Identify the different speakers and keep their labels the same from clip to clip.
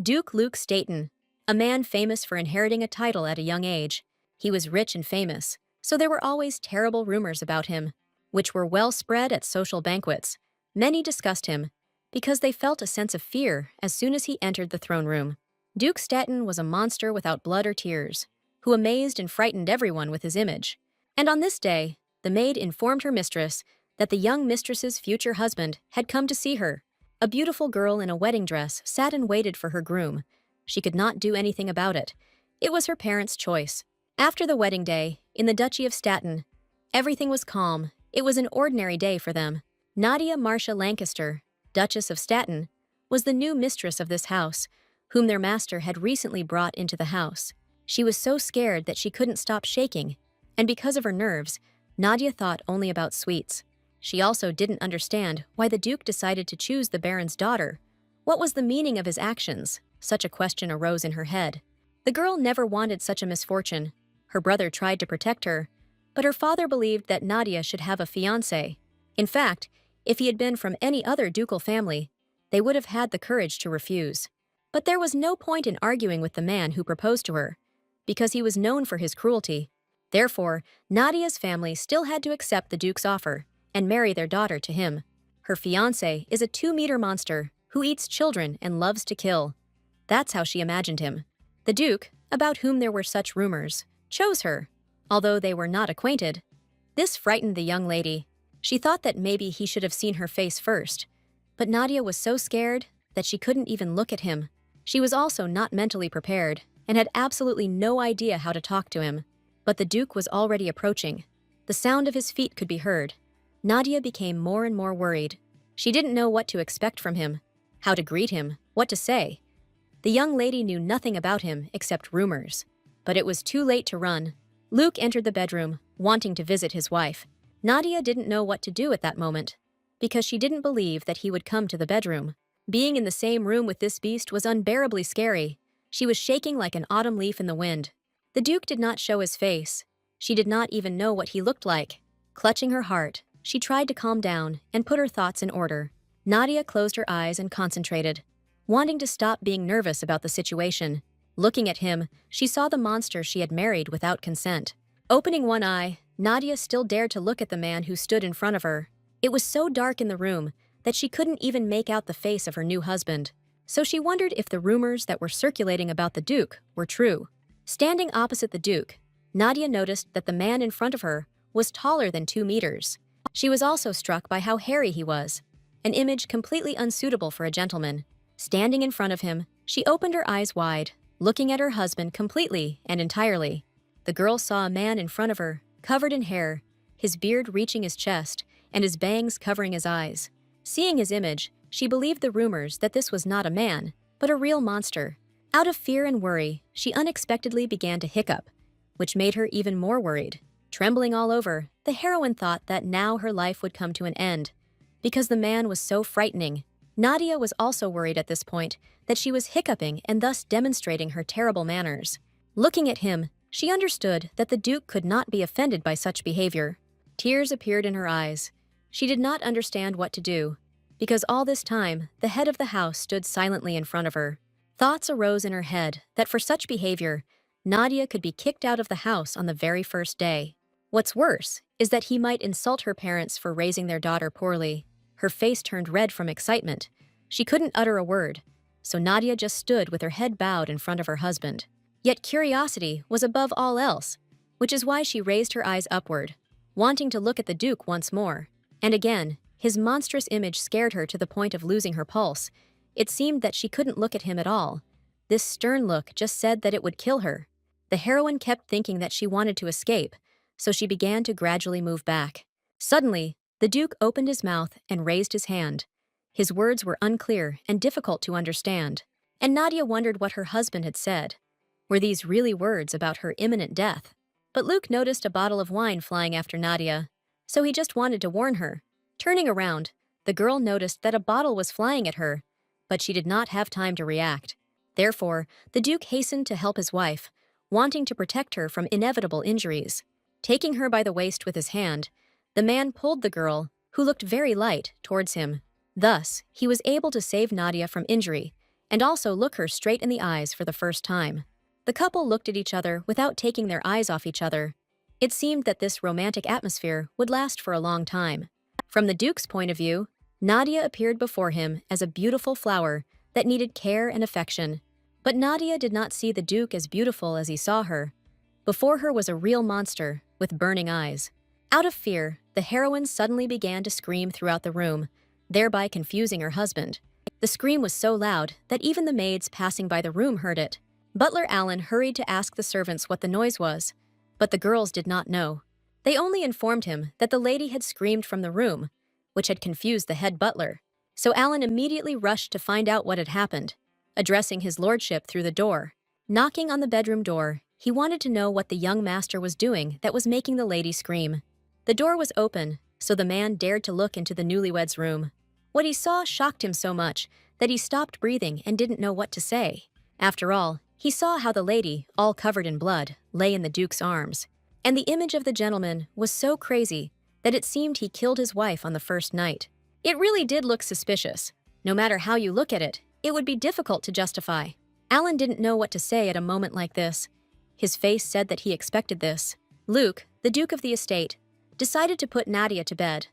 Speaker 1: Duke Luke Staten, a man famous for inheriting a title at a young age. He was rich and famous, so there were always terrible rumors about him, which were well spread at social banquets. Many discussed him because they felt a sense of fear as soon as he entered the throne room. Duke Staten was a monster without blood or tears, who amazed and frightened everyone with his image. And on this day, the maid informed her mistress that the young mistress's future husband had come to see her. A beautiful girl in a wedding dress sat and waited for her groom. She could not do anything about it. It was her parents' choice. After the wedding day, in the Duchy of Staten, everything was calm. It was an ordinary day for them. Nadia Marcia Lancaster, Duchess of Staten, was the new mistress of this house, whom their master had recently brought into the house. She was so scared that she couldn't stop shaking, and because of her nerves, Nadia thought only about sweets. She also didn't understand why the Duke decided to choose the Baron's daughter. What was the meaning of his actions? Such a question arose in her head. The girl never wanted such a misfortune. Her brother tried to protect her, but her father believed that Nadia should have a fiancé. In fact, if he had been from any other ducal family, they would have had the courage to refuse. But there was no point in arguing with the man who proposed to her, because he was known for his cruelty. Therefore, Nadia's family still had to accept the Duke's offer and marry their daughter to him. Her fiancé is a 2-meter monster who eats children and loves to kill. That's how she imagined him. The Duke, about whom there were such rumors, chose her, although they were not acquainted. This frightened the young lady. She thought that maybe he should have seen her face first, but Nadia was so scared that she couldn't even look at him. She was also not mentally prepared and had absolutely no idea how to talk to him. But the Duke was already approaching. The sound of his feet could be heard. Nadia became more and more worried. She didn't know what to expect from him, how to greet him, what to say. The young lady knew nothing about him except rumors. But it was too late to run. Luke entered the bedroom, wanting to visit his wife. Nadia didn't know what to do at that moment, because she didn't believe that he would come to the bedroom. Being in the same room with this beast was unbearably scary. She was shaking like an autumn leaf in the wind. The Duke did not show his face. She did not even know what he looked like. Clutching her heart, she tried to calm down and put her thoughts in order. Nadia closed her eyes and concentrated, wanting to stop being nervous about the situation. Looking at him, she saw the monster she had married without consent. Opening one eye, Nadia still dared to look at the man who stood in front of her. It was so dark in the room that she couldn't even make out the face of her new husband. So she wondered if the rumors that were circulating about the Duke were true. Standing opposite the Duke, Nadia noticed that the man in front of her was taller than 2 meters. She was also struck by how hairy he was, an image completely unsuitable for a gentleman. Standing in front of him, she opened her eyes wide, looking at her husband completely and entirely. The girl saw a man in front of her, covered in hair, his beard reaching his chest, and his bangs covering his eyes. Seeing his image, she believed the rumors that this was not a man, but a real monster. Out of fear and worry, she unexpectedly began to hiccup, which made her even more worried. Trembling all over, the heroine thought that now her life would come to an end, because the man was so frightening. Nadia was also worried at this point that she was hiccuping and thus demonstrating her terrible manners. Looking at him, she understood that the Duke could not be offended by such behavior. Tears appeared in her eyes. She did not understand what to do, because all this time, the head of the house stood silently in front of her. Thoughts arose in her head that for such behavior, Nadia could be kicked out of the house on the very first day. What's worse is that he might insult her parents for raising their daughter poorly. Her face turned red from excitement. She couldn't utter a word, so Nadia just stood with her head bowed in front of her husband. Yet curiosity was above all else, which is why she raised her eyes upward, wanting to look at the Duke once more. And again, his monstrous image scared her to the point of losing her pulse. It seemed that she couldn't look at him at all. This stern look just said that it would kill her. The heroine kept thinking that she wanted to escape, so she began to gradually move back. Suddenly, the Duke opened his mouth and raised his hand. His words were unclear and difficult to understand, and Nadia wondered what her husband had said. Were these really words about her imminent death? But Luke noticed a bottle of wine flying after Nadia, so he just wanted to warn her. Turning around, the girl noticed that a bottle was flying at her, but she did not have time to react. Therefore, the Duke hastened to help his wife, wanting to protect her from inevitable injuries. Taking her by the waist with his hand, the man pulled the girl, who looked very light, towards him. Thus, he was able to save Nadia from injury and also look her straight in the eyes for the first time. The couple looked at each other without taking their eyes off each other. It seemed that this romantic atmosphere would last for a long time. From the Duke's point of view, Nadia appeared before him as a beautiful flower that needed care and affection. But Nadia did not see the Duke as beautiful as he saw her. Before her was a real monster with burning eyes. Out of fear, the heroine suddenly began to scream throughout the room, thereby confusing her husband. The scream was so loud that even the maids passing by the room heard it. Butler Alan hurried to ask the servants what the noise was, but the girls did not know. They only informed him that the lady had screamed from the room, which had confused the head butler. So Alan immediately rushed to find out what had happened, addressing his lordship through the door. Knocking on the bedroom door, he wanted to know what the young master was doing that was making the lady scream. The door was open, so the man dared to look into the newlyweds' room. What he saw shocked him so much that he stopped breathing and didn't know what to say. After all, he saw how the lady, all covered in blood, lay in the Duke's arms. And the image of the gentleman was so crazy that it seemed he killed his wife on the first night. It really did look suspicious. No matter how you look at it, it would be difficult to justify. Alan didn't know what to say at a moment like this. His face said that he expected this. Luke, the Duke of the estate, decided to put Nadia to bed.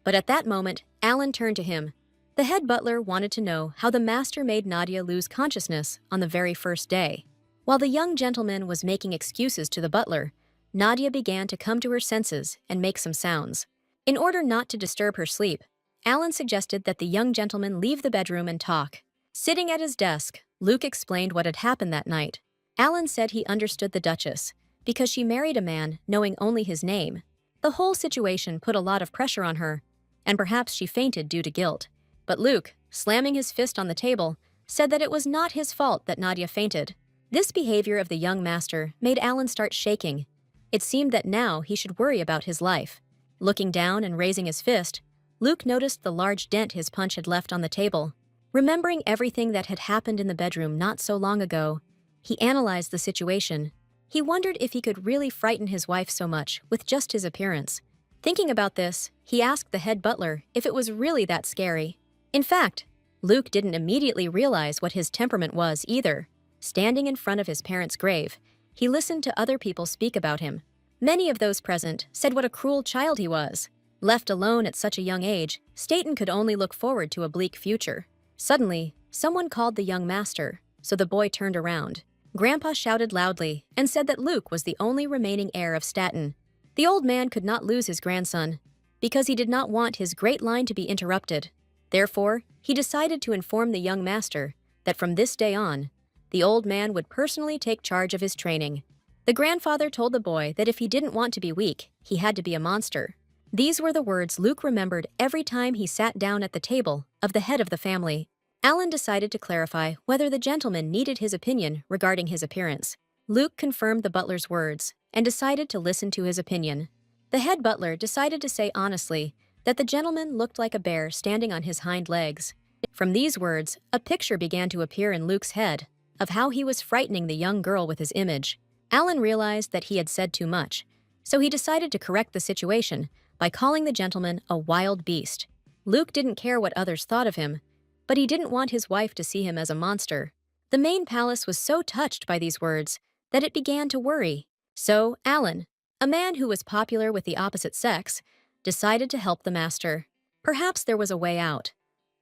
Speaker 1: But at that moment, Alan turned to him. The head butler wanted to know how the master made Nadia lose consciousness on the very first day. While the young gentleman was making excuses to the butler, Nadia began to come to her senses and make some sounds. In order not to disturb her sleep, Alan suggested that the young gentleman leave the bedroom and talk. Sitting at his desk, Luke explained what had happened that night. Alan said he understood the Duchess because she married a man knowing only his name. The whole situation put a lot of pressure on her, and perhaps she fainted due to guilt. But Luke, slamming his fist on the table, said that it was not his fault that Nadia fainted. This behavior of the young master made Alan start shaking. It seemed that now he should worry about his life. Looking down and raising his fist, Luke noticed the large dent his punch had left on the table. Remembering everything that had happened in the bedroom not so long ago, he analyzed the situation. He wondered if he could really frighten his wife so much with just his appearance. Thinking about this, he asked the head butler if it was really that scary. In fact, Luke didn't immediately realize what his temperament was either. Standing in front of his parents' grave, he listened to other people speak about him. Many of those present said what a cruel child he was. Left alone at such a young age, Staten could only look forward to a bleak future. Suddenly, someone called the young master, so the boy turned around. Grandpa shouted loudly and said that Luke was the only remaining heir of Staten. The old man could not lose his grandson, because he did not want his great line to be interrupted. Therefore, he decided to inform the young master that from this day on, the old man would personally take charge of his training. The grandfather told the boy that if he didn't want to be weak, he had to be a monster. These were the words Luke remembered every time he sat down at the table of the head of the family. Alan decided to clarify whether the gentleman needed his opinion regarding his appearance. Luke confirmed the butler's words and decided to listen to his opinion. The head butler decided to say honestly that the gentleman looked like a bear standing on his hind legs. From these words, a picture began to appear in Luke's head of how he was frightening the young girl with his image. Alan realized that he had said too much, so he decided to correct the situation by calling the gentleman a wild beast. Luke didn't care what others thought of him, but he didn't want his wife to see him as a monster. The main palace was so touched by these words that it began to worry. So Alan, a man who was popular with the opposite sex, decided to help the master. Perhaps there was a way out.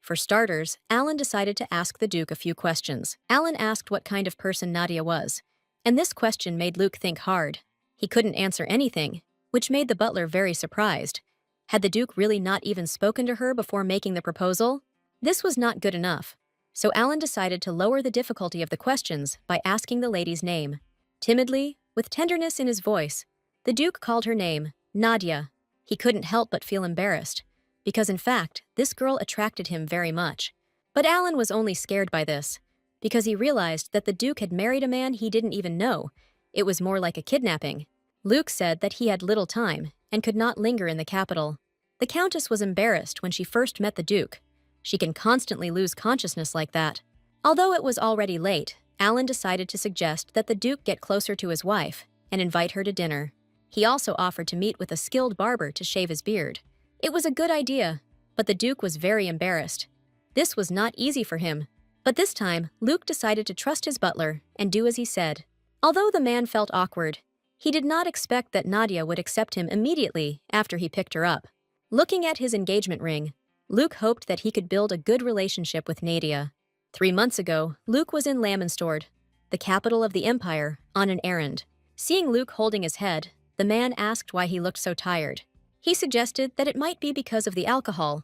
Speaker 1: For starters, Alan decided to ask the Duke a few questions. Alan asked what kind of person Nadia was, and this question made Luke think hard. He couldn't answer anything, which made the butler very surprised. Had the Duke really not even spoken to her before making the proposal? This was not good enough, so Alan decided to lower the difficulty of the questions by asking the lady's name. Timidly, with tenderness in his voice, the Duke called her name, Nadia. He couldn't help but feel embarrassed, because in fact, this girl attracted him very much. But Alan was only scared by this, because he realized that the Duke had married a man he didn't even know. It was more like a kidnapping. Luke said that he had little time and could not linger in the capital. The Countess was embarrassed when she first met the Duke. She can constantly lose consciousness like that. Although it was already late, Alan decided to suggest that the Duke get closer to his wife and invite her to dinner. He also offered to meet with a skilled barber to shave his beard. It was a good idea, but the Duke was very embarrassed. This was not easy for him. But this time, Luke decided to trust his butler and do as he said. Although the man felt awkward, he did not expect that Nadia would accept him immediately after he picked her up. Looking at his engagement ring, Luke hoped that he could build a good relationship with Nadia. 3 months ago, Luke was in Lamonstord, the capital of the empire, on an errand. Seeing Luke holding his head, the man asked why he looked so tired. He suggested that it might be because of the alcohol,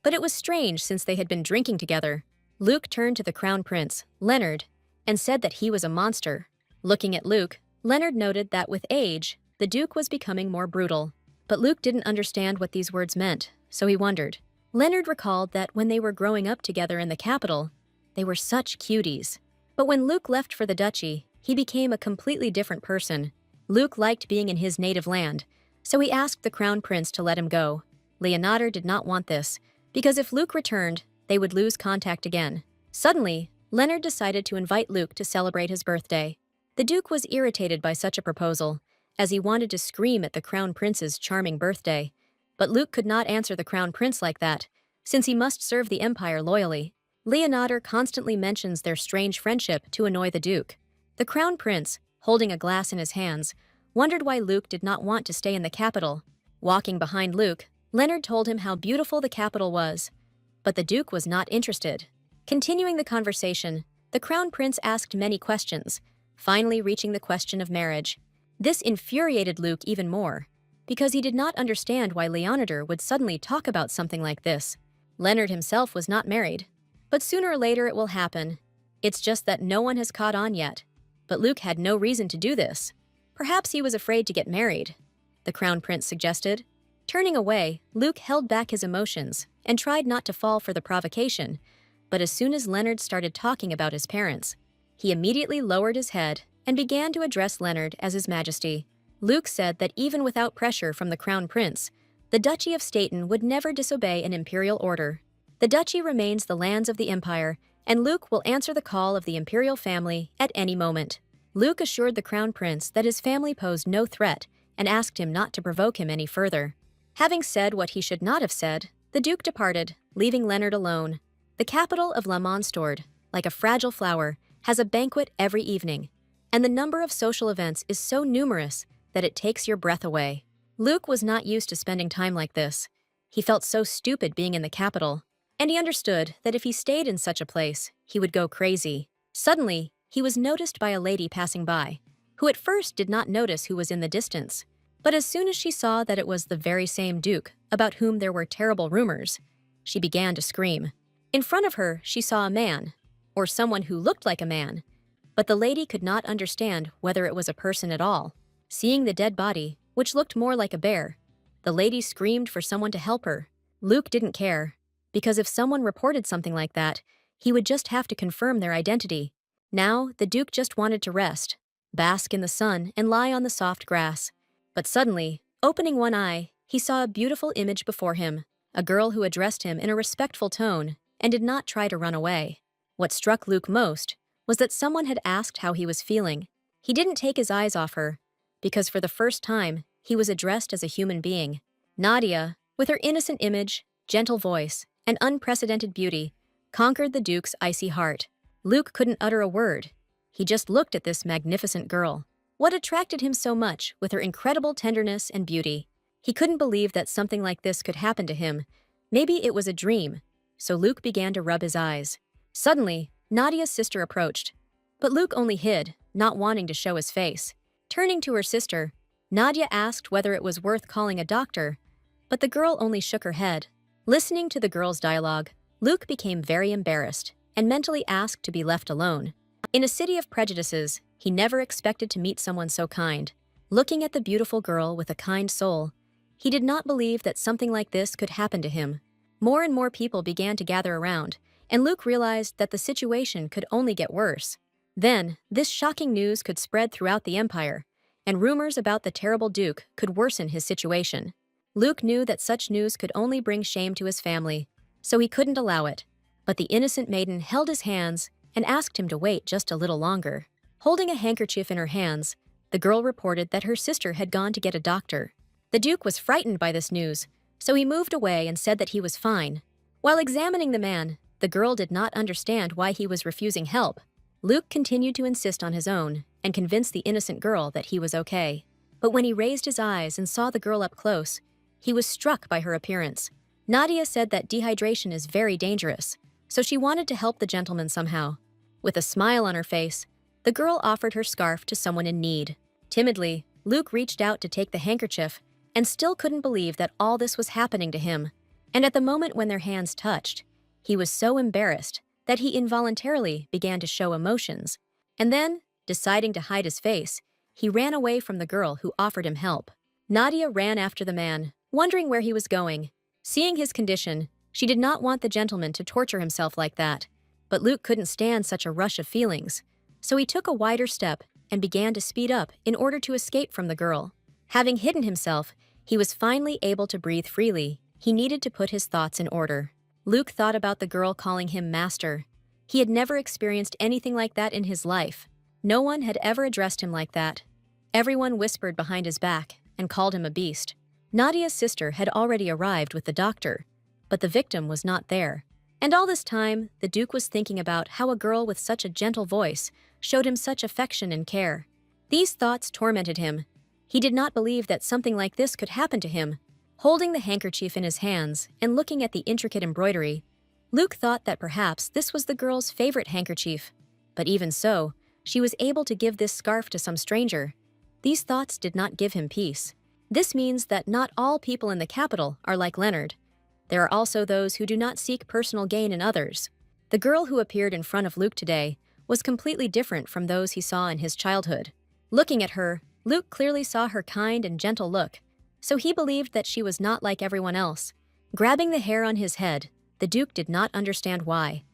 Speaker 1: but it was strange since they had been drinking together. Luke turned to the crown prince, Leonard, and said that he was a monster. Looking at Luke, Leonard noted that with age, the Duke was becoming more brutal. But Luke didn't understand what these words meant, so he wondered. Leonard recalled that when they were growing up together in the capital, they were such cuties. But when Luke left for the duchy, he became a completely different person. Luke liked being in his native land, so he asked the crown prince to let him go. Leonard did not want this, because if Luke returned, they would lose contact again. Suddenly, Leonard decided to invite Luke to celebrate his birthday. The Duke was irritated by such a proposal, as he wanted to scream at the crown prince's charming birthday. But Luke could not answer the crown prince like that, since he must serve the empire loyally. Leonard constantly mentions their strange friendship to annoy the Duke. The crown prince, holding a glass in his hands, wondered why Luke did not want to stay in the capital. Walking behind Luke, Leonard told him how beautiful the capital was. But the Duke was not interested. Continuing the conversation, the crown prince asked many questions, finally reaching the question of marriage. This infuriated Luke even more, because he did not understand why Leonard would suddenly talk about something like this. Leonard himself was not married, but sooner or later it will happen. It's just that no one has caught on yet. But Luke had no reason to do this. Perhaps he was afraid to get married, the crown prince suggested. Turning away, Luke held back his emotions and tried not to fall for the provocation, but as soon as Leonard started talking about his parents, he immediately lowered his head and began to address Leonard as His Majesty. Luke said that even without pressure from the crown prince, the Duchy of Staten would never disobey an imperial order. The duchy remains the lands of the empire, and Luke will answer the call of the imperial family at any moment. Luke assured the crown prince that his family posed no threat and asked him not to provoke him any further. Having said what he should not have said, the Duke departed, leaving Leonard alone. The capital of Lamonstord, like a fragile flower, has a banquet every evening, and the number of social events is so numerous that it takes your breath away. Luke was not used to spending time like this. He felt so stupid being in the capital, and he understood that if he stayed in such a place, he would go crazy. Suddenly, he was noticed by a lady passing by, who at first did not notice who was in the distance. But as soon as she saw that it was the very same Duke about whom there were terrible rumors, she began to scream. In front of her, she saw a man, or someone who looked like a man, but the lady could not understand whether it was a person at all. Seeing the dead body, which looked more like a bear, the lady screamed for someone to help her. Luke didn't care, because if someone reported something like that, he would just have to confirm their identity. Now, the Duke just wanted to rest, bask in the sun, and lie on the soft grass. But suddenly, opening one eye, he saw a beautiful image before him, a girl who addressed him in a respectful tone and did not try to run away. What struck Luke most was that someone had asked how he was feeling. He didn't take his eyes off her, because for the first time, he was addressed as a human being. Nadia, with her innocent image, gentle voice, and unprecedented beauty, conquered the Duke's icy heart. Luke couldn't utter a word. He just looked at this magnificent girl. What attracted him so much with her incredible tenderness and beauty? He couldn't believe that something like this could happen to him. Maybe it was a dream. So Luke began to rub his eyes. Suddenly, Nadia's sister approached, but Luke only hid, not wanting to show his face. Turning to her sister, Nadia asked whether it was worth calling a doctor, but the girl only shook her head. Listening to the girl's dialogue, Luke became very embarrassed and mentally asked to be left alone. In a city of prejudices, he never expected to meet someone so kind. Looking at the beautiful girl with a kind soul, he did not believe that something like this could happen to him. More and more people began to gather around, and Luke realized that the situation could only get worse. Then, this shocking news could spread throughout the empire, and rumors about the terrible Duke could worsen his situation. Luke knew that such news could only bring shame to his family, so he couldn't allow it. But the innocent maiden held his hands and asked him to wait just a little longer. Holding a handkerchief in her hands, the girl reported that her sister had gone to get a doctor. The Duke was frightened by this news, so he moved away and said that he was fine. While examining the man, The girl did not understand why he was refusing help. Luke continued to insist on his own and convince the innocent girl that he was okay. But when he raised his eyes and saw the girl up close, he was struck by her appearance. Nadia said that dehydration is very dangerous, so she wanted to help the gentleman somehow. With a smile on her face, the girl offered her scarf to someone in need. Timidly, Luke reached out to take the handkerchief and still couldn't believe that all this was happening to him. And at the moment when their hands touched, he was so embarrassed that he involuntarily began to show emotions. And then, deciding to hide his face, he ran away from the girl who offered him help. Nadia ran after the man, wondering where he was going. Seeing his condition, she did not want the gentleman to torture himself like that. But Luke couldn't stand such a rush of feelings, so he took a wider step and began to speed up in order to escape from the girl. Having hidden himself, he was finally able to breathe freely. He needed to put his thoughts in order. Luke thought about the girl calling him master. He had never experienced anything like that in his life. No one had ever addressed him like that. Everyone whispered behind his back and called him a beast. Nadia's sister had already arrived with the doctor, but the victim was not there. And all this time, the Duke was thinking about how a girl with such a gentle voice showed him such affection and care. These thoughts tormented him. He did not believe that something like this could happen to him. Holding the handkerchief in his hands and looking at the intricate embroidery, Luke thought that perhaps this was the girl's favorite handkerchief. But even so, she was able to give this scarf to some stranger. These thoughts did not give him peace. This means that not all people in the capital are like Leonard. There are also those who do not seek personal gain in others. The girl who appeared in front of Luke today was completely different from those he saw in his childhood. Looking at her, Luke clearly saw her kind and gentle look, so he believed that she was not like everyone else. Grabbing the hair on his head, the Duke did not understand why.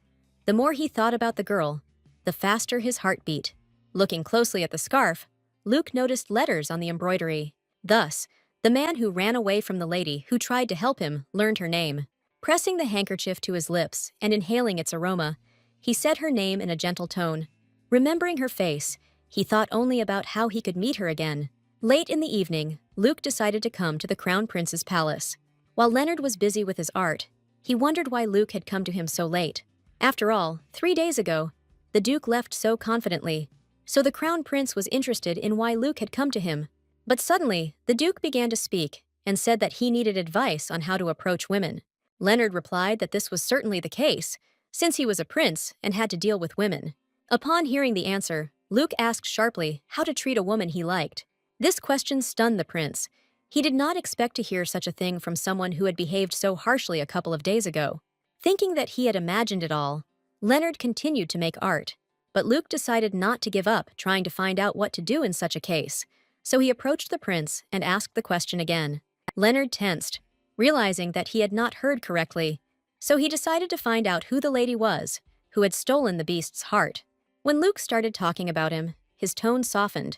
Speaker 1: The more he thought about the girl, the faster his heart beat. Looking closely at the scarf, Luke noticed letters on the embroidery. Thus, the man who ran away from the lady who tried to help him learned her name. Pressing the handkerchief to his lips and inhaling its aroma, he said her name in a gentle tone. Remembering her face, he thought only about how he could meet her again. Late in the evening, Luke decided to come to the Crown Prince's palace. While Leonard was busy with his art, he wondered why Luke had come to him so late. After all, 3 days ago, the Duke left so confidently, so the Crown Prince was interested in why Luke had come to him. But suddenly, the Duke began to speak and said that he needed advice on how to approach women. Leonard replied that this was certainly the case, since he was a prince and had to deal with women. Upon hearing the answer, Luke asked sharply how to treat a woman he liked. This question stunned the prince. He did not expect to hear such a thing from someone who had behaved so harshly a couple of days ago. Thinking that he had imagined it all, Leonard continued to make art. But Luke decided not to give up trying to find out what to do in such a case. So he approached the prince and asked the question again. Leonard tensed, realizing that he had not heard correctly, so he decided to find out who the lady was who had stolen the beast's heart. When Luke started talking about him, his tone softened,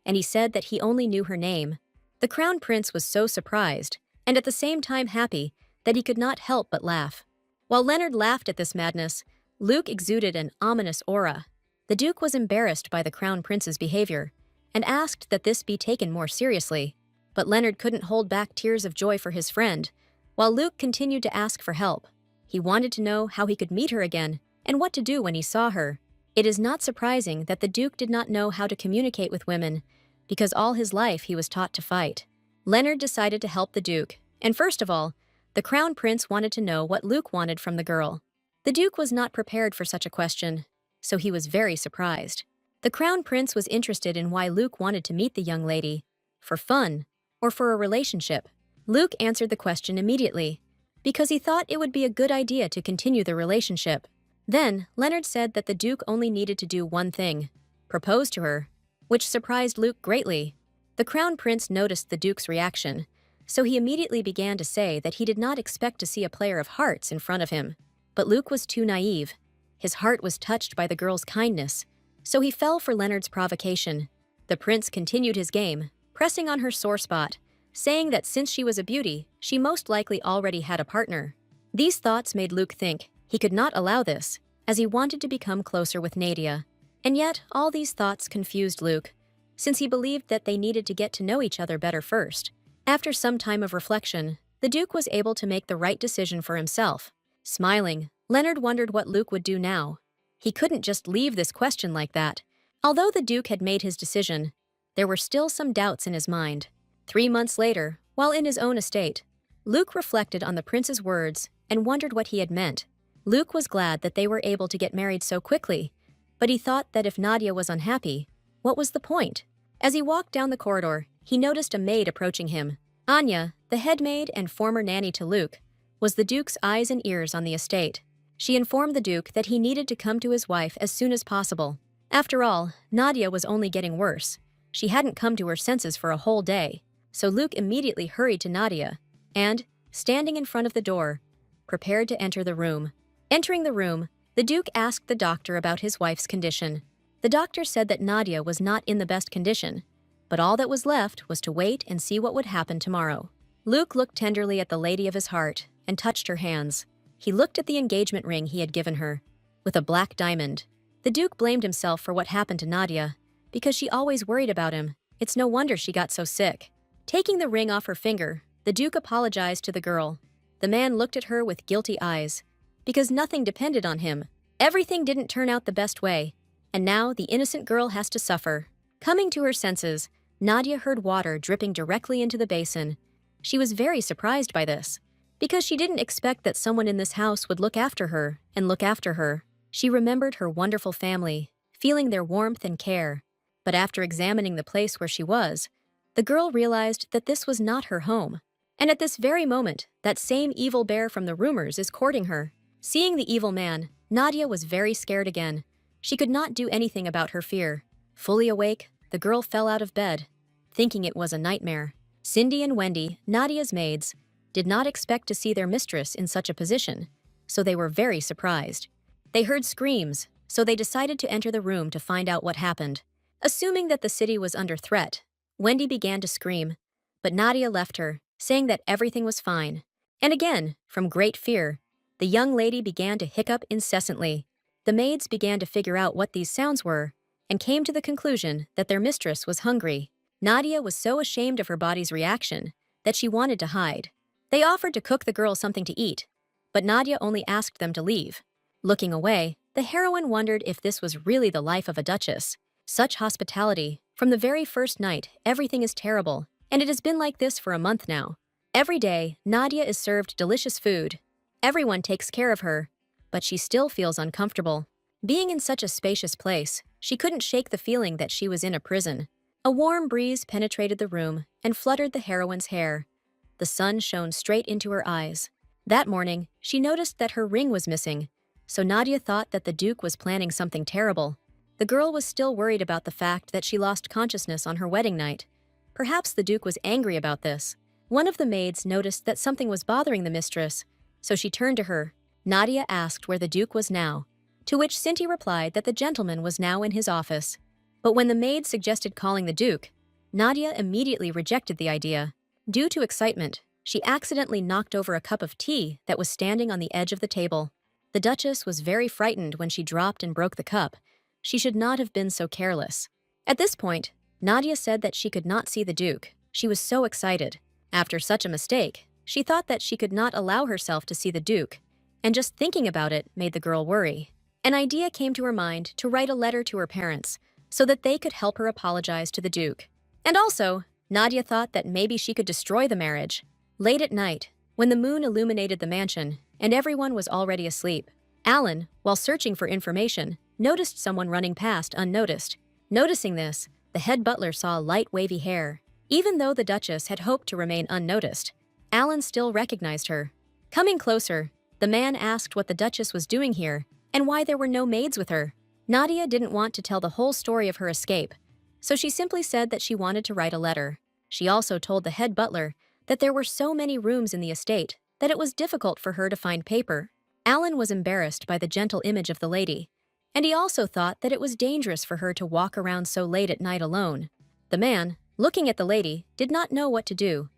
Speaker 1: and he said that he only knew her name. The Crown Prince was so surprised, and at the same time happy, that he could not help but laugh. While Leonard laughed at this madness, Luke exuded an ominous aura. The Duke was embarrassed by the Crown Prince's behavior, and asked that this be taken more seriously. But Leonard couldn't hold back tears of joy for his friend, while Luke continued to ask for help. He wanted to know how he could meet her again and what to do when he saw her. It is not surprising that the Duke did not know how to communicate with women, because all his life he was taught to fight. Leonard decided to help the Duke, and first of all, the Crown Prince wanted to know what Luke wanted from the girl. The Duke was not prepared for such a question, so he was very surprised. The Crown Prince was interested in why Luke wanted to meet the young lady, for fun or for a relationship. Luke answered the question immediately, because he thought it would be a good idea to continue the relationship. Then, Leonard said that the Duke only needed to do one thing, propose to her, which surprised Luke greatly. The Crown Prince noticed the Duke's reaction, so he immediately began to say that he did not expect to see a player of hearts in front of him. But Luke was too naive. His heart was touched by the girl's kindness, so he fell for Leonard's provocation. The prince continued his game, pressing on her sore spot, saying that since she was a beauty, she most likely already had a partner. These thoughts made Luke think he could not allow this, as he wanted to become closer with Nadia. And yet, all these thoughts confused Luke, since he believed that they needed to get to know each other better first. After some time of reflection, the Duke was able to make the right decision for himself. Smiling, Leonard wondered what Luke would do now. He couldn't just leave this question like that. Although the Duke had made his decision, there were still some doubts in his mind. 3 months later, while in his own estate, Luke reflected on the prince's words and wondered what he had meant. Luke was glad that they were able to get married so quickly, but he thought that if Nadia was unhappy, what was the point? As he walked down the corridor, he noticed a maid approaching him. Anya, the head maid and former nanny to Luke, was the Duke's eyes and ears on the estate. She informed the Duke that he needed to come to his wife as soon as possible. After all, Nadia was only getting worse. She hadn't come to her senses for a whole day, so Luke immediately hurried to Nadia and, standing in front of the door, prepared to enter the room. Entering the room, the Duke asked the doctor about his wife's condition. The doctor said that Nadia was not in the best condition, but all that was left was to wait and see what would happen tomorrow. Luke looked tenderly at the lady of his heart and touched her hands. He looked at the engagement ring he had given her, with a black diamond. The Duke blamed himself for what happened to Nadia, because she always worried about him. It's no wonder she got so sick. Taking the ring off her finger, the Duke apologized to the girl. The man looked at her with guilty eyes, because nothing depended on him. Everything didn't turn out the best way, and now the innocent girl has to suffer. Coming to her senses, Nadia heard water dripping directly into the basin. She was very surprised by this, because she didn't expect that someone in this house would look after her and look after her. She remembered her wonderful family, feeling their warmth and care. But after examining the place where she was, the girl realized that this was not her home. And at this very moment, that same evil bear from the rumors is courting her. Seeing the evil man, Nadia was very scared again. She could not do anything about her fear. Fully awake, the girl fell out of bed, thinking it was a nightmare. Cindy and Wendy, Nadia's maids, did not expect to see their mistress in such a position, so they were very surprised. They heard screams, so they decided to enter the room to find out what happened. Assuming that the city was under threat, Wendy began to scream, but Nadia left her, saying that everything was fine. And again, from great fear, the young lady began to hiccup incessantly. The maids began to figure out what these sounds were, and came to the conclusion that their mistress was hungry. Nadia was so ashamed of her body's reaction that she wanted to hide. They offered to cook the girl something to eat, but Nadia only asked them to leave. Looking away, the heroine wondered if this was really the life of a duchess. Such hospitality. From the very first night, everything is terrible, and it has been like this for a month now. Every day, Nadia is served delicious food. Everyone takes care of her, but she still feels uncomfortable. Being in such a spacious place, she couldn't shake the feeling that she was in a prison. A warm breeze penetrated the room and fluttered the heroine's hair. The sun shone straight into her eyes. That morning, she noticed that her ring was missing, so Nadia thought that the Duke was planning something terrible. The girl was still worried about the fact that she lost consciousness on her wedding night. Perhaps the Duke was angry about this. One of the maids noticed that something was bothering the mistress, so she turned to her. Nadia asked where the Duke was now, to which Cindy replied that the gentleman was now in his office. But when the maid suggested calling the Duke, Nadia immediately rejected the idea. Due to excitement, she accidentally knocked over a cup of tea that was standing on the edge of the table. The Duchess was very frightened when she dropped and broke the cup. She should not have been so careless. At this point, Nadia said that she could not see the Duke. She was so excited. After such a mistake, she thought that she could not allow herself to see the Duke, and just thinking about it made the girl worry. An idea came to her mind to write a letter to her parents so that they could help her apologize to the Duke. And also, Nadia thought that maybe she could destroy the marriage. Late at night, when the moon illuminated the mansion and everyone was already asleep, Alan, while searching for information, noticed someone running past unnoticed. Noticing this, the head butler saw light wavy hair. Even though the Duchess had hoped to remain unnoticed, Alan still recognized her. Coming closer, the man asked what the Duchess was doing here and why there were no maids with her. Nadia didn't want to tell the whole story of her escape, so she simply said that she wanted to write a letter. She also told the head butler that there were so many rooms in the estate that it was difficult for her to find paper. Alan was embarrassed by the gentle image of the lady, and he also thought that it was dangerous for her to walk around so late at night alone. The man, looking at the lady, did not know what to do,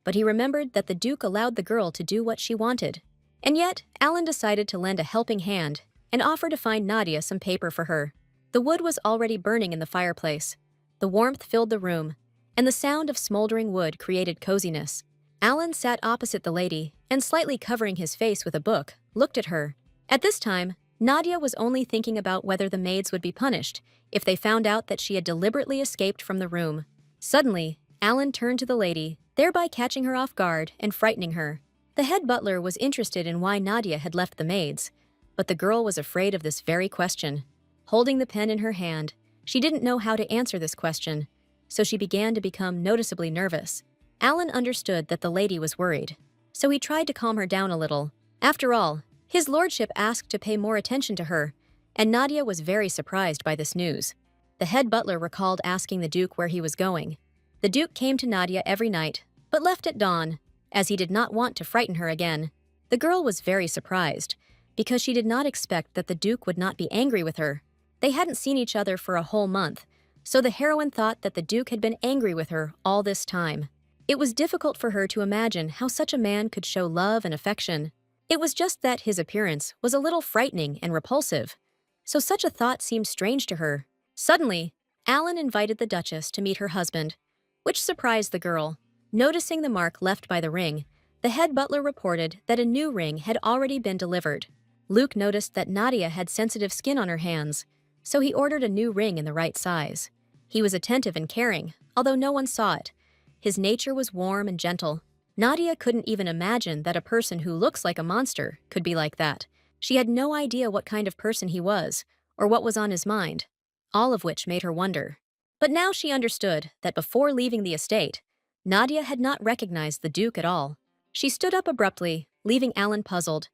Speaker 1: but he remembered that the Duke allowed the girl to do what she wanted. And yet, Alan decided to lend a helping hand and offer to find Nadia some paper for her. The wood was already burning in the fireplace. The warmth filled the room, and the sound of smoldering wood created coziness. Alan sat opposite the lady and, slightly covering his face with a book, looked at her. At this time, Nadia was only thinking about whether the maids would be punished if they found out that she had deliberately escaped from the room. Suddenly, Alan turned to the lady, thereby catching her off guard and frightening her. The head butler was interested in why Nadia had left the maids, but the girl was afraid of this very question. Holding the pen in her hand, she didn't know how to answer this question, so she began to become noticeably nervous. Alan understood that the lady was worried, so he tried to calm her down a little. After all, his lordship asked to pay more attention to her, and Nadia was very surprised by this news. The head butler recalled asking the Duke where he was going. The Duke came to Nadia every night, but left at dawn, as he did not want to frighten her again. The girl was very surprised, because she did not expect that the Duke would not be angry with her. They hadn't seen each other for a whole month, so the heroine thought that the Duke had been angry with her all this time. It was difficult for her to imagine how such a man could show love and affection. It was just that his appearance was a little frightening and repulsive, so such a thought seemed strange to her. Suddenly, Alan invited the Duchess to meet her husband, which surprised the girl. Noticing the mark left by the ring, the head butler reported that a new ring had already been delivered. Luke noticed that Nadia had sensitive skin on her hands, so he ordered a new ring in the right size. He was attentive and caring, although no one saw it. His nature was warm and gentle. Nadia couldn't even imagine that a person who looks like a monster could be like that. She had no idea what kind of person he was, or what was on his mind, all of which made her wonder. But now she understood that before leaving the estate, Nadia had not recognized the Duke at all. She stood up abruptly, leaving Alan puzzled.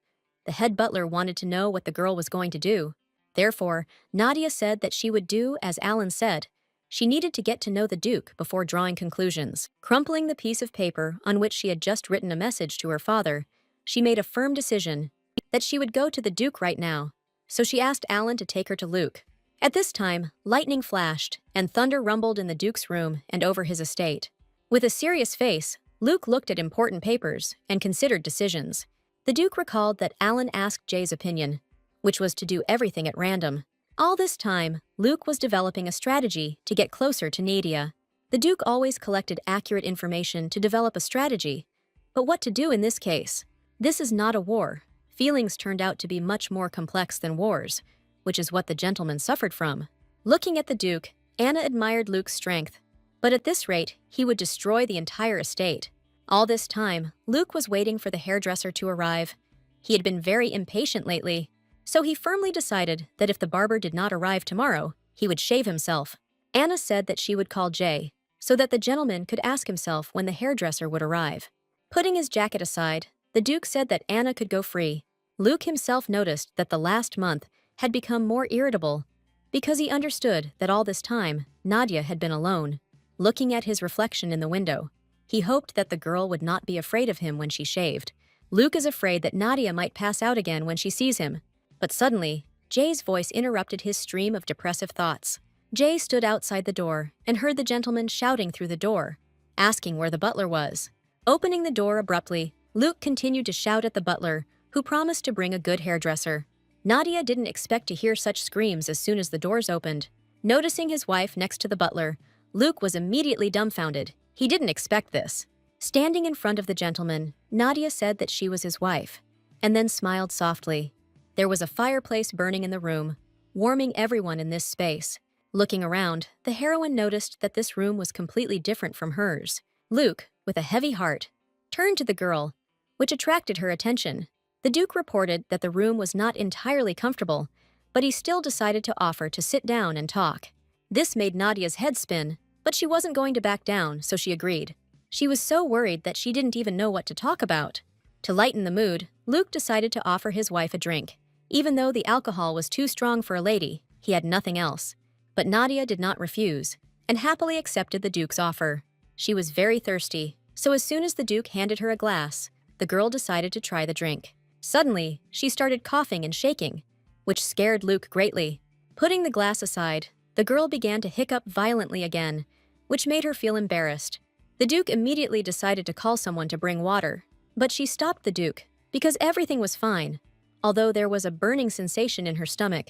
Speaker 1: The head butler wanted to know what the girl was going to do. Therefore, Nadia said that she would do as Alan said. She needed to get to know the Duke before drawing conclusions. Crumpling the piece of paper on which she had just written a message to her father, she made a firm decision that she would go to the Duke right now, so she asked Alan to take her to Luke. At this time, lightning flashed, and thunder rumbled in the Duke's room and over his estate. With a serious face, Luke looked at important papers and considered decisions. The Duke recalled that Alan asked Jay's opinion, which was to do everything at random. All this time, Luke was developing a strategy to get closer to Nadia. The Duke always collected accurate information to develop a strategy, but what to do in this case? This is not a war. Feelings turned out to be much more complex than wars, which is what the gentleman suffered from. Looking at the Duke, Anna admired Luke's strength, but at this rate, he would destroy the entire estate. All this time, Luke was waiting for the hairdresser to arrive. He had been very impatient lately, so he firmly decided that if the barber did not arrive tomorrow, he would shave himself. Anna said that she would call Jay, so that the gentleman could ask himself when the hairdresser would arrive. Putting his jacket aside, the Duke said that Anna could go free. Luke himself noticed that the last month had become more irritable, because he understood that all this time, Nadia had been alone. Looking at his reflection in the window, he hoped that the girl would not be afraid of him when she shaved. Luke is afraid that Nadia might pass out again when she sees him. But suddenly, Jay's voice interrupted his stream of depressive thoughts. Jay stood outside the door and heard the gentleman shouting through the door, asking where the butler was. Opening the door abruptly, Luke continued to shout at the butler, who promised to bring a good hairdresser. Nadia didn't expect to hear such screams as soon as the doors opened. Noticing his wife next to the butler, Luke was immediately dumbfounded. He didn't expect this. Standing in front of the gentleman, Nadia said that she was his wife, and then smiled softly. There was a fireplace burning in the room, warming everyone in this space. Looking around, the heroine noticed that this room was completely different from hers. Luke, with a heavy heart, turned to the girl, which attracted her attention. The Duke reported that the room was not entirely comfortable, but he still decided to offer to sit down and talk. This made Nadia's head spin, but she wasn't going to back down, so she agreed. She was so worried that she didn't even know what to talk about. To lighten the mood, Luke decided to offer his wife a drink. Even though the alcohol was too strong for a lady, he had nothing else. But Nadia did not refuse, and happily accepted the Duke's offer. She was very thirsty, so as soon as the Duke handed her a glass, the girl decided to try the drink. Suddenly, she started coughing and shaking, which scared Luke greatly. Putting the glass aside, the girl began to hiccup violently again, which made her feel embarrassed. The Duke immediately decided to call someone to bring water, but she stopped the Duke because everything was fine. Although there was a burning sensation in her stomach,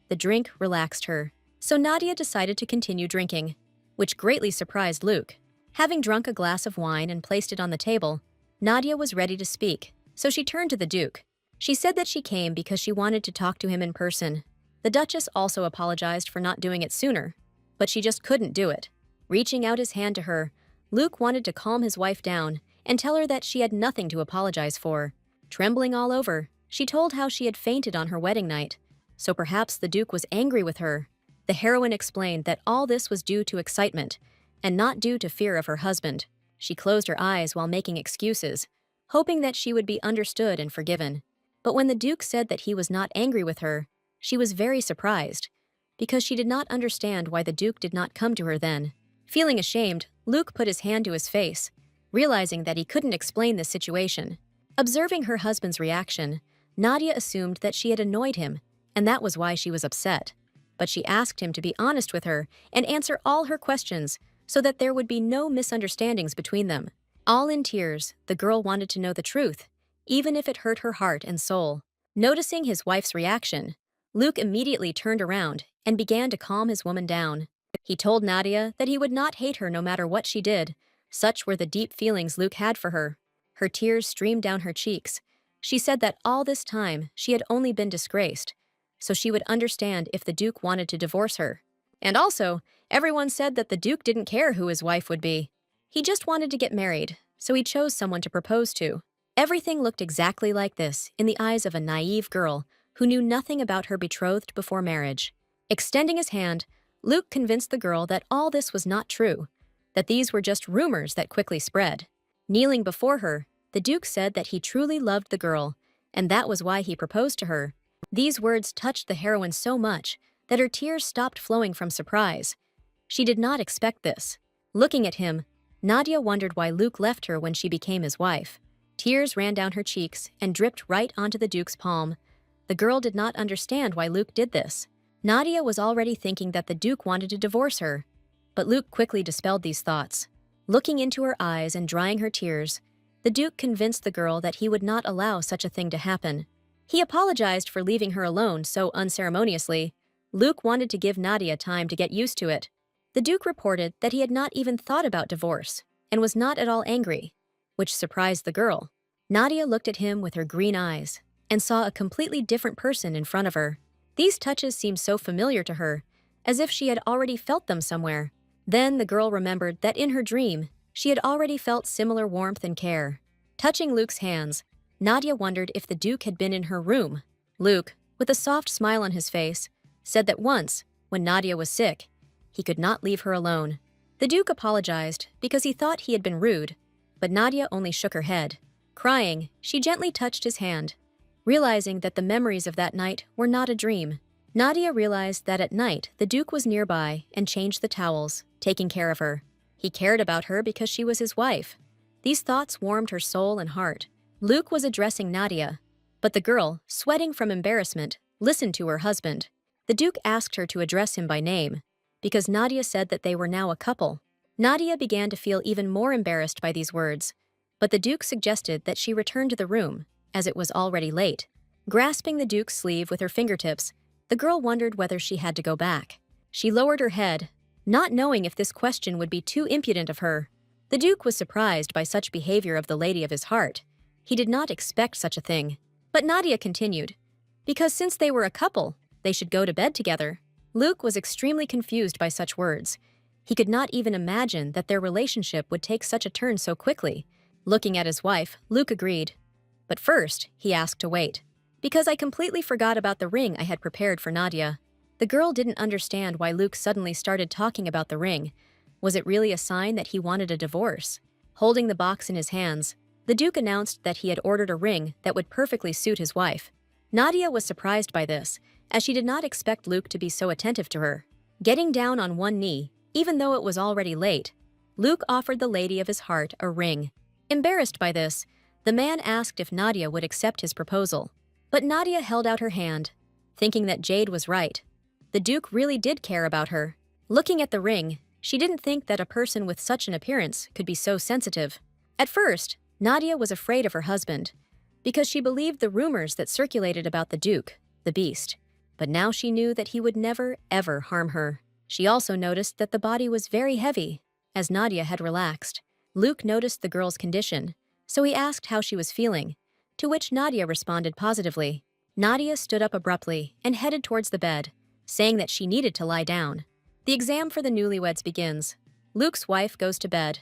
Speaker 1: the drink relaxed her. So Nadia decided to continue drinking, which greatly surprised Luke. Having drunk a glass of wine and placed it on the table, Nadia was ready to speak, so she turned to the Duke. She said that she came because she wanted to talk to him in person. The Duchess also apologized for not doing it sooner, but she just couldn't do it. Reaching out his hand to her, Luke wanted to calm his wife down and tell her that she had nothing to apologize for. Trembling all over, she told how she had fainted on her wedding night, so perhaps the Duke was angry with her. The heroine explained that all this was due to excitement and not due to fear of her husband. She closed her eyes while making excuses, hoping that she would be understood and forgiven. But when the Duke said that he was not angry with her, she was very surprised, because she did not understand why the Duke did not come to her then. Feeling ashamed, Luke put his hand to his face, realizing that he couldn't explain the situation. Observing her husband's reaction, Nadia assumed that she had annoyed him, and that was why she was upset. But she asked him to be honest with her and answer all her questions so that there would be no misunderstandings between them. All in tears, the girl wanted to know the truth, even if it hurt her heart and soul. Noticing his wife's reaction, Luke immediately turned around and began to calm his woman down. He told Nadia that he would not hate her no matter what she did. Such were the deep feelings Luke had for her. Her tears streamed down her cheeks. She said that all this time she had only been disgraced, so she would understand if the Duke wanted to divorce her. And also, everyone said that the Duke didn't care who his wife would be. He just wanted to get married, so he chose someone to propose to. Everything looked exactly like this in the eyes of a naive girl who knew nothing about her betrothed before marriage. Extending his hand, Luke convinced the girl that all this was not true, that these were just rumors that quickly spread. Kneeling before her, the Duke said that he truly loved the girl, and that was why he proposed to her. These words touched the heroine so much that her tears stopped flowing from surprise. She did not expect this. Looking at him, Nadia wondered why Luke left her when she became his wife. Tears ran down her cheeks and dripped right onto the Duke's palm. The girl did not understand why Luke did this. Nadia was already thinking that the Duke wanted to divorce her, but Luke quickly dispelled these thoughts. Looking into her eyes and drying her tears, the Duke convinced the girl that he would not allow such a thing to happen. He apologized for leaving her alone so unceremoniously. Luke wanted to give Nadia time to get used to it. The Duke reported that he had not even thought about divorce and was not at all angry, which surprised the girl. Nadia looked at him with her green eyes and saw a completely different person in front of her. These touches seemed so familiar to her, as if she had already felt them somewhere. Then the girl remembered that in her dream, she had already felt similar warmth and care. Touching Luke's hands, Nadia wondered if the Duke had been in her room. Luke, with a soft smile on his face, said that once, when Nadia was sick, he could not leave her alone. The Duke apologized because he thought he had been rude, but Nadia only shook her head. Crying, she gently touched his hand, realizing that the memories of that night were not a dream. Nadia realized that at night the Duke was nearby and changed the towels, taking care of her. He cared about her because she was his wife. These thoughts warmed her soul and heart. Luke was addressing Nadia, but the girl, sweating from embarrassment, listened to her husband. The Duke asked her to address him by name, because Nadia said that they were now a couple. Nadia began to feel even more embarrassed by these words, but the Duke suggested that she return to the room, as it was already late. Grasping the Duke's sleeve with her fingertips, the girl wondered whether she had to go back. She lowered her head, not knowing if this question would be too impudent of her. The Duke was surprised by such behavior of the lady of his heart. He did not expect such a thing. But Nadia continued, because since they were a couple, they should go to bed together. Luke was extremely confused by such words. He could not even imagine that their relationship would take such a turn so quickly. Looking at his wife, Luke agreed. But first, he asked to wait, because I completely forgot about the ring I had prepared for Nadia. The girl didn't understand why Luke suddenly started talking about the ring. Was it really a sign that he wanted a divorce? Holding the box in his hands, the Duke announced that he had ordered a ring that would perfectly suit his wife. Nadia was surprised by this, as she did not expect Luke to be so attentive to her. Getting down on one knee, even though it was already late, Luke offered the lady of his heart a ring. Embarrassed by this, the man asked if Nadia would accept his proposal. But Nadia held out her hand, thinking that Jade was right. The Duke really did care about her. Looking at the ring, she didn't think that a person with such an appearance could be so sensitive. At first, Nadia was afraid of her husband, because she believed the rumors that circulated about the Duke, the Beast. But now she knew that he would never, ever harm her. She also noticed that the body was very heavy, as Nadia had relaxed. Luke noticed the girl's condition, so he asked how she was feeling. to which Nadia responded positively. Nadia stood up abruptly and headed towards the bed, saying that she needed to lie down. The exam for the newlyweds begins. Luke's wife goes to bed.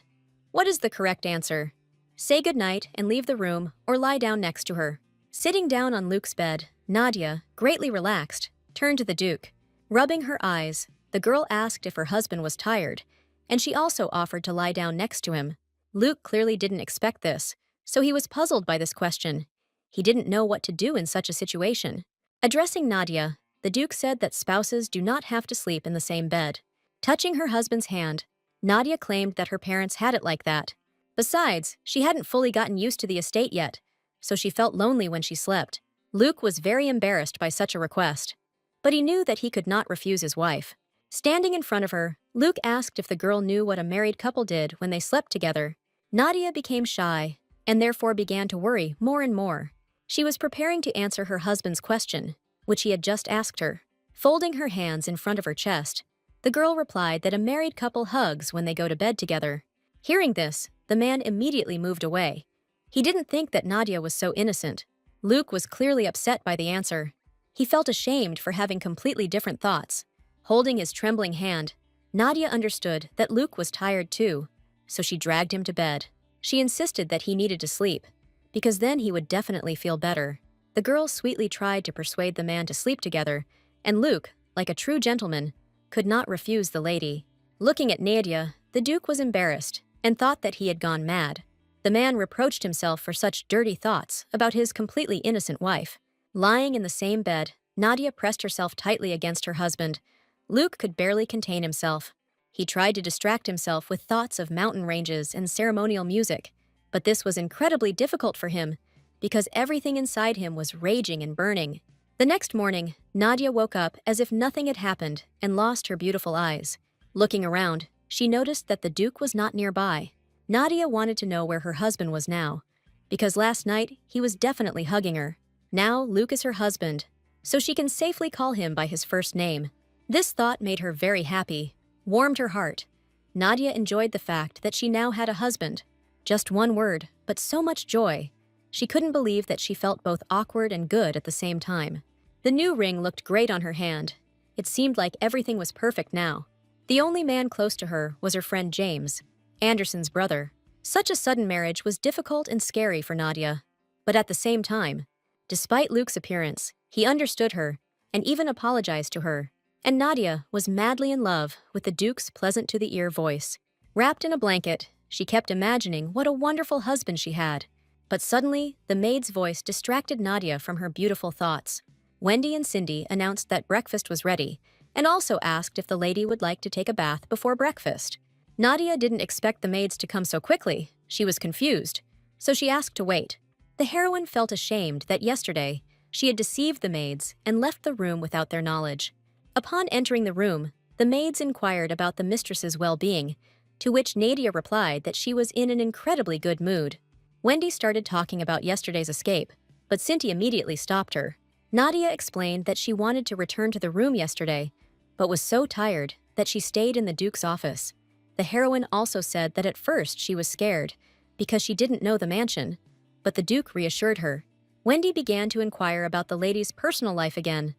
Speaker 1: What is the correct answer? Say goodnight and leave the room or lie down next to her. Sitting down on Luke's bed, Nadia, greatly relaxed, turned to the Duke. Rubbing her eyes, the girl asked if her husband was tired, and she also offered to lie down next to him. Luke clearly didn't expect this, so he was puzzled by this question. He didn't know what to do in such a situation. Addressing Nadia, the Duke said that spouses do not have to sleep in the same bed. Touching her husband's hand, Nadia claimed that her parents had it like that. Besides, she hadn't fully gotten used to the estate yet, so she felt lonely when she slept. Luke was very embarrassed by such a request, but he knew that he could not refuse his wife. Standing in front of her, Luke asked if the girl knew what a married couple did when they slept together. Nadia became shy, and therefore began to worry more and more. She was preparing to answer her husband's question, which he had just asked her. Folding her hands in front of her chest, the girl replied that a married couple hugs when they go to bed together. Hearing this, the man immediately moved away. He didn't think that Nadia was so innocent. Luke was clearly upset by the answer. He felt ashamed for having completely different thoughts. Holding his trembling hand, Nadia understood that Luke was tired too, so she dragged him to bed. She insisted that he needed to sleep, because then he would definitely feel better. The girl sweetly tried to persuade the man to sleep together, and Luke, like a true gentleman, could not refuse the lady. Looking at Nadia, the Duke was embarrassed and thought that he had gone mad. The man reproached himself for such dirty thoughts about his completely innocent wife. Lying in the same bed, Nadia pressed herself tightly against her husband. Luke could barely contain himself. He tried to distract himself with thoughts of mountain ranges and ceremonial music, but this was incredibly difficult for him because everything inside him was raging and burning. The next morning, Nadia woke up as if nothing had happened and lost her beautiful eyes. Looking around, she noticed that the Duke was not nearby. Nadia wanted to know where her husband was now, because last night he was definitely hugging her. Now Luke is her husband, so she can safely call him by his first name. This thought made her very happy, warmed her heart. Nadia enjoyed the fact that she now had a husband. Just one word, but so much joy. She couldn't believe that she felt both awkward and good at the same time. The new ring looked great on her hand. It seemed like everything was perfect now. The only man close to her was her friend James, Anderson's brother. Such a sudden marriage was difficult and scary for Nadia. But at the same time, despite Luke's appearance, he understood her and even apologized to her. And Nadia was madly in love with the Duke's pleasant-to-the-ear voice. Wrapped in a blanket, she kept imagining what a wonderful husband she had. But suddenly, the maid's voice distracted Nadia from her beautiful thoughts. Wendy and Cindy announced that breakfast was ready, and also asked if the lady would like to take a bath before breakfast. Nadia didn't expect the maids to come so quickly. She was confused, so she asked to wait. The heroine felt ashamed that yesterday she had deceived the maids and left the room without their knowledge. Upon entering the room, the maids inquired about the mistress's well-being, to which Nadia replied that she was in an incredibly good mood. Wendy started talking about yesterday's escape, but Cindy immediately stopped her. Nadia explained that she wanted to return to the room yesterday, but was so tired that she stayed in the Duke's office. The heroine also said that at first she was scared because she didn't know the mansion, but the Duke reassured her. Wendy began to inquire about the lady's personal life again,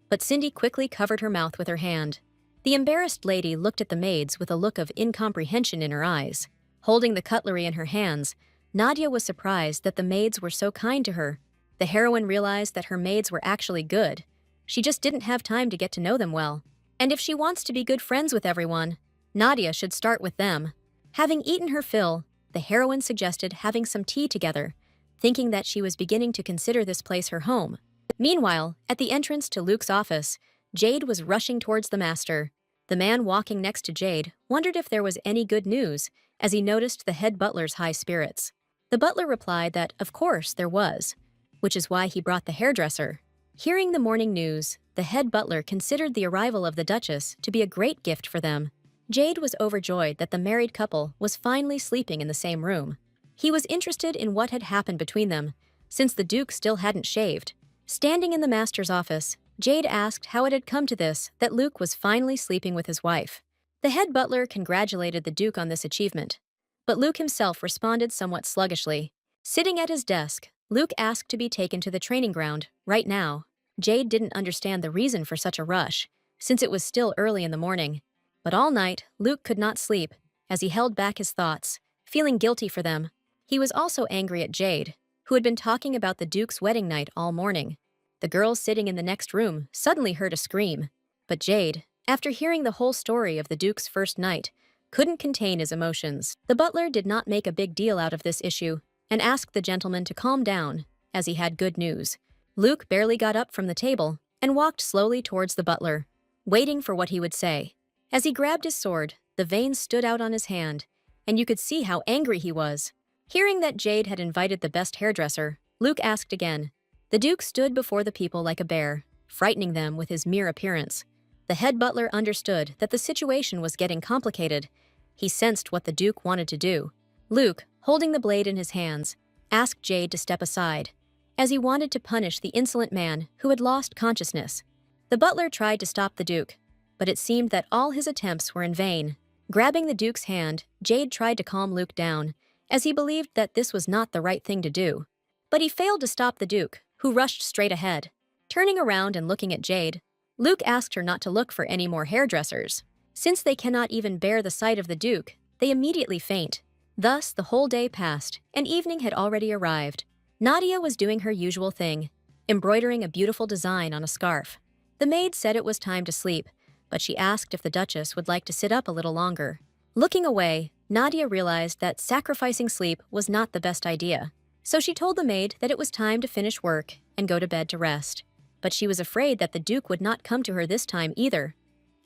Speaker 1: but Cindy quickly covered her mouth with her hand. The embarrassed lady looked at the maids with a look of incomprehension in her eyes. Holding the cutlery in her hands, Nadia was surprised that the maids were so kind to her. The heroine realized that her maids were actually good. She just didn't have time to get to know them well. And if she wants to be good friends with everyone, Nadia should start with them. Having eaten her fill, the heroine suggested having some tea together, thinking that she was beginning to consider this place her home. Meanwhile, at the entrance to Luke's office, Jade was rushing towards the master. The man walking next to Jade wondered if there was any good news as he noticed the head butler's high spirits. The butler replied that, of course, there was, which is why he brought the hairdresser. Hearing the morning news, the head butler considered the arrival of the Duchess to be a great gift for them. Jade was overjoyed that the married couple was finally sleeping in the same room. He was interested in what had happened between them, since the Duke still hadn't shaved. Standing in the master's office, Jade asked how it had come to this that Luke was finally sleeping with his wife. The head butler congratulated the Duke on this achievement, but Luke himself responded somewhat sluggishly. Sitting at his desk, Luke asked to be taken to the training ground, right now. Jade didn't understand the reason for such a rush, since it was still early in the morning. But all night, Luke could not sleep, as he held back his thoughts, feeling guilty for them. He was also angry at Jade, who had been talking about the Duke's wedding night all morning. The girls sitting in the next room suddenly heard a scream, but Jade, after hearing the whole story of the Duke's first night, couldn't contain his emotions. The butler did not make a big deal out of this issue and asked the gentleman to calm down, as he had good news. Luke barely got up from the table and walked slowly towards the butler, waiting for what he would say. As he grabbed his sword, the veins stood out on his hand, and you could see how angry he was. Hearing that Jade had invited the best hairdresser, Luke asked again. The Duke stood before the people like a bear, frightening them with his mere appearance. The head butler understood that the situation was getting complicated. He sensed what the Duke wanted to do. Luke, holding the blade in his hands, asked Jade to step aside, as he wanted to punish the insolent man who had lost consciousness. The butler tried to stop the Duke, but it seemed that all his attempts were in vain. Grabbing the Duke's hand, Jade tried to calm Luke down, as he believed that this was not the right thing to do. But he failed to stop the Duke, who rushed straight ahead. Turning around and looking at Jade, Luke asked her not to look for any more hairdressers. Since they cannot even bear the sight of the Duke, they immediately faint. Thus, the whole day passed, and evening had already arrived. Nadia was doing her usual thing, embroidering a beautiful design on a scarf. The maid said it was time to sleep, but she asked if the Duchess would like to sit up a little longer. Looking away, Nadia realized that sacrificing sleep was not the best idea. So she told the maid that it was time to finish work and go to bed to rest. But she was afraid that the Duke would not come to her this time either.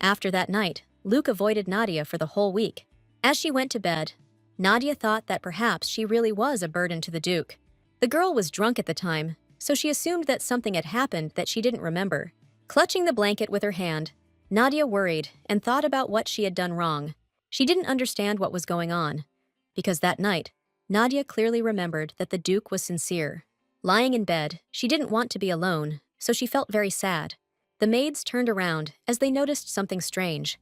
Speaker 1: After that night, Luke avoided Nadia for the whole week. As she went to bed, Nadia thought that perhaps she really was a burden to the Duke. The girl was drunk at the time, so she assumed that something had happened that she didn't remember. Clutching the blanket with her hand, Nadia worried and thought about what she had done wrong. She didn't understand what was going on, because that night, Nadia clearly remembered that the Duke was sincere. Lying in bed, she didn't want to be alone, so she felt very sad. The maids turned around as they noticed something strange.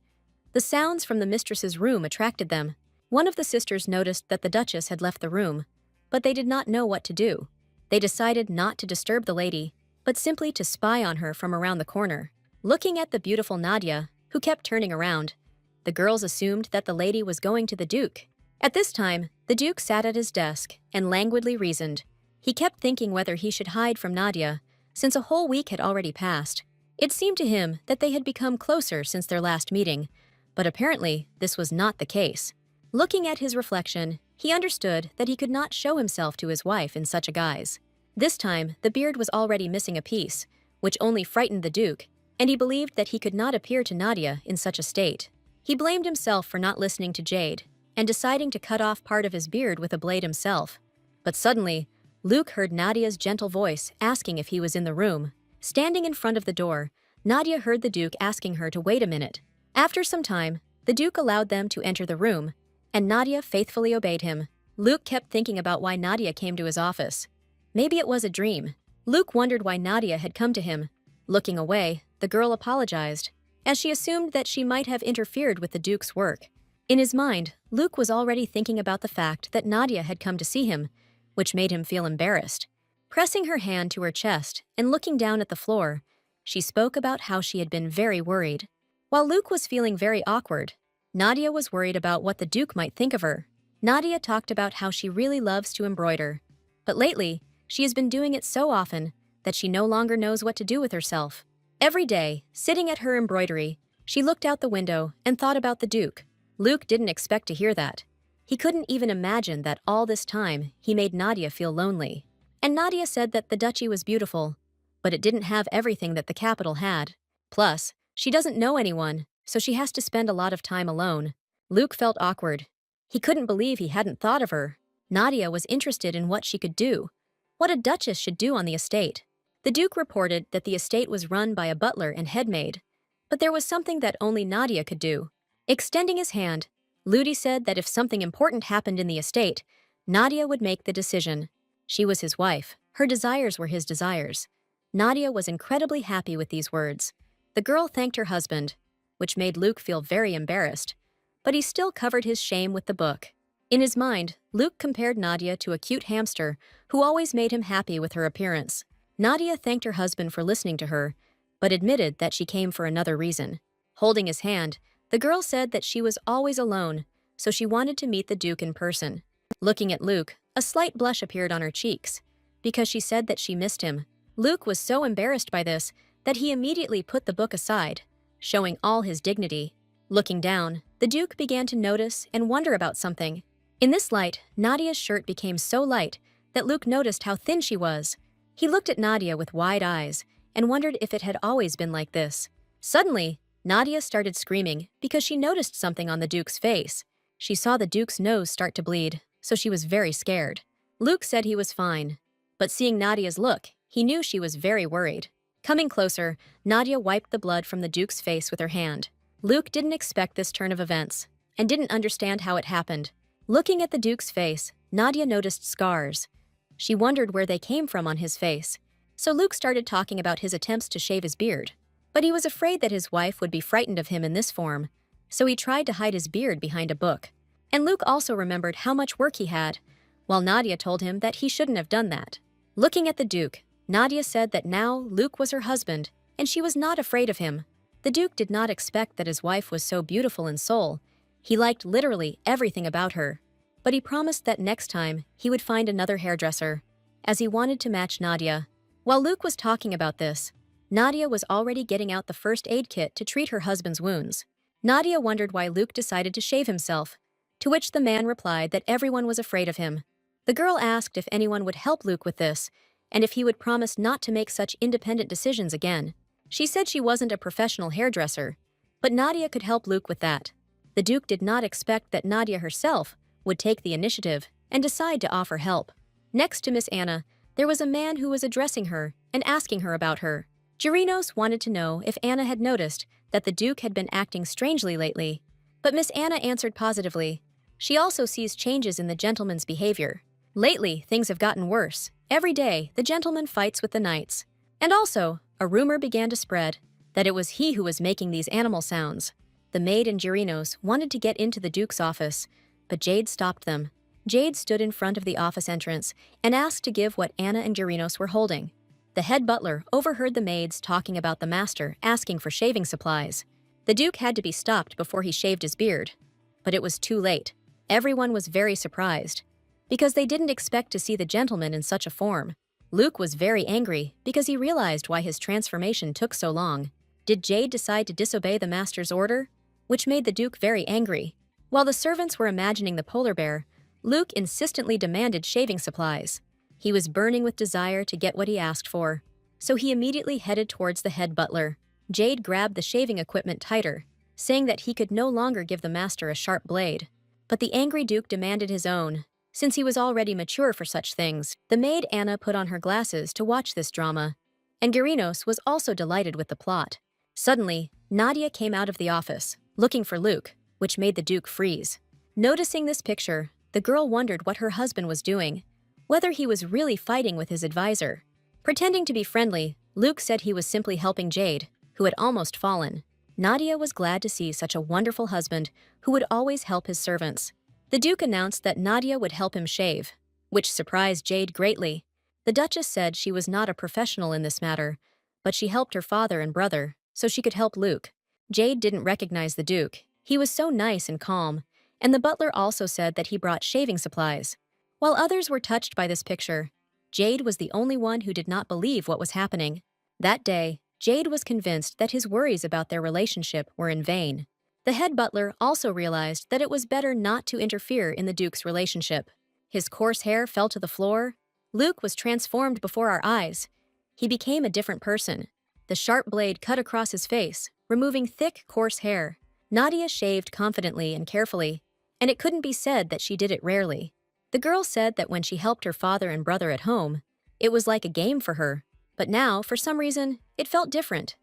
Speaker 1: The sounds from the mistress's room attracted them. One of the sisters noticed that the Duchess had left the room, but they did not know what to do. They decided not to disturb the lady, but simply to spy on her from around the corner. Looking at the beautiful Nadia, who kept turning around, the girls assumed that the lady was going to the Duke. At this time, the Duke sat at his desk and languidly reasoned. He kept thinking whether he should hide from Nadia, since a whole week had already passed. It seemed to him that they had become closer since their last meeting, but apparently this was not the case. Looking at his reflection, he understood that he could not show himself to his wife in such a guise. This time, the beard was already missing a piece, which only frightened the Duke, and he believed that he could not appear to Nadia in such a state. He blamed himself for not listening to Jade and deciding to cut off part of his beard with a blade himself. But suddenly, Luke heard Nadia's gentle voice asking if he was in the room. Standing in front of the door, Nadia heard the Duke asking her to wait a minute. After some time, the Duke allowed them to enter the room, and Nadia faithfully obeyed him. Luke kept thinking about why Nadia came to his office. Maybe it was a dream. Luke wondered why Nadia had come to him. Looking away, the girl apologized, as she assumed that she might have interfered with the Duke's work. In his mind, Luke was already thinking about the fact that Nadia had come to see him, which made him feel embarrassed. Pressing her hand to her chest and looking down at the floor, she spoke about how she had been very worried. While Luke was feeling very awkward, Nadia was worried about what the Duke might think of her. Nadia talked about how she really loves to embroider, but lately, she has been doing it so often that she no longer knows what to do with herself. Every day, sitting at her embroidery, she looked out the window and thought about the Duke. Luke didn't expect to hear that. He couldn't even imagine that all this time he made Nadia feel lonely. And Nadia said that the duchy was beautiful, but it didn't have everything that the capital had. Plus, she doesn't know anyone, so she has to spend a lot of time alone. Luke felt awkward. He couldn't believe he hadn't thought of her. Nadia was interested in what she could do, what a duchess should do on the estate. The Duke reported that the estate was run by a butler and headmaid, but there was something that only Nadia could do. Extending his hand, Ludi said that if something important happened in the estate, Nadia would make the decision. She was his wife. Her desires were his desires. Nadia was incredibly happy with these words. The girl thanked her husband, which made Luke feel very embarrassed, but he still covered his shame with the book. In his mind, Luke compared Nadia to a cute hamster who always made him happy with her appearance. Nadia thanked her husband for listening to her, but admitted that she came for another reason. Holding his hand, the girl said that she was always alone, so she wanted to meet the Duke in person. Looking at Luke, a slight blush appeared on her cheeks, because she said that she missed him. Luke was so embarrassed by this that he immediately put the book aside, showing all his dignity. Looking down, the Duke began to notice and wonder about something. In this light, Nadia's shirt became so light that Luke noticed how thin she was. He looked at Nadia with wide eyes and wondered if it had always been like this. Suddenly, Nadia started screaming because she noticed something on the Duke's face. She saw the Duke's nose start to bleed, so she was very scared. Luke said he was fine, but seeing Nadia's look, he knew she was very worried. Coming closer, Nadia wiped the blood from the Duke's face with her hand. Luke didn't expect this turn of events and didn't understand how it happened. Looking at the Duke's face, Nadia noticed scars. She wondered where they came from on his face, so Luke started talking about his attempts to shave his beard. But he was afraid that his wife would be frightened of him in this form, so he tried to hide his beard behind a book. And Luke also remembered how much work he had, while Nadia told him that he shouldn't have done that. Looking at the Duke, Nadia said that now Luke was her husband, and she was not afraid of him. The Duke did not expect that his wife was so beautiful in soul. He liked literally everything about her, but he promised that next time he would find another hairdresser, as he wanted to match Nadia. While Luke was talking about this, Nadia was already getting out the first aid kit to treat her husband's wounds. Nadia wondered why Luke decided to shave himself, to which the man replied that everyone was afraid of him. The girl asked if anyone would help Luke with this, and if he would promise not to make such independent decisions again. She said she wasn't a professional hairdresser, but Nadia could help Luke with that. The Duke did not expect that Nadia herself would take the initiative and decide to offer help. Next to Miss Anna, there was a man who was addressing her and asking her about her. Jerinos wanted to know if Anna had noticed that the Duke had been acting strangely lately, but Miss Anna answered positively. She also sees changes in the gentleman's behavior. Lately, things have gotten worse. Every day, the gentleman fights with the knights. And also, a rumor began to spread that it was he who was making these animal sounds. The maid and Jerinos wanted to get into the Duke's office, but Jade stopped them. Jade stood in front of the office entrance and asked to give what Anna and Jerinos were holding. The head butler overheard the maids talking about the master asking for shaving supplies. The Duke had to be stopped before he shaved his beard. But it was too late. Everyone was very surprised, because they didn't expect to see the gentleman in such a form. Luke was very angry because he realized why his transformation took so long. Did Jade decide to disobey the master's order? Which made the Duke very angry. While the servants were imagining the polar bear, Luke insistently demanded shaving supplies. He was burning with desire to get what he asked for, so he immediately headed towards the head butler. Jade grabbed the shaving equipment tighter, saying that he could no longer give the master a sharp blade. But the angry Duke demanded his own, since he was already mature for such things. The maid Anna put on her glasses to watch this drama, and Gerinos was also delighted with the plot. Suddenly, Nadia came out of the office, looking for Luke, which made the Duke freeze. Noticing this picture, the girl wondered what her husband was doing, whether he was really fighting with his advisor. Pretending to be friendly, Luke said he was simply helping Jade, who had almost fallen. Nadia was glad to see such a wonderful husband who would always help his servants. The Duke announced that Nadia would help him shave, which surprised Jade greatly. The Duchess said she was not a professional in this matter, but she helped her father and brother, so she could help Luke. Jade didn't recognize the Duke. He was so nice and calm, and the butler also said that he brought shaving supplies. While others were touched by this picture, Jade was the only one who did not believe what was happening. That day, Jade was convinced that his worries about their relationship were in vain. The head butler also realized that it was better not to interfere in the Duke's relationship. His coarse hair fell to the floor. Luke was transformed before our eyes. He became a different person. The sharp blade cut across his face, removing thick, coarse hair. Nadia shaved confidently and carefully, and it couldn't be said that she did it rarely. The girl said that when she helped her father and brother at home, it was like a game for her. But now, for some reason, it felt different.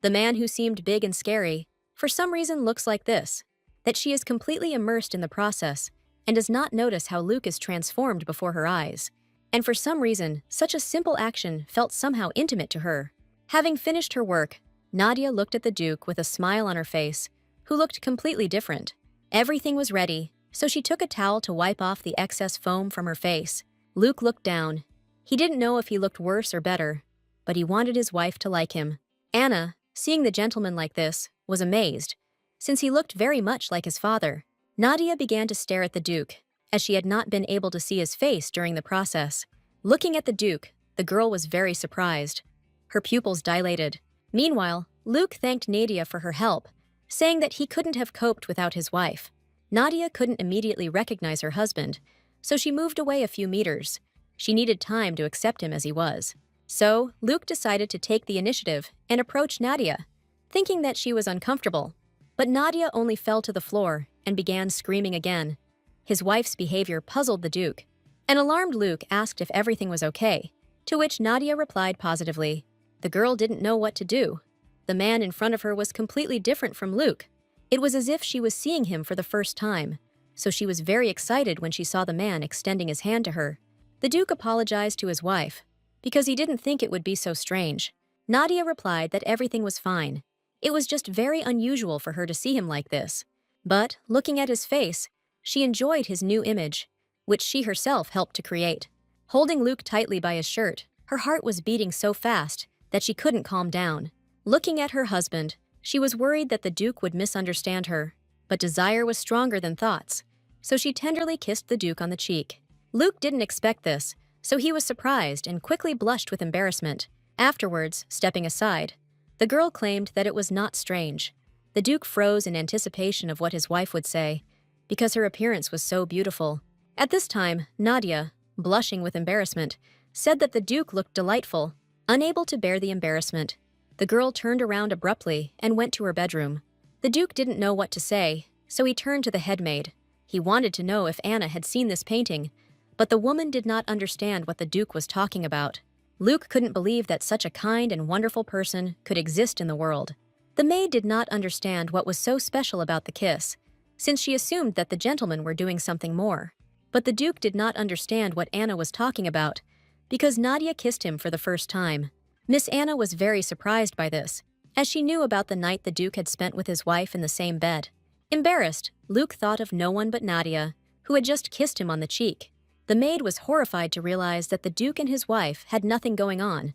Speaker 1: The man who seemed big and scary, for some reason looks like this, that she is completely immersed in the process and does not notice how Luke is transformed before her eyes. And for some reason, such a simple action felt somehow intimate to her. Having finished her work, Nadia looked at the Duke with a smile on her face, who looked completely different. Everything was ready, so she took a towel to wipe off the excess foam from her face. Luke looked down. He didn't know if he looked worse or better, but he wanted his wife to like him. Anna, seeing the gentleman like this, was amazed, since he looked very much like his father. Nadia began to stare at the Duke, as she had not been able to see his face during the process. Looking at the Duke, the girl was very surprised. Her pupils dilated. Meanwhile, Luke thanked Nadia for her help, saying that he couldn't have coped without his wife. Nadia couldn't immediately recognize her husband, so she moved away a few meters. She needed time to accept him as he was. So, Luke decided to take the initiative and approach Nadia, thinking that she was uncomfortable. But Nadia only fell to the floor and began screaming again. His wife's behavior puzzled the Duke. An alarmed Luke asked if everything was okay, to which Nadia replied positively. The girl didn't know what to do. The man in front of her was completely different from Luke. It was as if she was seeing him for the first time, so she was very excited when she saw the man extending his hand to her. The Duke apologized to his wife, because he didn't think it would be so strange. Nadia replied that everything was fine. It was just very unusual for her to see him like this. But, looking at his face, she enjoyed his new image, which she herself helped to create. Holding Luke tightly by his shirt, her heart was beating so fast that she couldn't calm down. Looking at her husband, she was worried that the Duke would misunderstand her, but desire was stronger than thoughts, so she tenderly kissed the Duke on the cheek. Luke didn't expect this, so he was surprised and quickly blushed with embarrassment. Afterwards, stepping aside, the girl claimed that it was not strange. The Duke froze in anticipation of what his wife would say, because her appearance was so beautiful. At this time, Nadia, blushing with embarrassment, said that the Duke looked delightful. Unable to bear the embarrassment, the girl turned around abruptly and went to her bedroom. The Duke didn't know what to say, so he turned to the headmaid. He wanted to know if Anna had seen this painting, but the woman did not understand what the Duke was talking about. Luke couldn't believe that such a kind and wonderful person could exist in the world. The maid did not understand what was so special about the kiss, since she assumed that the gentlemen were doing something more. But the Duke did not understand what Anna was talking about, because Nadia kissed him for the first time. Miss Anna was very surprised by this, as she knew about the night the Duke had spent with his wife in the same bed. Embarrassed, Luke thought of no one but Nadia, who had just kissed him on the cheek. The maid was horrified to realize that the Duke and his wife had nothing going on,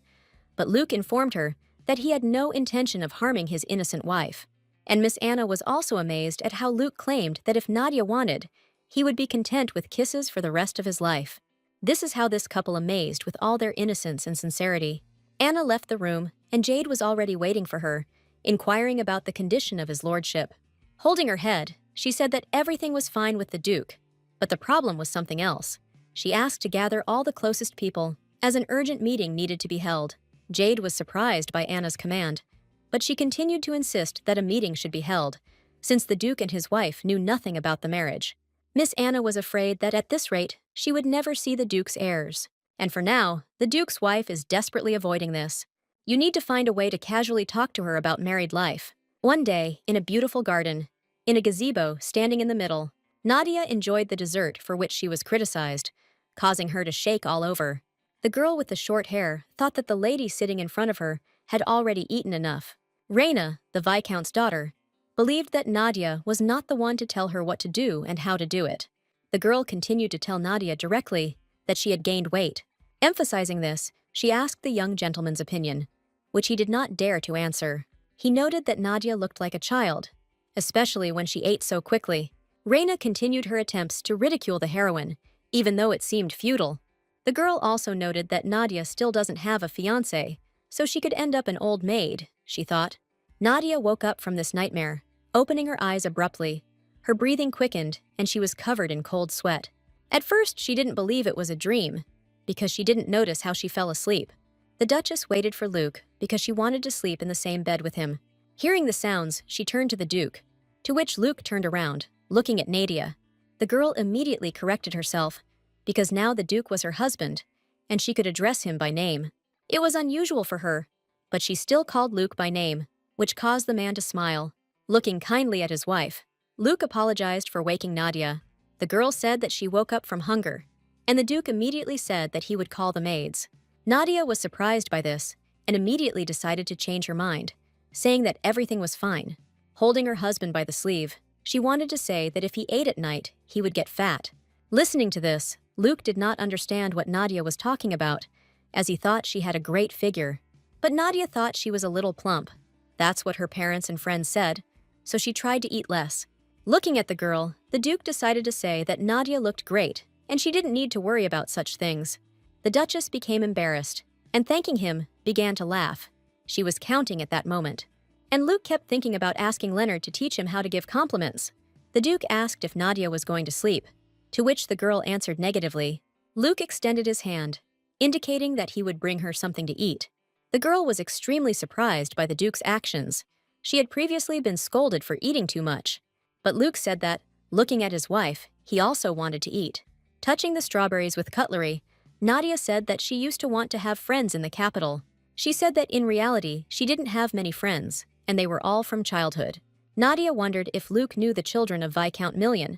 Speaker 1: but Luke informed her that he had no intention of harming his innocent wife. And Miss Anna was also amazed at how Luke claimed that if Nadia wanted, he would be content with kisses for the rest of his life. This is how this couple amazed with all their innocence and sincerity. Anna left the room, and Jade was already waiting for her, inquiring about the condition of his lordship. Holding her head, she said that everything was fine with the Duke, but the problem was something else. She asked to gather all the closest people, as an urgent meeting needed to be held. Jade was surprised by Anna's command, but she continued to insist that a meeting should be held, since the Duke and his wife knew nothing about the marriage. Miss Anna was afraid that at this rate, she would never see the Duke's heirs. And for now, the Duke's wife is desperately avoiding this. You need to find a way to casually talk to her about married life. One day, in a beautiful garden, in a gazebo standing in the middle, Nadia enjoyed the dessert for which she was criticized, causing her to shake all over. The girl with the short hair thought that the lady sitting in front of her had already eaten enough. Reina, the Viscount's daughter, believed that Nadia was not the one to tell her what to do and how to do it. The girl continued to tell Nadia directly that she had gained weight. Emphasizing this, she asked the young gentleman's opinion, which he did not dare to answer. He noted that Nadia looked like a child, especially when she ate so quickly. Reina continued her attempts to ridicule the heroine, even though it seemed futile. The girl also noted that Nadia still doesn't have a fiancé, so she could end up an old maid, she thought. Nadia woke up from this nightmare, opening her eyes abruptly. Her breathing quickened, and she was covered in cold sweat. At first, she didn't believe it was a dream, because she didn't notice how she fell asleep. The Duchess waited for Luke because she wanted to sleep in the same bed with him. Hearing the sounds, she turned to the Duke, to which Luke turned around, looking at Nadia. The girl immediately corrected herself, because now the Duke was her husband, and she could address him by name. It was unusual for her, but she still called Luke by name, which caused the man to smile. Looking kindly at his wife, Luke apologized for waking Nadia. The girl said that she woke up from hunger, and the Duke immediately said that he would call the maids. Nadia was surprised by this, and immediately decided to change her mind, saying that everything was fine. Holding her husband by the sleeve, She wanted to say that if he ate at night, he would get fat. Listening to this, Luke did not understand what Nadia was talking about, as he thought she had a great figure. But Nadia thought she was a little plump. That's what her parents and friends said, so she tried to eat less. Looking at the girl, the Duke decided to say that Nadia looked great, and she didn't need to worry about such things. The Duchess became embarrassed, and thanking him, began to laugh. She was counting at that moment. And Luke kept thinking about asking Leonard to teach him how to give compliments. The Duke asked if Nadia was going to sleep, to which the girl answered negatively. Luke extended his hand, indicating that he would bring her something to eat. The girl was extremely surprised by the Duke's actions. She had previously been scolded for eating too much. But Luke said that, looking at his wife, he also wanted to eat. Touching the strawberries with cutlery, Nadia said that she used to want to have friends in the capital. She said that in reality, she didn't have many friends, and they were all from childhood. Nadia wondered if Luke knew the children of Viscount Million,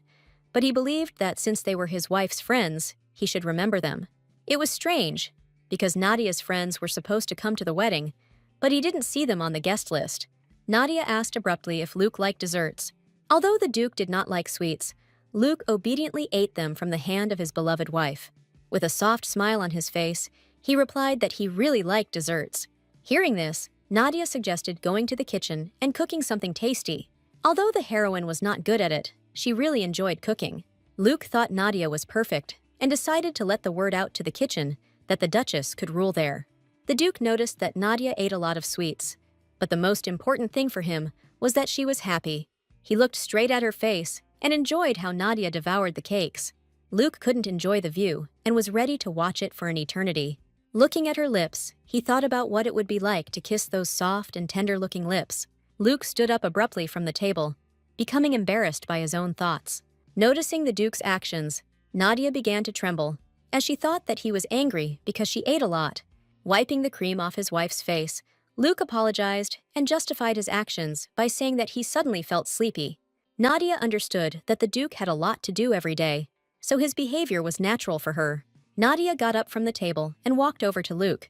Speaker 1: but he believed that since they were his wife's friends, he should remember them. It was strange, because Nadia's friends were supposed to come to the wedding, but he didn't see them on the guest list. Nadia asked abruptly if Luke liked desserts. Although the Duke did not like sweets, Luke obediently ate them from the hand of his beloved wife. With a soft smile on his face, he replied that he really liked desserts. Hearing this, Nadia suggested going to the kitchen and cooking something tasty. Although the heroine was not good at it, she really enjoyed cooking. Luke thought Nadia was perfect and decided to let the word out to the kitchen that the Duchess could rule there. The Duke noticed that Nadia ate a lot of sweets, but the most important thing for him was that she was happy. He looked straight at her face and enjoyed how Nadia devoured the cakes. Luke couldn't enjoy the view and was ready to watch it for an eternity. Looking at her lips, he thought about what it would be like to kiss those soft and tender-looking lips. Luke stood up abruptly from the table, becoming embarrassed by his own thoughts. Noticing the Duke's actions, Nadia began to tremble, as she thought that he was angry because she ate a lot. Wiping the cream off his wife's face, Luke apologized and justified his actions by saying that he suddenly felt sleepy. Nadia understood that the Duke had a lot to do every day, so his behavior was natural for her. Nadia got up from the table and walked over to Luke.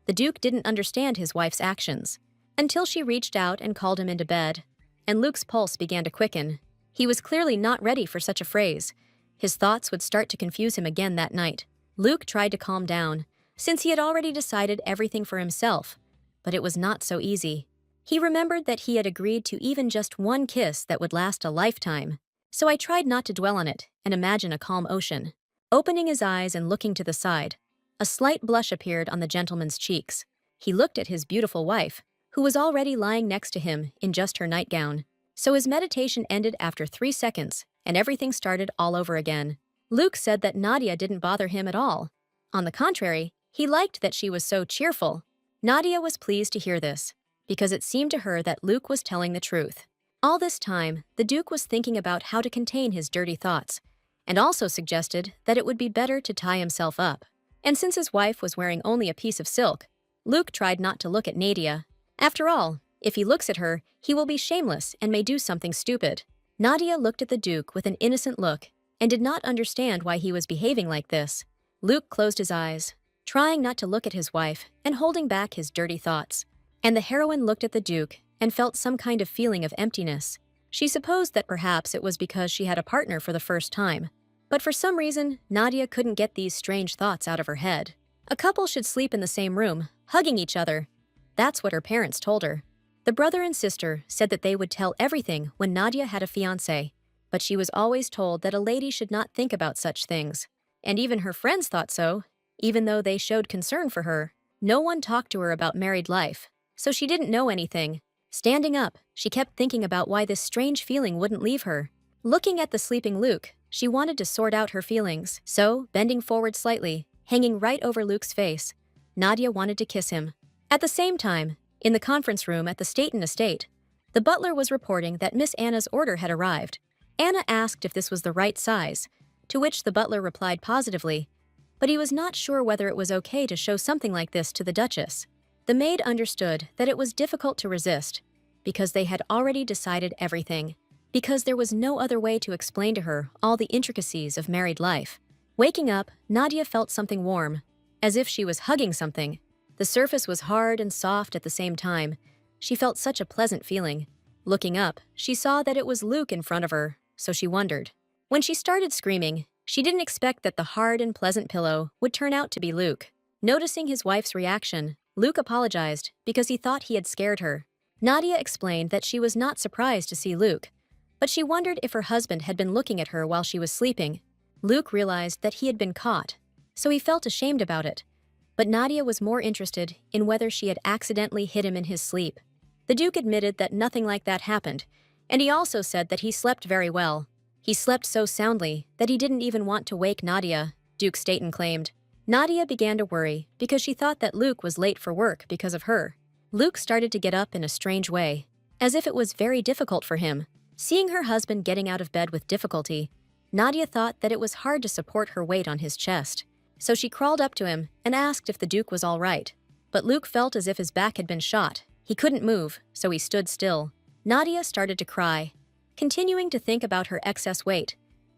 Speaker 1: The Duke didn't understand his wife's actions, until she reached out and called him into bed, and Luke's pulse began to quicken. He was clearly not ready for such a phrase. His thoughts would start to confuse him again that night. Luke tried to calm down, since he had already decided everything for himself, but it was not so easy. He remembered that he had agreed to even just one kiss that would last a lifetime, so I tried not to dwell on it and imagine a calm ocean. Opening his eyes and looking to the side, a slight blush appeared on the gentleman's cheeks. He looked at his beautiful wife, who was already lying next to him in just her nightgown. So his meditation ended after 3 seconds, and everything started all over again. Luke said that Nadia didn't bother him at all. On the contrary, he liked that she was so cheerful. Nadia was pleased to hear this, because it seemed to her that Luke was telling the truth. All this time, the Duke was thinking about how to contain his dirty thoughts, and also suggested that it would be better to tie himself up. And since his wife was wearing only a piece of silk, Luke tried not to look at Nadia. After all, if he looks at her, he will be shameless and may do something stupid. Nadia looked at the Duke with an innocent look and did not understand why he was behaving like this. Luke closed his eyes, trying not to look at his wife and holding back his dirty thoughts. And the heroine looked at the Duke and felt some kind of feeling of emptiness. She supposed that perhaps it was because she had a partner for the first time. But for some reason, Nadia couldn't get these strange thoughts out of her head. A couple should sleep in the same room, hugging each other. That's what her parents told her. The brother and sister said that they would tell everything when Nadia had a fiancé, but she was always told that a lady should not think about such things. And even her friends thought so, even though they showed concern for her. No one talked to her about married life, so she didn't know anything. Standing up, she kept thinking about why this strange feeling wouldn't leave her. Looking at the sleeping Luke, she wanted to sort out her feelings, so, bending forward slightly, hanging right over Luke's face, Nadia wanted to kiss him. At the same time, in the conference room at the Staten estate, the butler was reporting that Miss Anna's order had arrived. Anna asked if this was the right size, to which the butler replied positively, but he was not sure whether it was okay to show something like this to the Duchess. The maid understood that it was difficult to resist, because they had already decided everything, because there was no other way to explain to her all the intricacies of married life. Waking up, Nadia felt something warm, as if she was hugging something. The surface was hard and soft at the same time. She felt such a pleasant feeling. Looking up, she saw that it was Luke in front of her, so she wondered. When she started screaming, she didn't expect that the hard and pleasant pillow would turn out to be Luke. Noticing his wife's reaction, Luke apologized because he thought he had scared her. Nadia explained that she was not surprised to see Luke, but she wondered if her husband had been looking at her while she was sleeping. Luke realized that he had been caught, so he felt ashamed about it. But Nadia was more interested in whether she had accidentally hit him in his sleep. The Duke admitted that nothing like that happened, and he also said that he slept very well. He slept so soundly that he didn't even want to wake Nadia, Duke Staten claimed. Nadia began to worry because she thought that Luke was late for work because of her. Luke started to get up in a strange way, as if it was very difficult for him. Seeing her husband getting out of bed with difficulty, Nadia thought that it was hard to support her weight on his chest. So she crawled up to him and asked if the Duke was all right. But Luke felt as if his back had been shot. He couldn't move, so he stood still. Nadia started to cry, continuing to think about her excess weight.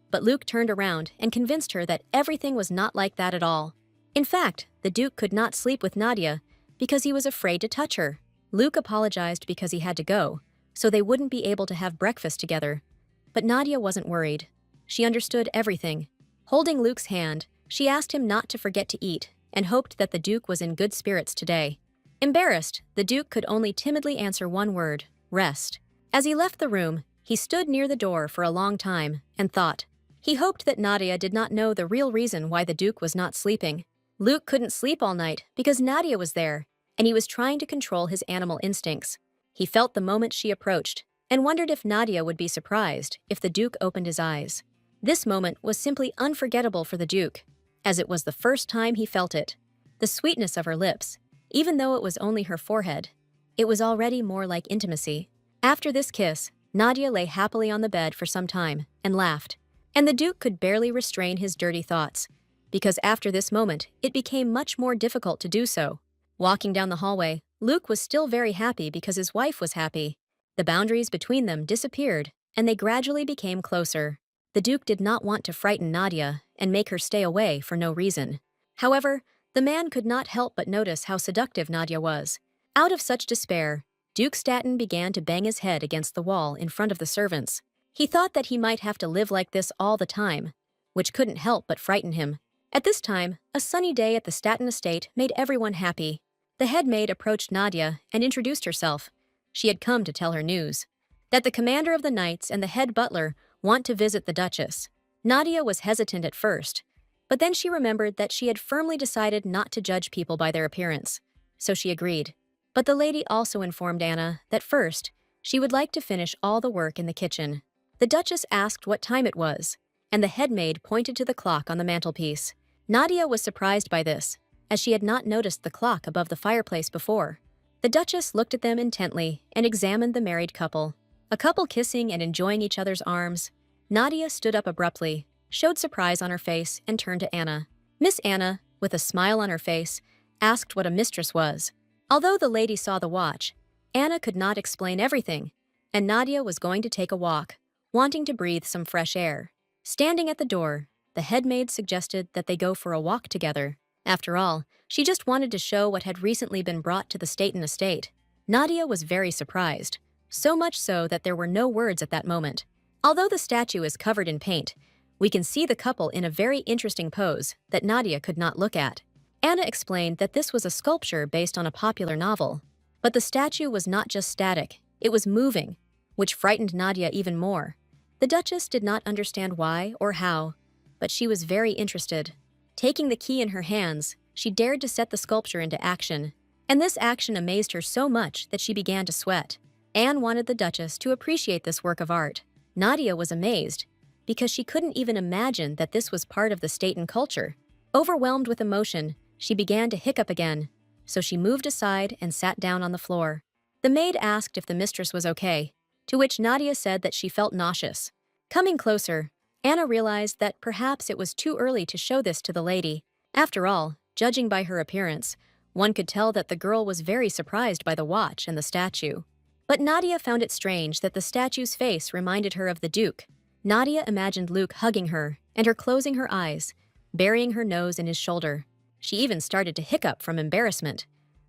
Speaker 1: But Luke turned around and convinced her that everything was not like that at all. In fact, the Duke could not sleep with Nadia because he was afraid to touch her. Luke apologized because he had to go, so they wouldn't be able to have breakfast together. But Nadia wasn't worried. She understood everything. Holding Luke's hand, she asked him not to forget to eat and hoped that the Duke was in good spirits today. Embarrassed, the Duke could only timidly answer one word: rest. As he left the room, he stood near the door for a long time and thought. He hoped that Nadia did not know the real reason why the Duke was not sleeping. Luke couldn't sleep all night because Nadia was there, and he was trying to control his animal instincts. He felt the moment she approached and wondered if Nadia would be surprised if the Duke opened his eyes. This moment was simply unforgettable for the Duke, as it was the first time he felt it. The sweetness of her lips, even though it was only her forehead, it was already more like intimacy. After this kiss, Nadia lay happily on the bed for some time and laughed. And the Duke could barely restrain his dirty thoughts, because after this moment, it became much more difficult to do so. Walking down the hallway, Luke was still very happy because his wife was happy. The boundaries between them disappeared, and they gradually became closer. The Duke did not want to frighten Nadia and make her stay away for no reason. However, the man could not help but notice how seductive Nadia was. Out of such despair, Duke Staten began to bang his head against the wall in front of the servants. He thought that he might have to live like this all the time, which couldn't help but frighten him. At this time, a sunny day at the Staten estate made everyone happy. The head maid approached Nadia and introduced herself. She had come to tell her news, that the commander of the knights and the head butler want to visit the Duchess. Nadia was hesitant at first, but then she remembered that she had firmly decided not to judge people by their appearance, so she agreed. But the lady also informed Anna that first, she would like to finish all the work in the kitchen. The Duchess asked what time it was, and the head maid pointed to the clock on the mantelpiece. Nadia was surprised by this, as she had not noticed the clock above the fireplace before. The Duchess looked at them intently and examined the married couple. A couple kissing and enjoying each other's arms. Nadia stood up abruptly, showed surprise on her face, and turned to Anna. Miss Anna, with a smile on her face, asked what a mistress was. Although the lady saw the watch, Anna could not explain everything, and Nadia was going to take a walk, wanting to breathe some fresh air. Standing at the door, the head maid suggested that they go for a walk together. After all, she just wanted to show what had recently been brought to the Staten estate. Nadia was very surprised, so much so that there were no words at that moment. Although the statue is covered in paint, we can see the couple in a very interesting pose that Nadia could not look at. Anna explained that this was a sculpture based on a popular novel. But the statue was not just static, it was moving, which frightened Nadia even more. The Duchess did not understand why or how, but she was very interested. Taking the key in her hands, she dared to set the sculpture into action, and this action amazed her so much that she began to sweat. Anne wanted the Duchess to appreciate this work of art. Nadia was amazed, because she couldn't even imagine that this was part of the Staten culture. Overwhelmed with emotion, she began to hiccup again, so she moved aside and sat down on the floor. The maid asked if the mistress was okay, to which Nadia said that she felt nauseous. Coming closer, Anna realized that perhaps it was too early to show this to the lady. After all, judging by her appearance, one could tell that the girl was very surprised by the watch and the statue. But Nadia found it strange that the statue's face reminded her of the Duke. Nadia imagined Luke hugging her and her closing her eyes, burying her nose in his shoulder. She even started to hiccup from embarrassment.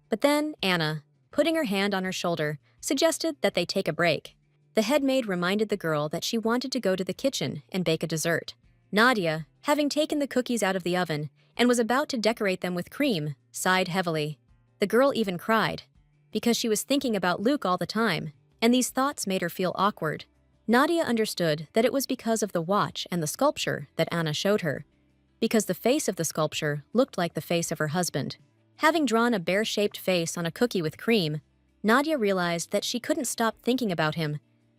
Speaker 1: But then Anna, putting her hand on her shoulder, suggested that they take a break. The head maid reminded the girl that she wanted to go to the kitchen and bake a dessert. Nadia, having taken the cookies out of the oven and was about to decorate them with cream, sighed heavily. The girl even cried, because she was thinking about Luke all the time, and these thoughts made her feel awkward. Nadia understood that it was because of the watch and the sculpture that Anna showed her, because the face of the sculpture looked like the face of her husband. Having drawn a bear-shaped face on a cookie with cream, Nadia realized that she couldn't stop thinking about him,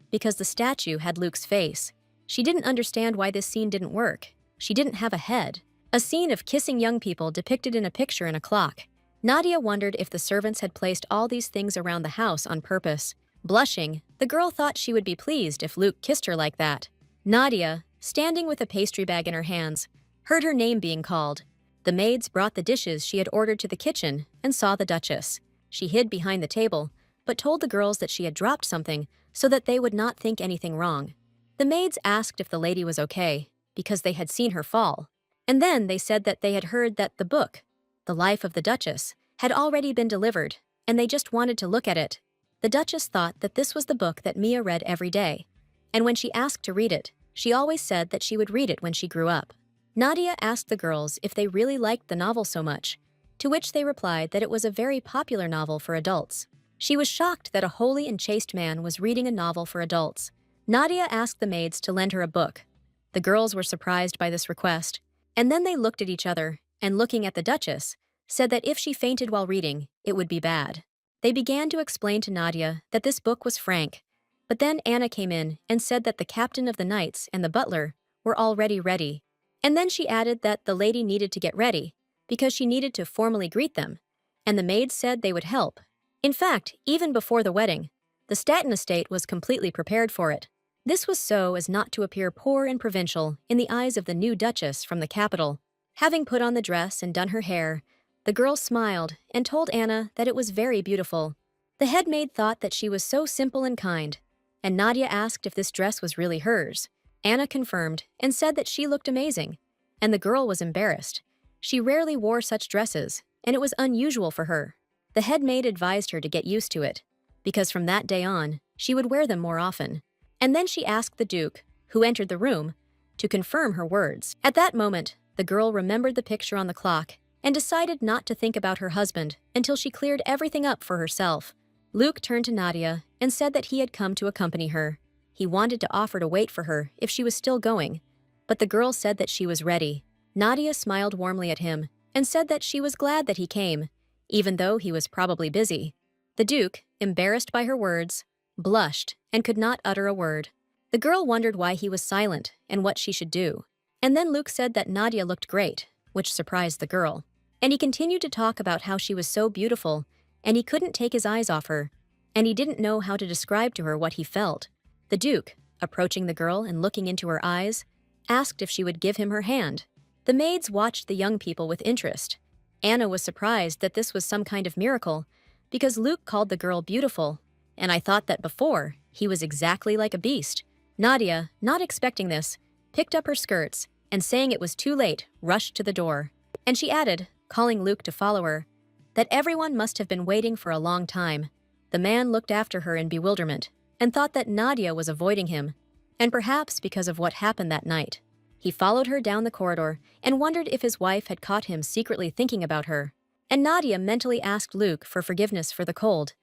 Speaker 1: because the statue had Luke's face. She didn't understand why this scene didn't work. She didn't have a head. A scene of kissing young people depicted in a picture in a clock. Nadia wondered if the servants had placed all these things around the house on purpose. Blushing, the girl thought she would be pleased if Luke kissed her like that. Nadia, standing with a pastry bag in her hands, heard her name being called. The maids brought the dishes she had ordered to the kitchen and saw the Duchess. She hid behind the table, but told the girls that she had dropped something so that they would not think anything wrong. The maids asked if the lady was okay, because they had seen her fall. And then they said that they had heard that the book, The Life of the Duchess, had already been delivered, and they just wanted to look at it. The Duchess thought that this was the book that Mia read every day, and when she asked to read it, she always said that she would read it when she grew up. Nadia asked the girls if they really liked the novel so much, to which they replied that it was a very popular novel for adults. She was shocked that a holy and chaste man was reading a novel for adults. Nadia asked the maids to lend her a book. The girls were surprised by this request, and then they looked at each other, and looking at the Duchess, said that if she fainted while reading, it would be bad. They began to explain to Nadia that this book was Frank, but then Anna came in and said that the captain of the knights and the butler were already ready. And then she added that the lady needed to get ready, because she needed to formally greet them, and the maids said they would help. In fact, even before the wedding, the Staten estate was completely prepared for it. This was so as not to appear poor and provincial in the eyes of the new Duchess from the capital. Having put on the dress and done her hair, the girl smiled and told Anna that it was very beautiful. The head maid thought that she was so simple and kind, and Nadia asked if this dress was really hers. Anna confirmed and said that she looked amazing, and the girl was embarrassed. She rarely wore such dresses, and it was unusual for her. The head maid advised her to get used to it, because from that day on, she would wear them more often. And then she asked the Duke, who entered the room, to confirm her words. At that moment, the girl remembered the picture on the clock and decided not to think about her husband until she cleared everything up for herself. Luke turned to Nadia and said that he had come to accompany her. He wanted to offer to wait for her if she was still going, but the girl said that she was ready. Nadia smiled warmly at him and said that she was glad that he came, even though he was probably busy. The Duke, embarrassed by her words, blushed and could not utter a word. The girl wondered why he was silent and what she should do. And then Luke said that Nadia looked great, which surprised the girl. And he continued to talk about how she was so beautiful, and he couldn't take his eyes off her, and he didn't know how to describe to her what he felt. The Duke, approaching the girl and looking into her eyes, asked if she would give him her hand. The maids watched the young people with interest. Anna was surprised that this was some kind of miracle, because Luke called the girl beautiful, and I thought that before, he was exactly like a beast. Nadia, not expecting this, picked up her skirts, and saying it was too late, rushed to the door. And she added, calling Luke to follow her, that everyone must have been waiting for a long time. The man looked after her in bewilderment, and thought that Nadia was avoiding him, and perhaps because of what happened that night. He followed her down the corridor and wondered if his wife had caught him secretly thinking about her. And Nadia mentally asked Luke for forgiveness for the cold,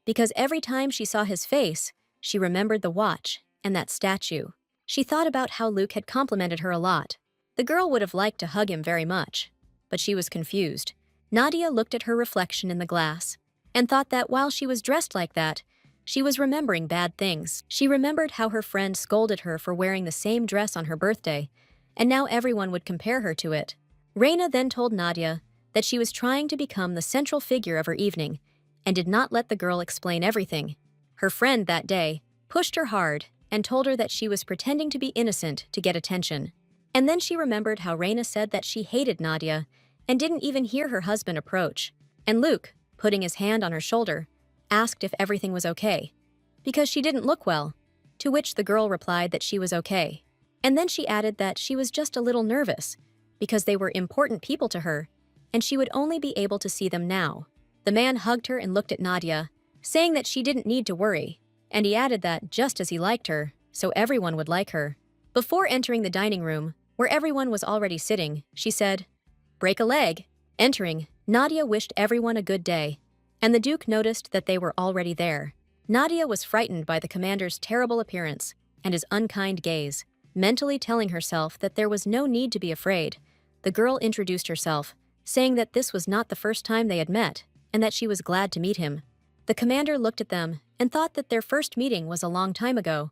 Speaker 1: because every time she saw his face, she remembered the watch and that statue. She thought about how Luke had complimented her a lot. The girl would have liked to hug him very much, but she was confused. Nadia looked at her reflection in the glass and thought that while she was dressed like that, she was remembering bad things. She remembered how her friend scolded her for wearing the same dress on her birthday, and now everyone would compare her to it. Reina then told Nadia that she was trying to become the central figure of her evening and did not let the girl explain everything. Her friend that day pushed her hard and told her that she was pretending to be innocent to get attention. And then she remembered how Reina said that she hated Nadia and didn't even hear her husband approach. And Luke, putting his hand on her shoulder, asked if everything was okay, because she didn't look well, to which the girl replied that she was okay. And then she added that she was just a little nervous, because they were important people to her, and she would only be able to see them now. The man hugged her and looked at Nadia, saying that she didn't need to worry, and he added that just as he liked her, so everyone would like her. Before entering the dining room, where everyone was already sitting, she said, "Break a leg." Entering, Nadia wished everyone a good day, and the Duke noticed that they were already there. Nadia was frightened by the commander's terrible appearance and his unkind gaze. Mentally telling herself that there was no need to be afraid, the girl introduced herself, saying that this was not the first time they had met, and that she was glad to meet him. The commander looked at them and thought that their first meeting was a long time ago,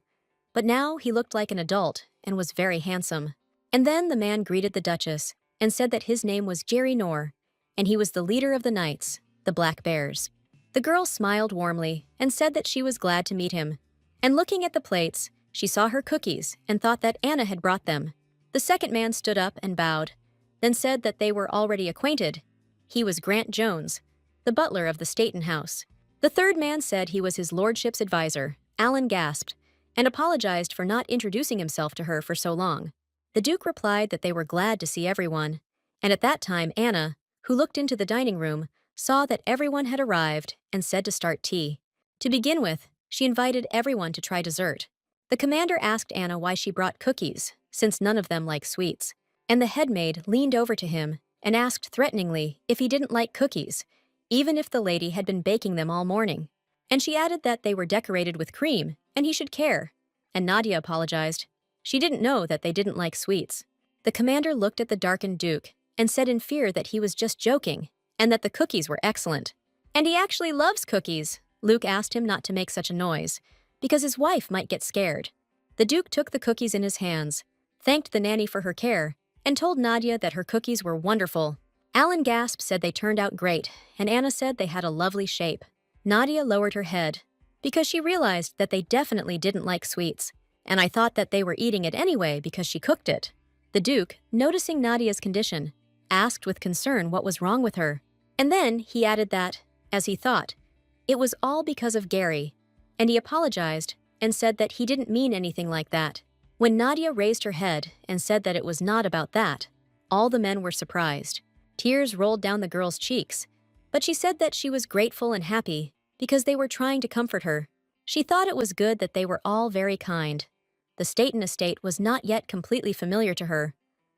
Speaker 1: but now he looked like an adult and was very handsome. And then the man greeted the Duchess and said that his name was Jerry Nor, and he was the leader of the Knights, the Black Bears. The girl smiled warmly and said that she was glad to meet him. And looking at the plates, she saw her cookies and thought that Anna had brought them. The second man stood up and bowed, then said that they were already acquainted. He was Grant Jones, the butler of the Staten House. The third man said he was his lordship's advisor. Alan gasped and apologized for not introducing himself to her for so long. The Duke replied that they were glad to see everyone, and at that time Anna, who looked into the dining room, saw that everyone had arrived and said to start tea. To begin with, she invited everyone to try dessert. The commander asked Anna why she brought cookies, since none of them like sweets, and the head maid leaned over to him and asked threateningly if he didn't like cookies, even if the lady had been baking them all morning. And she added that they were decorated with cream, and he should care. And Nadia apologized. She didn't know that they didn't like sweets. The commander looked at the darkened Duke and said in fear that he was just joking, and that the cookies were excellent. "And he actually loves cookies." Luke asked him not to make such a noise, because his wife might get scared. The Duke took the cookies in his hands, thanked the nanny for her care, and told Nadia that her cookies were wonderful. Alan gasped said they turned out great, and Anna said they had a lovely shape. Nadia lowered her head, because she realized that they definitely didn't like sweets, and I thought that they were eating it anyway because she cooked it. The Duke, noticing Nadia's condition, asked with concern what was wrong with her, and then he added that, as he thought, it was all because of Gary, and he apologized and said that he didn't mean anything like that. When Nadia raised her head and said that it was not about that, all the men were surprised. Tears rolled down the girl's cheeks, but she said that she was grateful and happy because they were trying to comfort her. She thought it was good that they were all very kind. The Staten estate was not yet completely familiar to her,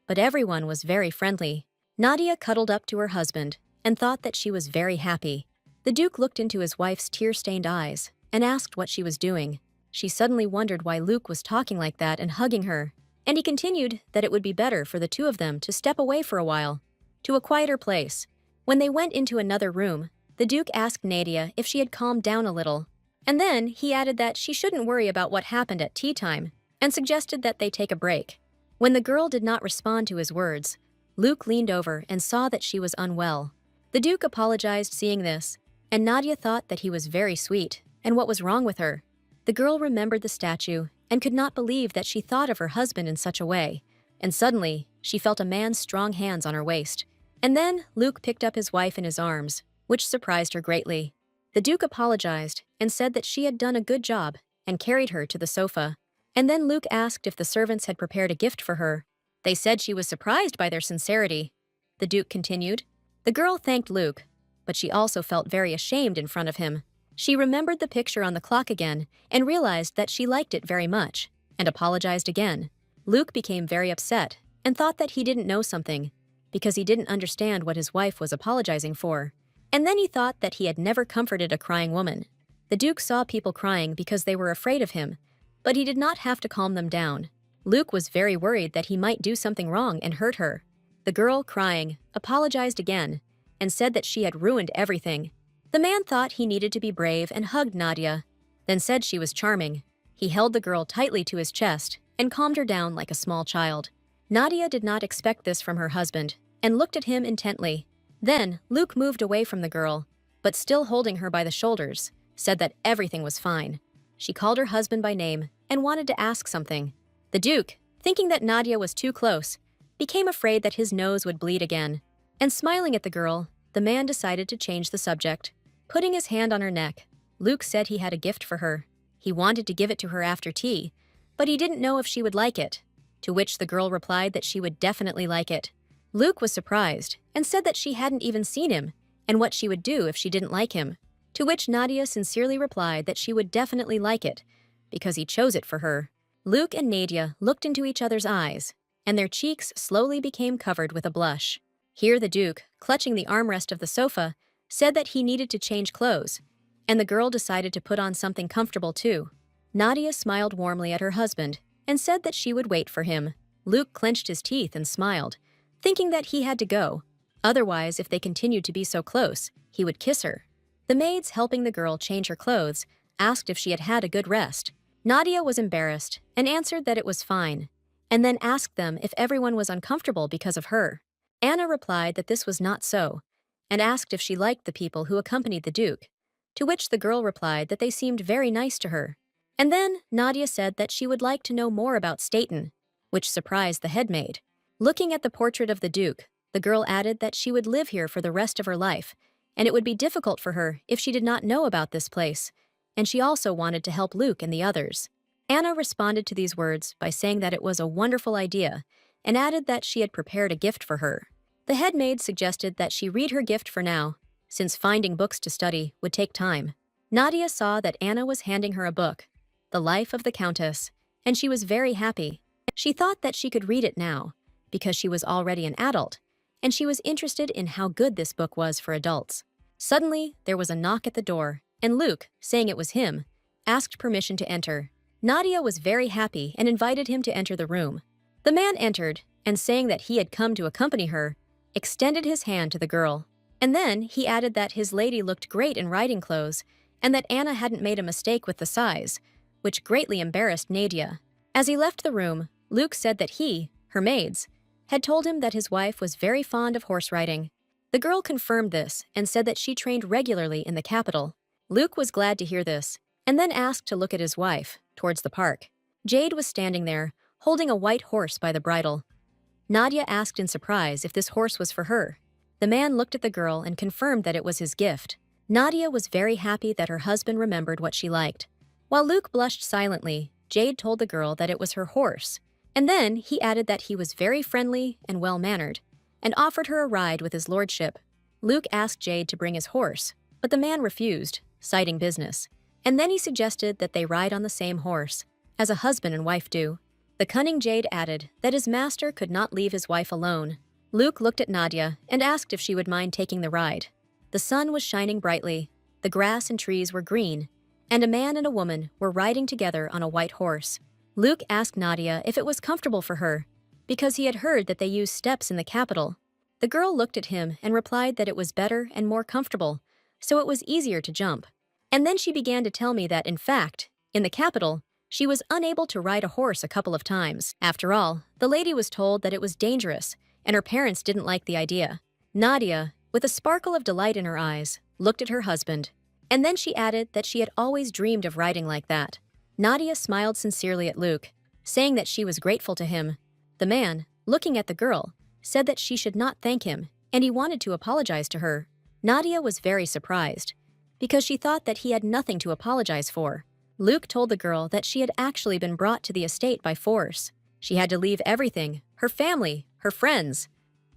Speaker 1: but everyone was very friendly. Nadia cuddled up to her husband and thought that she was very happy. The Duke looked into his wife's tear-stained eyes and asked what she was doing. She suddenly wondered why Luke was talking like that and hugging her, and he continued that it would be better for the two of them to step away for a while, to a quieter place. When they went into another room, the Duke asked Nadia if she had calmed down a little, and then he added that she shouldn't worry about what happened at tea time, and suggested that they take a break. When the girl did not respond to his words, Luke leaned over and saw that she was unwell. The Duke apologized seeing this, and Nadia thought that he was very sweet, and what was wrong with her. The girl remembered the statue and could not believe that she thought of her husband in such a way, and suddenly she felt a man's strong hands on her waist. And then Luke picked up his wife in his arms, which surprised her greatly. The Duke apologized and said that she had done a good job and carried her to the sofa. And then Luke asked if the servants had prepared a gift for her. They said she was surprised by their sincerity. The Duke continued. The girl thanked Luke, but she also felt very ashamed in front of him. She remembered the picture on the clock again and realized that she liked it very much, and apologized again. Luke became very upset and thought that he didn't know something, because he didn't understand what his wife was apologizing for. And then he thought that he had never comforted a crying woman. The Duke saw people crying because they were afraid of him, but he did not have to calm them down. Luke was very worried that he might do something wrong and hurt her. The girl, crying, apologized again and said that she had ruined everything. The man thought he needed to be brave and hugged Nadia, then said she was charming. He held the girl tightly to his chest and calmed her down like a small child. Nadia did not expect this from her husband and looked at him intently. Then Luke moved away from the girl, but still holding her by the shoulders, said that everything was fine. She called her husband by name and wanted to ask something. The Duke, thinking that Nadia was too close, became afraid that his nose would bleed again. And smiling at the girl, the man decided to change the subject. Putting his hand on her neck, Luke said he had a gift for her. He wanted to give it to her after tea, but he didn't know if she would like it, to which the girl replied that she would definitely like it. Luke was surprised and said that she hadn't even seen him and what she would do if she didn't like him. To which Nadia sincerely replied that she would definitely like it, because he chose it for her. Luke and Nadia looked into each other's eyes, and their cheeks slowly became covered with a blush. Here the Duke, clutching the armrest of the sofa, said that he needed to change clothes, and the girl decided to put on something comfortable too. Nadia smiled warmly at her husband and said that she would wait for him. Luke clenched his teeth and smiled, thinking that he had to go. Otherwise, if they continued to be so close, he would kiss her. The maids helping the girl change her clothes asked if she had had a good rest. Nadia was embarrassed and answered that it was fine, and then asked them if everyone was uncomfortable because of her. Anna replied that this was not so, and asked if she liked the people who accompanied the Duke, to which the girl replied that they seemed very nice to her. And then Nadia said that she would like to know more about Staten, which surprised the headmaid. Looking at the portrait of the Duke, the girl added that she would live here for the rest of her life, and it would be difficult for her if she did not know about this place, and she also wanted to help Luke and the others. Anna responded to these words by saying that it was a wonderful idea, and added that she had prepared a gift for her. The headmaid suggested that she read her gift for now, since finding books to study would take time. Nadia saw that Anna was handing her a book, The Life of the Countess, and she was very happy. She thought that she could read it now, because she was already an adult, and she was interested in how good this book was for adults. Suddenly, there was a knock at the door, and Luke, saying it was him, asked permission to enter. Nadia was very happy and invited him to enter the room. The man entered, and saying that he had come to accompany her, extended his hand to the girl. And then he added that his lady looked great in riding clothes, and that Anna hadn't made a mistake with the size, which greatly embarrassed Nadia. As he left the room, Luke said that he, her maids, had told him that his wife was very fond of horse riding. The girl confirmed this and said that she trained regularly in the capital. Luke was glad to hear this, and then asked to look at his wife, towards the park. Jade was standing there, holding a white horse by the bridle. Nadia asked in surprise if this horse was for her. The man looked at the girl and confirmed that it was his gift. Nadia was very happy that her husband remembered what she liked. While Luke blushed silently, Jade told the girl that it was her horse, and then he added that he was very friendly and well-mannered, and offered her a ride with his lordship. Luke asked Jade to bring his horse, but the man refused, citing business. And then he suggested that they ride on the same horse, as a husband and wife do. The cunning Jade added that his master could not leave his wife alone. Luke looked at Nadia and asked if she would mind taking the ride. The sun was shining brightly, the grass and trees were green, and a man and a woman were riding together on a white horse. Luke asked Nadia if it was comfortable for her, because he had heard that they use steps in the capital. The girl looked at him and replied that it was better and more comfortable, so it was easier to jump. And then she began to tell me that, in fact, in the capital, she was unable to ride a horse a couple of times. After all, the lady was told that it was dangerous, and her parents didn't like the idea. Nadia, with a sparkle of delight in her eyes, looked at her husband, and then she added that she had always dreamed of riding like that. Nadia smiled sincerely at Luke, saying that she was grateful to him. The man, looking at the girl, said that she should not thank him, and he wanted to apologize to her. Nadia was very surprised, because she thought that he had nothing to apologize for. Luke told the girl that she had actually been brought to the estate by force. She had to leave everything, her family, her friends.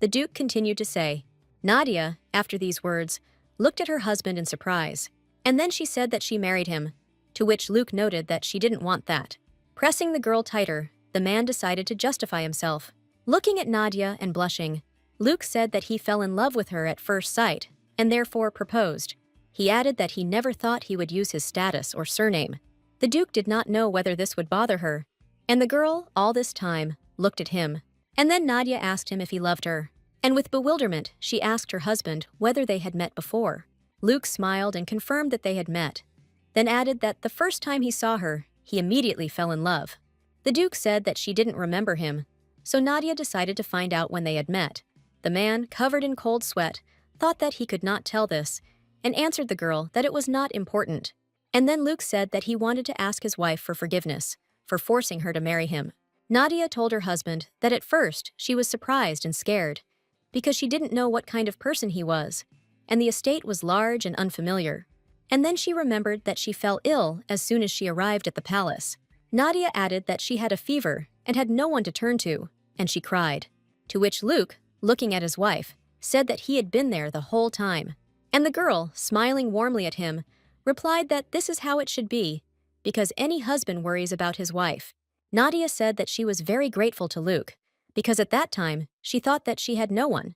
Speaker 1: The Duke continued to say. Nadia, after these words, looked at her husband in surprise, and then she said that she married him, to which Luke noted that she didn't want that. Pressing the girl tighter, the man decided to justify himself. Looking at Nadia and blushing, Luke said that he fell in love with her at first sight, and therefore proposed. He added that he never thought he would use his status or surname. The Duke did not know whether this would bother her, and the girl, all this time, looked at him. And then Nadia asked him if he loved her, and with bewilderment, she asked her husband whether they had met before. Luke smiled and confirmed that they had met, then added that the first time he saw her, he immediately fell in love. The Duke said that she didn't remember him, so Nadia decided to find out when they had met. The man, covered in cold sweat, thought that he could not tell this, and answered the girl that it was not important. And then Luke said that he wanted to ask his wife for forgiveness, for forcing her to marry him. Nadia told her husband that at first she was surprised and scared, because she didn't know what kind of person he was, and the estate was large and unfamiliar. And then she remembered that she fell ill as soon as she arrived at the palace. Nadia added that she had a fever and had no one to turn to, and she cried. To which Luke, looking at his wife, said that he had been there the whole time, And the girl, smiling warmly at him, replied that this is how it should be, because any husband worries about his wife. Nadia said that she was very grateful to Luke, because at that time she thought that she had no one.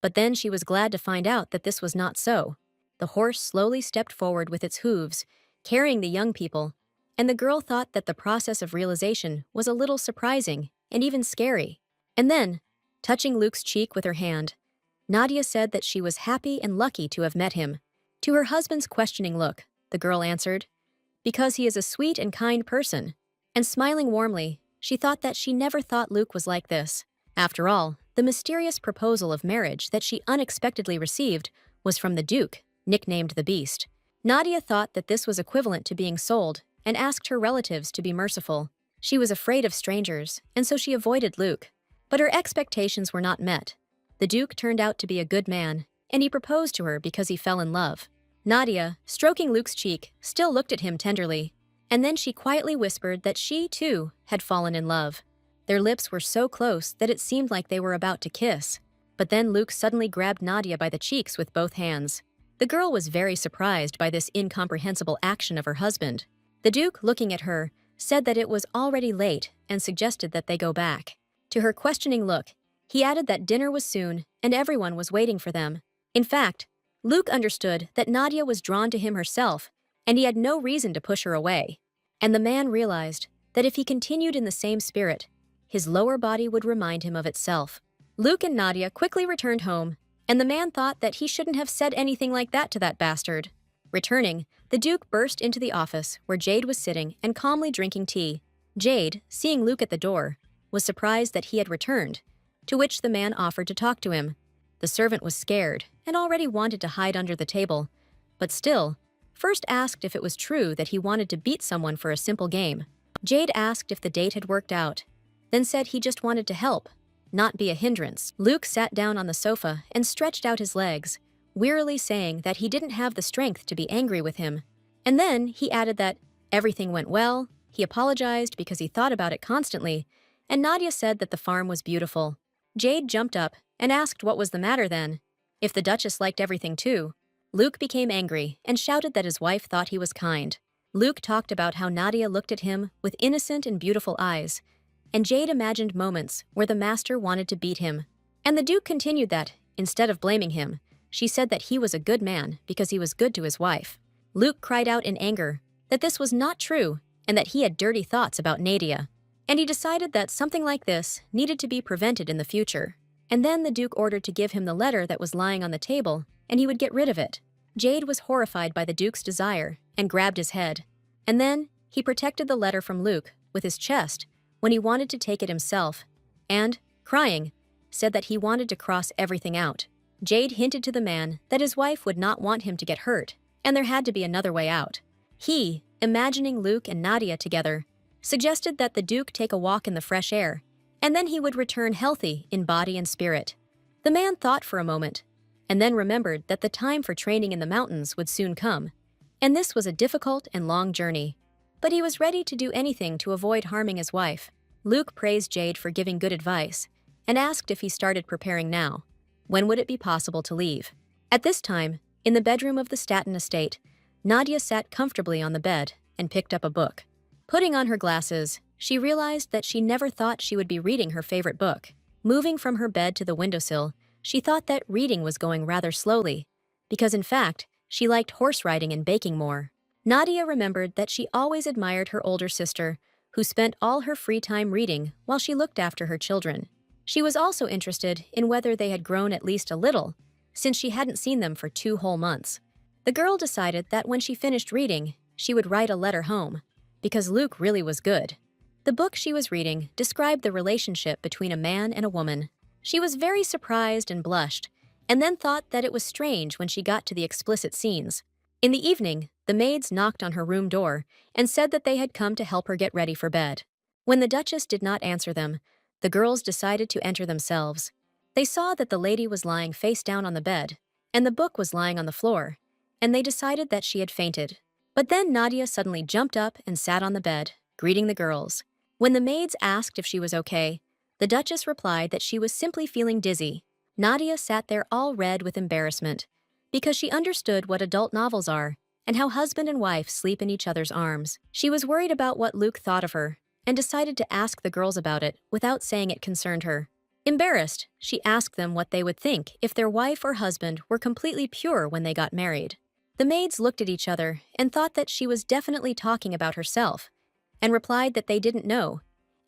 Speaker 1: But then she was glad to find out that this was not so. The horse slowly stepped forward with its hooves, carrying the young people, and the girl thought that the process of realization was a little surprising and even scary. And then, touching Luke's cheek with her hand, Nadia said that she was happy and lucky to have met him. To her husband's questioning look, the girl answered, "Because he is a sweet and kind person." And smiling warmly, she thought that she never thought Luke was like this. After all, the mysterious proposal of marriage that she unexpectedly received was from the Duke, nicknamed the Beast. Nadia thought that this was equivalent to being sold and asked her relatives to be merciful. She was afraid of strangers, and so she avoided Luke. But her expectations were not met. The Duke turned out to be a good man, and he proposed to her because he fell in love. Nadia, stroking Luke's cheek, still looked at him tenderly, and then she quietly whispered that she, too, had fallen in love. Their lips were so close that it seemed like they were about to kiss. But then Luke suddenly grabbed Nadia by the cheeks with both hands. The girl was very surprised by this incomprehensible action of her husband. The Duke, looking at her, said that it was already late and suggested that they go back. To her questioning look, he added that dinner was soon and everyone was waiting for them. In fact, Luke understood that Nadia was drawn to him herself, and he had no reason to push her away. And the man realized that if he continued in the same spirit, his lower body would remind him of itself. Luke and Nadia quickly returned home, and the man thought that he shouldn't have said anything like that to that bastard. Returning, the Duke burst into the office where Jade was sitting and calmly drinking tea. Jade, seeing Luke at the door, was surprised that he had returned, to which the man offered to talk to him. The servant was scared and already wanted to hide under the table, but still, first asked if it was true that he wanted to beat someone for a simple game. Jade asked if the date had worked out, then said he just wanted to help, not be a hindrance. Luke sat down on the sofa and stretched out his legs, wearily saying that he didn't have the strength to be angry with him. And then he added that everything went well, he apologized because he thought about it constantly, and Nadia said that the farm was beautiful. Jade jumped up and asked what was the matter then, if the Duchess liked everything too. Luke became angry and shouted that his wife thought he was kind. Luke talked about how Nadia looked at him with innocent and beautiful eyes, and Jade imagined moments where the master wanted to beat him. And the Duke continued that, instead of blaming him, she said that he was a good man because he was good to his wife. Luke cried out in anger that this was not true and that he had dirty thoughts about Nadia. And he decided that something like this needed to be prevented in the future. And then the Duke ordered to give him the letter that was lying on the table, and he would get rid of it. Jade was horrified by the Duke's desire and grabbed his head. And then he protected the letter from Luke with his chest when he wanted to take it himself, and, crying, said that he wanted to cross everything out. Jade hinted to the man that his wife would not want him to get hurt, and there had to be another way out. He, imagining Luke and Nadia together, suggested that the Duke take a walk in the fresh air, and then he would return healthy in body and spirit. The man thought for a moment, and then remembered that the time for training in the mountains would soon come, and this was a difficult and long journey. But he was ready to do anything to avoid harming his wife. Luke praised Jade for giving good advice, and asked if he started preparing now. When would it be possible to leave? At this time, in the bedroom of the Staten estate, Nadia sat comfortably on the bed and picked up a book. Putting on her glasses, she realized that she never thought she would be reading her favorite book. Moving from her bed to the windowsill, she thought that reading was going rather slowly, because in fact, she liked horse riding and baking more. Nadia remembered that she always admired her older sister, who spent all her free time reading while she looked after her children. She was also interested in whether they had grown at least a little, since she hadn't seen them for 2 whole months. The girl decided that when she finished reading, she would write a letter home, because Luke really was good. The book she was reading described the relationship between a man and a woman. She was very surprised and blushed, and then thought that it was strange when she got to the explicit scenes. In the evening, the maids knocked on her room door and said that they had come to help her get ready for bed. When the Duchess did not answer them, the girls decided to enter themselves. They saw that the lady was lying face down on the bed, and the book was lying on the floor, and they decided that she had fainted. But then Nadia suddenly jumped up and sat on the bed, greeting the girls. When the maids asked if she was okay, the Duchess replied that she was simply feeling dizzy. Nadia sat there all red with embarrassment, because she understood what adult novels are and how husband and wife sleep in each other's arms. She was worried about what Luke thought of her and decided to ask the girls about it without saying it concerned her. Embarrassed, she asked them what they would think if their wife or husband were completely pure when they got married. The maids looked at each other and thought that she was definitely talking about herself, and replied that they didn't know,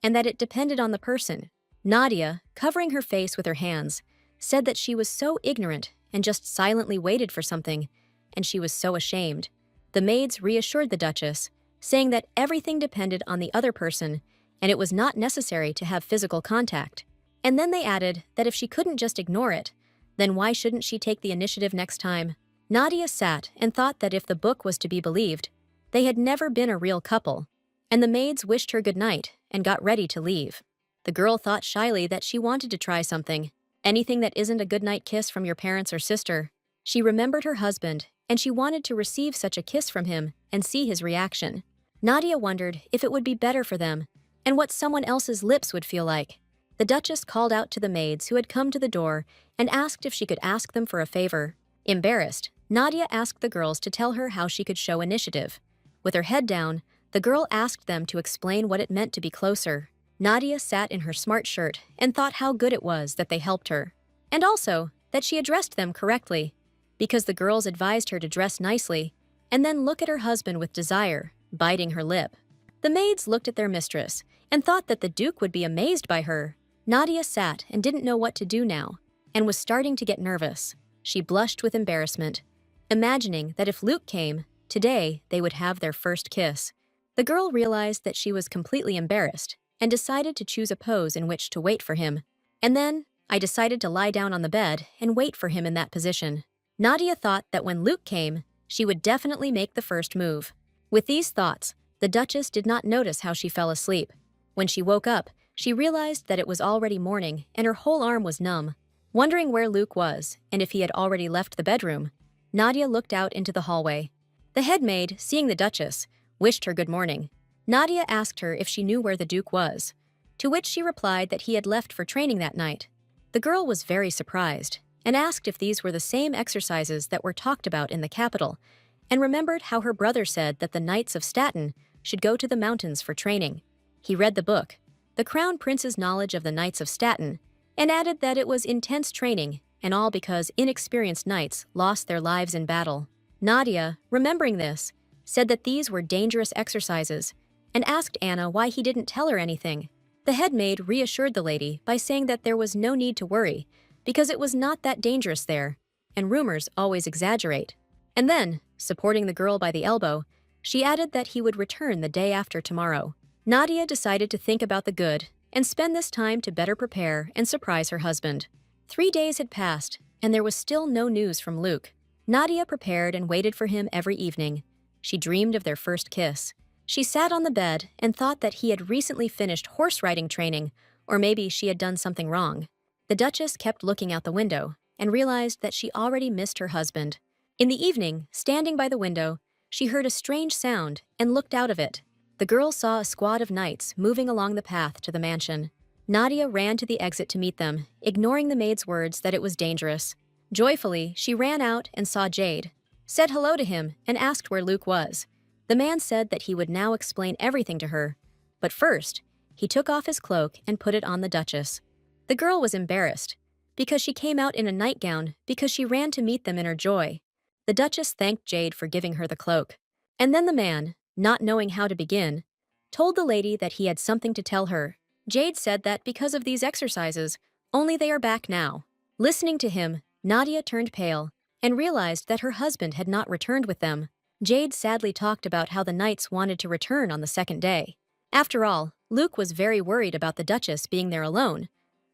Speaker 1: and that it depended on the person. Nadia, covering her face with her hands, said that she was so ignorant and just silently waited for something, and she was so ashamed. The maids reassured the Duchess, saying that everything depended on the other person and it was not necessary to have physical contact. And then they added that if she couldn't just ignore it, then why shouldn't she take the initiative next time? Nadia sat and thought that if the book was to be believed, they had never been a real couple, and the maids wished her good night and got ready to leave. The girl thought shyly that she wanted to try something, anything that isn't a goodnight kiss from your parents or sister. She remembered her husband, and she wanted to receive such a kiss from him and see his reaction. Nadia wondered if it would be better for them and what someone else's lips would feel like. The Duchess called out to the maids who had come to the door and asked if she could ask them for a favor. Embarrassed, Nadia asked the girls to tell her how she could show initiative. With her head down, the girl asked them to explain what it meant to be closer. Nadia sat in her smart shirt and thought how good it was that they helped her. And also, that she addressed them correctly, because the girls advised her to dress nicely and then look at her husband with desire, biting her lip. The maids looked at their mistress and thought that the Duke would be amazed by her. Nadia sat and didn't know what to do now, and was starting to get nervous. She blushed with embarrassment, imagining that if Luke came, today they would have their first kiss. The girl realized that she was completely embarrassed and decided to choose a pose in which to wait for him. And then, I decided to lie down on the bed and wait for him in that position. Nadia thought that when Luke came, she would definitely make the first move. With these thoughts, the Duchess did not notice how she fell asleep. When she woke up, she realized that it was already morning and her whole arm was numb. Wondering where Luke was and if he had already left the bedroom, Nadia looked out into the hallway. The head maid, seeing the Duchess, wished her good morning. Nadia asked her if she knew where the Duke was, to which she replied that he had left for training that night. The girl was very surprised and asked if these were the same exercises that were talked about in the capital, and remembered how her brother said that the Knights of Staten should go to the mountains for training. He read the book, The Crown Prince's Knowledge of the Knights of Staten, and added that it was intense training, and all because inexperienced knights lost their lives in battle. Nadia, remembering this, said that these were dangerous exercises, and asked Anna why he didn't tell her anything. The head maid reassured the lady by saying that there was no need to worry, because it was not that dangerous there, and rumors always exaggerate. And then, supporting the girl by the elbow, she added that he would return the day after tomorrow. Nadia decided to think about the good and spend this time to better prepare and surprise her husband. 3 days had passed, and there was still no news from Luke. Nadia prepared and waited for him every evening. She dreamed of their first kiss. She sat on the bed and thought that he had recently finished horse riding training, or maybe she had done something wrong. The Duchess kept looking out the window and realized that she already missed her husband. In the evening, standing by the window, she heard a strange sound and looked out of it. The girl saw a squad of knights moving along the path to the mansion. Nadia ran to the exit to meet them, ignoring the maid's words that it was dangerous. Joyfully, she ran out and saw Jade, said hello to him, and asked where Luke was. The man said that he would now explain everything to her, but first, he took off his cloak and put it on the Duchess. The girl was embarrassed, because she came out in a nightgown because she ran to meet them in her joy. The Duchess thanked Jade for giving her the cloak. And then the man, not knowing how to begin, told the lady that he had something to tell her. Jade said that because of these exercises, only they are back now. Listening to him, Nadia turned pale and realized that her husband had not returned with them. Jade sadly talked about how the knights wanted to return on the second day. After all, Luke was very worried about the Duchess being there alone.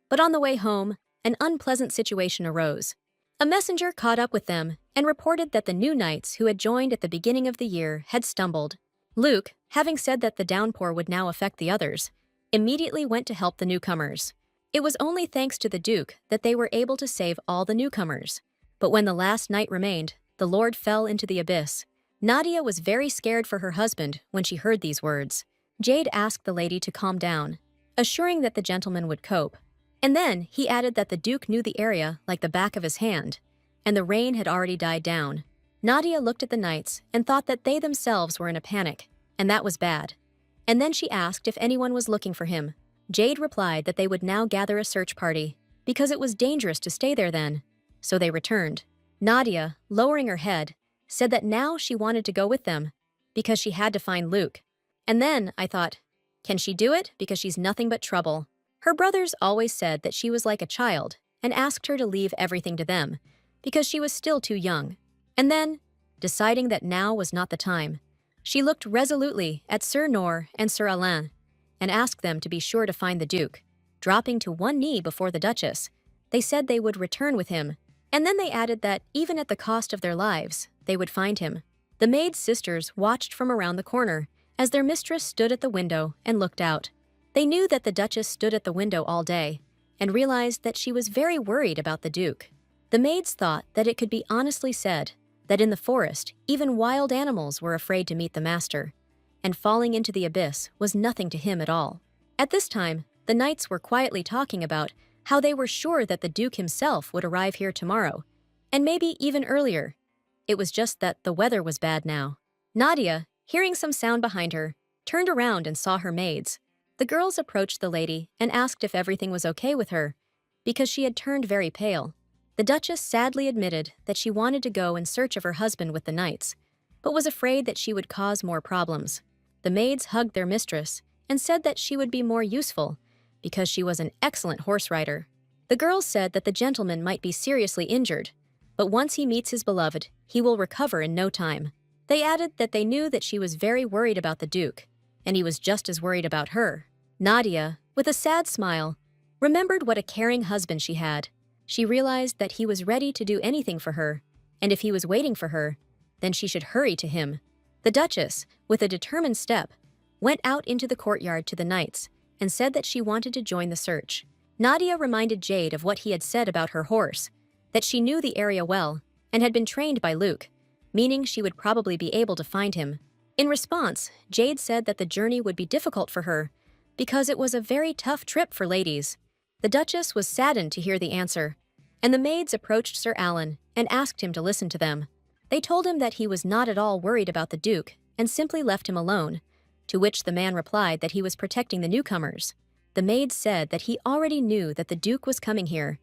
Speaker 1: But on the way home, an unpleasant situation arose. A messenger caught up with them and reported that the new knights who had joined at the beginning of the year had stumbled. Luke, having said that the downpour would now affect the others, immediately went to help the newcomers. It was only thanks to the Duke that they were able to save all the newcomers. But when the last knight remained, the Lord fell into the abyss. Nadia was very scared for her husband when she heard these words. Jade asked the lady to calm down, assuring that the gentleman would cope. And then he added that the Duke knew the area like the back of his hand, and the rain had already died down. Nadia looked at the knights and thought that they themselves were in a panic, and that was bad. And then she asked if anyone was looking for him. Jade replied that they would now gather a search party, because it was dangerous to stay there then. So they returned. Nadia, lowering her head, said that now she wanted to go with them, because she had to find Luke. And then, I thought, can she do it because she's nothing but trouble? Her brothers always said that she was like a child and asked her to leave everything to them, because she was still too young. And then, deciding that now was not the time, she looked resolutely at Sir Nor and Sir Alain and asked them to be sure to find the Duke. Dropping to one knee before the Duchess, they said they would return with him, and then they added that even at the cost of their lives, they would find him. The maid's sisters watched from around the corner as their mistress stood at the window and looked out. They knew that the Duchess stood at the window all day and realized that she was very worried about the Duke. The maids thought that it could be honestly said that in the forest, even wild animals were afraid to meet the master, and falling into the abyss was nothing to him at all. At this time, the knights were quietly talking about how they were sure that the Duke himself would arrive here tomorrow, and maybe even earlier. It was just that the weather was bad now. Nadia, hearing some sound behind her, turned around and saw her maids. The girls approached the lady and asked if everything was okay with her, because she had turned very pale. The Duchess sadly admitted that she wanted to go in search of her husband with the knights, but was afraid that she would cause more problems. The maids hugged their mistress and said that she would be more useful because she was an excellent horse rider. The girls said that the gentleman might be seriously injured, but once he meets his beloved, he will recover in no time. They added that they knew that she was very worried about the Duke, and he was just as worried about her. Nadia, with a sad smile, remembered what a caring husband she had. She realized that he was ready to do anything for her, and if he was waiting for her, then she should hurry to him. The Duchess, with a determined step, went out into the courtyard to the knights and said that she wanted to join the search. Nadia reminded Jade of what he had said about her horse, that she knew the area well and had been trained by Luke, meaning she would probably be able to find him. In response, Jade said that the journey would be difficult for her because it was a very tough trip for ladies. The Duchess was saddened to hear the answer, and the maids approached Sir Alan and asked him to listen to them. They told him that he was not at all worried about the Duke and simply left him alone, to which the man replied that he was protecting the newcomers. The maids said that he already knew that the Duke was coming here,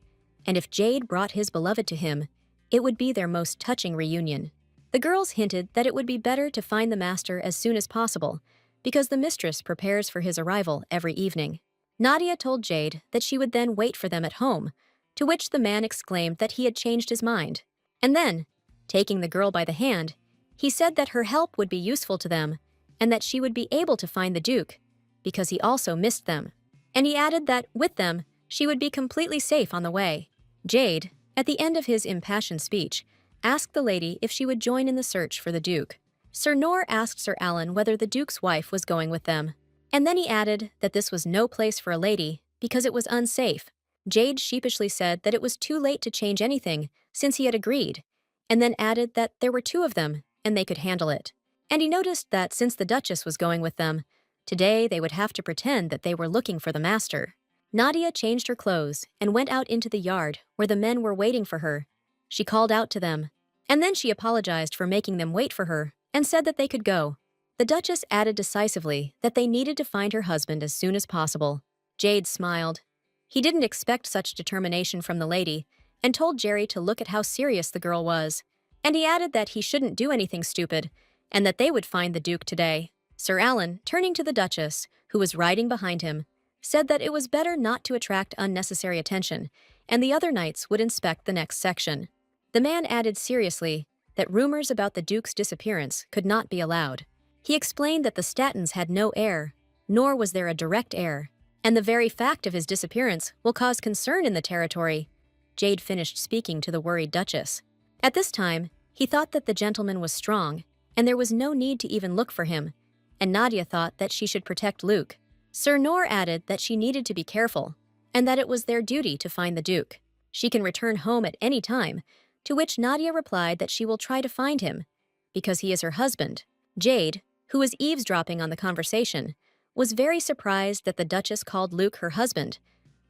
Speaker 1: and if Jade brought his beloved to him, it would be their most touching reunion. The girls hinted that it would be better to find the master as soon as possible, because the mistress prepares for his arrival every evening. Nadia told Jade that she would then wait for them at home, to which the man exclaimed that he had changed his mind. And then, taking the girl by the hand, he said that her help would be useful to them and that she would be able to find the Duke, because he also missed them. And he added that, with them, she would be completely safe on the way. Jade, at the end of his impassioned speech, asked the lady if she would join in the search for the Duke. Sir Nor asked Sir Alan whether the Duke's wife was going with them, and then he added that this was no place for a lady because it was unsafe. Jade sheepishly said that it was too late to change anything since he had agreed, and then added that there were two of them and they could handle it. And he noticed that since the Duchess was going with them, today they would have to pretend that they were looking for the master. Nadia changed her clothes and went out into the yard where the men were waiting for her. She called out to them, and then she apologized for making them wait for her and said that they could go. The Duchess added decisively that they needed to find her husband as soon as possible. Jade smiled. He didn't expect such determination from the lady and told Jerry to look at how serious the girl was. And he added that he shouldn't do anything stupid and that they would find the Duke today. Sir Alan, turning to the Duchess, who was riding behind him, said that it was better not to attract unnecessary attention and the other knights would inspect the next section. The man added seriously that rumors about the Duke's disappearance could not be allowed. He explained that the Statons had no heir, nor was there a direct heir, and the very fact of his disappearance will cause concern in the territory. Jade finished speaking to the worried Duchess. At this time, he thought that the gentleman was strong, and there was no need to even look for him, and Nadia thought that she should protect Luke. Sir Nor added that she needed to be careful, and that it was their duty to find the Duke. She can return home at any time, to which Nadia replied that she will try to find him, because he is her husband. Jade, who was eavesdropping on the conversation, was very surprised that the Duchess called Luke her husband,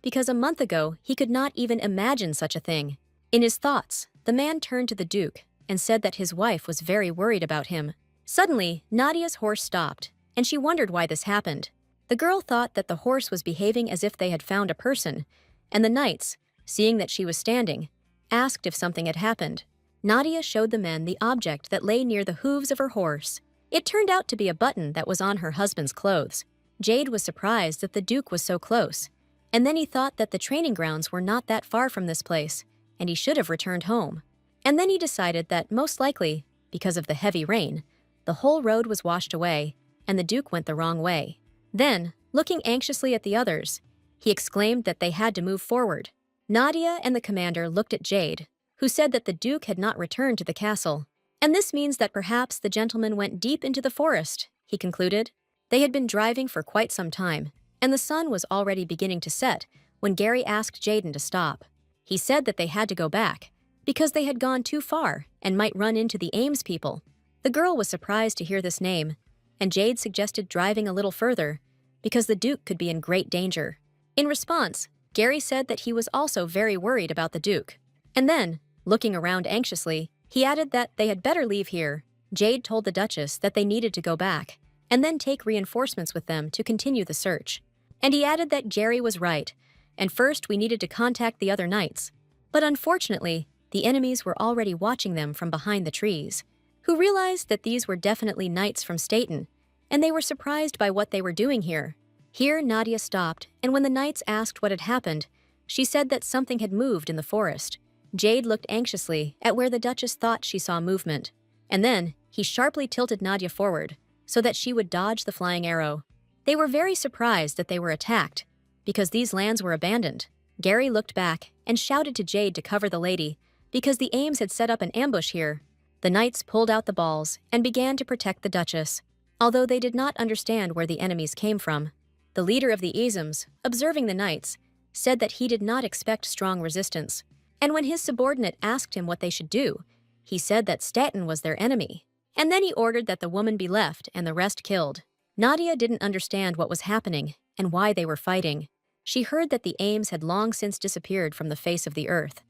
Speaker 1: because a month ago he could not even imagine such a thing. In his thoughts, the man turned to the Duke and said that his wife was very worried about him. Suddenly, Nadia's horse stopped, and she wondered why this happened. The girl thought that the horse was behaving as if they had found a person, and the knights, seeing that she was standing, asked if something had happened. Nadia showed the men the object that lay near the hooves of her horse. It turned out to be a button that was on her husband's clothes. Jade was surprised that the Duke was so close, and then he thought that the training grounds were not that far from this place, and he should have returned home. And then he decided that most likely, because of the heavy rain, the whole road was washed away, and the Duke went the wrong way. Then, looking anxiously at the others, he exclaimed that they had to move forward. Nadia and the commander looked at Jade, who said that the Duke had not returned to the castle. And this means that perhaps the gentleman went deep into the forest, he concluded. They had been driving for quite some time, and the sun was already beginning to set when Gary asked Jaden to stop. He said that they had to go back, because they had gone too far and might run into the Ames people. The girl was surprised to hear this name, and Jade suggested driving a little further, because the Duke could be in great danger. In response, Gary said that he was also very worried about the Duke. And then, looking around anxiously, he added that they had better leave here. Jade told the Duchess that they needed to go back, and then take reinforcements with them to continue the search. And he added that Gary was right, and first we needed to contact the other knights. But unfortunately, the enemies were already watching them from behind the trees, who realized that these were definitely knights from Staten, and they were surprised by what they were doing here. Here, Nadia stopped, and when the knights asked what had happened, she said that something had moved in the forest. Jade looked anxiously at where the Duchess thought she saw movement, and then he sharply tilted Nadia forward so that she would dodge the flying arrow. They were very surprised that they were attacked, because these lands were abandoned. Gary looked back and shouted to Jade to cover the lady, because the Ames had set up an ambush here. The knights pulled out the balls and began to protect the Duchess, although they did not understand where the enemies came from. The leader of the Isms, observing the knights, said that he did not expect strong resistance, and when his subordinate asked him what they should do, he said that Staten was their enemy. And then he ordered that the woman be left and the rest killed. Nadia didn't understand what was happening and why they were fighting. She heard that the Ames had long since disappeared from the face of the earth,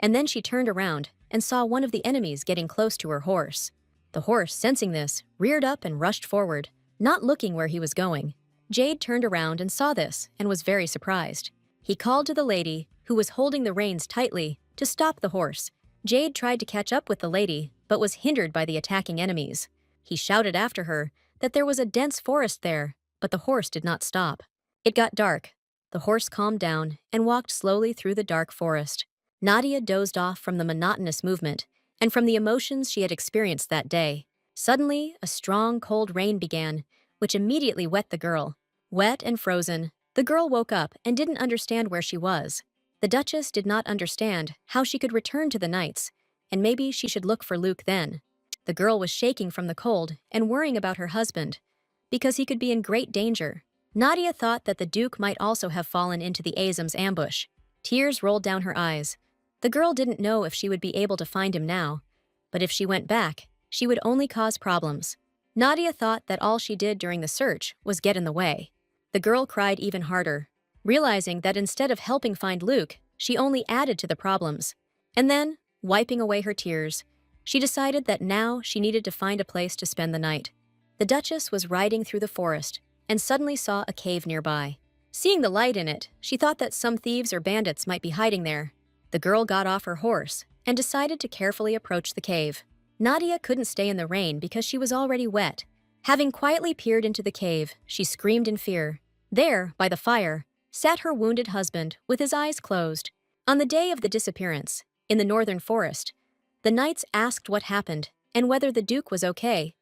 Speaker 1: and then she turned around and saw one of the enemies getting close to her horse. The horse, sensing this, reared up and rushed forward, not looking where he was going. Jade turned around and saw this and was very surprised. He called to the lady, who was holding the reins tightly, to stop the horse. Jade tried to catch up with the lady, but was hindered by the attacking enemies. He shouted after her that there was a dense forest there, but the horse did not stop. It got dark. The horse calmed down and walked slowly through the dark forest. Nadia dozed off from the monotonous movement and from the emotions she had experienced that day. Suddenly, a strong, cold rain began, which immediately wet the girl. Wet and frozen, the girl woke up and didn't understand where she was. The Duchess did not understand how she could return to the knights, and maybe she should look for Luke then. The girl was shaking from the cold and worrying about her husband, because he could be in great danger. Nadia thought that the Duke might also have fallen into the Azim's ambush. Tears rolled down her eyes. The girl didn't know if she would be able to find him now, but if she went back, she would only cause problems. Nadia thought that all she did during the search was get in the way. The girl cried even harder, realizing that instead of helping find Luke, she only added to the problems. And then, wiping away her tears, she decided that now she needed to find a place to spend the night. The Duchess was riding through the forest and suddenly saw a cave nearby. Seeing the light in it, she thought that some thieves or bandits might be hiding there. The girl got off her horse and decided to carefully approach the cave. Nadia couldn't stay in the rain because she was already wet. Having quietly peered into the cave, she screamed in fear. There, by the fire, sat her wounded husband with his eyes closed. On the day of the disappearance, in the northern forest, the knights asked what happened and whether the Duke was okay,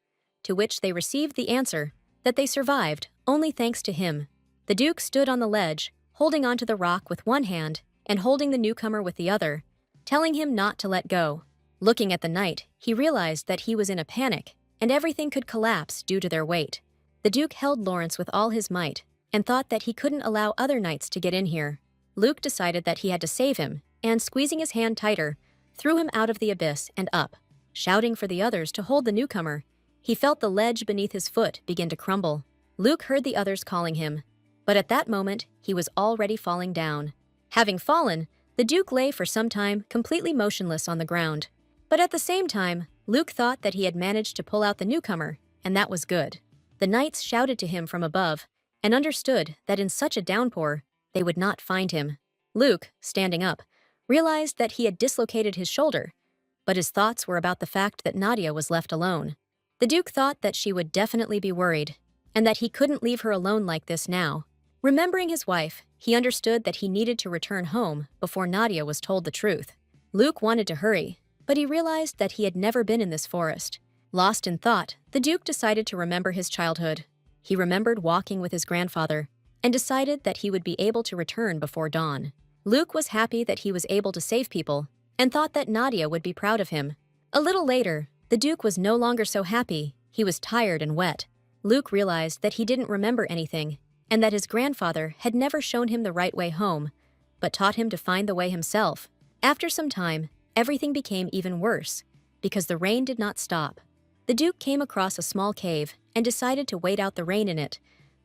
Speaker 1: to which they received the answer that they survived only thanks to him. The Duke stood on the ledge, holding onto the rock with one hand and holding the newcomer with the other, telling him not to let go. Looking at the knight, he realized that he was in a panic and everything could collapse due to their weight. The Duke held Lawrence with all his might and thought that he couldn't allow other knights to get in here. Luke decided that he had to save him and, squeezing his hand tighter, threw him out of the abyss and up. Shouting for the others to hold the newcomer, he felt the ledge beneath his foot begin to crumble. Luke heard the others calling him, but at that moment, he was already falling down. Having fallen, The Duke lay for some time completely motionless on the ground. But at the same time, Luke thought that he had managed to pull out the newcomer, and that was good. The knights shouted to him from above, and understood that in such a downpour, they would not find him. Luke, standing up, realized that he had dislocated his shoulder, but his thoughts were about the fact that Nadia was left alone. The Duke thought that she would definitely be worried, and that he couldn't leave her alone like this now. Remembering his wife, he understood that he needed to return home before Nadia was told the truth. Luke wanted to hurry, but he realized that he had never been in this forest. Lost in thought, the Duke decided to remember his childhood. He remembered walking with his grandfather, and decided that he would be able to return before dawn. Luke was happy that he was able to save people, and thought that Nadia would be proud of him. A little later, the Duke was no longer so happy. He was tired and wet. Luke realized that he didn't remember anything, and that his grandfather had never shown him the right way home, but taught him to find the way himself. After some time, everything became even worse, because the rain did not stop. The Duke came across a small cave and decided to wait out the rain in it,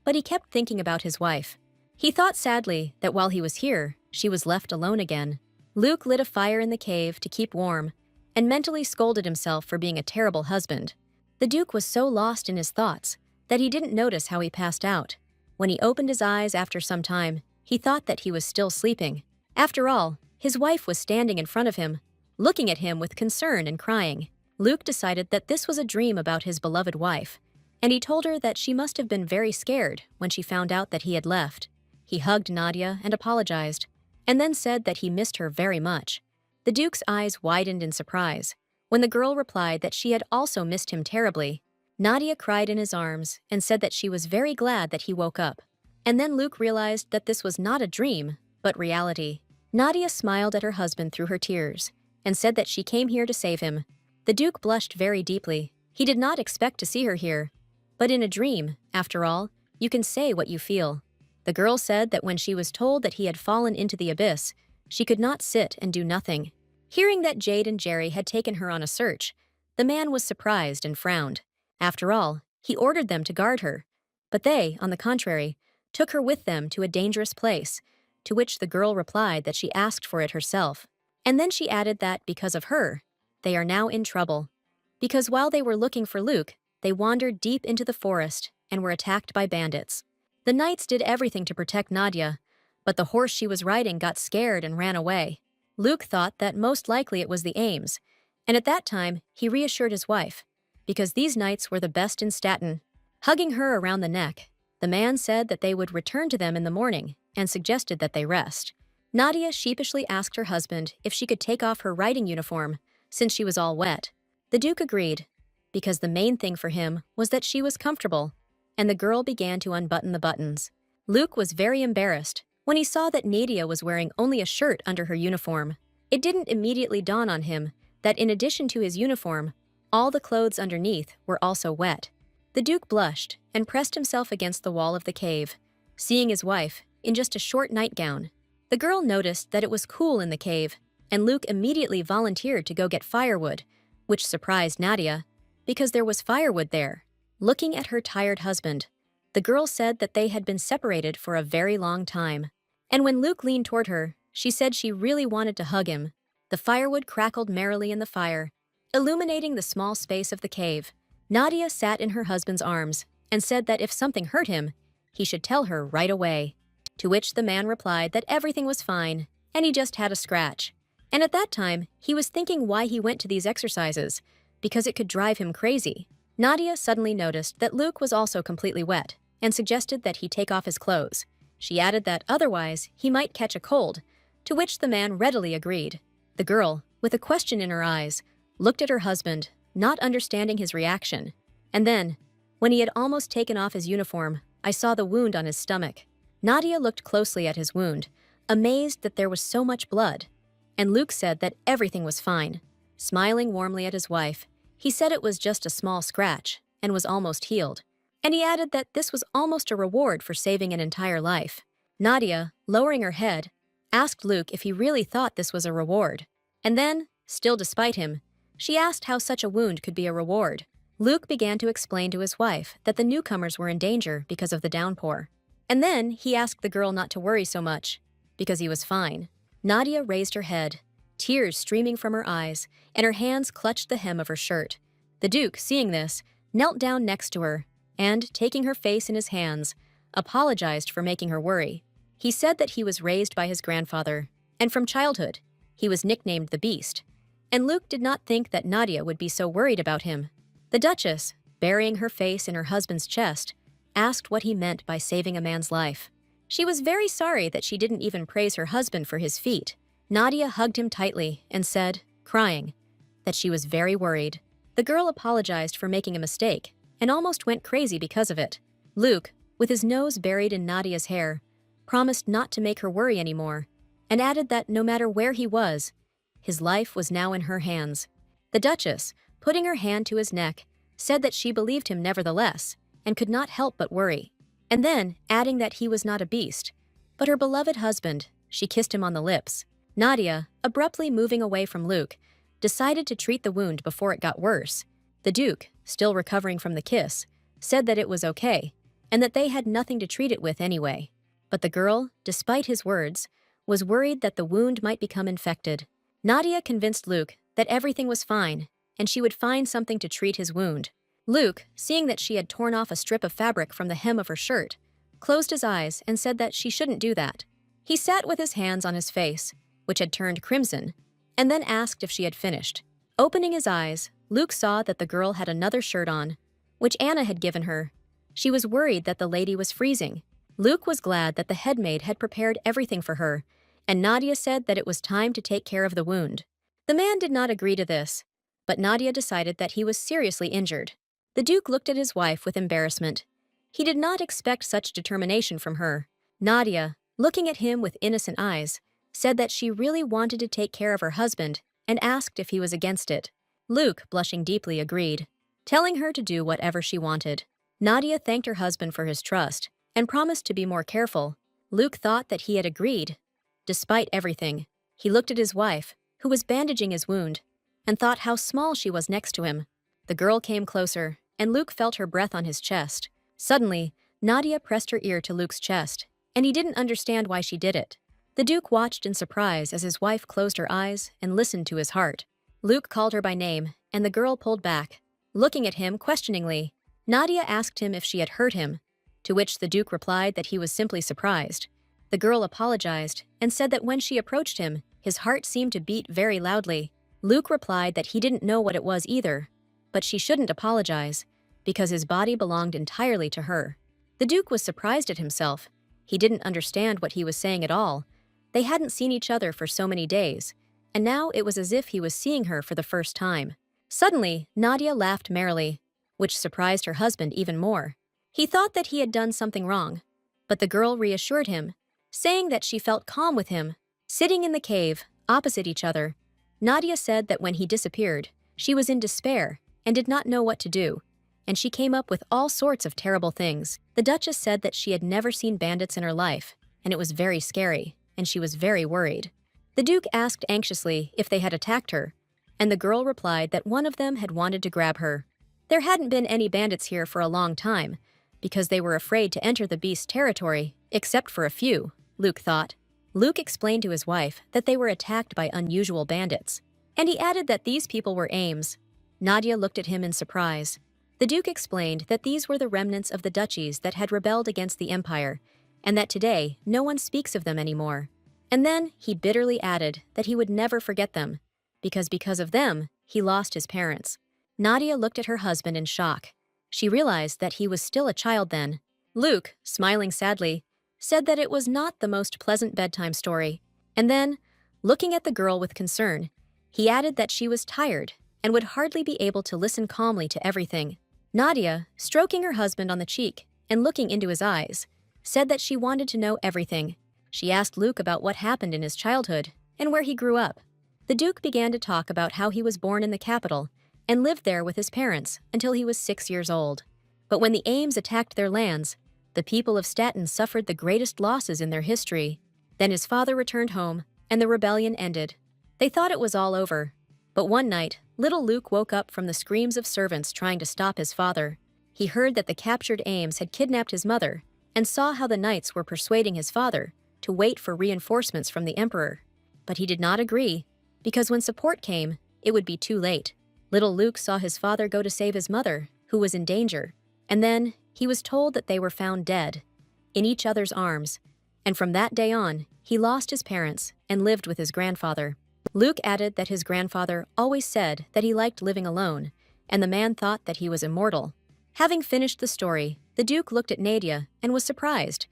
Speaker 1: but he kept thinking about his wife. He thought sadly that while he was here, she was left alone again. Luke lit a fire in the cave to keep warm, and mentally scolded himself for being a terrible husband. The Duke was so lost in his thoughts that he didn't notice how he passed out. When he opened his eyes after some time, he thought that he was still sleeping. After all, his wife was standing in front of him, looking at him with concern and crying. Luke decided that this was a dream about his beloved wife, and he told her that she must have been very scared when she found out that he had left. He hugged Nadia and apologized, and then said that he missed her very much. The Duke's eyes widened in surprise when the girl replied that she had also missed him terribly. Nadia cried in his arms and said that she was very glad that he woke up. And then Luke realized that this was not a dream, but reality. Nadia smiled at her husband through her tears and said that she came here to save him. The Duke blushed very deeply. He did not expect to see her here. But in a dream, after all, you can say what you feel. The girl said that when she was told that he had fallen into the abyss, she could not sit and do nothing. Hearing that Jade and Jerry had taken her on a search, the man was surprised and frowned. After all, he ordered them to guard her. But they, on the contrary, took her with them to a dangerous place, to which the girl replied that she asked for it herself. And then she added that, because of her, they are now in trouble. Because while they were looking for Luke, they wandered deep into the forest and were attacked by bandits. The knights did everything to protect Nadia, but the horse she was riding got scared and ran away. Luke thought that most likely it was the Ames, and at that time he reassured his wife, because these knights were the best in Staten. Hugging her around the neck, the man said that they would return to them in the morning and suggested that they rest. Nadia sheepishly asked her husband if she could take off her riding uniform, since she was all wet. The Duke agreed, because the main thing for him was that she was comfortable, and the girl began to unbutton the buttons. Luke was very embarrassed when he saw that Nadia was wearing only a shirt under her uniform. It didn't immediately dawn on him that in addition to his uniform, all the clothes underneath were also wet. The Duke blushed and pressed himself against the wall of the cave, seeing his wife in just a short nightgown. The girl noticed that it was cool in the cave, and Luke immediately volunteered to go get firewood, which surprised Nadia, because there was firewood there. Looking at her tired husband, the girl said that they had been separated for a very long time. And when Luke leaned toward her, she said she really wanted to hug him. The firewood crackled merrily in the fire, illuminating the small space of the cave. Nadia sat in her husband's arms and said that if something hurt him, he should tell her right away. To which the man replied that everything was fine, and he just had a scratch. And at that time, he was thinking why he went to these exercises, because it could drive him crazy. Nadia suddenly noticed that Luke was also completely wet, and suggested that he take off his clothes. She added that otherwise he might catch a cold, to which the man readily agreed. The girl, with a question in her eyes, looked at her husband, not understanding his reaction. And then, when he had almost taken off his uniform, I saw the wound on his stomach. Nadia looked closely at his wound, amazed that there was so much blood. And Luke said that everything was fine. Smiling warmly at his wife, he said it was just a small scratch and was almost healed. And he added that this was almost a reward for saving an entire life. Nadia, lowering her head, asked Luke if he really thought this was a reward. And then, still despite him, she asked how such a wound could be a reward. Luke began to explain to his wife that the newcomers were in danger because of the downpour. And then he asked the girl not to worry so much, because he was fine. Nadia raised her head, tears streaming from her eyes, and her hands clutched the hem of her shirt. The Duke, seeing this, knelt down next to her and, taking her face in his hands, apologized for making her worry. He said that he was raised by his grandfather, and from childhood, he was nicknamed the Beast. And Luke did not think that Nadia would be so worried about him. The Duchess, burying her face in her husband's chest, asked what he meant by saving a man's life. She was very sorry that she didn't even praise her husband for his feat. Nadia hugged him tightly and said, crying, that she was very worried. The girl apologized for making a mistake and almost went crazy because of it. Luke, with his nose buried in Nadia's hair, promised not to make her worry anymore and added that no matter where he was, his life was now in her hands. The Duchess, putting her hand to his neck, said that she believed him nevertheless and could not help but worry. And then, adding that he was not a beast, but her beloved husband, she kissed him on the lips. Nadia, abruptly moving away from Luke, decided to treat the wound before it got worse. The Duke, still recovering from the kiss, said that it was okay, and that they had nothing to treat it with anyway. But the girl, despite his words, was worried that the wound might become infected. Nadia convinced Luke that everything was fine, and she would find something to treat his wound. Luke, seeing that she had torn off a strip of fabric from the hem of her shirt, closed his eyes and said that she shouldn't do that. He sat with his hands on his face, which had turned crimson, and then asked if she had finished. Opening his eyes, Luke saw that the girl had another shirt on, which Anna had given her. She was worried that the lady was freezing. Luke was glad that the headmaid had prepared everything for her, and Nadia said that it was time to take care of the wound. The man did not agree to this, but Nadia decided that he was seriously injured. The Duke looked at his wife with embarrassment. He did not expect such determination from her. Nadia, looking at him with innocent eyes, said that she really wanted to take care of her husband and asked if he was against it. Luke, blushing deeply, agreed, telling her to do whatever she wanted. Nadia thanked her husband for his trust and promised to be more careful. Luke thought that he had agreed. Despite everything, he looked at his wife, who was bandaging his wound, and thought how small she was next to him. The girl came closer, and Luke felt her breath on his chest. Suddenly, Nadia pressed her ear to Luke's chest, and he didn't understand why she did it. The Duke watched in surprise as his wife closed her eyes and listened to his heart. Luke called her by name, and the girl pulled back. Looking at him questioningly, Nadia asked him if she had hurt him, to which the Duke replied that he was simply surprised. The girl apologized and said that when she approached him, his heart seemed to beat very loudly. Luke replied that he didn't know what it was either, but she shouldn't apologize, because his body belonged entirely to her. The Duke was surprised at himself. He didn't understand what he was saying at all. They hadn't seen each other for so many days, and now it was as if he was seeing her for the first time. Suddenly, Nadia laughed merrily, which surprised her husband even more. He thought that he had done something wrong, but the girl reassured him, saying that she felt calm with him. Sitting in the cave, opposite each other, Nadia said that when he disappeared, she was in despair and did not know what to do, and she came up with all sorts of terrible things. The Duchess said that she had never seen bandits in her life, and it was very scary, and she was very worried. The Duke asked anxiously if they had attacked her, and the girl replied that one of them had wanted to grab her. There hadn't been any bandits here for a long time, because they were afraid to enter the beast's territory, except for a few, Luke thought. Luke explained to his wife that they were attacked by unusual bandits, and he added that these people were Ames. Nadia looked at him in surprise. The Duke explained that these were the remnants of the duchies that had rebelled against the Empire, and that today no one speaks of them anymore. And then he bitterly added that he would never forget them, because of them, he lost his parents. Nadia looked at her husband in shock. She realized that he was still a child then. Luke, smiling sadly, said that it was not the most pleasant bedtime story, and then, looking at the girl with concern, he added that she was tired and would hardly be able to listen calmly to everything. Nadia, stroking her husband on the cheek and looking into his eyes, said that she wanted to know everything. She asked Luke about what happened in his childhood and where he grew up. The Duke began to talk about how he was born in the capital and lived there with his parents until he was 6 years old. But when the Ames attacked their lands, the people of Staten suffered the greatest losses in their history. Then his father returned home, and the rebellion ended. They thought it was all over. But one night, little Luke woke up from the screams of servants trying to stop his father. He heard that the captured Ames had kidnapped his mother, and saw how the knights were persuading his father to wait for reinforcements from the emperor. But he did not agree, because when support came, it would be too late. Little Luke saw his father go to save his mother, who was in danger, and then he was told that they were found dead, in each other's arms, and from that day on, he lost his parents and lived with his grandfather. Luke added that his grandfather always said that he liked living alone, and the man thought that he was immortal. Having finished the story, the Duke looked at Nadia and was surprised,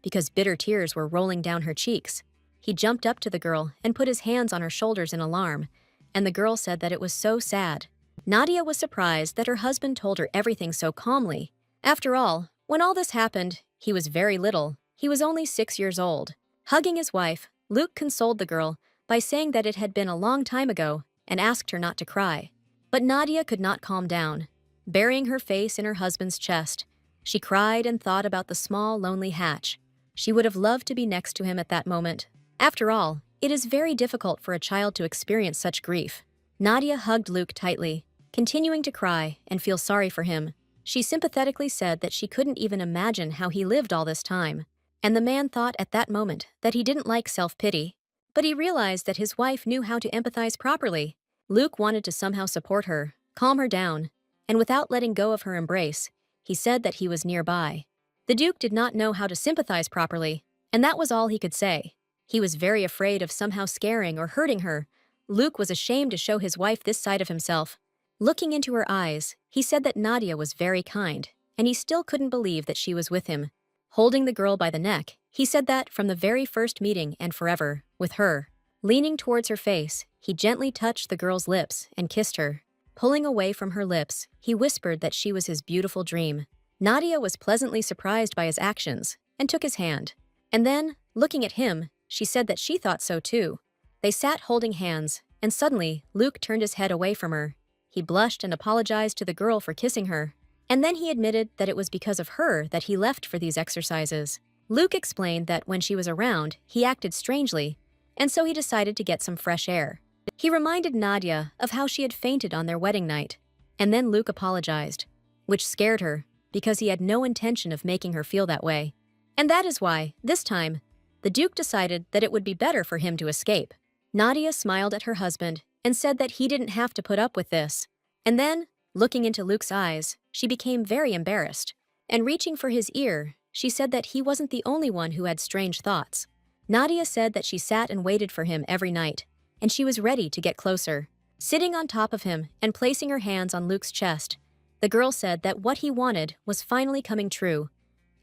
Speaker 1: because bitter tears were rolling down her cheeks. He jumped up to the girl and put his hands on her shoulders in alarm, and the girl said that it was so sad. Nadia was surprised that her husband told her everything so calmly. After all, when all this happened, he was very little. He was only 6 years old. Hugging his wife, Luke consoled the girl by saying that it had been a long time ago and asked her not to cry. But Nadia could not calm down. Burying her face in her husband's chest, she cried and thought about the small, lonely hatch. She would have loved to be next to him at that moment. After all, it is very difficult for a child to experience such grief. Nadia hugged Luke tightly, continuing to cry and feel sorry for him. She sympathetically said that she couldn't even imagine how he lived all this time. And the man thought at that moment that he didn't like self-pity. But he realized that his wife knew how to empathize properly. Luke wanted to somehow support her, calm her down, and without letting go of her embrace, he said that he was nearby. The Duke did not know how to sympathize properly, and that was all he could say. He was very afraid of somehow scaring or hurting her. Luke was ashamed to show his wife this side of himself. Looking into her eyes, he said that Nadia was very kind, and he still couldn't believe that she was with him. Holding the girl by the neck, he said that from the very first meeting and forever, with her. Leaning towards her face, he gently touched the girl's lips and kissed her. Pulling away from her lips, he whispered that she was his beautiful dream. Nadia was pleasantly surprised by his actions and took his hand. And then, looking at him, she said that she thought so too. They sat holding hands, and suddenly, Luke turned his head away from her. He blushed and apologized to the girl for kissing her. And then he admitted that it was because of her that he left for these exercises. Luke explained that when she was around, he acted strangely, and so he decided to get some fresh air. He reminded Nadia of how she had fainted on their wedding night, and then Luke apologized, which scared her because he had no intention of making her feel that way. And that is why, this time, the Duke decided that it would be better for him to escape. Nadia smiled at her husband and said that he didn't have to put up with this. And then, looking into Luke's eyes, she became very embarrassed. And reaching for his ear, she said that he wasn't the only one who had strange thoughts. Nadia said that she sat and waited for him every night, and she was ready to get closer. Sitting on top of him and placing her hands on Luke's chest, the girl said that what he wanted was finally coming true,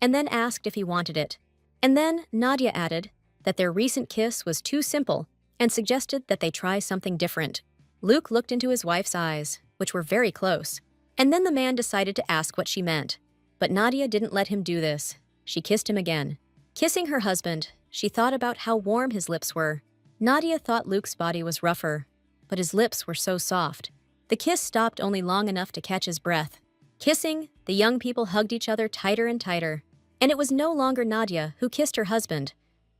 Speaker 1: and then asked if he wanted it. And then Nadia added that their recent kiss was too simple and suggested that they try something different. Luke looked into his wife's eyes, which were very close, and then the man decided to ask what she meant. But Nadia didn't let him do this. She kissed him again. Kissing her husband, she thought about how warm his lips were. Nadia thought Luke's body was rougher, but his lips were so soft. The kiss stopped only long enough to catch his breath. Kissing, the young people hugged each other tighter and tighter, and it was no longer Nadia who kissed her husband,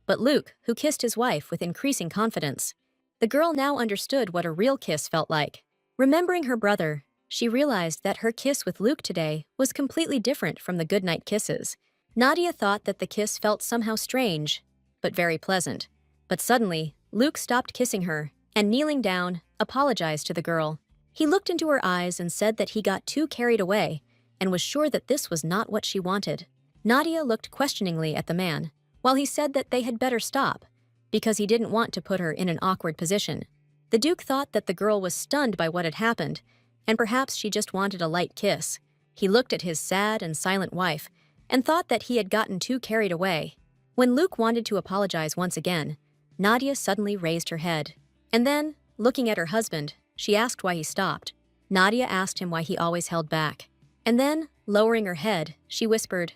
Speaker 1: but Luke who kissed his wife with increasing confidence. The girl now understood what a real kiss felt like. Remembering her brother, she realized that her kiss with Luke today was completely different from the goodnight kisses. Nadia thought that the kiss felt somehow strange, but very pleasant. But suddenly, Luke stopped kissing her and, kneeling down, apologized to the girl. He looked into her eyes and said that he got too carried away and was sure that this was not what she wanted. Nadia looked questioningly at the man, while he said that they had better stop, because he didn't want to put her in an awkward position. The Duke thought that the girl was stunned by what had happened, and perhaps she just wanted a light kiss. He looked at his sad and silent wife and thought that he had gotten too carried away. When Luke wanted to apologize once again, Nadia suddenly raised her head. And then, looking at her husband, she asked why he stopped. Nadia asked him why he always held back. And then, lowering her head, she whispered,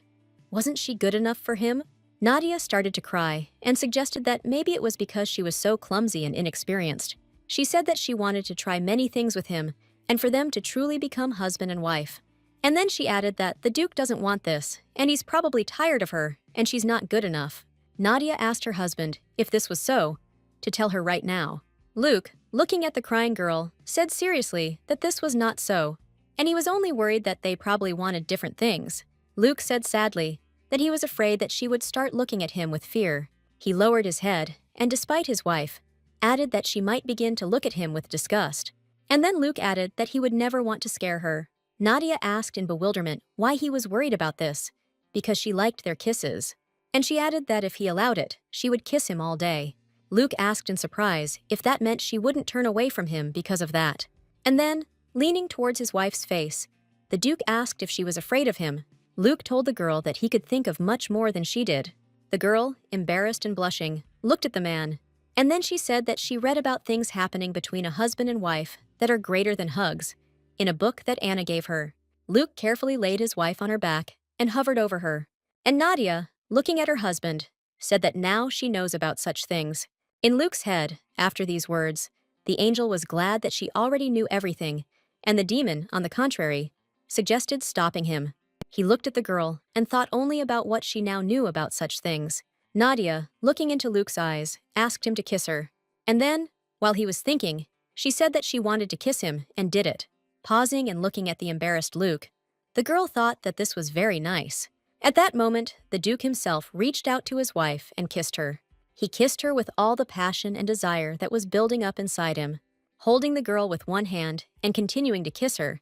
Speaker 1: "Wasn't she good enough for him?" Nadia started to cry and suggested that maybe it was because she was so clumsy and inexperienced. She said that she wanted to try many things with him and for them to truly become husband and wife. And then she added that the Duke doesn't want this, and he's probably tired of her, and she's not good enough. Nadia asked her husband, if this was so, to tell her right now. Luke, looking at the crying girl, said seriously that this was not so, and he was only worried that they probably wanted different things. Luke said sadly that he was afraid that she would start looking at him with fear. He lowered his head, and despite his wife, added that she might begin to look at him with disgust. And then Luke added that he would never want to scare her. Nadia asked in bewilderment why he was worried about this, because she liked their kisses. And she added that if he allowed it, she would kiss him all day. Luke asked in surprise if that meant she wouldn't turn away from him because of that. And then, leaning towards his wife's face, the Duke asked if she was afraid of him. Luke told the girl that he could think of much more than she did. The girl, embarrassed and blushing, looked at the man. And then she said that she read about things happening between a husband and wife that are greater than hugs, in a book that Anna gave her. Luke carefully laid his wife on her back and hovered over her. And Nadia, looking at her husband, said that now she knows about such things. In Luke's head, after these words, the angel was glad that she already knew everything, and the demon, on the contrary, suggested stopping him. He looked at the girl and thought only about what she now knew about such things. Nadia, looking into Luke's eyes, asked him to kiss her. And then, while he was thinking, she said that she wanted to kiss him and did it. Pausing and looking at the embarrassed Luke, the girl thought that this was very nice. At that moment, the Duke himself reached out to his wife and kissed her. He kissed her with all the passion and desire that was building up inside him. Holding the girl with one hand and continuing to kiss her,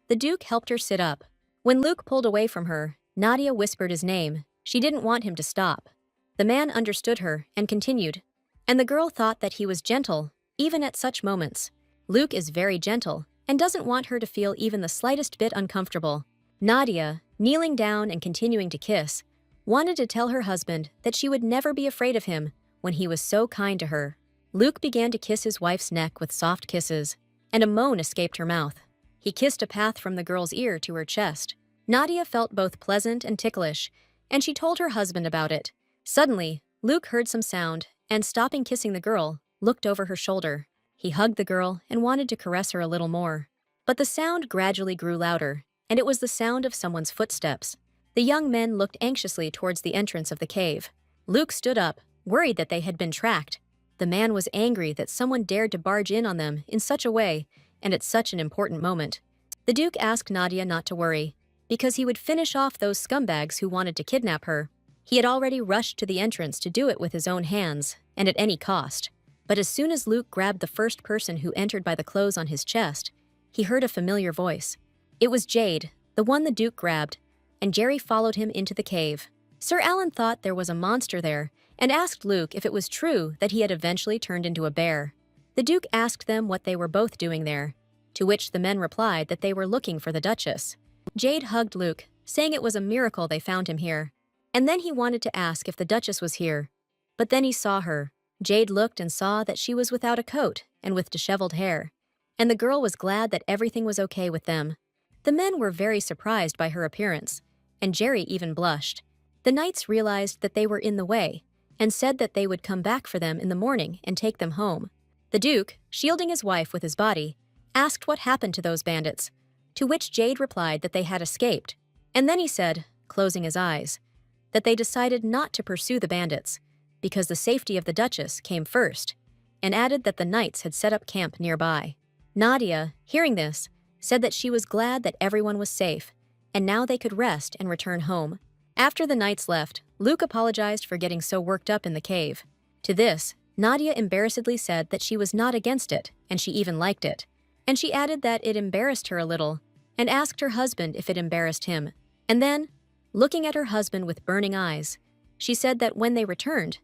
Speaker 1: the Duke helped her sit up. When Luke pulled away from her, Nadia whispered his name. She didn't want him to stop. The man understood her and continued, and the girl thought that he was gentle, even at such moments. Luke is very gentle and doesn't want her to feel even the slightest bit uncomfortable. Nadia, kneeling down and continuing to kiss, wanted to tell her husband that she would never be afraid of him when he was so kind to her. Luke began to kiss his wife's neck with soft kisses, and a moan escaped her mouth. He kissed a path from the girl's ear to her chest. Nadia felt both pleasant and ticklish, and she told her husband about it. Suddenly, Luke heard some sound, and stopping kissing the girl, looked over her shoulder. He hugged the girl and wanted to caress her a little more. But the sound gradually grew louder, and it was the sound of someone's footsteps. The young men looked anxiously towards the entrance of the cave. Luke stood up, worried that they had been tracked. The man was angry that someone dared to barge in on them in such a way, and at such an important moment. The Duke asked Nadia not to worry, because he would finish off those scumbags who wanted to kidnap her. He had already rushed to the entrance to do it with his own hands, and at any cost. But as soon as Luke grabbed the first person who entered by the clothes on his chest, he heard a familiar voice. It was Jade, the one the Duke grabbed, and Jerry followed him into the cave. Sir Alan thought there was a monster there, and asked Luke if it was true that he had eventually turned into a bear. The Duke asked them what they were both doing there, to which the men replied that they were looking for the Duchess. Jade hugged Luke, saying it was a miracle they found him here. And then he wanted to ask if the Duchess was here. But then he saw her. Jade looked and saw that she was without a coat and with disheveled hair. And the girl was glad that everything was okay with them. The men were very surprised by her appearance, and Jerry even blushed. The knights realized that they were in the way, and said that they would come back for them in the morning and take them home. The Duke, shielding his wife with his body, asked what happened to those bandits, to which Jade replied that they had escaped. And then he said, closing his eyes, that they decided not to pursue the bandits, because the safety of the Duchess came first, and added that the knights had set up camp nearby. Nadia, hearing this, said that she was glad that everyone was safe, and now they could rest and return home. After the knights left, Luke apologized for getting so worked up in the cave. To this, Nadia embarrassedly said that she was not against it, and she even liked it. And she added that it embarrassed her a little, and asked her husband if it embarrassed him. And then, looking at her husband with burning eyes, she said that when they returned,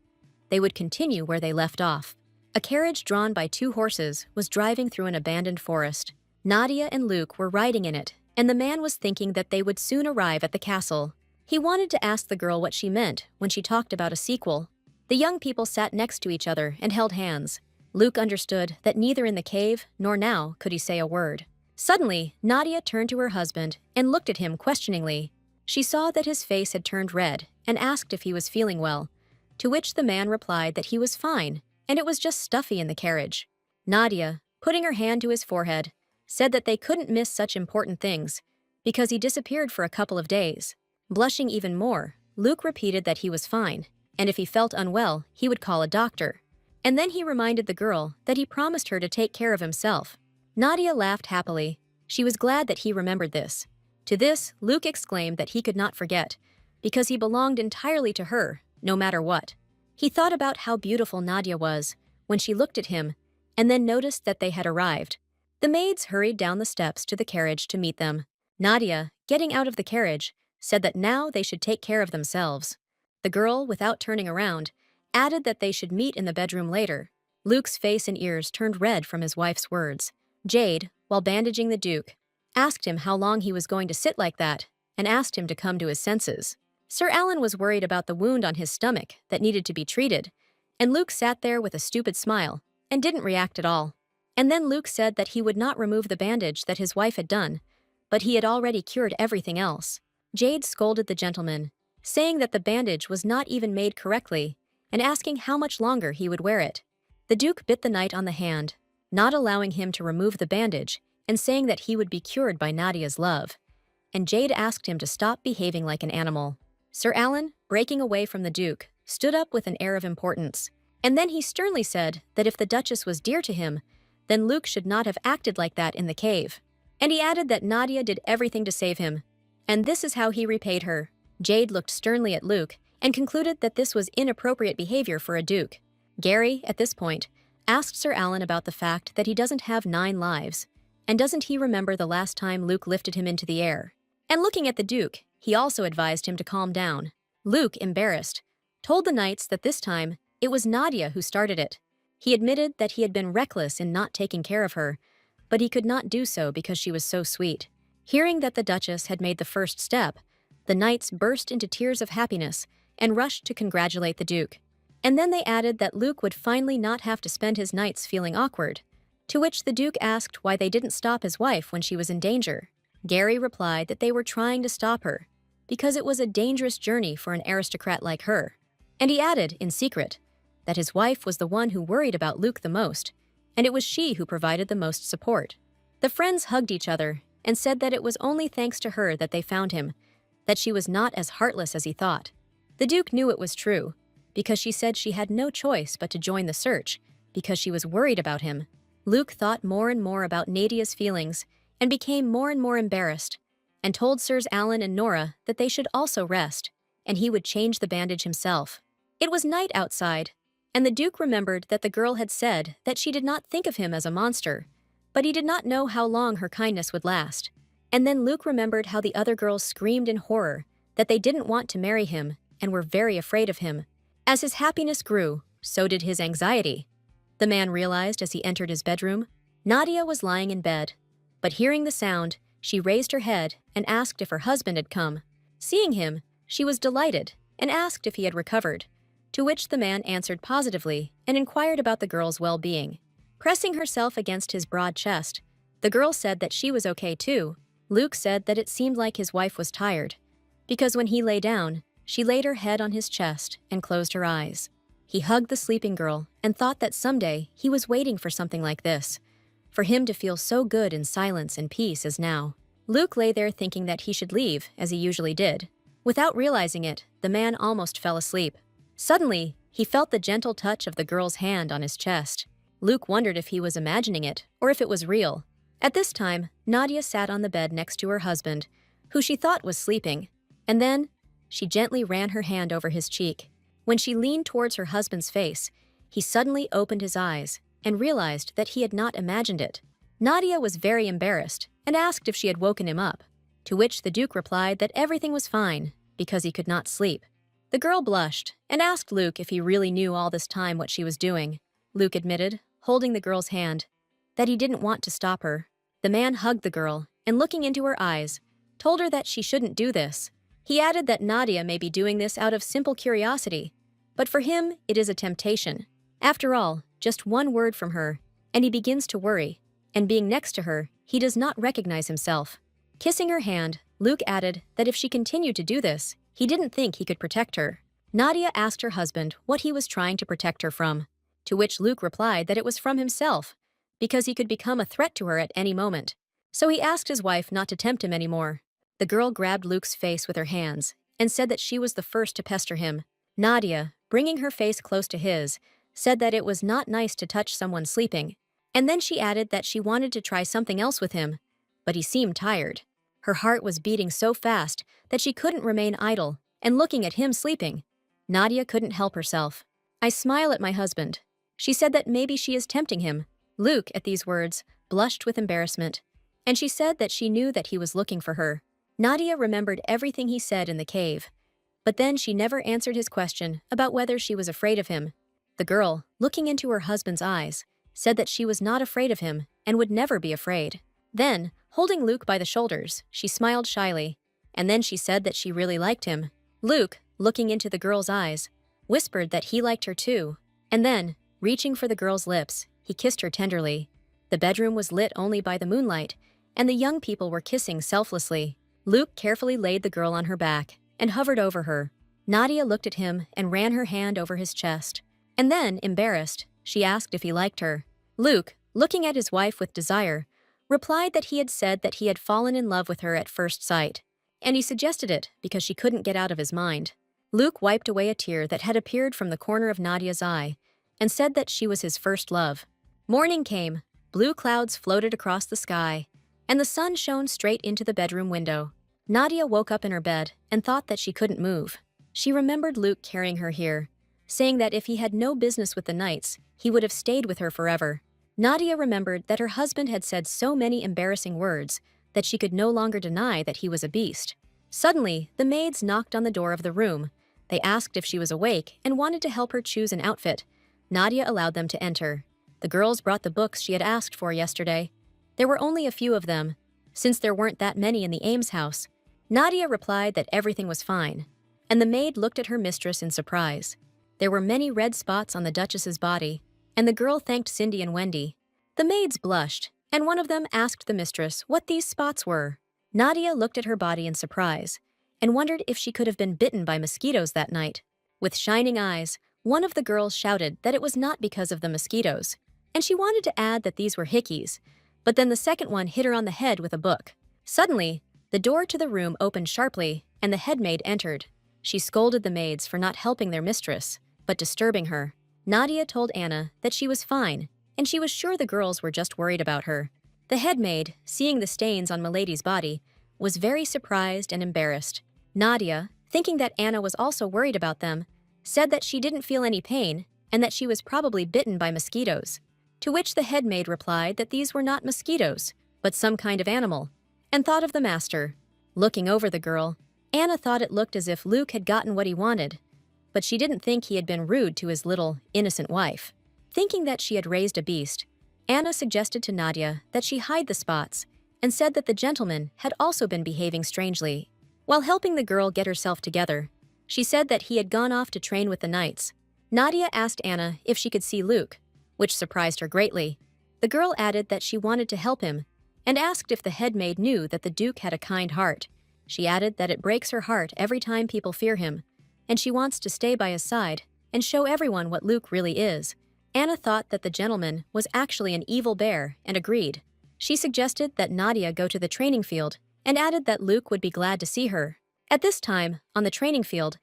Speaker 1: they would continue where they left off. A carriage drawn by 2 horses was driving through an abandoned forest. Nadia and Luke were riding in it, and the man was thinking that they would soon arrive at the castle. He wanted to ask the girl what she meant when she talked about a sequel. The young people sat next to each other and held hands. Luke understood that neither in the cave nor now could he say a word. Suddenly, Nadia turned to her husband and looked at him questioningly. She saw that his face had turned red and asked if he was feeling well, to which the man replied that he was fine and it was just stuffy in the carriage. Nadia, putting her hand to his forehead, said that they couldn't miss such important things because he disappeared for a couple of days. Blushing even more, Luke repeated that he was fine, and if he felt unwell, he would call a doctor. And then he reminded the girl that he promised her to take care of himself. Nadia laughed happily. She was glad that he remembered this. To this, Luke exclaimed that he could not forget, because he belonged entirely to her, no matter what. He thought about how beautiful Nadia was, when she looked at him and then noticed that they had arrived. The maids hurried down the steps to the carriage to meet them. Nadia, getting out of the carriage, said that now they should take care of themselves. The girl, without turning around, added that they should meet in the bedroom later. Luke's face and ears turned red from his wife's words. Jade, while bandaging the Duke, asked him how long he was going to sit like that and asked him to come to his senses. Sir Alan was worried about the wound on his stomach that needed to be treated, and Luke sat there with a stupid smile and didn't react at all. And then Luke said that he would not remove the bandage that his wife had done, but he had already cured everything else. Jade scolded the gentleman, saying that the bandage was not even made correctly and asking how much longer he would wear it. The Duke bit the knight on the hand, not allowing him to remove the bandage and saying that he would be cured by Nadia's love. And Jade asked him to stop behaving like an animal. Sir Alan, breaking away from the Duke, stood up with an air of importance, and then he sternly said that if the Duchess was dear to him, then Luke should not have acted like that in the cave. And he added that Nadia did everything to save him, and this is how he repaid her. Jade looked sternly at Luke and concluded that this was inappropriate behavior for a duke. Gary, at this point, asked Sir Alan about the fact that he doesn't have 9 lives, and doesn't he remember the last time Luke lifted him into the air? And looking at the Duke, he also advised him to calm down. Luke, embarrassed, told the knights that this time it was Nadia who started it. He admitted that he had been reckless in not taking care of her, but he could not do so because she was so sweet. Hearing that the Duchess had made the first step, the knights burst into tears of happiness and rushed to congratulate the Duke. And then they added that Luke would finally not have to spend his nights feeling awkward, to which the Duke asked why they didn't stop his wife when she was in danger. Gary replied that they were trying to stop her, because it was a dangerous journey for an aristocrat like her. And he added, in secret, that his wife was the one who worried about Luke the most, and it was she who provided the most support. The friends hugged each other and said that it was only thanks to her that they found him, that she was not as heartless as he thought. The Duke knew it was true, because she said she had no choice but to join the search, because she was worried about him. Luke thought more and more about Nadia's feelings and became more and more embarrassed, and told Sirs Alan and Nora that they should also rest, and he would change the bandage himself. It was night outside, and the Duke remembered that the girl had said that she did not think of him as a monster, but he did not know how long her kindness would last. And then Luke remembered how the other girls screamed in horror that they didn't want to marry him and were very afraid of him. As his happiness grew, so did his anxiety. The man realized as he entered his bedroom. Nadia was lying in bed, but hearing the sound, she raised her head and asked if her husband had come. Seeing him, she was delighted and asked if he had recovered, to which the man answered positively and inquired about the girl's well-being. Pressing herself against his broad chest, the girl said that she was okay too. Luke said that it seemed like his wife was tired, because when he lay down, she laid her head on his chest and closed her eyes. He hugged the sleeping girl and thought that someday he was waiting for something like this, for him to feel so good in silence and peace as now. Luke lay there thinking that he should leave, as he usually did. Without realizing it, the man almost fell asleep. Suddenly, he felt the gentle touch of the girl's hand on his chest. Luke wondered if he was imagining it or if it was real. At this time, Nadia sat on the bed next to her husband, who she thought was sleeping, and then she gently ran her hand over his cheek. When she leaned towards her husband's face, he suddenly opened his eyes and realized that he had not imagined it. Nadia was very embarrassed and asked if she had woken him up, to which the Duke replied that everything was fine because he could not sleep. The girl blushed and asked Luke if he really knew all this time what she was doing. Luke admitted, holding the girl's hand, that he didn't want to stop her. The man hugged the girl and, looking into her eyes, told her that she shouldn't do this. He added that Nadia may be doing this out of simple curiosity, but for him, it is a temptation. After all, just one word from her, and he begins to worry, and being next to her, he does not recognize himself. Kissing her hand, Luke added that if she continued to do this, he didn't think he could protect her. Nadia asked her husband what he was trying to protect her from, to which Luke replied that it was from himself, because he could become a threat to her at any moment. So he asked his wife not to tempt him anymore. The girl grabbed Luke's face with her hands and said that she was the first to pester him. Nadia, bringing her face close to his, said that it was not nice to touch someone sleeping, and then she added that she wanted to try something else with him, but he seemed tired. Her heart was beating so fast that she couldn't remain idle, and looking at him sleeping, Nadia couldn't help herself. I smile at my husband, She said that maybe she is tempting him. Luke, at these words, blushed with embarrassment, and she said that she knew that he was looking for her. Nadia remembered everything he said in the cave, but then she never answered his question about whether she was afraid of him. The girl, looking into her husband's eyes, said that she was not afraid of him and would never be afraid. Then, holding Luke by the shoulders, she smiled shyly, and then she said that she really liked him. Luke, looking into the girl's eyes, whispered that he liked her too, and then, reaching for the girl's lips, he kissed her tenderly. The bedroom was lit only by the moonlight, and the young people were kissing selflessly. Luke carefully laid the girl on her back and hovered over her. Nadia looked at him and ran her hand over his chest. And then, embarrassed, she asked if he liked her. Luke, looking at his wife with desire, replied that he had said that he had fallen in love with her at first sight, and he suggested it because she couldn't get out of his mind. Luke wiped away a tear that had appeared from the corner of Nadia's eye and said that she was his first love. Morning came, blue clouds floated across the sky, and the sun shone straight into the bedroom window. Nadia woke up in her bed and thought that she couldn't move. She remembered Luke carrying her here, saying that if he had no business with the Knights, he would have stayed with her forever. Nadia remembered that her husband had said so many embarrassing words that she could no longer deny that he was a beast. Suddenly, the maids knocked on the door of the room. They asked if she was awake and wanted to help her choose an outfit. Nadia allowed them to enter. The girls brought the books she had asked for yesterday. There were only a few of them, since there weren't that many in the Ames house. Nadia replied that everything was fine, and the maid looked at her mistress in surprise. There were many red spots on the Duchess's body, and the girl thanked Cindy and Wendy. The maids blushed, and one of them asked the mistress what these spots were. Nadia looked at her body in surprise, and wondered if she could have been bitten by mosquitoes that night. With shining eyes, one of the girls shouted that it was not because of the mosquitoes, and she wanted to add that these were hickeys, but then the second one hit her on the head with a book. Suddenly, the door to the room opened sharply, and the head maid entered. She scolded the maids for not helping their mistress, but disturbing her. Nadia told Anna that she was fine, and she was sure the girls were just worried about her. The head maid, seeing the stains on Milady's body, was very surprised and embarrassed. Nadia, thinking that Anna was also worried about them, said that she didn't feel any pain and that she was probably bitten by mosquitoes, to which the head maid replied that these were not mosquitoes, but some kind of animal, and thought of the master. Looking over the girl, Anna thought it looked as if Luke had gotten what he wanted, but she didn't think he had been rude to his little, innocent wife. Thinking that she had raised a beast, Anna suggested to Nadia that she hide the spots and said that the gentleman had also been behaving strangely. While helping the girl get herself together, she said that he had gone off to train with the Knights. Nadia asked Anna if she could see Luke, which surprised her greatly. The girl added that she wanted to help him and asked if the head maid knew that the Duke had a kind heart. She added that it breaks her heart every time people fear him, and she wants to stay by his side and show everyone what Luke really is. Anna thought that the gentleman was actually an evil bear and agreed. She suggested that Nadia go to the training field and added that Luke would be glad to see her. At this time, on the training field,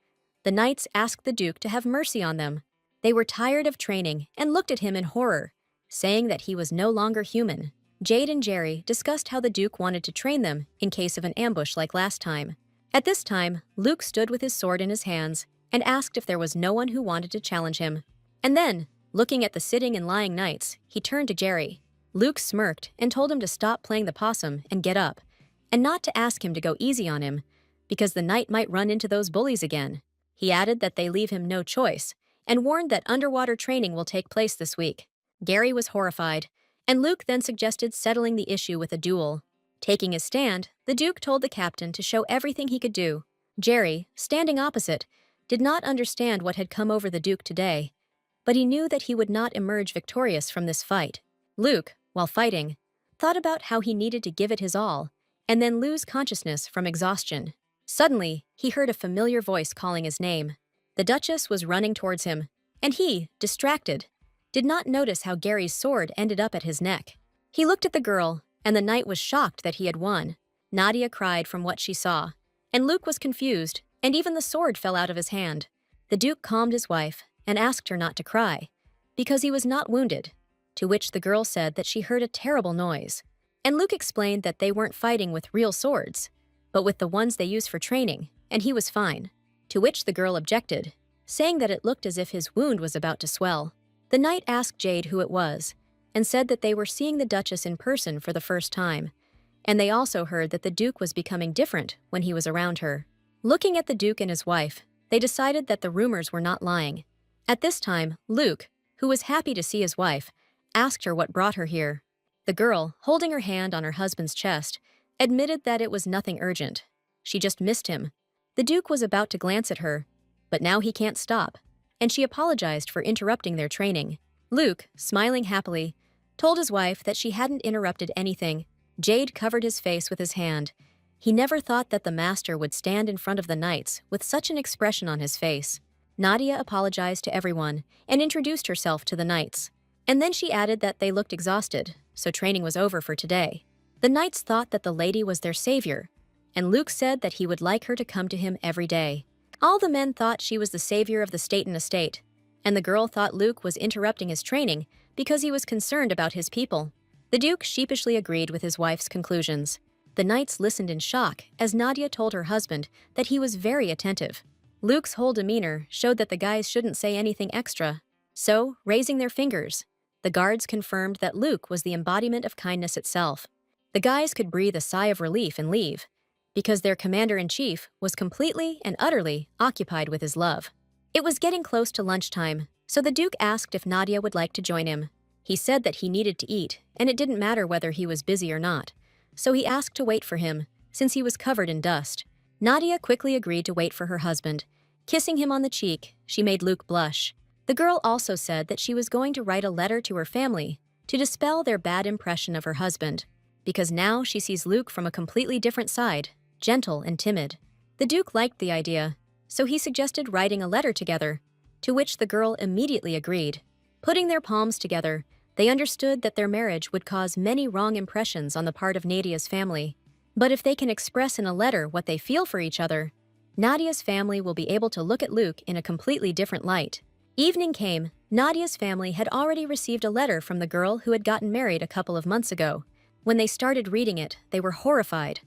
Speaker 1: the Knights asked the Duke to have mercy on them. They were tired of training and looked at him in horror, saying that he was no longer human. Jade and Jerry discussed how the Duke wanted to train them in case of an ambush like last time. At this time, Luke stood with his sword in his hands and asked if there was no one who wanted to challenge him. And then, looking at the sitting and lying Knights, he turned to Jerry. Luke smirked and told him to stop playing the possum and get up, and not to ask him to go easy on him, because the Knight might run into those bullies again. He added that they leave him no choice, and warned that underwater training will take place this week. Gary was horrified, and Luke then suggested settling the issue with a duel. Taking his stand, the Duke told the captain to show everything he could do. Jerry, standing opposite, did not understand what had come over the Duke today, but he knew that he would not emerge victorious from this fight. Luke, while fighting, thought about how he needed to give it his all, and then lose consciousness from exhaustion. Suddenly, he heard a familiar voice calling his name. The Duchess was running towards him, and he, distracted, did not notice how Gary's sword ended up at his neck. He looked at the girl, and the Knight was shocked that he had won. Nadia cried from what she saw, and Luke was confused, and even the sword fell out of his hand. The Duke calmed his wife and asked her not to cry, because he was not wounded, to which the girl said that she heard a terrible noise. And Luke explained that they weren't fighting with real swords, but with the ones they use for training, and he was fine. To which the girl objected, saying that it looked as if his wound was about to swell. The knight asked Jade who it was, and said that they were seeing the Duchess in person for the first time, and they also heard that the Duke was becoming different when he was around her. Looking at the Duke and his wife, they decided that the rumors were not lying. At this time, Luke, who was happy to see his wife, asked her what brought her here. The girl, holding her hand on her husband's chest, admitted that it was nothing urgent. She just missed him. The Duke was about to glance at her, but now he can't stop, and she apologized for interrupting their training. Luke, smiling happily, told his wife that she hadn't interrupted anything. Jade covered his face with his hand. He never thought that the master would stand in front of the knights with such an expression on his face. Nadia apologized to everyone and introduced herself to the knights. And then she added that they looked exhausted, so training was over for today. The knights thought that the lady was their savior, and Luke said that he would like her to come to him every day. All the men thought she was the savior of the Staten estate, and the girl thought Luke was interrupting his training because he was concerned about his people. The Duke sheepishly agreed with his wife's conclusions. The knights listened in shock as Nadia told her husband that he was very attentive. Luke's whole demeanor showed that the guys shouldn't say anything extra. So, raising their fingers, the guards confirmed that Luke was the embodiment of kindness itself. The guys could breathe a sigh of relief and leave, because their commander-in-chief was completely and utterly occupied with his love. It was getting close to lunchtime, so the Duke asked if Nadia would like to join him. He said that he needed to eat, and it didn't matter whether he was busy or not, so he asked to wait for him, since he was covered in dust. Nadia quickly agreed to wait for her husband. Kissing him on the cheek, she made Luke blush. The girl also said that she was going to write a letter to her family to dispel their bad impression of her husband, because now she sees Luke from a completely different side, gentle and timid. The Duke liked the idea, so he suggested writing a letter together, to which the girl immediately agreed. Putting their palms together, they understood that their marriage would cause many wrong impressions on the part of Nadia's family. But if they can express in a letter what they feel for each other, Nadia's family will be able to look at Luke in a completely different light. Evening came. Nadia's family had already received a letter from the girl who had gotten married a couple of months ago. When they started reading it, they were horrified.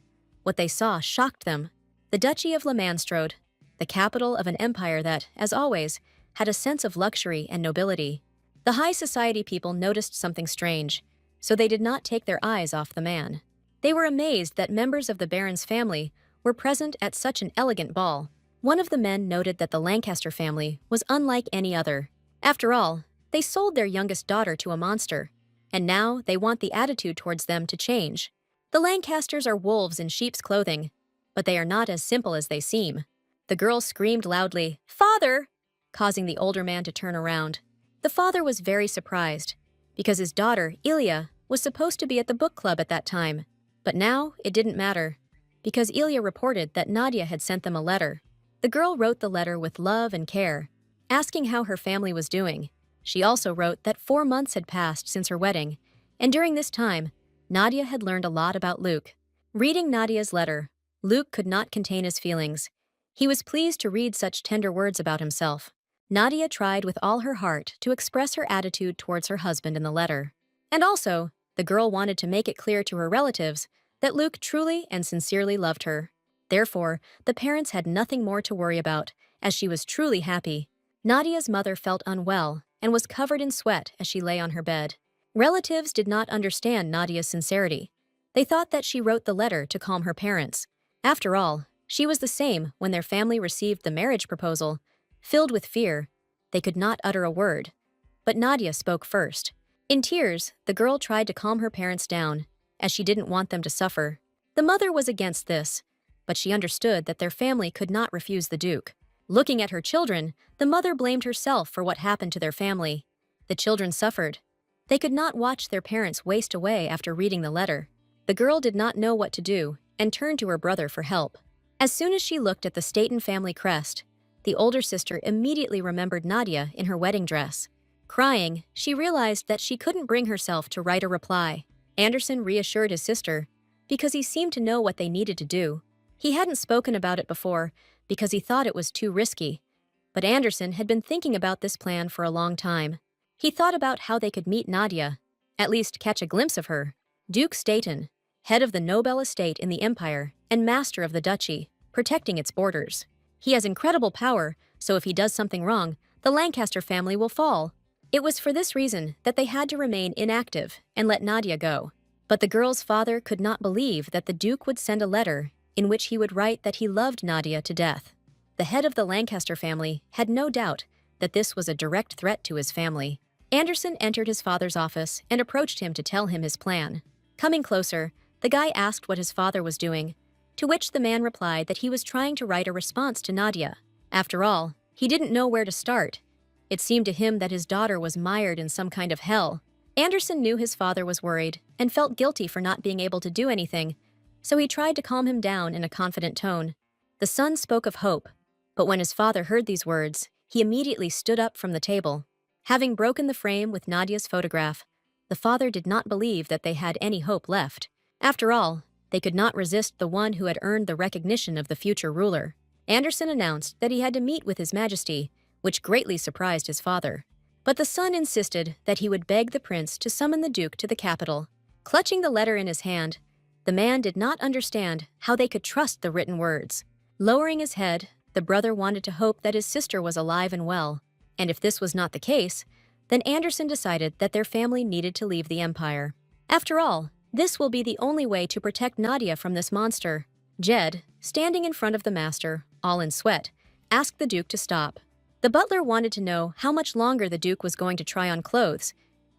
Speaker 1: What they saw shocked them. The Duchy of Lemanstrode, the capital of an empire that, as always, had a sense of luxury and nobility. The high society people noticed something strange, so they did not take their eyes off the man. They were amazed that members of the Baron's family were present at such an elegant ball. One of the men noted that the Lancaster family was unlike any other. After all, they sold their youngest daughter to a monster, and now they want the attitude towards them to change. The Lancasters are wolves in sheep's clothing, but they are not as simple as they seem. The girl screamed loudly, "Father!" causing the older man to turn around. The father was very surprised, because his daughter, Ilya, was supposed to be at the book club at that time. But now it didn't matter, because Ilya reported that Nadia had sent them a letter. The girl wrote the letter with love and care, asking how her family was doing. She also wrote that 4 months had passed since her wedding, and during this time, Nadia had learned a lot about Luke. Reading Nadia's letter, Luke could not contain his feelings. He was pleased to read such tender words about himself. Nadia tried with all her heart to express her attitude towards her husband in the letter. And also, the girl wanted to make it clear to her relatives that Luke truly and sincerely loved her. Therefore, the parents had nothing more to worry about, as she was truly happy. Nadia's mother felt unwell and was covered in sweat as she lay on her bed. Relatives did not understand Nadia's sincerity. They thought that she wrote the letter to calm her parents. After all, she was the same when their family received the marriage proposal. Filled with fear, they could not utter a word. But Nadia spoke first. In tears, the girl tried to calm her parents down, as she didn't want them to suffer. The mother was against this, but she understood that their family could not refuse the Duke. Looking at her children, the mother blamed herself for what happened to their family. The children suffered. They could not watch their parents waste away after reading the letter. The girl did not know what to do and turned to her brother for help. As soon as she looked at the Staten family crest, the older sister immediately remembered Nadia in her wedding dress. Crying, she realized that she couldn't bring herself to write a reply. Anderson reassured his sister, because he seemed to know what they needed to do. He hadn't spoken about it before, because he thought it was too risky. But Anderson had been thinking about this plan for a long time. He thought about how they could meet Nadia, at least catch a glimpse of her. Duke Staten, head of the Nobel estate in the empire and master of the duchy, protecting its borders. He has incredible power, so if he does something wrong, the Lancaster family will fall. It was for this reason that they had to remain inactive and let Nadia go. But the girl's father could not believe that the Duke would send a letter in which he would write that he loved Nadia to death. The head of the Lancaster family had no doubt that this was a direct threat to his family. Anderson entered his father's office and approached him to tell him his plan. Coming closer, the guy asked what his father was doing, to which the man replied that he was trying to write a response to Nadia. After all, he didn't know where to start. It seemed to him that his daughter was mired in some kind of hell. Anderson knew his father was worried and felt guilty for not being able to do anything, so he tried to calm him down in a confident tone. The son spoke of hope, but when his father heard these words, he immediately stood up from the table. Having broken the frame with Nadia's photograph, the father did not believe that they had any hope left. After all, they could not resist the one who had earned the recognition of the future ruler. Anderson announced that he had to meet with His Majesty, which greatly surprised his father. But the son insisted that he would beg the prince to summon the Duke to the capital. Clutching the letter in his hand, the man did not understand how they could trust the written words. Lowering his head, the brother wanted to hope that his sister was alive and well, and if this was not the case, then Anderson decided that their family needed to leave the empire. After all, this will be the only way to protect Nadia from this monster. Jed, standing in front of the master, all in sweat, asked the Duke to stop. The butler wanted to know how much longer the Duke was going to try on clothes.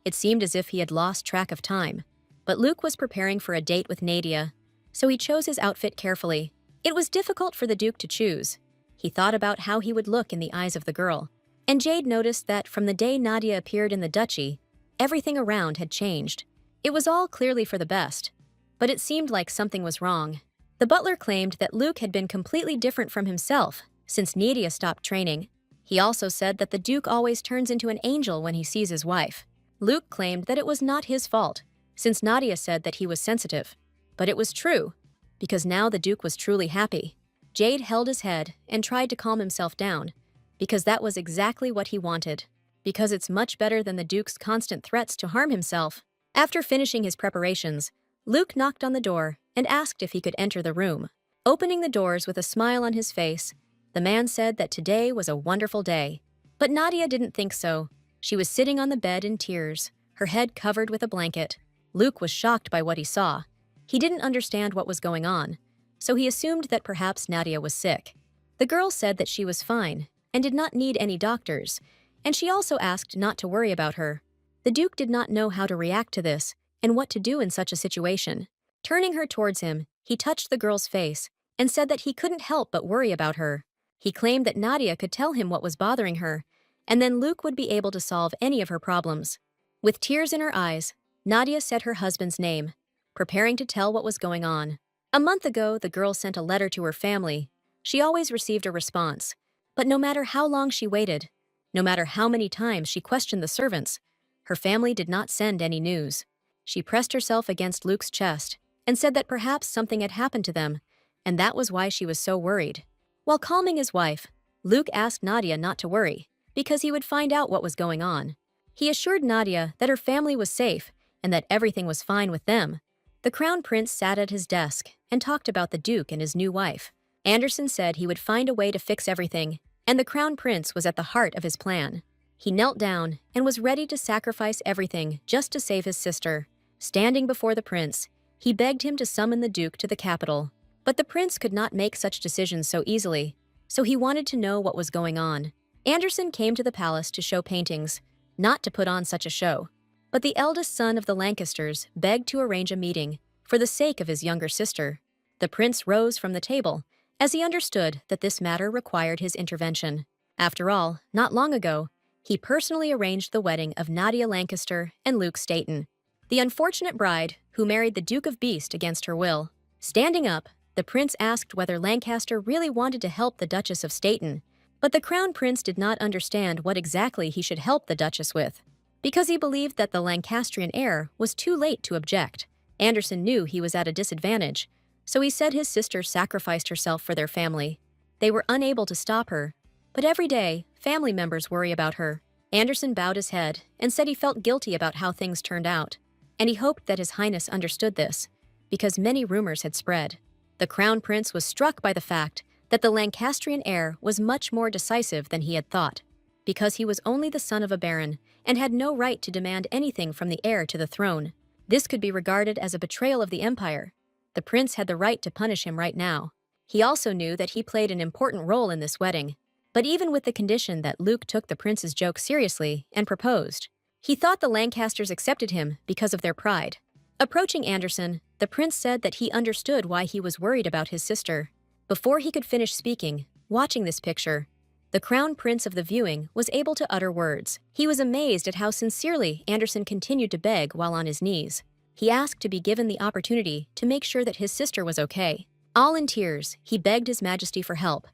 Speaker 1: It seemed as if he had lost track of time. But Luke was preparing for a date with Nadia, so he chose his outfit carefully. It was difficult for the Duke to choose. He thought about how he would look in the eyes of the girl. And Jade noticed that from the day Nadia appeared in the duchy, everything around had changed. It was all clearly for the best, but it seemed like something was wrong. The butler claimed that Luke had been completely different from himself since Nadia stopped training. He also said that the Duke always turns into an angel when he sees his wife. Luke claimed that it was not his fault, since Nadia said that he was sensitive. But it was true, because now the Duke was truly happy. Jade held his head and tried to calm himself down, because that was exactly what he wanted. Because it's much better than the Duke's constant threats to harm himself. After finishing his preparations, Luke knocked on the door and asked if he could enter the room. Opening the doors with a smile on his face, the man said that today was a wonderful day. But Nadia didn't think so. She was sitting on the bed in tears, her head covered with a blanket. Luke was shocked by what he saw. He didn't understand what was going on, so he assumed that perhaps Nadia was sick. The girl said that she was fine and did not need any doctors, and she also asked not to worry about her. The Duke did not know how to react to this and what to do in such a situation. Turning her towards him, he touched the girl's face and said that he couldn't help but worry about her. He claimed that Nadia could tell him what was bothering her, and then Luke would be able to solve any of her problems. With tears in her eyes, Nadia said her husband's name, preparing to tell what was going on. A month ago, the girl sent a letter to her family. She always received a response, but no matter how long she waited, no matter how many times she questioned the servants, her family did not send any news. She pressed herself against Luke's chest and said that perhaps something had happened to them, and that was why she was so worried. While calming his wife, Luke asked Nadia not to worry, because he would find out what was going on. He assured Nadia that her family was safe and that everything was fine with them. The Crown Prince sat at his desk and talked about the Duke and his new wife. Anderson said he would find a way to fix everything, and the Crown Prince was at the heart of his plan. He knelt down and was ready to sacrifice everything just to save his sister. Standing before the prince, he begged him to summon the Duke to the capital. But the prince could not make such decisions so easily, so he wanted to know what was going on. Anderson came to the palace to show paintings, not to put on such a show. But the eldest son of the Lancasters begged to arrange a meeting for the sake of his younger sister. The prince rose from the table, as he understood that this matter required his intervention. After all, not long ago, he personally arranged the wedding of Nadia Lancaster and Luke Staten, the unfortunate bride who married the Duke of Beast against her will. Standing up, the prince asked whether Lancaster really wanted to help the Duchess of Staten, but the Crown Prince did not understand what exactly he should help the Duchess with, because he believed that the Lancastrian heir was too late to object. Anderson knew he was at a disadvantage, so he said his sister sacrificed herself for their family. They were unable to stop her, but every day, family members worry about her. Anderson bowed his head and said he felt guilty about how things turned out, and he hoped that His Highness understood this, because many rumors had spread. The Crown Prince was struck by the fact that the Lancastrian heir was much more decisive than he had thought. because he was only the son of a baron and had no right to demand anything from the heir to the throne. This could be regarded as a betrayal of the empire. The prince had the right to punish him right now. He also knew that he played an important role in this wedding. But even with the condition that Luke took the prince's joke seriously and proposed, he thought the Lancasters accepted him because of their pride. Approaching Anderson, the prince said that he understood why he was worried about his sister. Before he could finish speaking, watching this picture, the crown prince of the viewing was able to utter words. He was amazed at how sincerely Anderson continued to beg while on his knees. He asked to be given the opportunity to make sure that his sister was okay. All in tears, he begged His Majesty for help.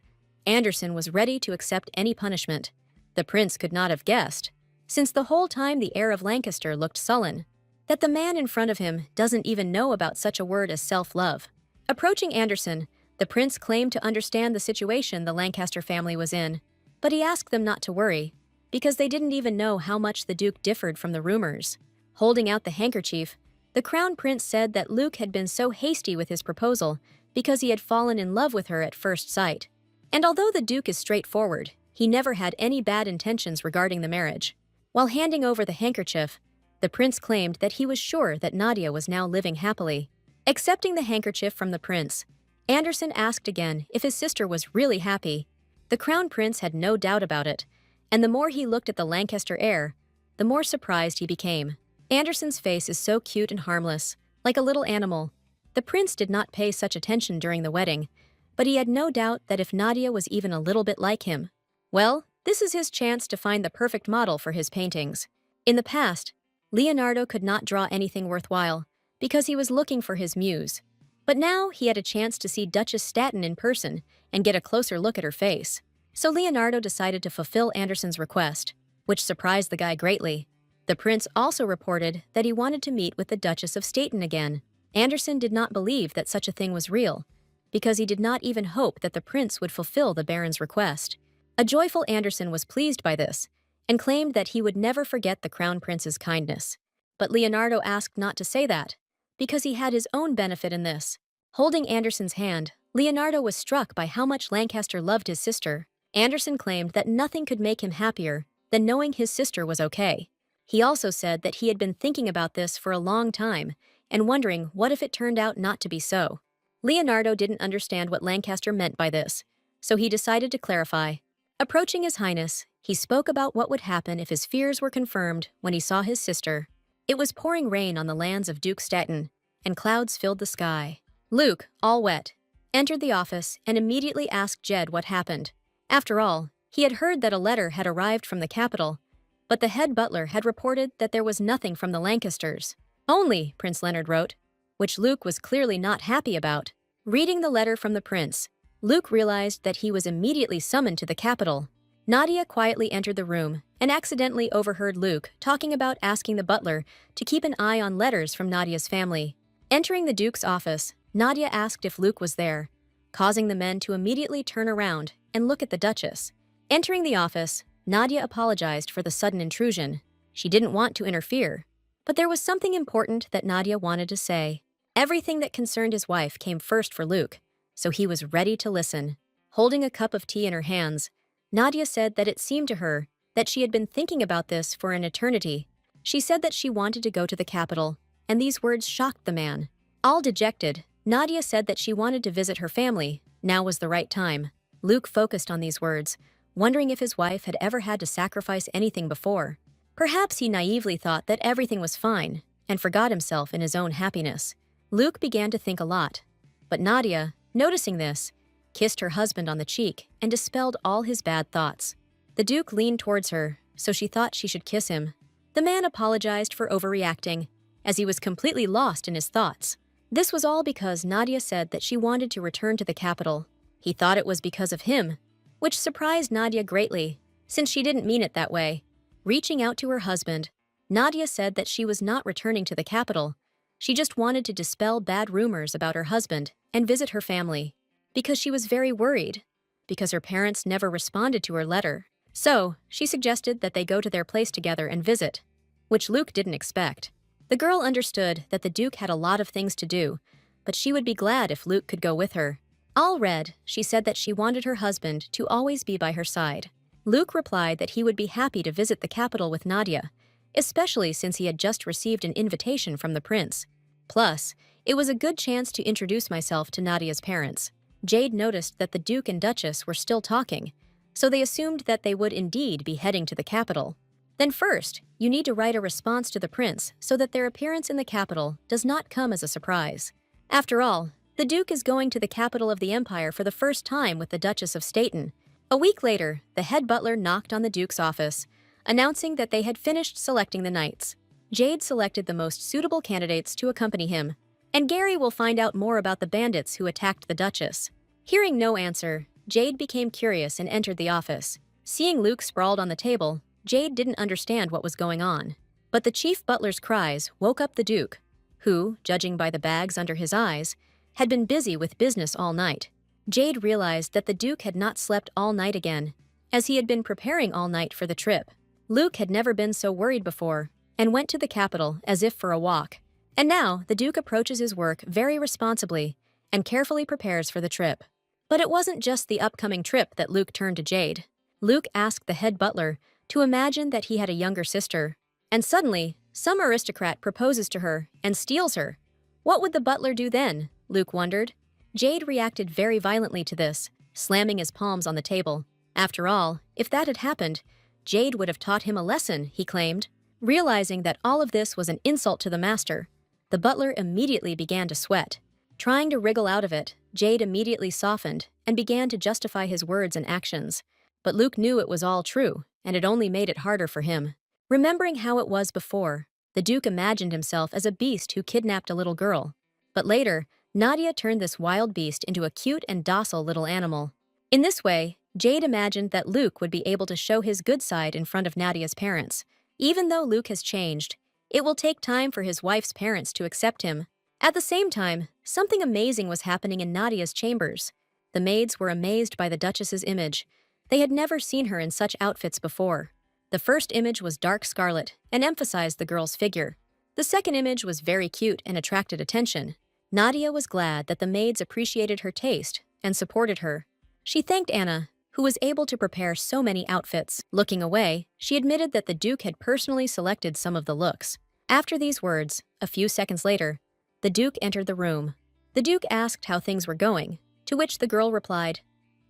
Speaker 1: Anderson was ready to accept any punishment. The prince could not have guessed, since the whole time the heir of Lancaster looked sullen, that the man in front of him doesn't even know about such a word as self-love. Approaching Anderson, the prince claimed to understand the situation the Lancaster family was in, but he asked them not to worry, because they didn't even know how much the Duke differed from the rumors. Holding out the handkerchief, the crown prince said that Luke had been so hasty with his proposal because he had fallen in love with her at first sight. And although the Duke is straightforward, he never had any bad intentions regarding the marriage. While handing over the handkerchief, the prince claimed that he was sure that Nadia was now living happily. Accepting the handkerchief from the prince, Anderson asked again if his sister was really happy. The crown prince had no doubt about it, and the more he looked at the Lancaster heir, the more surprised he became. Anderson's face is so cute and harmless, like a little animal. The prince did not pay such attention during the wedding, but he had no doubt that if Nadia was even a little bit like him, well, this is his chance to find the perfect model for his paintings. In the past, Leonardo could not draw anything worthwhile because he was looking for his muse. But now he had a chance to see Duchess Staten in person and get a closer look at her face. So Leonardo decided to fulfill Anderson's request, which surprised the guy greatly. The prince also reported that he wanted to meet with the Duchess of Staten again. Anderson did not believe that such a thing was real, because he did not even hope that the prince would fulfill the baron's request. A joyful Anderson was pleased by this, and claimed that he would never forget the crown prince's kindness. But Leonardo asked not to say that, because he had his own benefit in this. Holding Anderson's hand, Leonardo was struck by how much Lancaster loved his sister. Anderson claimed that nothing could make him happier than knowing his sister was okay. He also said that he had been thinking about this for a long time and wondering what if it turned out not to be so. Leonardo didn't understand what Lancaster meant by this, so he decided to clarify. Approaching His Highness, he spoke about what would happen if his fears were confirmed when he saw his sister. It was pouring rain on the lands of Duke Staten, and clouds filled the sky. Luke, all wet, entered the office and immediately asked Jed what happened. After all, he had heard that a letter had arrived from the capital, but the head butler had reported that there was nothing from the Lancasters. Only, Prince Leonard wrote, which Luke was clearly not happy about. Reading the letter from the prince, Luke realized that he was immediately summoned to the capital. Nadia quietly entered the room and accidentally overheard Luke talking about asking the butler to keep an eye on letters from Nadia's family. Entering the Duke's office, Nadia asked if Luke was there, causing the men to immediately turn around and look at the Duchess. Entering the office, Nadia apologized for the sudden intrusion. She didn't want to interfere, but there was something important that Nadia wanted to say. Everything that concerned his wife came first for Luke, so he was ready to listen. Holding a cup of tea in her hands, Nadia said that it seemed to her that she had been thinking about this for an eternity. She said that she wanted to go to the capital, and these words shocked the man. All dejected, Nadia said that she wanted to visit her family. Now was the right time. Luke focused on these words, wondering if his wife had ever had to sacrifice anything before. Perhaps he naively thought that everything was fine and forgot himself in his own happiness. Luke began to think a lot, but Nadia, noticing this, kissed her husband on the cheek and dispelled all his bad thoughts. The Duke leaned towards her, so she thought she should kiss him. The man apologized for overreacting, as he was completely lost in his thoughts. This was all because Nadia said that she wanted to return to the capital. He thought it was because of him, which surprised Nadia greatly, since she didn't mean it that way. Reaching out to her husband, Nadia said that she was not returning to the capital. She just wanted to dispel bad rumors about her husband and visit her family, because she was very worried, because her parents never responded to her letter. So, she suggested that they go to their place together and visit, which Luke didn't expect. The girl understood that the Duke had a lot of things to do, but she would be glad if Luke could go with her. All red, she said that she wanted her husband to always be by her side. Luke replied that he would be happy to visit the capital with Nadia, especially since he had just received an invitation from the prince. Plus, it was a good chance to introduce myself to Nadia's parents. Jade noticed that the Duke and Duchess were still talking, so they assumed that they would indeed be heading to the capital. Then first, you need to write a response to the prince so that their appearance in the capital does not come as a surprise. After all, the Duke is going to the capital of the Empire for the first time with the Duchess of Staten. A week later, the head butler knocked on the Duke's office, announcing that they had finished selecting the knights. Jade selected the most suitable candidates to accompany him, and Gary will find out more about the bandits who attacked the Duchess. Hearing no answer, Jade became curious and entered the office. Seeing Luke sprawled on the table, Jade didn't understand what was going on. But the chief butler's cries woke up the Duke, who, judging by the bags under his eyes, had been busy with business all night. Jade realized that the Duke had not slept all night again, as he had been preparing all night for the trip. Luke had never been so worried before, and went to the capital as if for a walk. And now, the Duke approaches his work very responsibly and carefully prepares for the trip. But it wasn't just the upcoming trip that Luke turned to Jade. Luke asked the head butler to imagine that he had a younger sister, and suddenly, some aristocrat proposes to her and steals her. What would the butler do then? Luke wondered. Jade reacted very violently to this, slamming his palms on the table. After all, if that had happened, Jade would have taught him a lesson, he claimed. Realizing that all of this was an insult to the master, the butler immediately began to sweat. Trying to wriggle out of it, Jade immediately softened and began to justify his words and actions. But Luke knew it was all true, and it only made it harder for him. Remembering how it was before, the Duke imagined himself as a beast who kidnapped a little girl. But later, Nadia turned this wild beast into a cute and docile little animal. In this way, Jade imagined that Luke would be able to show his good side in front of Nadia's parents. Even though Luke has changed, it will take time for his wife's parents to accept him. At the same time, something amazing was happening in Nadia's chambers. The maids were amazed by the Duchess's image. They had never seen her in such outfits before. The first image was dark scarlet and emphasized the girl's figure. The second image was very cute and attracted attention. Nadia was glad that the maids appreciated her taste and supported her. She thanked Anna, who was able to prepare so many outfits. Looking away, she admitted that the Duke had personally selected some of the looks. After these words, a few seconds later, the Duke entered the room. The Duke asked how things were going, to which the girl replied,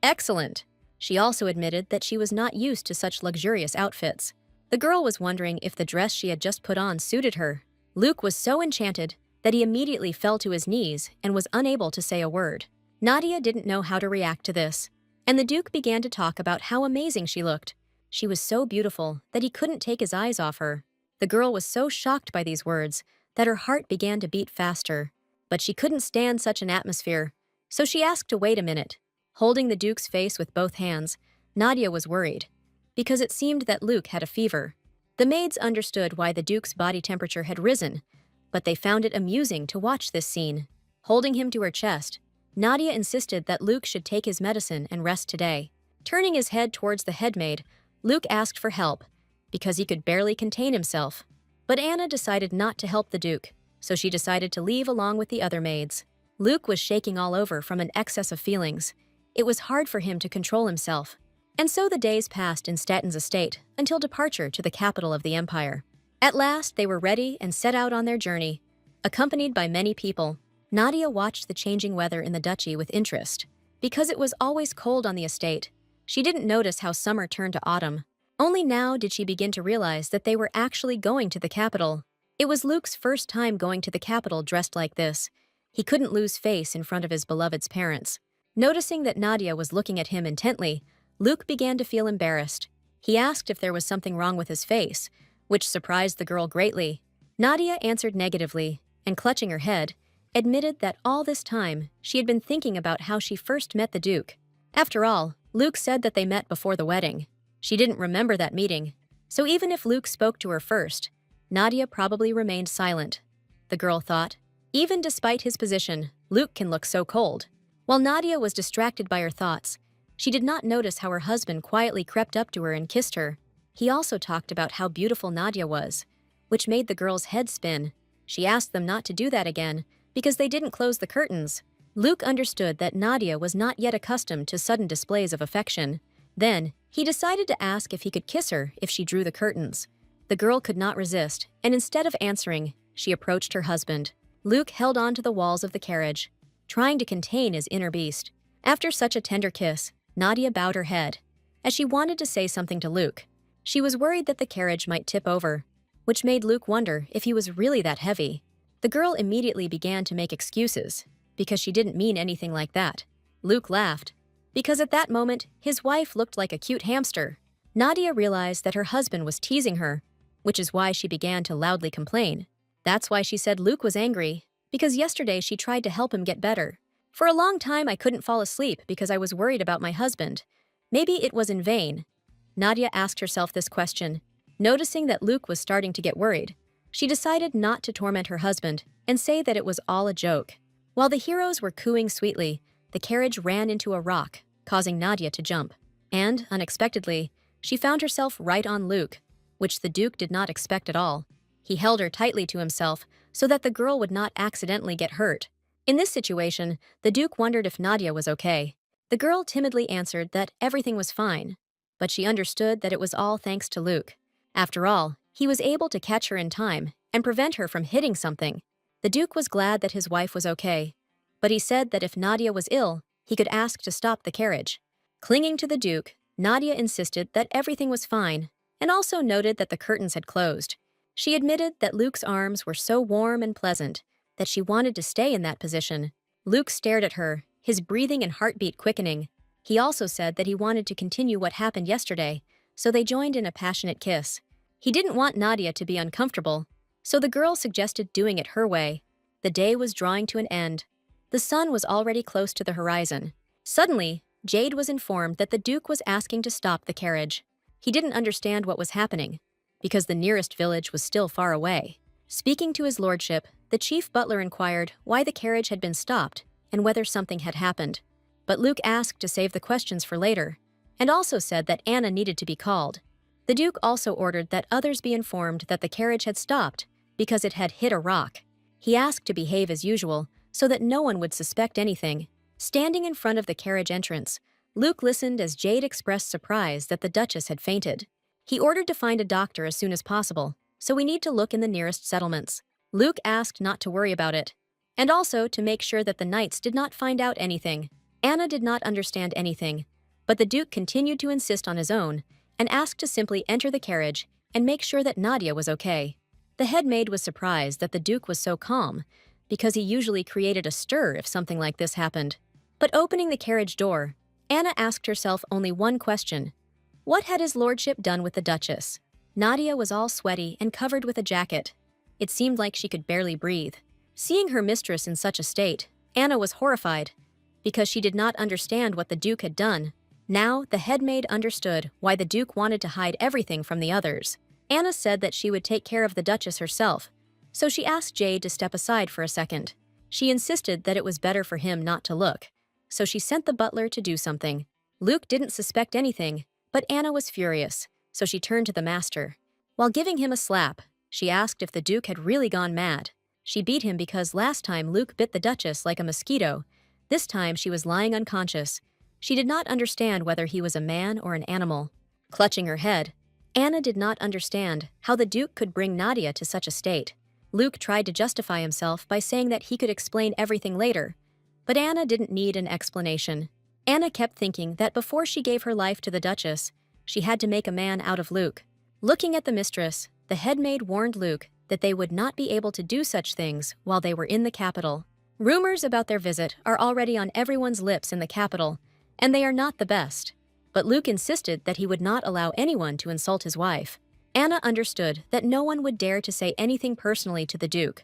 Speaker 1: "Excellent." She also admitted that she was not used to such luxurious outfits. The girl was wondering if the dress she had just put on suited her. Luke was so enchanted that he immediately fell to his knees and was unable to say a word. Nadia didn't know how to react to this, and the Duke began to talk about how amazing she looked. She was so beautiful that he couldn't take his eyes off her. The girl was so shocked by these words that her heart began to beat faster. But she couldn't stand such an atmosphere, so she asked to wait a minute. Holding the Duke's face with both hands, Nadia was worried, because it seemed that Luke had a fever. The maids understood why the Duke's body temperature had risen, but they found it amusing to watch this scene. Holding him to her chest, Nadia insisted that Luke should take his medicine and rest today. Turning his head towards the headmaid, Luke asked for help, because he could barely contain himself. But Anna decided not to help the Duke, so she decided to leave along with the other maids. Luke was shaking all over from an excess of feelings. It was hard for him to control himself. And so the days passed in Staten's estate until departure to the capital of the empire. At last, they were ready and set out on their journey. Accompanied by many people, Nadia watched the changing weather in the duchy with interest. Because it was always cold on the estate, she didn't notice how summer turned to autumn. Only now did she begin to realize that they were actually going to the capital. It was Luke's first time going to the capital dressed like this. He couldn't lose face in front of his beloved's parents. Noticing that Nadia was looking at him intently, Luke began to feel embarrassed. He asked if there was something wrong with his face, which surprised the girl greatly. Nadia answered negatively, and clutching her head, admitted that all this time she had been thinking about how she first met the Duke. After all, Luke said that they met before the wedding. She didn't remember that meeting, so even if Luke spoke to her first, Nadia probably remained silent. The girl thought, even despite his position, Luke can look so cold. While Nadia was distracted by her thoughts, she did not notice how her husband quietly crept up to her and kissed her. He also talked about how beautiful Nadia was, which made the girl's head spin. She asked them not to do that again because they didn't close the curtains. Luke understood that Nadia was not yet accustomed to sudden displays of affection. Then, He decided to ask if he could kiss her if she drew the curtains. The girl could not resist, and instead of answering, she approached her husband. Luke held on to the walls of the carriage, trying to contain his inner beast. After such a tender kiss, Nadia bowed her head, as she wanted to say something to Luke. She was worried that the carriage might tip over, which made Luke wonder if he was really that heavy. The girl immediately began to make excuses, because she didn't mean anything like that. Luke laughed, because at that moment, his wife looked like a cute hamster. Nadia realized that her husband was teasing her, which is why she began to loudly complain. That's why she said Luke was angry, because yesterday she tried to help him get better. For a long time I couldn't fall asleep because I was worried about my husband. Maybe it was in vain. Nadia asked herself this question. Noticing that Luke was starting to get worried, she decided not to torment her husband and say that it was all a joke. While the heroes were cooing sweetly, the carriage ran into a rock, causing Nadia to jump. And, unexpectedly, she found herself right on Luke, which the Duke did not expect at all. He held her tightly to himself so that the girl would not accidentally get hurt. In this situation, the Duke wondered if Nadia was okay. The girl timidly answered that everything was fine, but she understood that it was all thanks to Luke. After all, he was able to catch her in time and prevent her from hitting something. The Duke was glad that his wife was okay, but he said that if Nadia was ill, he could ask to stop the carriage. Clinging to the Duke, Nadia insisted that everything was fine and also noted that the curtains had closed. She admitted that Luke's arms were so warm and pleasant that she wanted to stay in that position. Luke stared at her, his breathing and heartbeat quickening. He also said that he wanted to continue what happened yesterday, so they joined in a passionate kiss. He didn't want Nadia to be uncomfortable, so the girl suggested doing it her way. The day was drawing to an end. The sun was already close to the horizon. Suddenly, Jade was informed that the Duke was asking to stop the carriage. He didn't understand what was happening, because the nearest village was still far away. Speaking to his lordship, the chief butler inquired why the carriage had been stopped and whether something had happened. But Luke asked to save the questions for later, and also said that Anna needed to be called. The Duke also ordered that others be informed that the carriage had stopped because it had hit a rock. He asked to behave as usual so that no one would suspect anything. Standing in front of the carriage entrance, Luke listened as Jade expressed surprise that the Duchess had fainted. He ordered to find a doctor as soon as possible, so we need to look in the nearest settlements. Luke asked not to worry about it, and also to make sure that the knights did not find out anything. Anna did not understand anything, but the Duke continued to insist on his own and asked to simply enter the carriage and make sure that Nadia was okay. The head maid was surprised that the Duke was so calm, because he usually created a stir if something like this happened. But opening the carriage door, Anna asked herself only one question. What had his lordship done with the Duchess? Nadia was all sweaty and covered with a jacket. It seemed like she could barely breathe. Seeing her mistress in such a state, Anna was horrified, because she did not understand what the Duke had done. Now, the head maid understood why the Duke wanted to hide everything from the others. Anna said that she would take care of the Duchess herself, so she asked Jade to step aside for a second. She insisted that it was better for him not to look, so she sent the butler to do something. Luke didn't suspect anything, but Anna was furious, so she turned to the master. While giving him a slap, she asked if the Duke had really gone mad. She beat him because last time Luke bit the Duchess like a mosquito. This time she was lying unconscious. She did not understand whether he was a man or an animal. Clutching her head, Anna did not understand how the Duke could bring Nadia to such a state. Luke tried to justify himself by saying that he could explain everything later, but Anna didn't need an explanation. Anna kept thinking that before she gave her life to the Duchess, she had to make a man out of Luke. Looking at the mistress, the head maid warned Luke that they would not be able to do such things while they were in the capital. Rumors about their visit are already on everyone's lips in the capital, and they are not the best. But Luke insisted that he would not allow anyone to insult his wife. Anna understood that no one would dare to say anything personally to the Duke,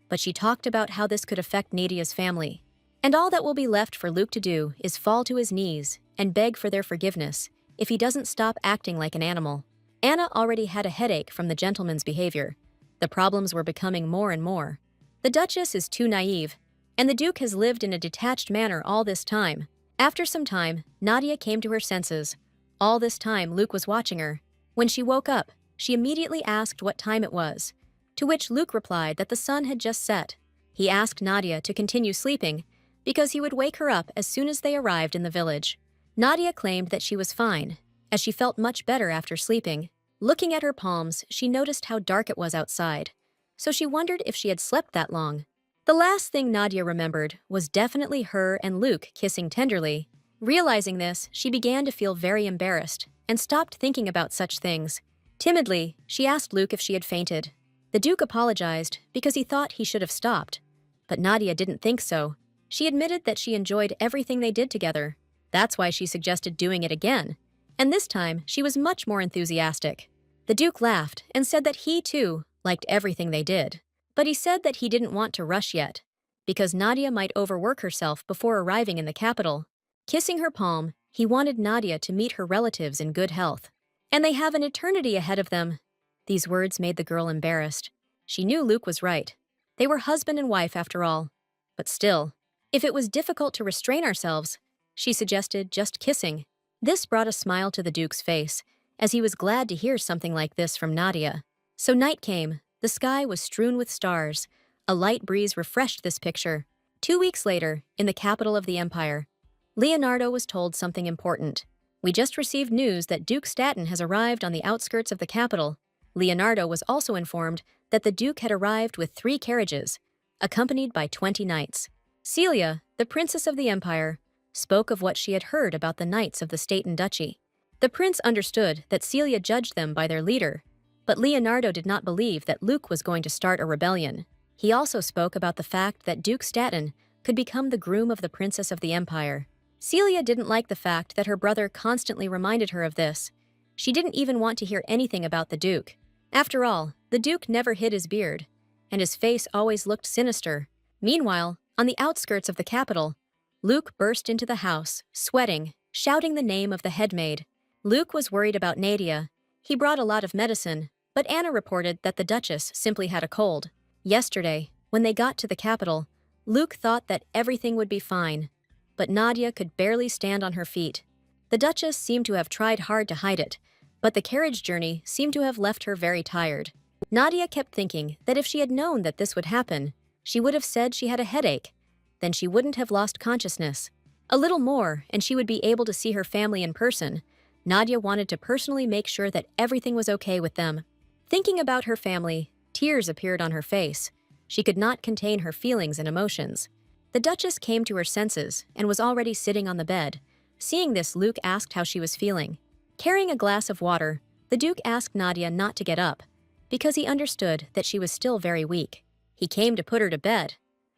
Speaker 1: but she talked about how this could affect Nadia's family. And all that will be left for Luke to do is fall to his knees and beg for their forgiveness if he doesn't stop acting like an animal. Anna already had a headache from the gentleman's behavior. The problems were becoming more and more. The Duchess is too naive, and the Duke has lived in a detached manner all this time. After some time, Nadia came to her senses. All this time, Luke was watching her. When she woke up, she immediately asked what time it was, to which Luke replied that the sun had just set. He asked Nadia to continue sleeping because he would wake her up as soon as they arrived in the village. Nadia claimed that she was fine, as she felt much better after sleeping. Looking at her palms, she noticed how dark it was outside, so she wondered if she had slept that long. The last thing Nadia remembered was definitely her and Luke kissing tenderly. Realizing this, she began to feel very embarrassed and stopped thinking about such things. Timidly, she asked Luke if she had fainted. The Duke apologized because he thought he should have stopped. But Nadia didn't think so. She admitted that she enjoyed everything they did together. That's why she suggested doing it again. And this time, she was much more enthusiastic. The Duke laughed and said that he, too, liked everything they did. But he said that he didn't want to rush yet, because Nadia might overwork herself before arriving in the capital. Kissing her palm, he wanted Nadia to meet her relatives in good health. And they have an eternity ahead of them. These words made the girl embarrassed. She knew Luke was right. They were husband and wife after all. But still, if it was difficult to restrain ourselves, she suggested just kissing. This brought a smile to the Duke's face, as he was glad to hear something like this from Nadia. So night came. The sky was strewn with stars. A light breeze refreshed this picture. 2 weeks later, in the capital of the empire, Leonardo was told something important. We just received news that Duke Staten has arrived on the outskirts of the capital. Leonardo was also informed that the Duke had arrived with 3 carriages, accompanied by 20 knights. Celia, the princess of the empire, spoke of what she had heard about the knights of the Staten Duchy. The prince understood that Celia judged them by their leader, but Leonardo did not believe that Luke was going to start a rebellion. He also spoke about the fact that Duke Staten could become the groom of the princess of the empire. Celia didn't like the fact that her brother constantly reminded her of this. She didn't even want to hear anything about the Duke. After all, the Duke never hid his beard, and his face always looked sinister. Meanwhile, on the outskirts of the capital, Luke burst into the house, sweating, shouting the name of the headmaid. Luke was worried about Nadia. He brought a lot of medicine, but Anna reported that the Duchess simply had a cold. Yesterday, when they got to the capital, Luke thought that everything would be fine, but Nadia could barely stand on her feet. The Duchess seemed to have tried hard to hide it, but the carriage journey seemed to have left her very tired. Nadia kept thinking that if she had known that this would happen, she would have said she had a headache. Then she wouldn't have lost consciousness. A little more, and she would be able to see her family in person. Nadia wanted to personally make sure that everything was okay with them. Thinking about her family, tears appeared on her face. She could not contain her feelings and emotions. The Duchess came to her senses and was already sitting on the bed. Seeing this, Luke asked how she was feeling. Carrying a glass of water, the Duke asked Nadia not to get up, because he understood that she was still very weak. He came to put her to bed.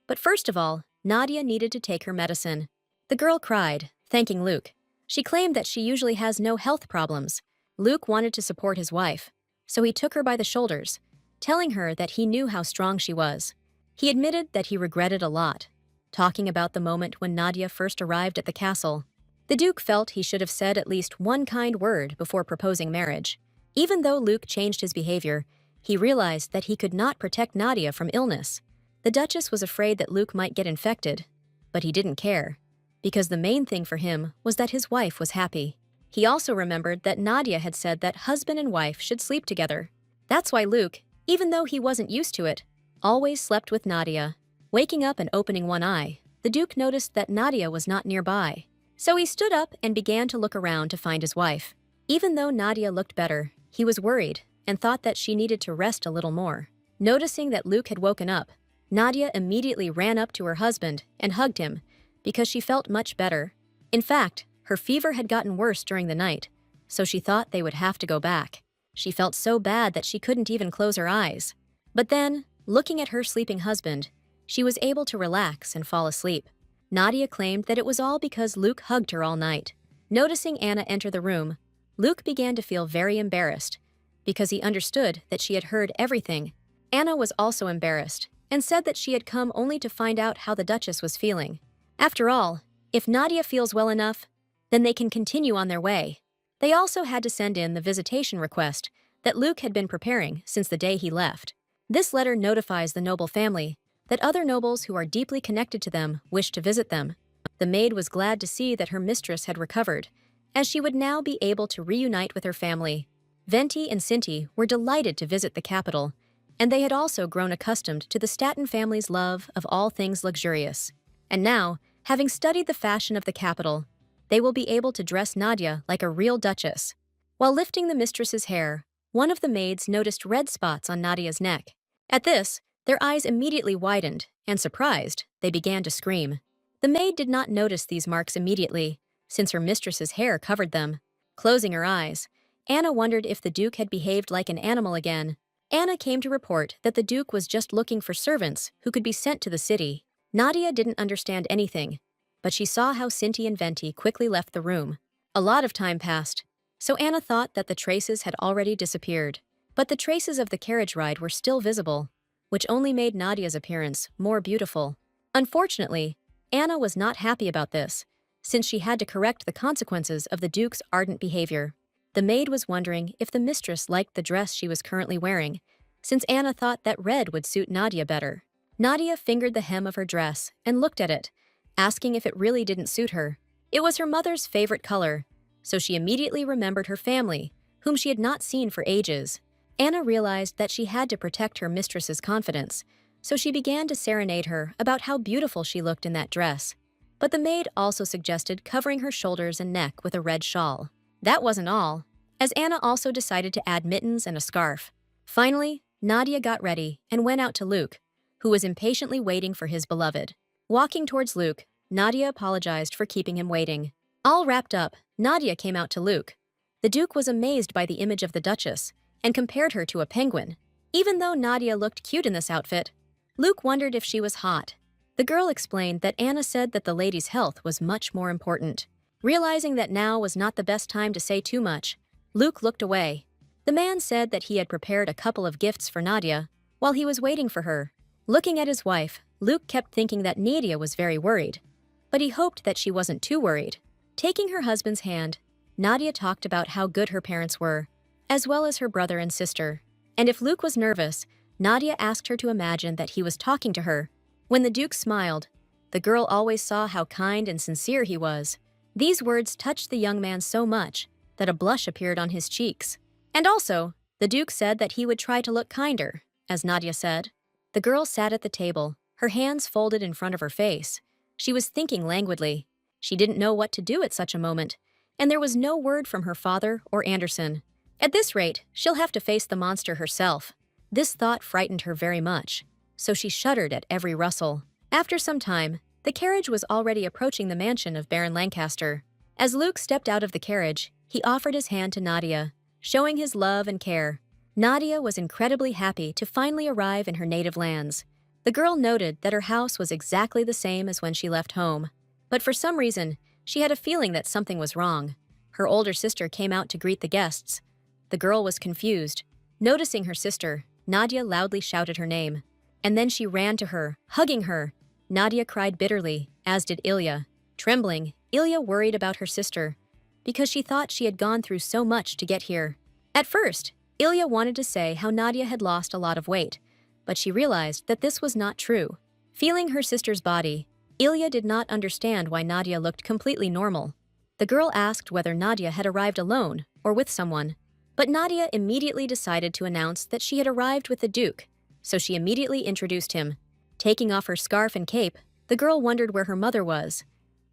Speaker 1: But first of all, Nadia needed to take her medicine. The girl cried, thanking Luke. She claimed that she usually has no health problems. Luke wanted to support his wife, so he took her by the shoulders, telling her that he knew how strong she was. He admitted that he regretted a lot, talking about the moment when Nadia first arrived at the castle. The Duke felt he should have said at least one kind word before proposing marriage. Even though Luke changed his behavior, he realized that he could not protect Nadia from illness. The Duchess was afraid that Luke might get infected, but he didn't care, because the main thing for him was that his wife was happy. He also remembered that Nadia had said that husband and wife should sleep together. That's why Luke, even though he wasn't used to it, always slept with Nadia. Waking up and opening one eye, the Duke noticed that Nadia was not nearby. So he stood up and began to look around to find his wife. Even though Nadia looked better, he was worried and thought that she needed to rest a little more. Noticing that Luke had woken up, Nadia immediately ran up to her husband and hugged him because she felt much better. In fact, her fever had gotten worse during the night, so she thought they would have to go back. She felt so bad that she couldn't even close her eyes. But then, looking at her sleeping husband, she was able to relax and fall asleep. Nadia claimed that it was all because Luke hugged her all night. Noticing Anna enter the room, Luke began to feel very embarrassed because he understood that she had heard everything. Anna was also embarrassed and said that she had come only to find out how the Duchess was feeling. After all, if Nadia feels well enough, then they can continue on their way. They also had to send in the visitation request that Luke had been preparing since the day he left. This letter notifies the noble family that other nobles who are deeply connected to them wish to visit them. The maid was glad to see that her mistress had recovered, as she would now be able to reunite with her family. Venti and Cinti were delighted to visit the capital, and they had also grown accustomed to the Staten family's love of all things luxurious. And now, having studied the fashion of the capital, they will be able to dress Nadia like a real duchess. While lifting the mistress's hair, one of the maids noticed red spots on Nadia's neck. At this, their eyes immediately widened, and surprised, they began to scream. The maid did not notice these marks immediately, since her mistress's hair covered them. Closing her eyes, Anna wondered if the Duke had behaved like an animal again. Anna came to report that the Duke was just looking for servants who could be sent to the city. Nadia didn't understand anything, but she saw how Cinti and Venti quickly left the room. A lot of time passed, so Anna thought that the traces had already disappeared. But the traces of the carriage ride were still visible, which only made Nadia's appearance more beautiful. Unfortunately, Anna was not happy about this, since she had to correct the consequences of the Duke's ardent behavior. The maid was wondering if the mistress liked the dress she was currently wearing, since Anna thought that red would suit Nadia better. Nadia fingered the hem of her dress and looked at it, asking if it really didn't suit her. It was her mother's favorite color, so she immediately remembered her family, whom she had not seen for ages. Anna realized that she had to protect her mistress's confidence, so she began to serenade her about how beautiful she looked in that dress. But the maid also suggested covering her shoulders and neck with a red shawl. That wasn't all, as Anna also decided to add mittens and a scarf. Finally, Nadia got ready and went out to Luke, who was impatiently waiting for his beloved. Walking towards Luke, Nadia apologized for keeping him waiting. All wrapped up, Nadia came out to Luke. The Duke was amazed by the image of the Duchess and compared her to a penguin. Even though Nadia looked cute in this outfit, Luke wondered if she was hot. The girl explained that Anna said that the lady's health was much more important. Realizing that now was not the best time to say too much, Luke looked away. The man said that he had prepared a couple of gifts for Nadia while he was waiting for her. Looking at his wife, Luke kept thinking that Nadia was very worried, but he hoped that she wasn't too worried. Taking her husband's hand, Nadia talked about how good her parents were, as well as her brother and sister. And if Luke was nervous, Nadia asked her to imagine that he was talking to her. When the Duke smiled, the girl always saw how kind and sincere he was. These words touched the young man so much that a blush appeared on his cheeks. And also, the Duke said that he would try to look kinder, as Nadia said. The girl sat at the table, her hands folded in front of her face. She was thinking languidly. She didn't know what to do at such a moment, and there was no word from her father or Anderson. At this rate, she'll have to face the monster herself. This thought frightened her very much, so she shuddered at every rustle. After some time, the carriage was already approaching the mansion of Baron Lancaster. As Luke stepped out of the carriage, he offered his hand to Nadia, showing his love and care. Nadia was incredibly happy to finally arrive in her native lands. The girl noted that her house was exactly the same as when she left home, but for some reason, she had a feeling that something was wrong. Her older sister came out to greet the guests. The girl was confused. Noticing her sister, Nadia loudly shouted her name, and then she ran to her, hugging her. Nadia cried bitterly, as did Ilya. Trembling, Ilya worried about her sister, because she thought she had gone through so much to get here. At first, Ilya wanted to say how Nadia had lost a lot of weight, but she realized that this was not true. Feeling her sister's body, Ilya did not understand why Nadia looked completely normal. The girl asked whether Nadia had arrived alone or with someone, but Nadia immediately decided to announce that she had arrived with the Duke, so she immediately introduced him. Taking off her scarf and cape, the girl wondered where her mother was.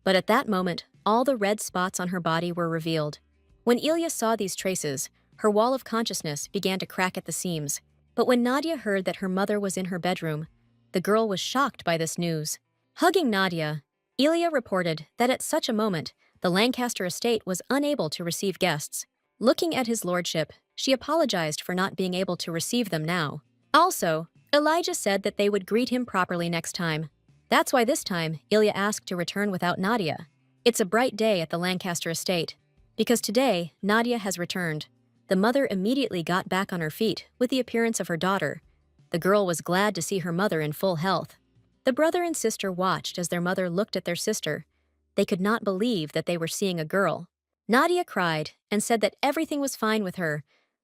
Speaker 1: But at that moment, all the red spots on her body were revealed. When Ilya saw these traces, her wall of consciousness began to crack at the seams. But when Nadia heard that her mother was in her bedroom, the girl was shocked by this news. Hugging Nadia, Ilya reported that at such a moment, the Lancaster estate was unable to receive guests. Looking at his lordship, she apologized for not being able to receive them now. Also, Elijah said that they would greet him properly next time. That's why this time, Ilya asked to return without Nadia. It's a bright day at the Lancaster estate, because today, Nadia has returned. The mother immediately got back on her feet with the appearance of her daughter. The girl was glad to see her mother in full health. The brother and sister watched as their mother looked at their sister. They could not believe that they were seeing a girl. Nadia cried and said that everything was fine with her,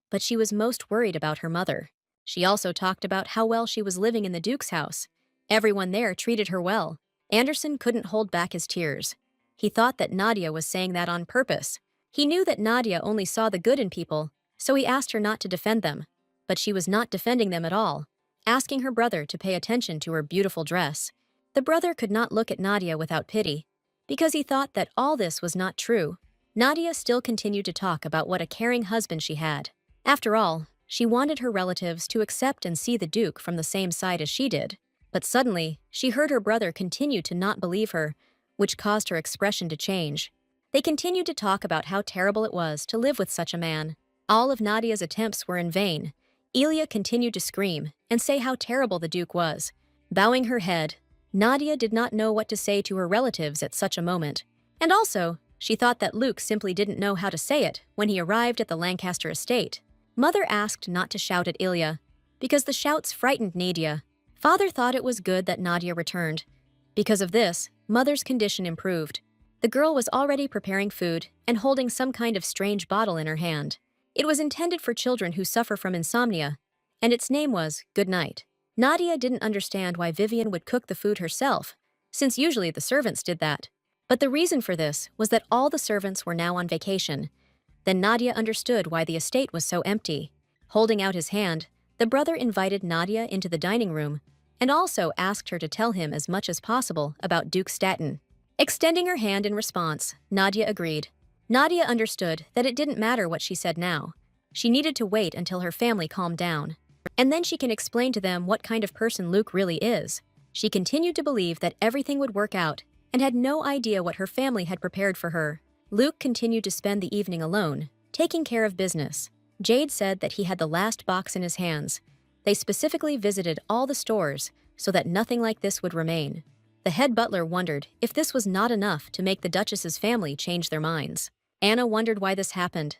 Speaker 1: but she was most worried about her mother. She also talked about how well she was living in the Duke's house. Everyone there treated her well. Anderson couldn't hold back his tears. He thought that Nadia was saying that on purpose. He knew that Nadia only saw the good in people, so he asked her not to defend them. But she was not defending them at all, asking her brother to pay attention to her beautiful dress. The brother could not look at Nadia without pity, because he thought that all this was not true. Nadia still continued to talk about what a caring husband she had. After all, she wanted her relatives to accept and see the Duke from the same side as she did. But suddenly, she heard her brother continue to not believe her, which caused her expression to change. They continued to talk about how terrible it was to live with such a man. All of Nadia's attempts were in vain. Ilya continued to scream and say how terrible the Duke was. Bowing her head, Nadia did not know what to say to her relatives at such a moment. And also, she thought that Luke simply didn't know how to say it when he arrived at the Lancaster estate. Mother asked not to shout at Ilya, because the shouts frightened Nadia. Father thought it was good that Nadia returned. Because of this, Mother's condition improved. The girl was already preparing food and holding some kind of strange bottle in her hand. It was intended for children who suffer from insomnia, and its name was Good Night. Nadia didn't understand why Vivian would cook the food herself, since usually the servants did that. But the reason for this was that all the servants were now on vacation. Then Nadia understood why the estate was so empty. Holding out his hand, the brother invited Nadia into the dining room and also asked her to tell him as much as possible about Duke Staten. Extending her hand in response, Nadia agreed. Nadia understood that it didn't matter what she said now. She needed to wait until her family calmed down. And then she can explain to them what kind of person Luke really is. She continued to believe that everything would work out and had no idea what her family had prepared for her. Luke continued to spend the evening alone, taking care of business. Jade said that he had the last box in his hands. They specifically visited all the stores so that nothing like this would remain. The head butler wondered if this was not enough to make the Duchess's family change their minds. Anna wondered why this happened.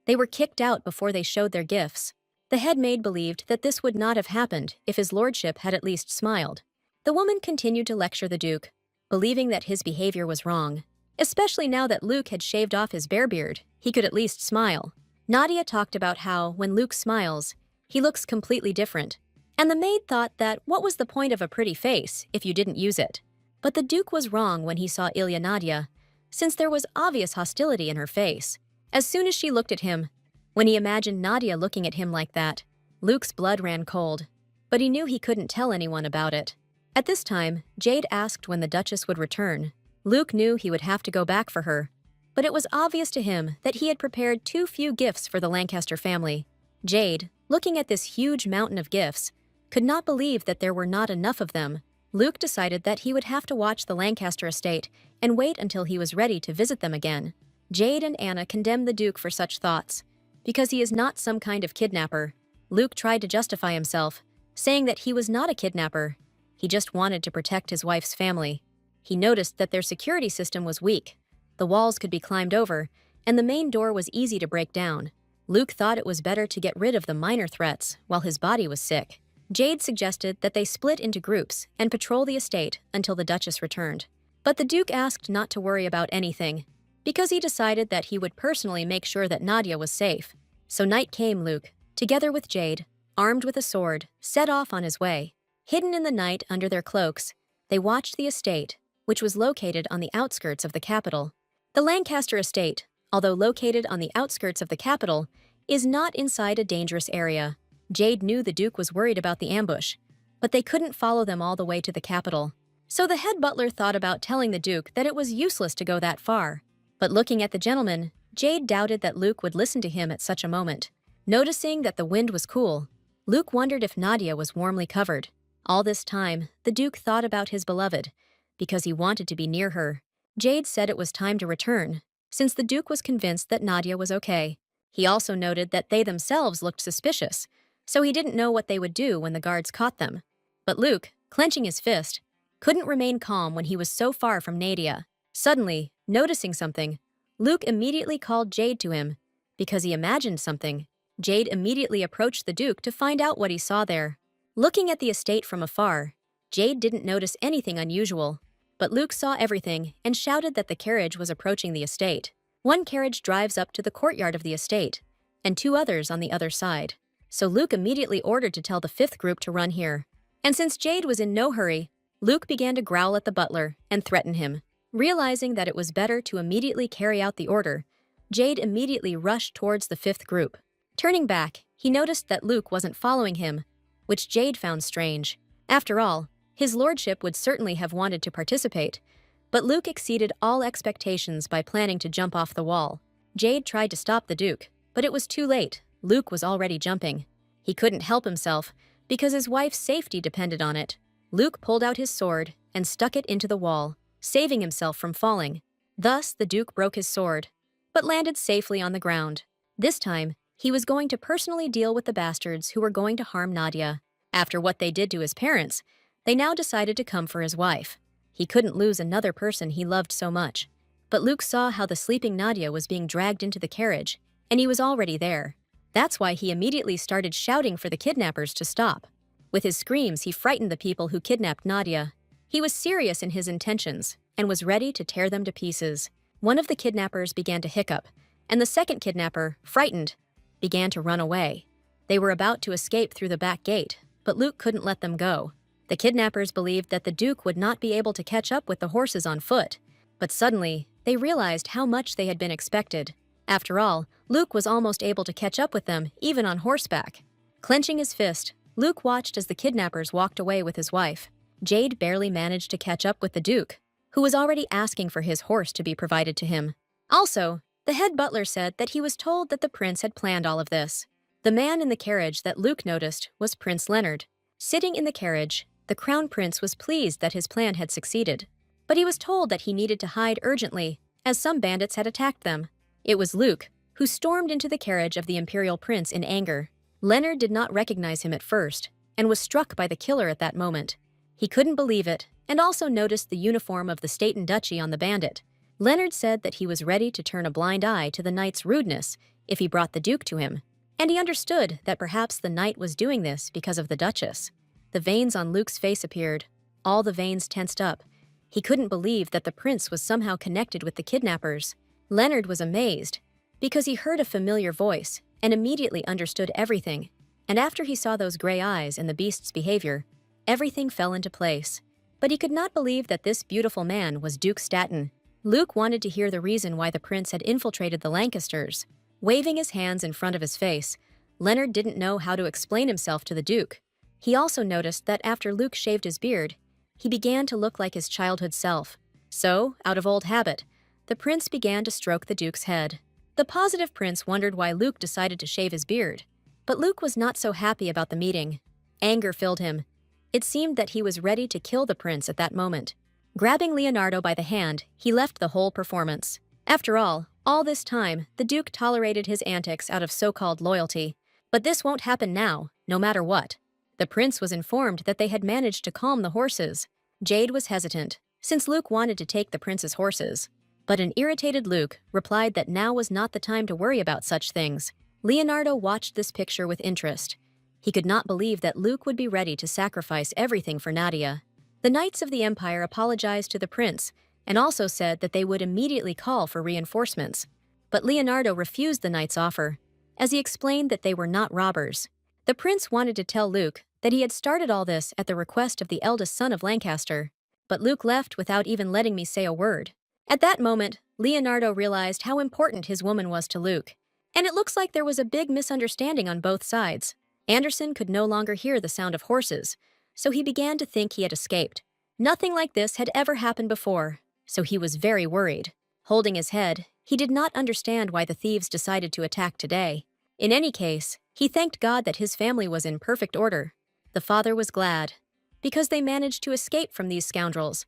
Speaker 1: They were kicked out before they showed their gifts. The head maid believed that this would not have happened if his lordship had at least smiled. The woman continued to lecture the Duke, believing that his behavior was wrong. Especially now that Luke had shaved off his bear beard, he could at least smile. Nadia talked about how, when Luke smiles, he looks completely different. And the maid thought that what was the point of a pretty face if you didn't use it? But the Duke was wrong when he saw Ilya Nadia, since there was obvious hostility in her face. As soon as she looked at him, when he imagined Nadia looking at him like that, Luke's blood ran cold. But he knew he couldn't tell anyone about it. At this time, Jade asked when the Duchess would return. Luke knew he would have to go back for her, but it was obvious to him that he had prepared too few gifts for the Lancaster family. Jade, looking at this huge mountain of gifts, could not believe that there were not enough of them. Luke decided that he would have to watch the Lancaster estate and wait until he was ready to visit them again. Jade and Anna condemned the Duke for such thoughts, because he is not some kind of kidnapper. Luke tried to justify himself, saying that he was not a kidnapper. He just wanted to protect his wife's family. He noticed that their security system was weak. The walls could be climbed over, and the main door was easy to break down. Luke thought it was better to get rid of the minor threats while his body was sick. Jade suggested that they split into groups and patrol the estate until the Duchess returned. But the Duke asked not to worry about anything, because he decided that he would personally make sure that Nadia was safe. So night came. Luke, together with Jade, armed with a sword, set off on his way. Hidden in the night under their cloaks, they watched the estate, which was located on the outskirts of the capital. The Lancaster estate, although located on the outskirts of the capital, is not inside a dangerous area. Jade knew the Duke was worried about the ambush, but they couldn't follow them all the way to the capital. So the head butler thought about telling the Duke that it was useless to go that far. But looking at the gentleman, Jade doubted that Luke would listen to him at such a moment. Noticing that the wind was cool, Luke wondered if Nadia was warmly covered. All this time, the Duke thought about his beloved, because he wanted to be near her. Jade said it was time to return, since the Duke was convinced that Nadia was okay. He also noted that they themselves looked suspicious, so he didn't know what they would do when the guards caught them. But Luke, clenching his fist, couldn't remain calm when he was so far from Nadia. Suddenly, noticing something, Luke immediately called Jade to him. Because he imagined something, Jade immediately approached the Duke to find out what he saw there. Looking at the estate from afar, Jade didn't notice anything unusual, but Luke saw everything and shouted that the carriage was approaching the estate. One carriage drives up to the courtyard of the estate, and two others on the other side. So Luke immediately ordered to tell the fifth group to run here. And since Jade was in no hurry, Luke began to growl at the butler and threaten him. Realizing that it was better to immediately carry out the order, Jade immediately rushed towards the fifth group. Turning back, he noticed that Luke wasn't following him, which Jade found strange. After all, his lordship would certainly have wanted to participate, but Luke exceeded all expectations by planning to jump off the wall. Jade tried to stop the Duke, but it was too late. Luke was already jumping. He couldn't help himself because his wife's safety depended on it. Luke pulled out his sword and stuck it into the wall, saving himself from falling. Thus, the Duke broke his sword, but landed safely on the ground. This time, he was going to personally deal with the bastards who were going to harm Nadia. After what they did to his parents, they now decided to come for his wife. He couldn't lose another person he loved so much. But Luke saw how the sleeping Nadia was being dragged into the carriage, and he was already there. That's why he immediately started shouting for the kidnappers to stop. With his screams, he frightened the people who kidnapped Nadia. He was serious in his intentions and was ready to tear them to pieces. One of the kidnappers began to hiccup, and the second kidnapper, frightened, began to run away. They were about to escape through the back gate, but Luke couldn't let them go. The kidnappers believed that the Duke would not be able to catch up with the horses on foot, but suddenly, they realized how much they had been expected. After all, Luke was almost able to catch up with them, even on horseback. Clenching his fist, Luke watched as the kidnappers walked away with his wife. Jade barely managed to catch up with the Duke, who was already asking for his horse to be provided to him. Also, the head butler said that he was told that the prince had planned all of this. The man in the carriage that Luke noticed was Prince Leonard. Sitting in the carriage, the crown prince was pleased that his plan had succeeded. But he was told that he needed to hide urgently, as some bandits had attacked them. It was Luke, who stormed into the carriage of the imperial prince in anger. Leonard did not recognize him at first, and was struck by the killer at that moment. He couldn't believe it, and also noticed the uniform of the state and duchy on the bandit. Leonard said that he was ready to turn a blind eye to the knight's rudeness if he brought the Duke to him, and he understood that perhaps the knight was doing this because of the Duchess. The veins on Luke's face appeared. All the veins tensed up. He couldn't believe that the prince was somehow connected with the kidnappers. Leonard was amazed, because he heard a familiar voice and immediately understood everything. And after he saw those gray eyes and the beast's behavior, everything fell into place. But he could not believe that this beautiful man was Duke Staten. Luke wanted to hear the reason why the prince had infiltrated the Lancasters. Waving his hands in front of his face, Leonard didn't know how to explain himself to the Duke. He also noticed that after Luke shaved his beard, he began to look like his childhood self. So, out of old habit, the prince began to stroke the Duke's head. The positive prince wondered why Luke decided to shave his beard. But Luke was not so happy about the meeting. Anger filled him. It seemed that he was ready to kill the prince at that moment. Grabbing Leonardo by the hand, he left the whole performance. After all this time, the Duke tolerated his antics out of so-called loyalty. But this won't happen now, no matter what. The prince was informed that they had managed to calm the horses. Jade was hesitant, since Luke wanted to take the prince's horses. But an irritated Luke replied that now was not the time to worry about such things. Leonardo watched this picture with interest. He could not believe that Luke would be ready to sacrifice everything for Nadia. The Knights of the Empire apologized to the prince and also said that they would immediately call for reinforcements. But Leonardo refused the knight's offer, as he explained that they were not robbers. The prince wanted to tell Luke that he had started all this at the request of the eldest son of Lancaster, but Luke left without even letting me say a word. At that moment, Leonardo realized how important his woman was to Luke, and it looks like there was a big misunderstanding on both sides. Anderson could no longer hear the sound of horses, so he began to think he had escaped. Nothing like this had ever happened before, so he was very worried. Holding his head, he did not understand why the thieves decided to attack today. In any case, he thanked God that his family was in perfect order. The father was glad, because they managed to escape from these scoundrels.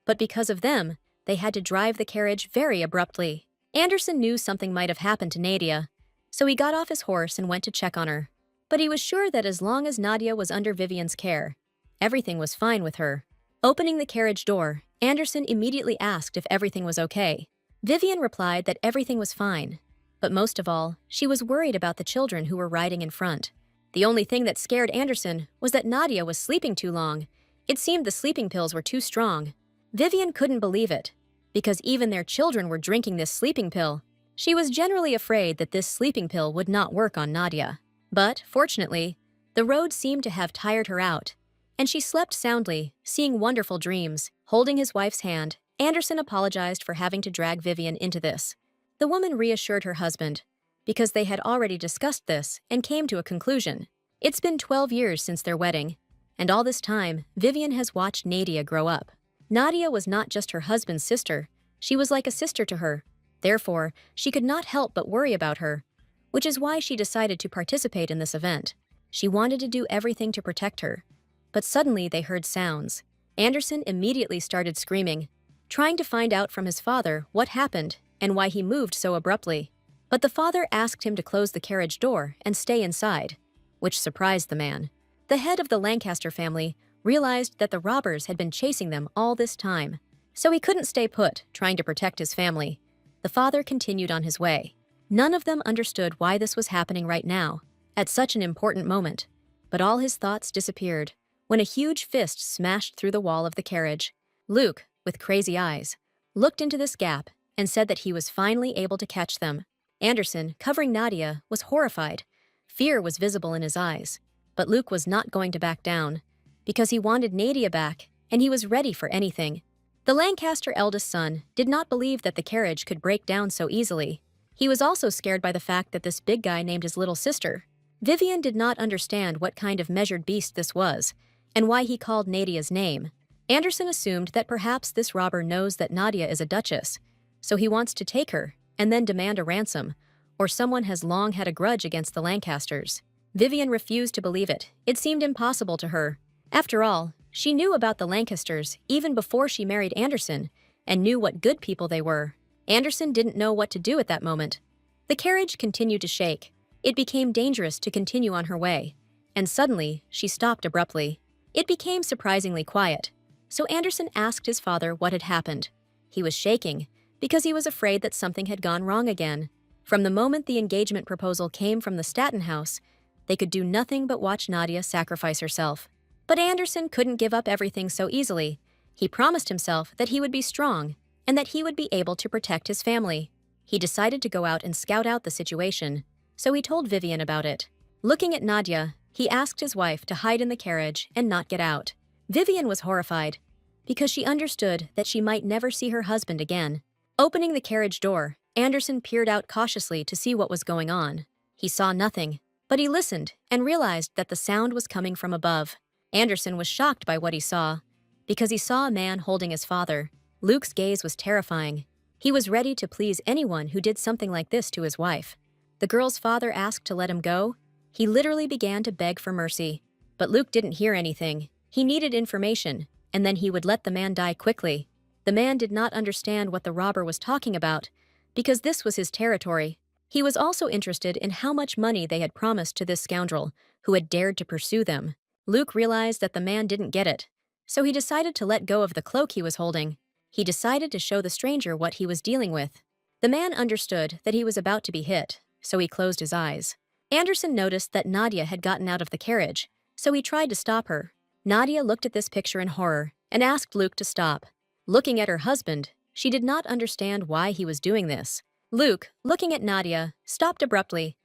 Speaker 1: But because of them, they had to drive the carriage very abruptly. Anderson knew something might have happened to Nadia, so he got off his horse and went to check on her. But he was sure that as long as Nadia was under Vivian's care, everything was fine with her. Opening the carriage door, Anderson immediately asked if everything was okay. Vivian replied that everything was fine, but most of all, she was worried about the children who were riding in front. The only thing that scared Anderson was that Nadia was sleeping too long. It seemed the sleeping pills were too strong. Vivian couldn't believe it, because even their children were drinking this sleeping pill. She was generally afraid that this sleeping pill would not work on Nadia. But, fortunately, the road seemed to have tired her out, and she slept soundly, seeing wonderful dreams. Holding his wife's hand, Anderson apologized for having to drag Vivian into this. The woman reassured her husband, because they had already discussed this and came to a conclusion. It's been 12 years since their wedding, and all this time, Vivian has watched Nadia grow up. Nadia was not just her husband's sister, she was like a sister to her. Therefore, she could not help but worry about her, which is why she decided to participate in this event. She wanted to do everything to protect her. But suddenly they heard sounds. Anderson immediately started screaming, trying to find out from his father what happened and why he moved so abruptly. But the father asked him to close the carriage door and stay inside, which surprised the man. The head of the Lancaster family realized that the robbers had been chasing them all this time, so he couldn't stay put, trying to protect his family. The father continued on his way. None of them understood why this was happening right now, at such an important moment, but all his thoughts disappeared when a huge fist smashed through the wall of the carriage. Luke, with crazy eyes, looked into this gap and said that he was finally able to catch them. Anderson, covering Nadia, was horrified. Fear was visible in his eyes, but Luke was not going to back down, because he wanted Nadia back and he was ready for anything. The Lancaster eldest son did not believe that the carriage could break down so easily. He was also scared by the fact that this big guy named his little sister. Vivian did not understand what kind of measured beast this was, and why he called Nadia's name. Anderson assumed that perhaps this robber knows that Nadia is a duchess, so he wants to take her and then demand a ransom, or someone has long had a grudge against the Lancasters. Vivian refused to believe it. It seemed impossible to her. After all, she knew about the Lancasters even before she married Anderson and knew what good people they were. Anderson didn't know what to do at that moment. The carriage continued to shake. It became dangerous to continue on her way, and suddenly she stopped abruptly. It became surprisingly quiet, so Anderson asked his father what had happened. He was shaking because he was afraid that something had gone wrong again. From the moment the engagement proposal came from the Staten house, they could do nothing but watch Nadia sacrifice herself. But Anderson couldn't give up everything so easily. He promised himself that he would be strong and that he would be able to protect his family. He decided to go out and scout out the situation, so he told Vivian about it. Looking at Nadia, he asked his wife to hide in the carriage and not get out. Vivian was horrified because she understood that she might never see her husband again. Opening the carriage door, Anderson peered out cautiously to see what was going on. He saw nothing, but he listened and realized that the sound was coming from above. Anderson was shocked by what he saw, because he saw a man holding his father. Luke's gaze was terrifying. He was ready to please anyone who did something like this to his wife. The girl's father asked to let him go. He literally began to beg for mercy. But Luke didn't hear anything. He needed information, and then he would let the man die quickly. The man did not understand what the robber was talking about, because this was his territory. He was also interested in how much money they had promised to this scoundrel, who had dared to pursue them. Luke realized that the man didn't get it, so he decided to let go of the cloak he was holding. He decided to show the stranger what he was dealing with. The man understood that he was about to be hit, so he closed his eyes. Anderson noticed that Nadia had gotten out of the carriage, so he tried to stop her. Nadia looked at this picture in horror and asked Luke to stop. Looking at her husband, she did not understand why he was doing this. Luke, looking at Nadia, stopped abruptly,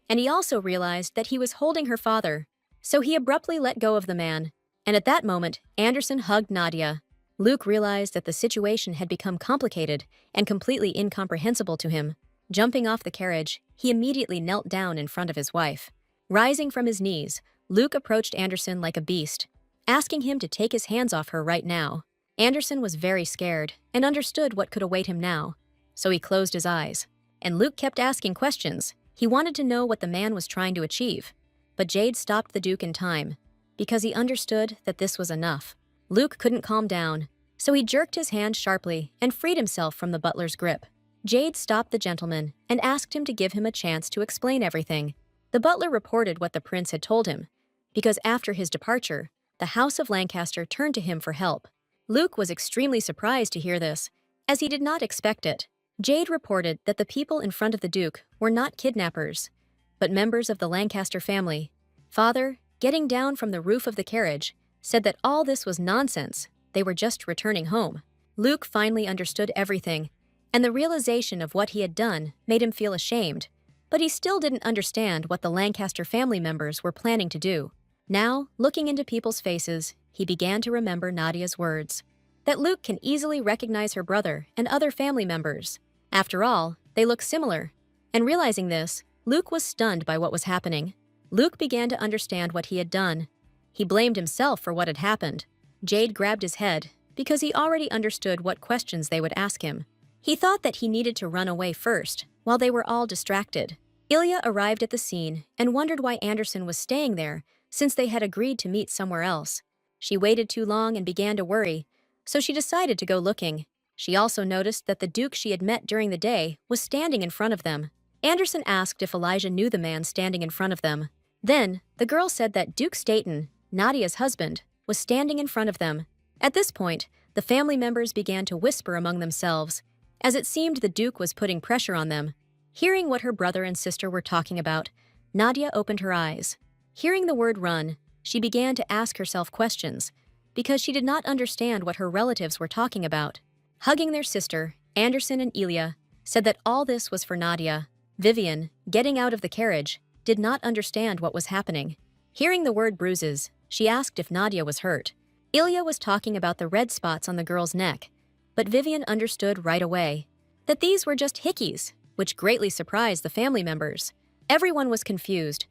Speaker 1: and he also realized that he was holding her father, so he abruptly let go of the man, and at that moment, Anderson hugged Nadia. Luke realized that the situation had become complicated and completely incomprehensible to him. Jumping off the carriage, he immediately knelt down in front of his wife. Rising from his knees, Luke approached Anderson like a beast, asking him to take his hands off her right now. Anderson was very scared and understood what could await him now, so he closed his eyes. And Luke kept asking questions. He wanted to know what the man was trying to achieve. But Jade stopped the Duke in time, because he understood that this was enough. Luke couldn't calm down, so he jerked his hand sharply and freed himself from the butler's grip. Jade stopped the gentleman and asked him to give him a chance to explain everything. The butler reported what the prince had told him, because after his departure, the House of Lancaster turned to him for help. Luke was extremely surprised to hear this, as he did not expect it. Jade reported that the people in front of the Duke were not kidnappers, but members of the Lancaster family. Father, getting down from the roof of the carriage, said that all this was nonsense. They were just returning home. Luke finally understood everything, and the realization of what he had done made him feel ashamed, but he still didn't understand what the Lancaster family members were planning to do. Now, looking into people's faces, he began to remember Nadia's words, that Luke can easily recognize her brother and other family members. After all, they look similar. And realizing this, Luke was stunned by what was happening. Luke began to understand what he had done. He blamed himself for what had happened. Jade grabbed his head, because he already understood what questions they would ask him. He thought that he needed to run away first, while they were all distracted. Ilya arrived at the scene and wondered why Anderson was staying there, since they had agreed to meet somewhere else. She waited too long and began to worry, so she decided to go looking. She also noticed that the Duke she had met during the day was standing in front of them. Anderson asked if Elijah knew the man standing in front of them. Then, the girl said that Duke Staten, Nadia's husband, was standing in front of them. At this point, the family members began to whisper among themselves, as it seemed the Duke was putting pressure on them. Hearing what her brother and sister were talking about, Nadia opened her eyes. Hearing the word run, she began to ask herself questions, because she did not understand what her relatives were talking about. Hugging their sister, Anderson and Ilya said that all this was for Nadia. Vivian, getting out of the carriage, did not understand what was happening. Hearing the word bruises, she asked if Nadia was hurt. Ilya was talking about the red spots on the girl's neck, but Vivian understood right away that these were just hickeys, which greatly surprised the family members. Everyone was confused,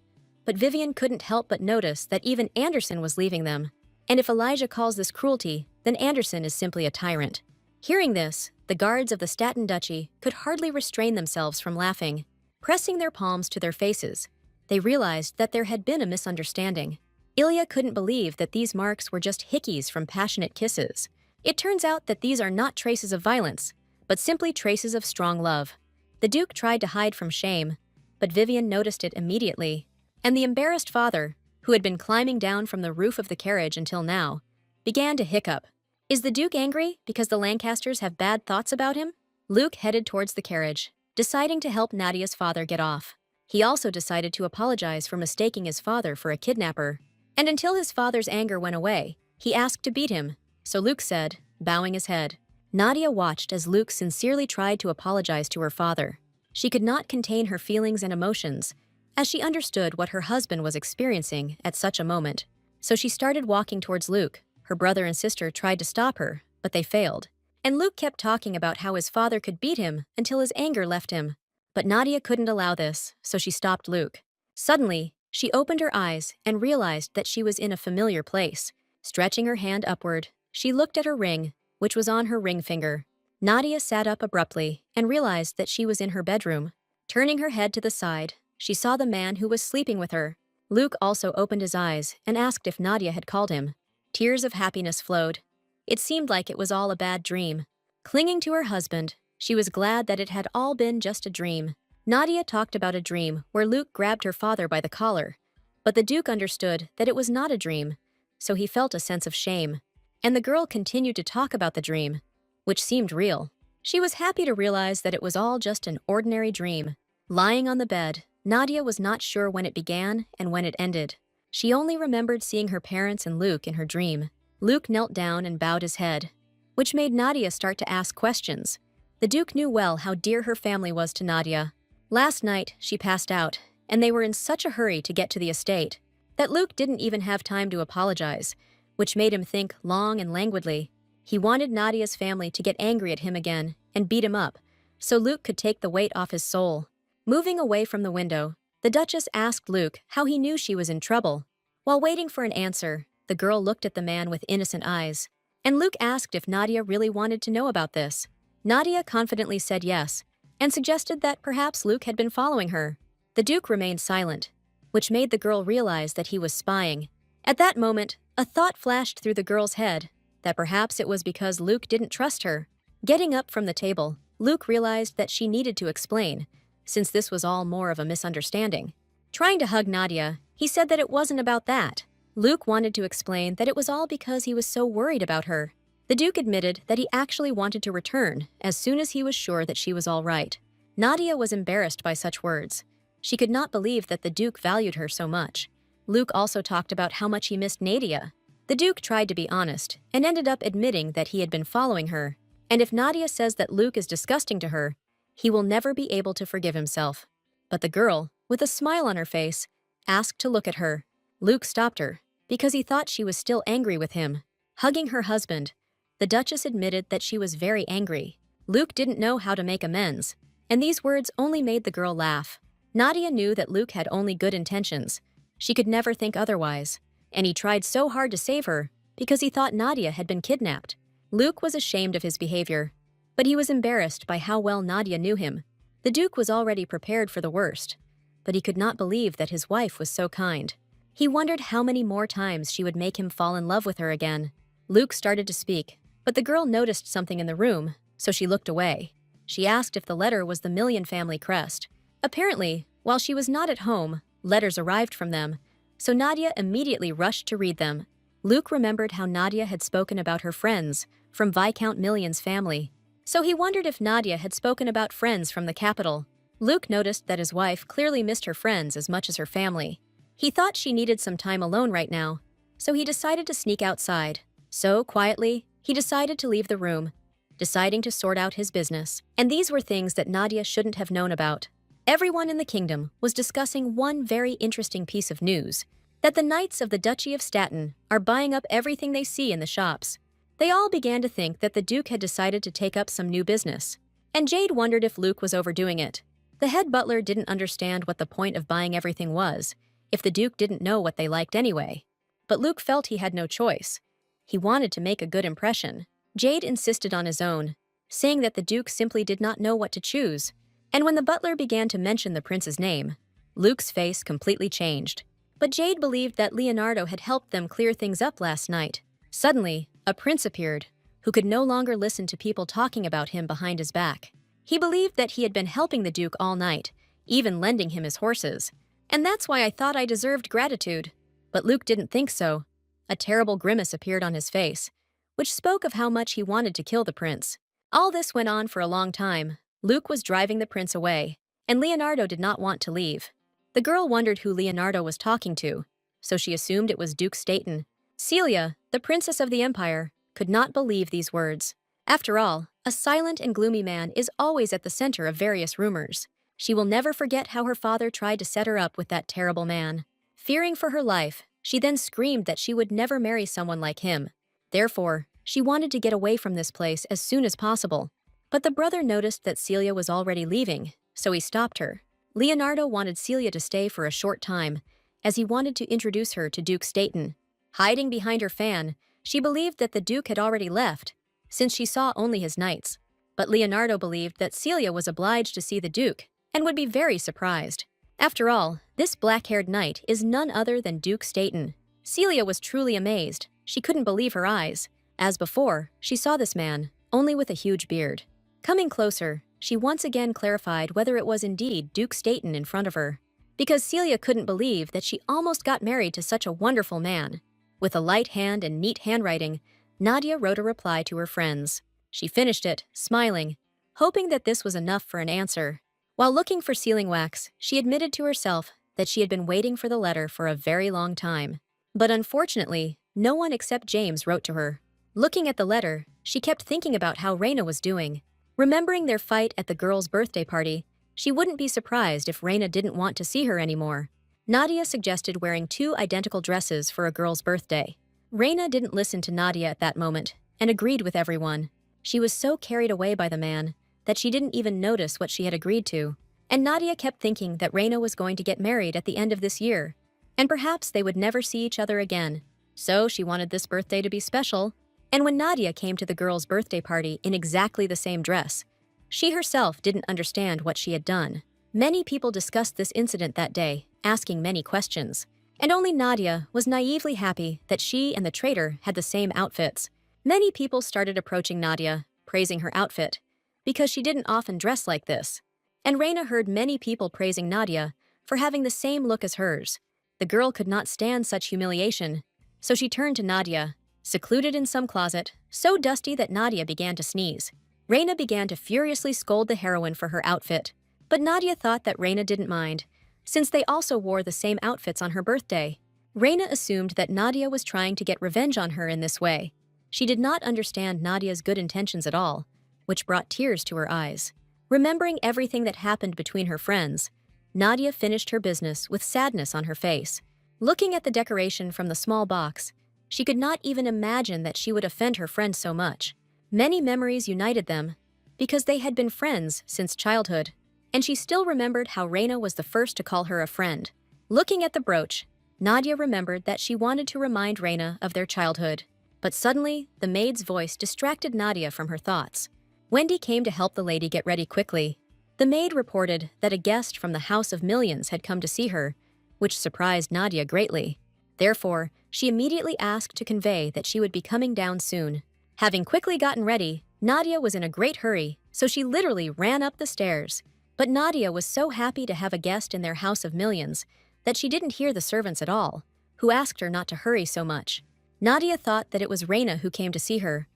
Speaker 1: but Vivian couldn't help but notice that even Anderson was leaving them. And if Elijah calls this cruelty, then Anderson is simply a tyrant. Hearing this, the guards of the Staten Duchy could hardly restrain themselves from laughing. Pressing their palms to their faces, they realized that there had been a misunderstanding. Ilya couldn't believe that these marks were just hickeys from passionate kisses. It turns out that these are not traces of violence, but simply traces of strong love. The Duke tried to hide from shame, but Vivian noticed it immediately, and the embarrassed father, who had been climbing down from the roof of the carriage until now, began to hiccup. Is the Duke angry because the Lancasters have bad thoughts about him? Luke headed towards the carriage, deciding to help Nadia's father get off. He also decided to apologize for mistaking his father for a kidnapper. And until his father's anger went away, he asked to beat him, so Luke said, bowing his head. Nadia watched as Luke sincerely tried to apologize to her father. She could not contain her feelings and emotions, as she understood what her husband was experiencing at such a moment. So she started walking towards Luke. Her brother and sister tried to stop her, but they failed. And Luke kept talking about how his father could beat him until his anger left him. But Nadia couldn't allow this, so she stopped Luke. Suddenly, she opened her eyes and realized that she was in a familiar place. Stretching her hand upward, she looked at her ring, which was on her ring finger. Nadia sat up abruptly and realized that she was in her bedroom. Turning her head to the side, she saw the man who was sleeping with her. Luke also opened his eyes and asked if Nadia had called him. Tears of happiness flowed. It seemed like it was all a bad dream. Clinging to her husband, she was glad that it had all been just a dream. Nadia talked about a dream where Luke grabbed her father by the collar, but the Duke understood that it was not a dream, so he felt a sense of shame. And the girl continued to talk about the dream, which seemed real. She was happy to realize that it was all just an ordinary dream. Lying on the bed, Nadia was not sure when it began and when it ended. She only remembered seeing her parents and Luke in her dream. Luke knelt down and bowed his head, which made Nadia start to ask questions. The Duke knew well how dear her family was to Nadia. Last night, she passed out, and they were in such a hurry to get to the estate that Luke didn't even have time to apologize, which made him think long and languidly. He wanted Nadia's family to get angry at him again and beat him up, so Luke could take the weight off his soul. Moving away from the window, the Duchess asked Luke how he knew she was in trouble. While waiting for an answer, the girl looked at the man with innocent eyes, and Luke asked if Nadia really wanted to know about this. Nadia confidently said yes, and suggested that perhaps Luke had been following her. The Duke remained silent, which made the girl realize that he was spying. At that moment, a thought flashed through the girl's head, that perhaps it was because Luke didn't trust her. Getting up from the table, Luke realized that she needed to explain, since this was all more of a misunderstanding. Trying to hug Nadia, he said that it wasn't about that. Luke wanted to explain that it was all because he was so worried about her. The Duke admitted that he actually wanted to return as soon as he was sure that she was all right. Nadia was embarrassed by such words. She could not believe that the Duke valued her so much. Luke also talked about how much he missed Nadia. The Duke tried to be honest and ended up admitting that he had been following her. And if Nadia says that Luke is disgusting to her, he will never be able to forgive himself. But the girl, with a smile on her face, asked to look at her. Luke stopped her, because he thought she was still angry with him. Hugging her husband, the Duchess admitted that she was very angry. Luke didn't know how to make amends, and these words only made the girl laugh. Nadia knew that Luke had only good intentions. She could never think otherwise, and he tried so hard to save her because he thought Nadia had been kidnapped. Luke was ashamed of his behavior, but he was embarrassed by how well Nadia knew him. The Duke was already prepared for the worst, but he could not believe that his wife was so kind. He wondered how many more times she would make him fall in love with her again. Luke started to speak, but the girl noticed something in the room, so she looked away. She asked if the letter was the Million family crest. Apparently, while she was not at home, letters arrived from them, so Nadia immediately rushed to read them. Luke remembered how Nadia had spoken about her friends from Viscount Million's family, so he wondered if Nadia had spoken about friends from the capital. Luke noticed that his wife clearly missed her friends as much as her family. He thought she needed some time alone right now, so he decided to sneak outside. So, quietly, he decided to leave the room, deciding to sort out his business. And these were things that Nadia shouldn't have known about. Everyone in the kingdom was discussing one very interesting piece of news, that the knights of the Duchy of Staten are buying up everything they see in the shops. They all began to think that the Duke had decided to take up some new business, and Jade wondered if Luke was overdoing it. The head butler didn't understand what the point of buying everything was, if the Duke didn't know what they liked anyway. But Luke felt he had no choice. He wanted to make a good impression. Jade insisted on his own, saying that the Duke simply did not know what to choose. And when the butler began to mention the prince's name, Luke's face completely changed. But Jade believed that Leonardo had helped them clear things up last night. Suddenly, a prince appeared, who could no longer listen to people talking about him behind his back. He believed that he had been helping the Duke all night, even lending him his horses. And that's why I thought I deserved gratitude. But Luke didn't think so. A terrible grimace appeared on his face, which spoke of how much he wanted to kill the prince. All this went on for a long time. Luke was driving the prince away, and Leonardo did not want to leave. The girl wondered who Leonardo was talking to, so she assumed it was Duke Staten. Celia, the princess of the empire, could not believe these words. After all, a silent and gloomy man is always at the center of various rumors. She will never forget how her father tried to set her up with that terrible man. Fearing for her life, she then screamed that she would never marry someone like him. Therefore, she wanted to get away from this place as soon as possible. But the brother noticed that Celia was already leaving, so he stopped her. Leonardo wanted Celia to stay for a short time, as he wanted to introduce her to Duke Staten. Hiding behind her fan, she believed that the Duke had already left, since she saw only his knights. But Leonardo believed that Celia was obliged to see the Duke, and would be very surprised. After all, this black-haired knight is none other than Duke Staten. Celia was truly amazed. She couldn't believe her eyes. As before, she saw this man, only with a huge beard. Coming closer, she once again clarified whether it was indeed Duke Staten in front of her, because Celia couldn't believe that she almost got married to such a wonderful man. With a light hand and neat handwriting, Nadia wrote a reply to her friends. She finished it, smiling, hoping that this was enough for an answer. While looking for sealing wax, she admitted to herself that she had been waiting for the letter for a very long time. But unfortunately, no one except James wrote to her. Looking at the letter, she kept thinking about how Reina was doing. Remembering their fight at the girl's birthday party, she wouldn't be surprised if Reina didn't want to see her anymore. Nadia suggested wearing 2 identical dresses for a girl's birthday. Reina didn't listen to Nadia at that moment, and agreed with everyone. She was so carried away by the man that she didn't even notice what she had agreed to. And Nadia kept thinking that Reina was going to get married at the end of this year, and perhaps they would never see each other again. So she wanted this birthday to be special. And when Nadia came to the girl's birthday party in exactly the same dress, she herself didn't understand what she had done. Many people discussed this incident that day, asking many questions. And only Nadia was naively happy that she and the traitor had the same outfits. Many people started approaching Nadia, praising her outfit, because she didn't often dress like this. And Reina heard many people praising Nadia for having the same look as hers. The girl could not stand such humiliation, so she turned to Nadia, secluded in some closet, so dusty that Nadia began to sneeze. Reina began to furiously scold the heroine for her outfit, but Nadia thought that Reina didn't mind, since they also wore the same outfits on her birthday. Reina assumed that Nadia was trying to get revenge on her in this way. She did not understand Nadia's good intentions at all, which brought tears to her eyes. Remembering everything that happened between her friends, Nadia finished her business with sadness on her face. Looking at the decoration from the small box, she could not even imagine that she would offend her friend so much. Many memories united them, because they had been friends since childhood, and she still remembered how Reina was the first to call her a friend. Looking at the brooch, Nadia remembered that she wanted to remind Reina of their childhood. But suddenly, the maid's voice distracted Nadia from her thoughts. Wendy came to help the lady get ready quickly. The maid reported that a guest from the House of Millions had come to see her, which surprised Nadia greatly. Therefore, she immediately asked to convey that she would be coming down soon. Having quickly gotten ready, Nadia was in a great hurry, so she literally ran up the stairs. But Nadia was so happy to have a guest in their House of Millions that she didn't hear the servants at all, who asked her not to hurry so much. Nadia thought that it was Reina who came to see her,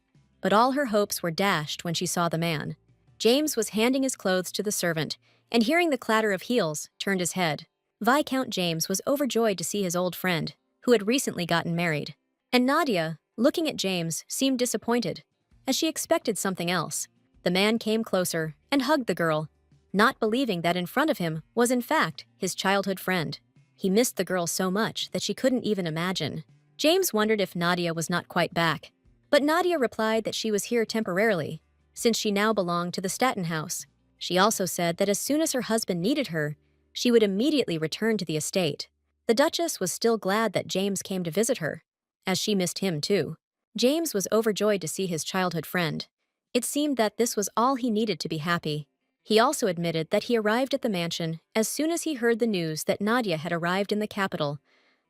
Speaker 1: but all her hopes were dashed when she saw the man. James was handing his clothes to the servant, and hearing the clatter of heels, turned his head. Viscount James was overjoyed to see his old friend, who had recently gotten married. And Nadia, looking at James, seemed disappointed, as she expected something else. The man came closer and hugged the girl, not believing that in front of him was in fact his childhood friend. He missed the girl so much that she couldn't even imagine. James wondered if Nadia was not quite back, but Nadia replied that she was here temporarily, since she now belonged to the Staten House. She also said that as soon as her husband needed her, she would immediately return to the estate. The Duchess was still glad that James came to visit her, as she missed him too. James was overjoyed to see his childhood friend. It seemed that this was all he needed to be happy. He also admitted that he arrived at the mansion as soon as he heard the news that Nadia had arrived in the capital,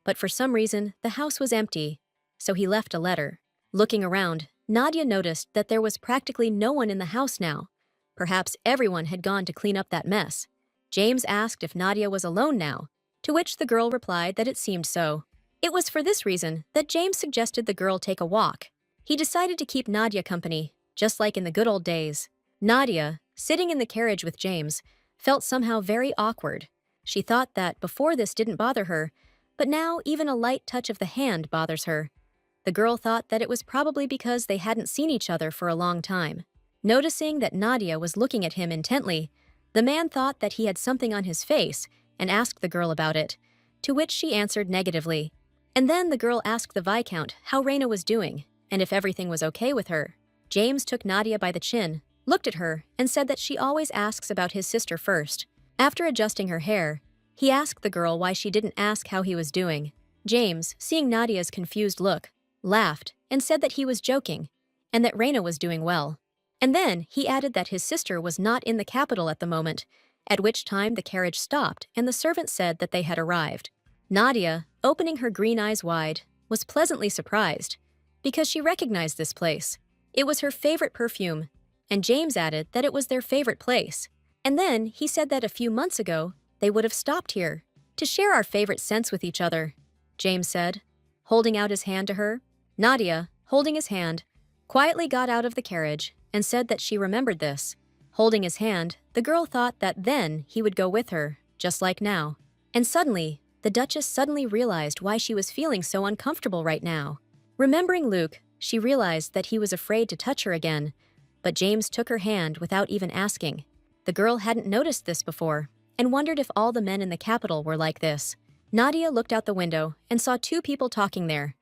Speaker 1: but for some reason the house was empty, so he left a letter. Looking around, Nadia noticed that there was practically no one in the house now. Perhaps everyone had gone to clean up that mess. James asked if Nadia was alone now, to which the girl replied that it seemed so. It was for this reason that James suggested the girl take a walk. He decided to keep Nadia company, just like in the good old days. Nadia, sitting in the carriage with James, felt somehow very awkward. She thought that before this didn't bother her, but now even a light touch of the hand bothers her. The girl thought that it was probably because they hadn't seen each other for a long time. Noticing that Nadia was looking at him intently, the man thought that he had something on his face and asked the girl about it, to which she answered negatively. And then the girl asked the Viscount how Reina was doing and if everything was okay with her. James took Nadia by the chin, looked at her, and said that she always asks about his sister first. After adjusting her hair, he asked the girl why she didn't ask how he was doing. James, seeing Nadia's confused look, laughed and said that he was joking and that Reina was doing well. And then he added that his sister was not in the capital at the moment, at which time the carriage stopped and the servant said that they had arrived. Nadia, opening her green eyes wide, was pleasantly surprised because she recognized this place. It was her favorite perfume, and James added that it was their favorite place. And then he said that a few months ago, they would have stopped here to share our favorite scents with each other, James said, holding out his hand to her. Nadia, holding his hand, quietly got out of the carriage and said that she remembered this. Holding his hand, the girl thought that then he would go with her, just like now. And suddenly, the Duchess suddenly realized why she was feeling so uncomfortable right now. Remembering Luke, she realized that he was afraid to touch her again, but James took her hand without even asking. The girl hadn't noticed this before and wondered if all the men in the capital were like this. Nadia looked out the window and saw two people talking there.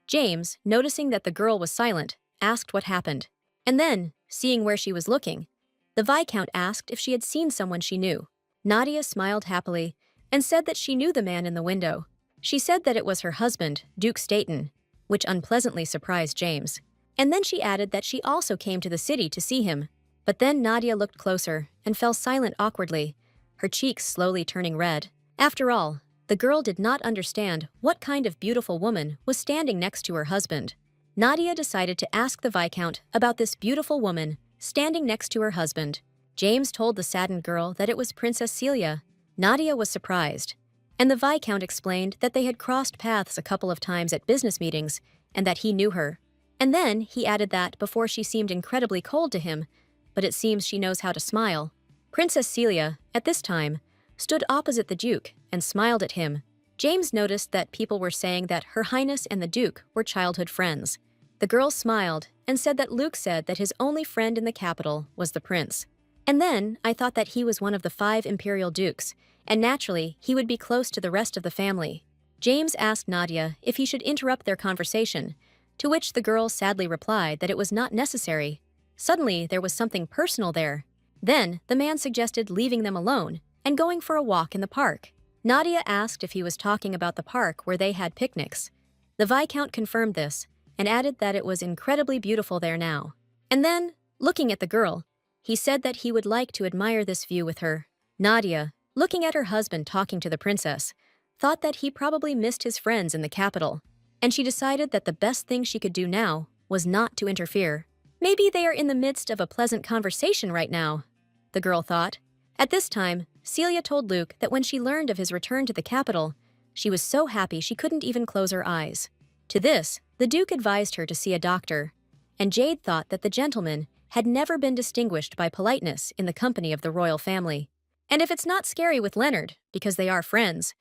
Speaker 1: James, noticing that the girl was silent, asked what happened. And then, seeing where she was looking, the Viscount asked if she had seen someone she knew. Nadia smiled happily and said that she knew the man in the window. She said that it was her husband, Duke Staten, which unpleasantly surprised James. And then she added that she also came to the city to see him. But then Nadia looked closer and fell silent awkwardly, her cheeks slowly turning red. After all, the girl did not understand what kind of beautiful woman was standing next to her husband. Nadia decided to ask the Viscount about this beautiful woman standing next to her husband. James told the saddened girl that it was Princess Celia. Nadia was surprised, and the Viscount explained that they had crossed paths a couple of times at business meetings and that he knew her. And then he added that before she seemed incredibly cold to him, but it seems she knows how to smile. Princess Celia, at this time, stood opposite the Duke and smiled at him. James noticed that people were saying that Her Highness and the Duke were childhood friends. The girl smiled and said that Luke said that his only friend in the capital was the prince. And then I thought that he was one of the 5 imperial dukes, and naturally he would be close to the rest of the family. James asked Nadia if he should interrupt their conversation, to which the girl sadly replied that it was not necessary. Suddenly there was something personal there. Then the man suggested leaving them alone and going for a walk in the park. Nadia asked if he was talking about the park where they had picnics. The Viscount confirmed this and added that it was incredibly beautiful there now. And then Looking at the girl, he said that he would like to admire this view with her. Nadia, looking at her husband talking to the princess, thought that he probably missed his friends in the capital, and she decided that the best thing she could do now was not to interfere. Maybe they are in the midst of a pleasant conversation right now, the girl thought. At this time, Celia told Luke that when she learned of his return to the capital, she was so happy she couldn't even close her eyes. To this, the Duke advised her to see a doctor, and Jade thought that the gentleman had never been distinguished by politeness in the company of the royal family. And if it's not scary with Leonard, because they are friends,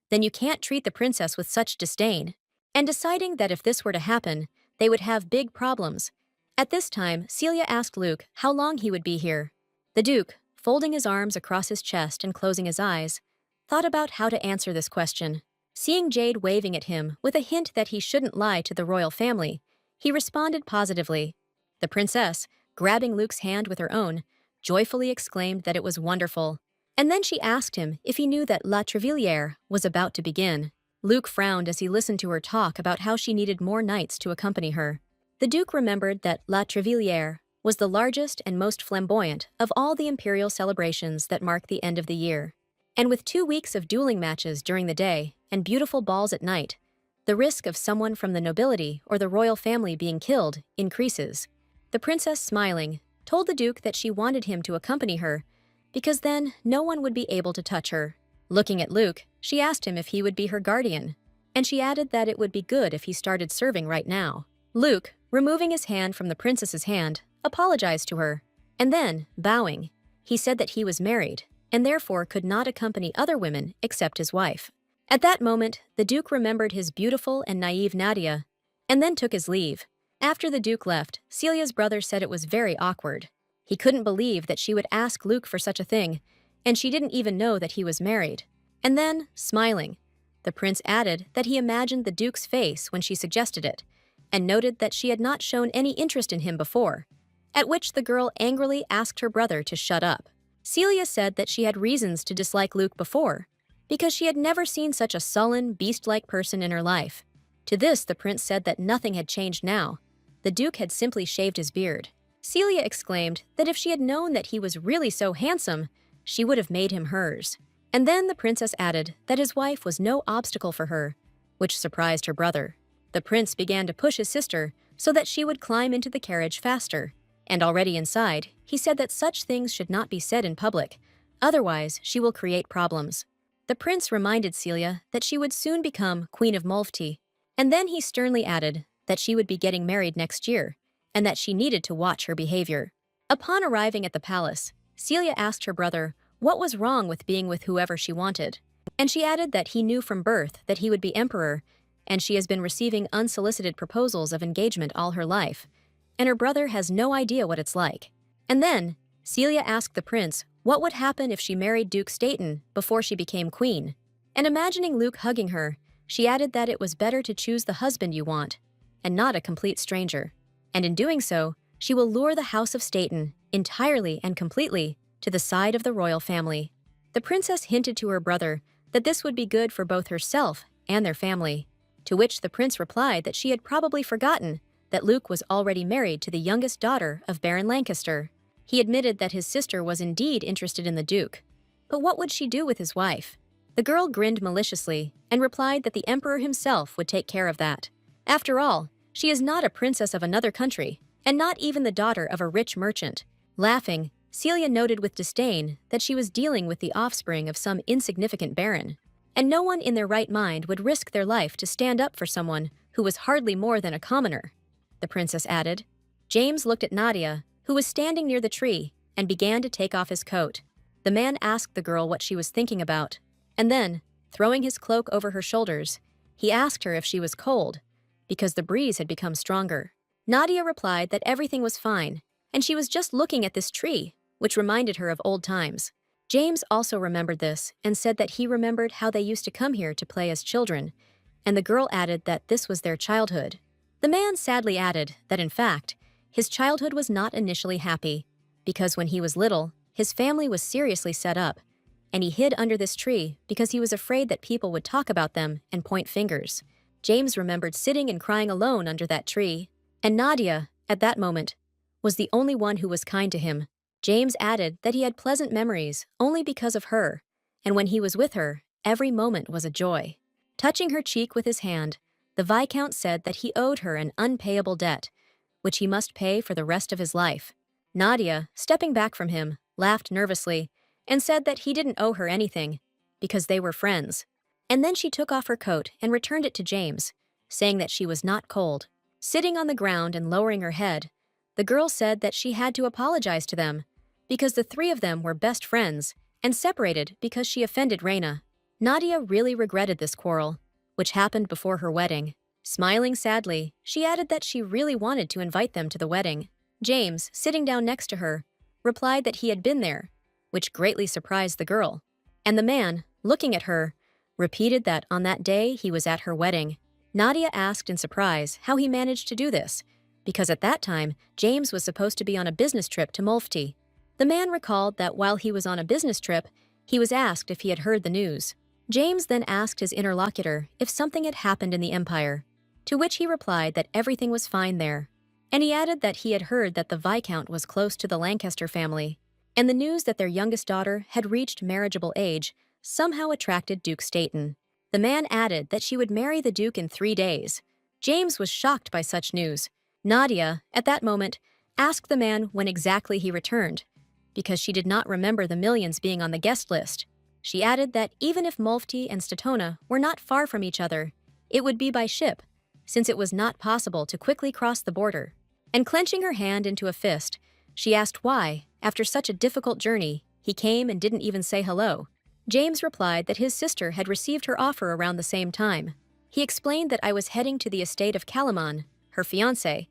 Speaker 1: then you can't treat the princess with such disdain. And deciding that if this were to happen, they would have big problems. At this time, Celia asked Luke how long he would be here. The Duke, folding his arms across his chest and closing his eyes, thought about how to answer this question. Seeing Jade waving at him with a hint that he shouldn't lie to the royal family, he responded positively. The princess, grabbing Luke's hand with her own, joyfully exclaimed that it was wonderful. And then she asked him if he knew that La Treviliere was about to begin. Luke frowned as he listened to her talk about how she needed more knights to accompany her. The Duke remembered that La Treviliere was the largest and most flamboyant of all the imperial celebrations that mark the end of the year. And with 2 weeks of dueling matches during the day and beautiful balls at night, the risk of someone from the nobility or the royal family being killed increases. The princess, smiling, told the Duke that she wanted him to accompany her because then no one would be able to touch her. Looking at Luke, she asked him if he would be her guardian, and she added that it would be good if he started serving right now. Luke, removing his hand from the princess's hand, apologized to her, and then, bowing, he said that he was married and therefore could not accompany other women except his wife. At that moment, the Duke remembered his beautiful and naive Nadia, and then took his leave. After the Duke left, Celia's brother said it was very awkward. He couldn't believe that she would ask Luke for such a thing, and she didn't even know that he was married. And then, smiling, the prince added that he imagined the Duke's face when she suggested it, and noted that she had not shown any interest in him before, at which the girl angrily asked her brother to shut up. Celia said that she had reasons to dislike Luke before, because she had never seen such a sullen, beast-like person in her life. To this, the prince said that nothing had changed now. The Duke had simply shaved his beard. Celia exclaimed that if she had known that he was really so handsome, she would have made him hers. And then the princess added that his wife was no obstacle for her, which surprised her brother. The prince began to push his sister so that she would climb into the carriage faster. And already inside, he said that such things should not be said in public, otherwise she will create problems. The prince reminded Celia that she would soon become Queen of Mulfty, and then he sternly added that she would be getting married next year, and that she needed to watch her behavior. Upon arriving at the palace, Celia asked her brother what was wrong with being with whoever she wanted, and she added that he knew from birth that he would be emperor, and she has been receiving unsolicited proposals of engagement all her life, and her brother has no idea what it's like. And then, Celia asked the prince what would happen if she married Duke Staten before she became queen, and imagining Luke hugging her, she added that it was better to choose the husband you want, and not a complete stranger. And in doing so, she will lure the House of Staten entirely and completely to the side of the royal family. The princess hinted to her brother that this would be good for both herself and their family, to which the prince replied that she had probably forgotten that Luke was already married to the youngest daughter of Baron Lancaster. He admitted that his sister was indeed interested in the Duke, but what would she do with his wife? The girl grinned maliciously and replied that the emperor himself would take care of that. After all, she is not a princess of another country, and not even the daughter of a rich merchant. Laughing, Celia noted with disdain that she was dealing with the offspring of some insignificant baron, and no one in their right mind would risk their life to stand up for someone who was hardly more than a commoner, the princess added. James looked at Nadia, who was standing near the tree, and began to take off his coat. The man asked the girl what she was thinking about, and then, throwing his cloak over her shoulders, he asked her if she was cold, because the breeze had become stronger. Nadia replied that everything was fine, and she was just looking at this tree, which reminded her of old times. James also remembered this and said that he remembered how they used to come here to play as children, and the girl added that this was their childhood. The man sadly added that, in fact, his childhood was not initially happy, because when he was little, his family was seriously set up, and he hid under this tree because he was afraid that people would talk about them and point fingers. James remembered sitting and crying alone under that tree, and Nadia, at that moment, was the only one who was kind to him. James added that he had pleasant memories only because of her, and when he was with her, every moment was a joy. Touching her cheek with his hand, the Viscount said that he owed her an unpayable debt, which he must pay for the rest of his life. Nadia, stepping back from him, laughed nervously and said that he didn't owe her anything, because they were friends. And then she took off her coat and returned it to James, saying that she was not cold. Sitting on the ground and lowering her head, the girl said that she had to apologize to them, because the three of them were best friends and separated because she offended Reina. Nadia really regretted this quarrel, which happened before her wedding. Smiling sadly, she added that she really wanted to invite them to the wedding. James, sitting down next to her, replied that he had been there, which greatly surprised the girl. And the man, looking at her, repeated that on that day he was at her wedding. Nadia asked in surprise how he managed to do this, because at that time, James was supposed to be on a business trip to Molfti. The man recalled that while he was on a business trip, he was asked if he had heard the news. James then asked his interlocutor if something had happened in the Empire, to which he replied that everything was fine there. And he added that he had heard that the Viscount was close to the Lancaster family, and the news that their youngest daughter had reached marriageable age somehow attracted Duke Staten. The man added that she would marry the Duke in 3 days. James was shocked by such news. Nadia, at that moment, asked the man when exactly he returned, because she did not remember the millions being on the guest list. She added that even if Molfti and Statona were not far from each other, it would be by ship, since it was not possible to quickly cross the border. And clenching her hand into a fist, she asked why, after such a difficult journey, he came and didn't even say hello. James replied that his sister had received her offer around the same time. He explained that I was heading to the estate of Kalaman, her fiancé,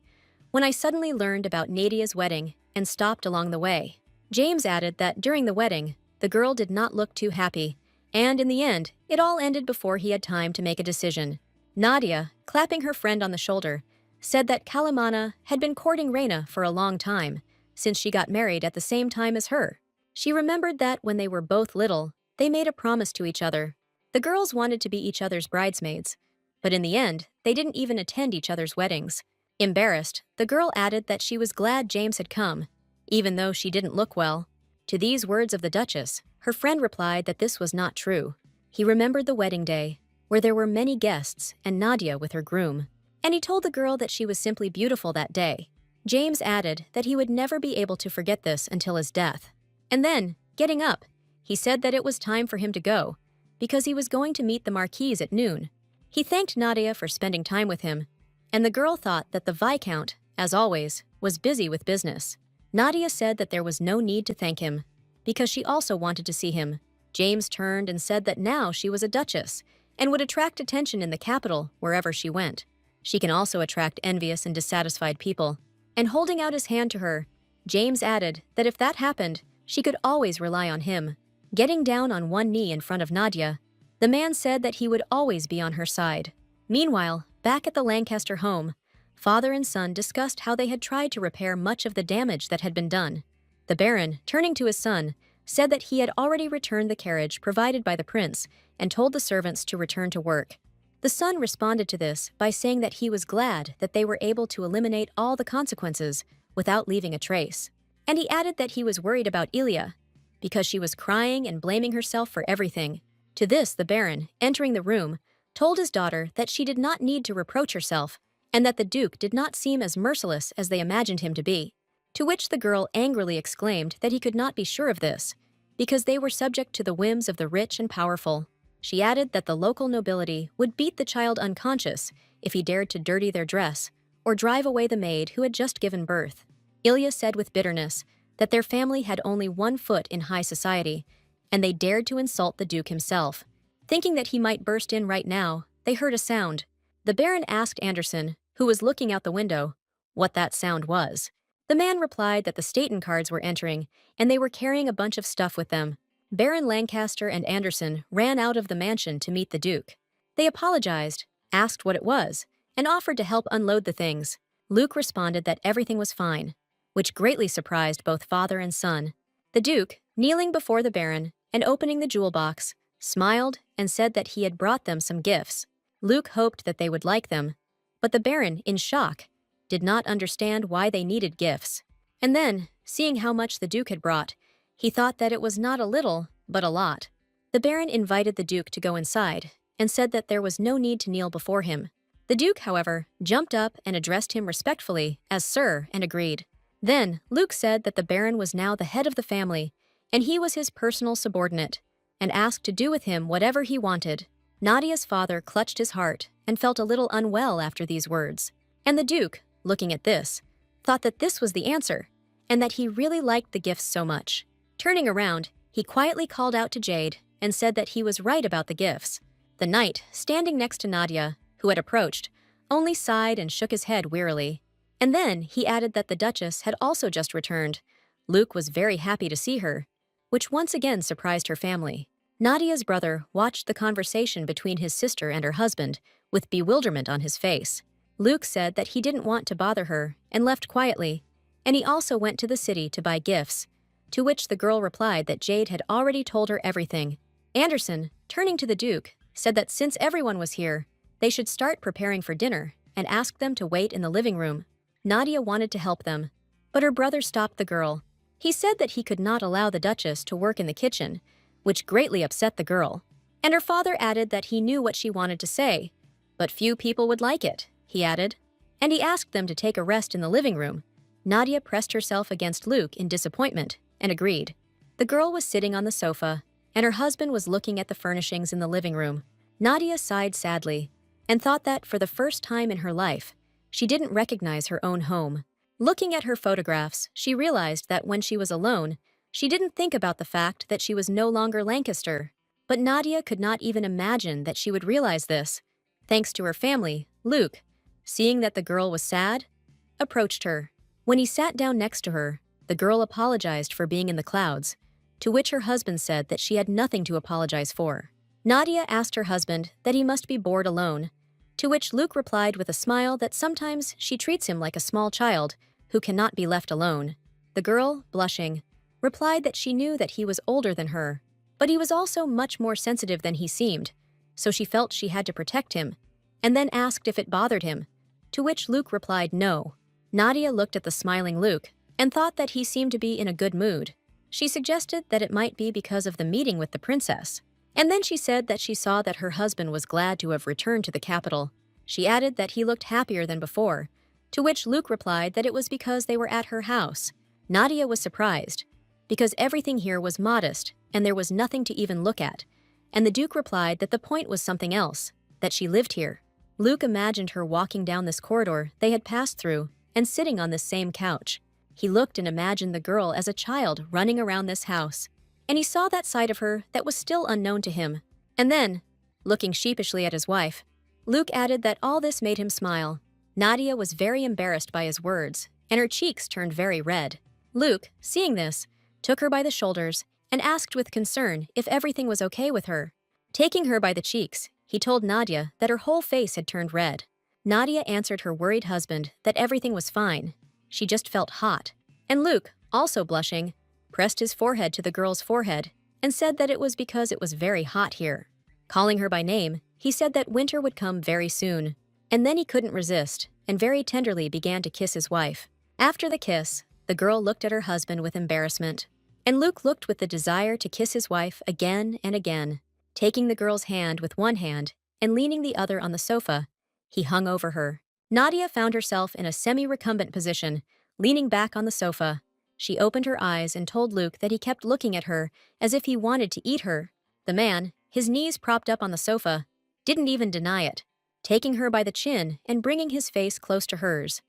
Speaker 1: when I suddenly learned about Nadia's wedding and stopped along the way. James added that during the wedding, the girl did not look too happy, and in the end, it all ended before he had time to make a decision. Nadia, clapping her friend on the shoulder, said that Kalamana had been courting Reina for a long time, since she got married at the same time as her. She remembered that when they were both little, they made a promise to each other. The girls wanted to be each other's bridesmaids, but in the end, they didn't even attend each other's weddings. Embarrassed, the girl added that she was glad James had come, even though she didn't look well. To these words of the Duchess, her friend replied that this was not true. He remembered the wedding day, where there were many guests and Nadia with her groom, and he told the girl that she was simply beautiful that day. James added that he would never be able to forget this until his death. And then, getting up, he said that it was time for him to go, because he was going to meet the Marquise at noon. He thanked Nadia for spending time with him, and the girl thought that the Viscount, as always, was busy with business. Nadia said that there was no need to thank him, because she also wanted to see him. James turned and said that now she was a duchess, and would attract attention in the capital wherever she went. She can also attract envious and dissatisfied people. And holding out his hand to her, James added that if that happened, she could always rely on him. Getting down on one knee in front of Nadia, the man said that he would always be on her side. Meanwhile, back at the Lancaster home, father and son discussed how they had tried to repair much of the damage that had been done. The Baron, turning to his son, said that he had already returned the carriage provided by the prince and told the servants to return to work. The son responded to this by saying that he was glad that they were able to eliminate all the consequences without leaving a trace. And he added that he was worried about Ilya, because she was crying and blaming herself for everything. To this, the Baron, entering the room, told his daughter that she did not need to reproach herself, and that the Duke did not seem as merciless as they imagined him to be. To which the girl angrily exclaimed that he could not be sure of this, because they were subject to the whims of the rich and powerful. She added that the local nobility would beat the child unconscious if he dared to dirty their dress or drive away the maid who had just given birth. Ilya said with bitterness that their family had only one foot in high society, and they dared to insult the Duke himself. Thinking that he might burst in right now, they heard a sound. The Baron asked Anderson, who was looking out the window, what that sound was. The man replied that the Staten cards were entering, and they were carrying a bunch of stuff with them. Baron Lancaster and Anderson ran out of the mansion to meet the Duke. They apologized, asked what it was, and offered to help unload the things. Luke responded that everything was fine, which greatly surprised both father and son. The Duke, kneeling before the Baron and opening the jewel box, smiled and said that he had brought them some gifts. Luke hoped that they would like them, but the Baron, in shock, did not understand why they needed gifts. And then, seeing how much the Duke had brought, he thought that it was not a little, but a lot. The Baron invited the Duke to go inside and said that there was no need to kneel before him. The Duke, however, jumped up and addressed him respectfully as Sir and agreed. Then, Luke said that the Baron was now the head of the family, and he was his personal subordinate, and asked to do with him whatever he wanted. Nadia's father clutched his heart and felt a little unwell after these words. And the Duke, looking at this, thought that this was the answer, and that he really liked the gifts so much. Turning around, he quietly called out to Jade and said that he was right about the gifts. The knight, standing next to Nadia, who had approached, only sighed and shook his head wearily. And then he added that the Duchess had also just returned. Luke was very happy to see her, which once again surprised her family. Nadia's brother watched the conversation between his sister and her husband with bewilderment on his face. Luke said that he didn't want to bother her and left quietly, and he also went to the city to buy gifts, to which the girl replied that Jade had already told her everything. Anderson, turning to the Duke, said that since everyone was here, they should start preparing for dinner and asked them to wait in the living room. Nadia wanted to help them, but her brother stopped the girl. He said that he could not allow the Duchess to work in the kitchen, which greatly upset the girl. And her father added that he knew what she wanted to say, but few people would like it, he added. And he asked them to take a rest in the living room. Nadia pressed herself against Luke in disappointment and agreed. The girl was sitting on the sofa, and her husband was looking at the furnishings in the living room. Nadia sighed sadly and thought that for the first time in her life, she didn't recognize her own home. Looking at her photographs, she realized that when she was alone, she didn't think about the fact that she was no longer Lancaster. But Nadia could not even imagine that she would realize this. Thanks to her family, Luke, seeing that the girl was sad, approached her. When he sat down next to her, the girl apologized for being in the clouds, to which her husband said that she had nothing to apologize for. Nadia asked her husband that he must be bored alone, to which Luke replied with a smile that sometimes she treats him like a small child who cannot be left alone. The girl, blushing, replied that she knew that he was older than her, but he was also much more sensitive than he seemed, so she felt she had to protect him, and then asked if it bothered him, to which Luke replied no. Nadia looked at the smiling Luke and thought that he seemed to be in a good mood. She suggested that it might be because of the meeting with the princess, and then she said that she saw that her husband was glad to have returned to the capital. She added that he looked happier than before, to which Luke replied that it was because they were at her house. Nadia was surprised, because everything here was modest and there was nothing to even look at, and the Duke replied that the point was something else, that she lived here. Luke imagined her walking down this corridor they had passed through and sitting on this same couch. He looked and imagined the girl as a child running around this house, and he saw that side of her that was still unknown to him. And then, looking sheepishly at his wife, Luke added that all this made him smile. Nadia was very embarrassed by his words, and her cheeks turned very red. Luke, seeing this, took her by the shoulders and asked with concern if everything was okay with her. Taking her by the cheeks, he told Nadia that her whole face had turned red. Nadia answered her worried husband that everything was fine. She just felt hot. And Luke, also blushing, pressed his forehead to the girl's forehead and said that it was because it was very hot here. Calling her by name, he said that winter would come very soon. And then he couldn't resist and very tenderly began to kiss his wife. After the kiss, the girl looked at her husband with embarrassment, and Luke looked with the desire to kiss his wife again and again. Taking the girl's hand with one hand and leaning the other on the sofa, he hung over her. Nadia found herself in a semi-recumbent position, leaning back on the sofa. She opened her eyes and told Luke that he kept looking at her as if he wanted to eat her. The man, his knees propped up on the sofa, didn't even deny it, taking her by the chin and bringing his face close to hers.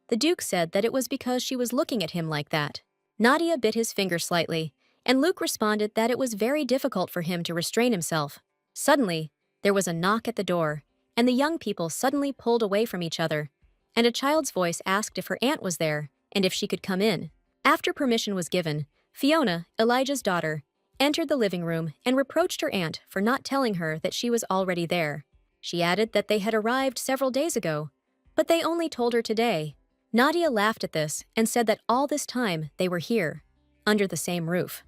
Speaker 1: The Duke said that it was because she was looking at him like that. Nadia bit his finger slightly, and Luke responded that it was very difficult for him to restrain himself. Suddenly, there was a knock at the door, and the young people suddenly pulled away from each other, and a child's voice asked if her aunt was there and if she could come in. After permission was given, Fiona, Elijah's daughter, entered the living room and reproached her aunt for not telling her that she was already there. She added that they had arrived several days ago, but they only told her today. Nadia laughed at this and said that all this time they were here, under the same roof.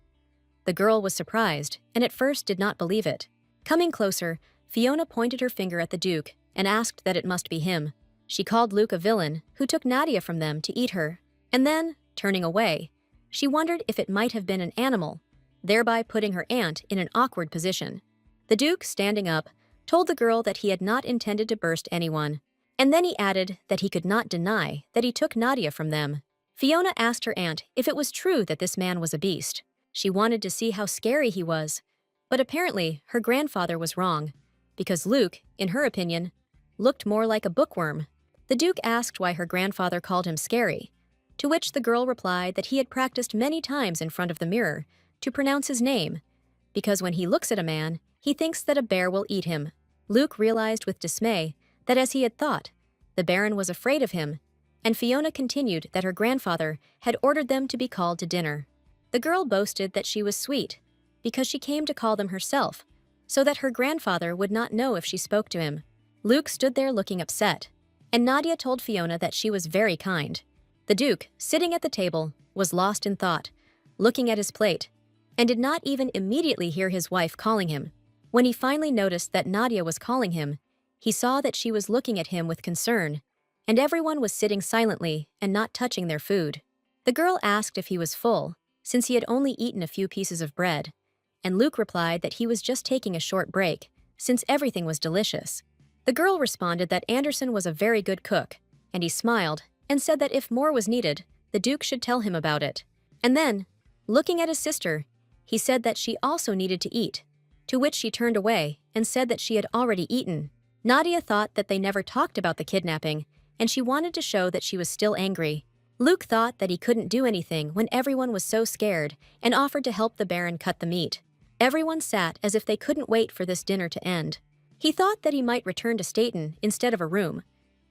Speaker 1: The girl was surprised and at first did not believe it. Coming closer, Fiona pointed her finger at the Duke and asked that it must be him. She called Luke a villain who took Nadia from them to eat her. And then, turning away. She wondered if it might have been an animal, thereby putting her aunt in an awkward position. The Duke, standing up, told the girl that he had not intended to burst anyone, and then he added that he could not deny that he took Nadia from them. Fiona asked her aunt if it was true that this man was a beast. She wanted to see how scary he was, but apparently her grandfather was wrong, because Luke, in her opinion, looked more like a bookworm. The Duke asked why her grandfather called him scary, to which the girl replied that he had practiced many times in front of the mirror to pronounce his name, because when he looks at a man, he thinks that a bear will eat him. Luke realized with dismay that, as he had thought, the Baron was afraid of him, and Fiona continued that her grandfather had ordered them to be called to dinner. The girl boasted that she was sweet, because she came to call them herself, so that her grandfather would not know if she spoke to him. Luke stood there looking upset, and Nadia told Fiona that she was very kind. The Duke, sitting at the table, was lost in thought, looking at his plate, and did not even immediately hear his wife calling him. When he finally noticed that Nadia was calling him, he saw that she was looking at him with concern, and everyone was sitting silently and not touching their food. The girl asked if he was full, since he had only eaten a few pieces of bread, and Luke replied that he was just taking a short break, since everything was delicious. The girl responded that Anderson was a very good cook, and he smiled and said that if more was needed, the Duke should tell him about it. And then, looking at his sister, he said that she also needed to eat, to which she turned away and said that she had already eaten. Nadia thought that they never talked about the kidnapping, and she wanted to show that she was still angry. Luke thought that he couldn't do anything when everyone was so scared and offered to help the Baron cut the meat. Everyone sat as if they couldn't wait for this dinner to end. He thought that he might return to Staten instead of a room,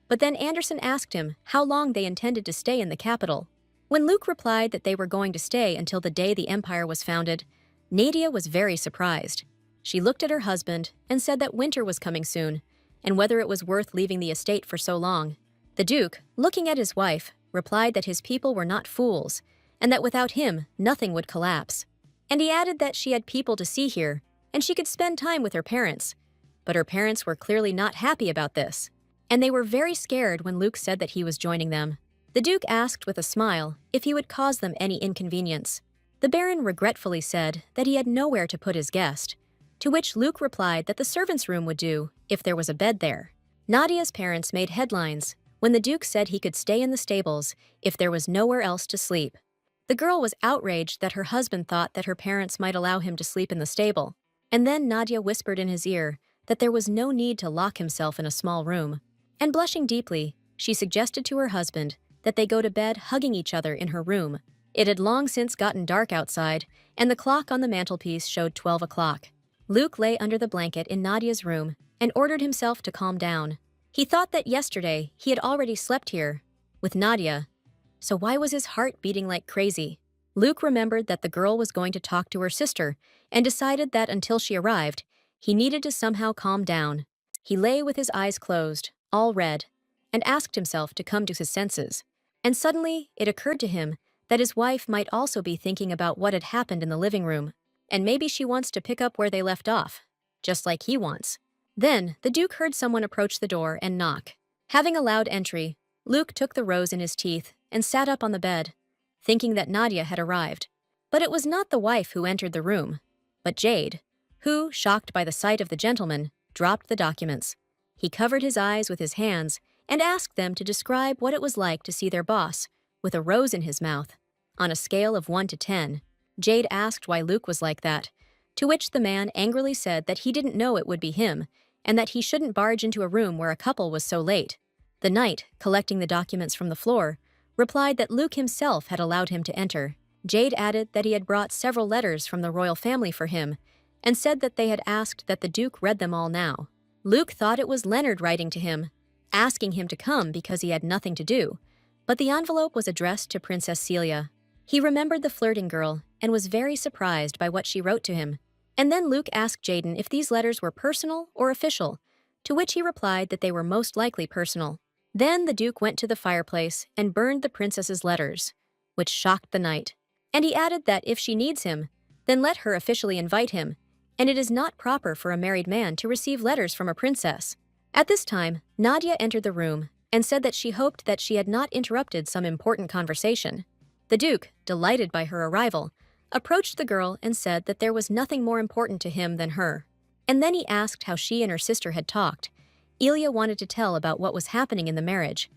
Speaker 1: but then Anderson asked him how long they intended to stay in the capital. When Luke replied that they were going to stay until the day the Empire was founded, Nadia was very surprised. She looked at her husband and said that winter was coming soon, and whether it was worth leaving the estate for so long. The Duke, looking at his wife, replied that his people were not fools, and that without him, nothing would collapse. And he added that she had people to see here, and she could spend time with her parents. But her parents were clearly not happy about this, and they were very scared when Luke said that he was joining them. The Duke asked with a smile if he would cause them any inconvenience. The Baron regretfully said that he had nowhere to put his guest, to which Luke replied that the servants' room would do if there was a bed there. Nadia's parents made headlines when the Duke said he could stay in the stables if there was nowhere else to sleep. The girl was outraged that her husband thought that her parents might allow him to sleep in the stable, and then Nadia whispered in his ear that there was no need to lock himself in a small room. And blushing deeply, she suggested to her husband that they go to bed hugging each other in her room. It had long since gotten dark outside, and the clock on the mantelpiece showed 12 o'clock. Luke lay under the blanket in Nadia's room and ordered himself to calm down. He thought that yesterday he had already slept here, with Nadia, so why was his heart beating like crazy? Luke remembered that the girl was going to talk to her sister and decided that until she arrived, he needed to somehow calm down. He lay with his eyes closed, all red, and asked himself to come to his senses. And suddenly, it occurred to him that his wife might also be thinking about what had happened in the living room, and maybe she wants to pick up where they left off, just like he wants. Then, the Duke heard someone approach the door and knock. Having allowed entry, Luke took the rose in his teeth and sat up on the bed, thinking that Nadia had arrived. But it was not the wife who entered the room, but Jade, who, shocked by the sight of the gentleman, dropped the documents. He covered his eyes with his hands and asked them to describe what it was like to see their boss, with a rose in his mouth. On a scale of 1 to 10, Jade asked why Luke was like that, to which the man angrily said that he didn't know it would be him, and that he shouldn't barge into a room where a couple was so late. The knight, collecting the documents from the floor, replied that Luke himself had allowed him to enter. Jade added that he had brought several letters from the royal family for him, and said that they had asked that the Duke read them all now. Luke thought it was Leonard writing to him, asking him to come because he had nothing to do, but the envelope was addressed to Princess Celia. He remembered the flirting girl and was very surprised by what she wrote to him. And then Luke asked Jaden if these letters were personal or official, to which he replied that they were most likely personal. Then the Duke went to the fireplace and burned the princess's letters, which shocked the knight. And he added that if she needs him, then let her officially invite him, and it is not proper for a married man to receive letters from a princess. At this time, Nadia entered the room and said that she hoped that she had not interrupted some important conversation. The Duke, delighted by her arrival, approached the girl and said that there was nothing more important to him than her. And then he asked how she and her sister had talked. Ilya wanted to tell about what was happening in the marriage,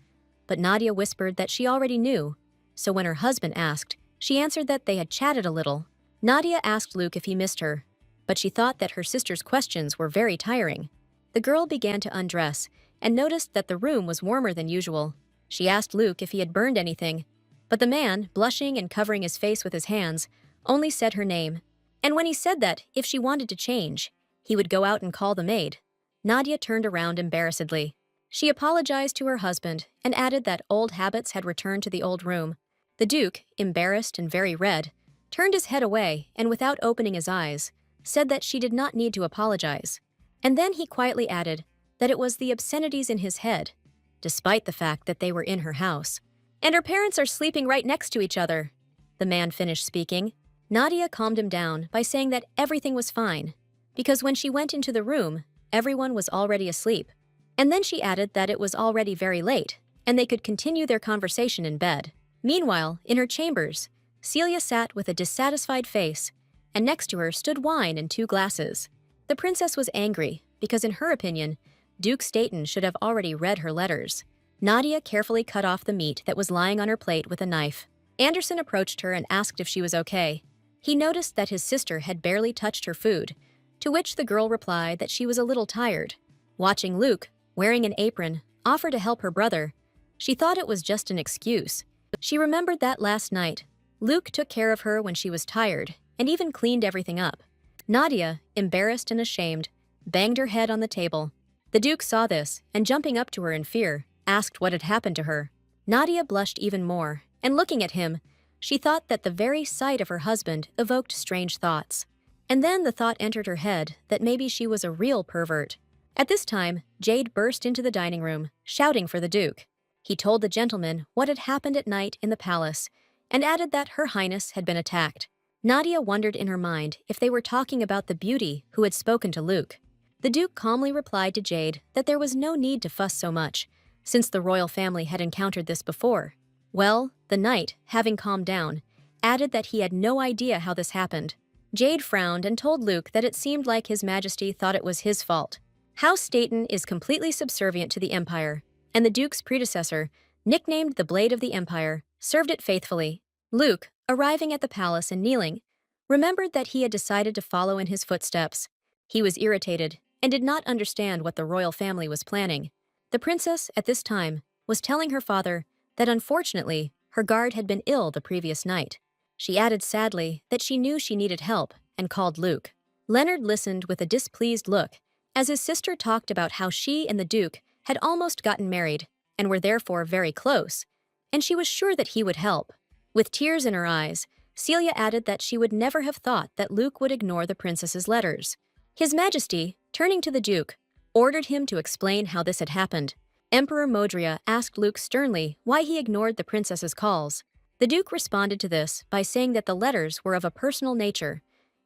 Speaker 1: but Nadia whispered that she already knew. So when her husband asked, she answered that they had chatted a little. Nadia asked Luke if he missed her, but she thought that her sister's questions were very tiring. The girl began to undress and noticed that the room was warmer than usual. She asked Luke if he had burned anything, but the man, blushing and covering his face with his hands, only said her name. And when he said that, if she wanted to change, he would go out and call the maid. Nadia turned around embarrassedly. She apologized to her husband and added that old habits had returned to the old room. The Duke, embarrassed and very red, turned his head away and without opening his eyes, said that she did not need to apologize. And then he quietly added that it was the obscenities in his head, despite the fact that they were in her house. And her parents are sleeping right next to each other. The man finished speaking. Nadia calmed him down by saying that everything was fine, because when she went into the room, everyone was already asleep. And then she added that it was already very late, and they could continue their conversation in bed. Meanwhile, in her chambers, Celia sat with a dissatisfied face, and next to her stood wine in 2 glasses. The princess was angry, because in her opinion, Duke Staten should have already read her letters. Nadia carefully cut off the meat that was lying on her plate with a knife. Anderson approached her and asked if she was okay. He noticed that his sister had barely touched her food, to which the girl replied that she was a little tired. Watching Luke, wearing an apron, offer to help her brother, she thought it was just an excuse. She remembered that last night, Luke took care of her when she was tired and even cleaned everything up. Nadia, embarrassed and ashamed, banged her head on the table. The Duke saw this and, jumping up to her in fear, asked what had happened to her. Nadia blushed even more, and looking at him, she thought that the very sight of her husband evoked strange thoughts. And then the thought entered her head that maybe she was a real pervert. At this time, Jade burst into the dining room, shouting for the Duke. He told the gentleman what had happened at night in the palace, and added that Her Highness had been attacked. Nadia wondered in her mind if they were talking about the beauty who had spoken to Luke. The Duke calmly replied to Jade that there was no need to fuss so much, since the royal family had encountered this before. Well, the knight, having calmed down, added that he had no idea how this happened. Jade frowned and told Luke that it seemed like His Majesty thought it was his fault. House Staten is completely subservient to the Empire, and the Duke's predecessor, nicknamed the Blade of the Empire, served it faithfully. Luke, arriving at the palace and kneeling, remembered that he had decided to follow in his footsteps. He was irritated and did not understand what the royal family was planning. The princess, at this time, was telling her father that unfortunately, her guard had been ill the previous night. She added sadly that she knew she needed help and called Luke. Leonard listened with a displeased look as his sister talked about how she and the Duke had almost gotten married and were therefore very close, and she was sure that he would help. With tears in her eyes, Celia added that she would never have thought that Luke would ignore the princess's letters. His Majesty, turning to the Duke, ordered him to explain how this had happened. Emperor Modria asked Luke sternly why he ignored the princess's calls. The Duke responded to this by saying that the letters were of a personal nature,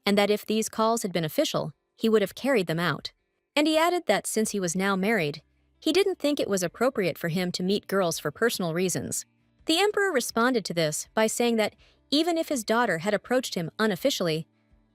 Speaker 1: and that if these calls had been official, he would have carried them out. And he added that since he was now married, he didn't think it was appropriate for him to meet girls for personal reasons. The Emperor responded to this by saying that even if his daughter had approached him unofficially,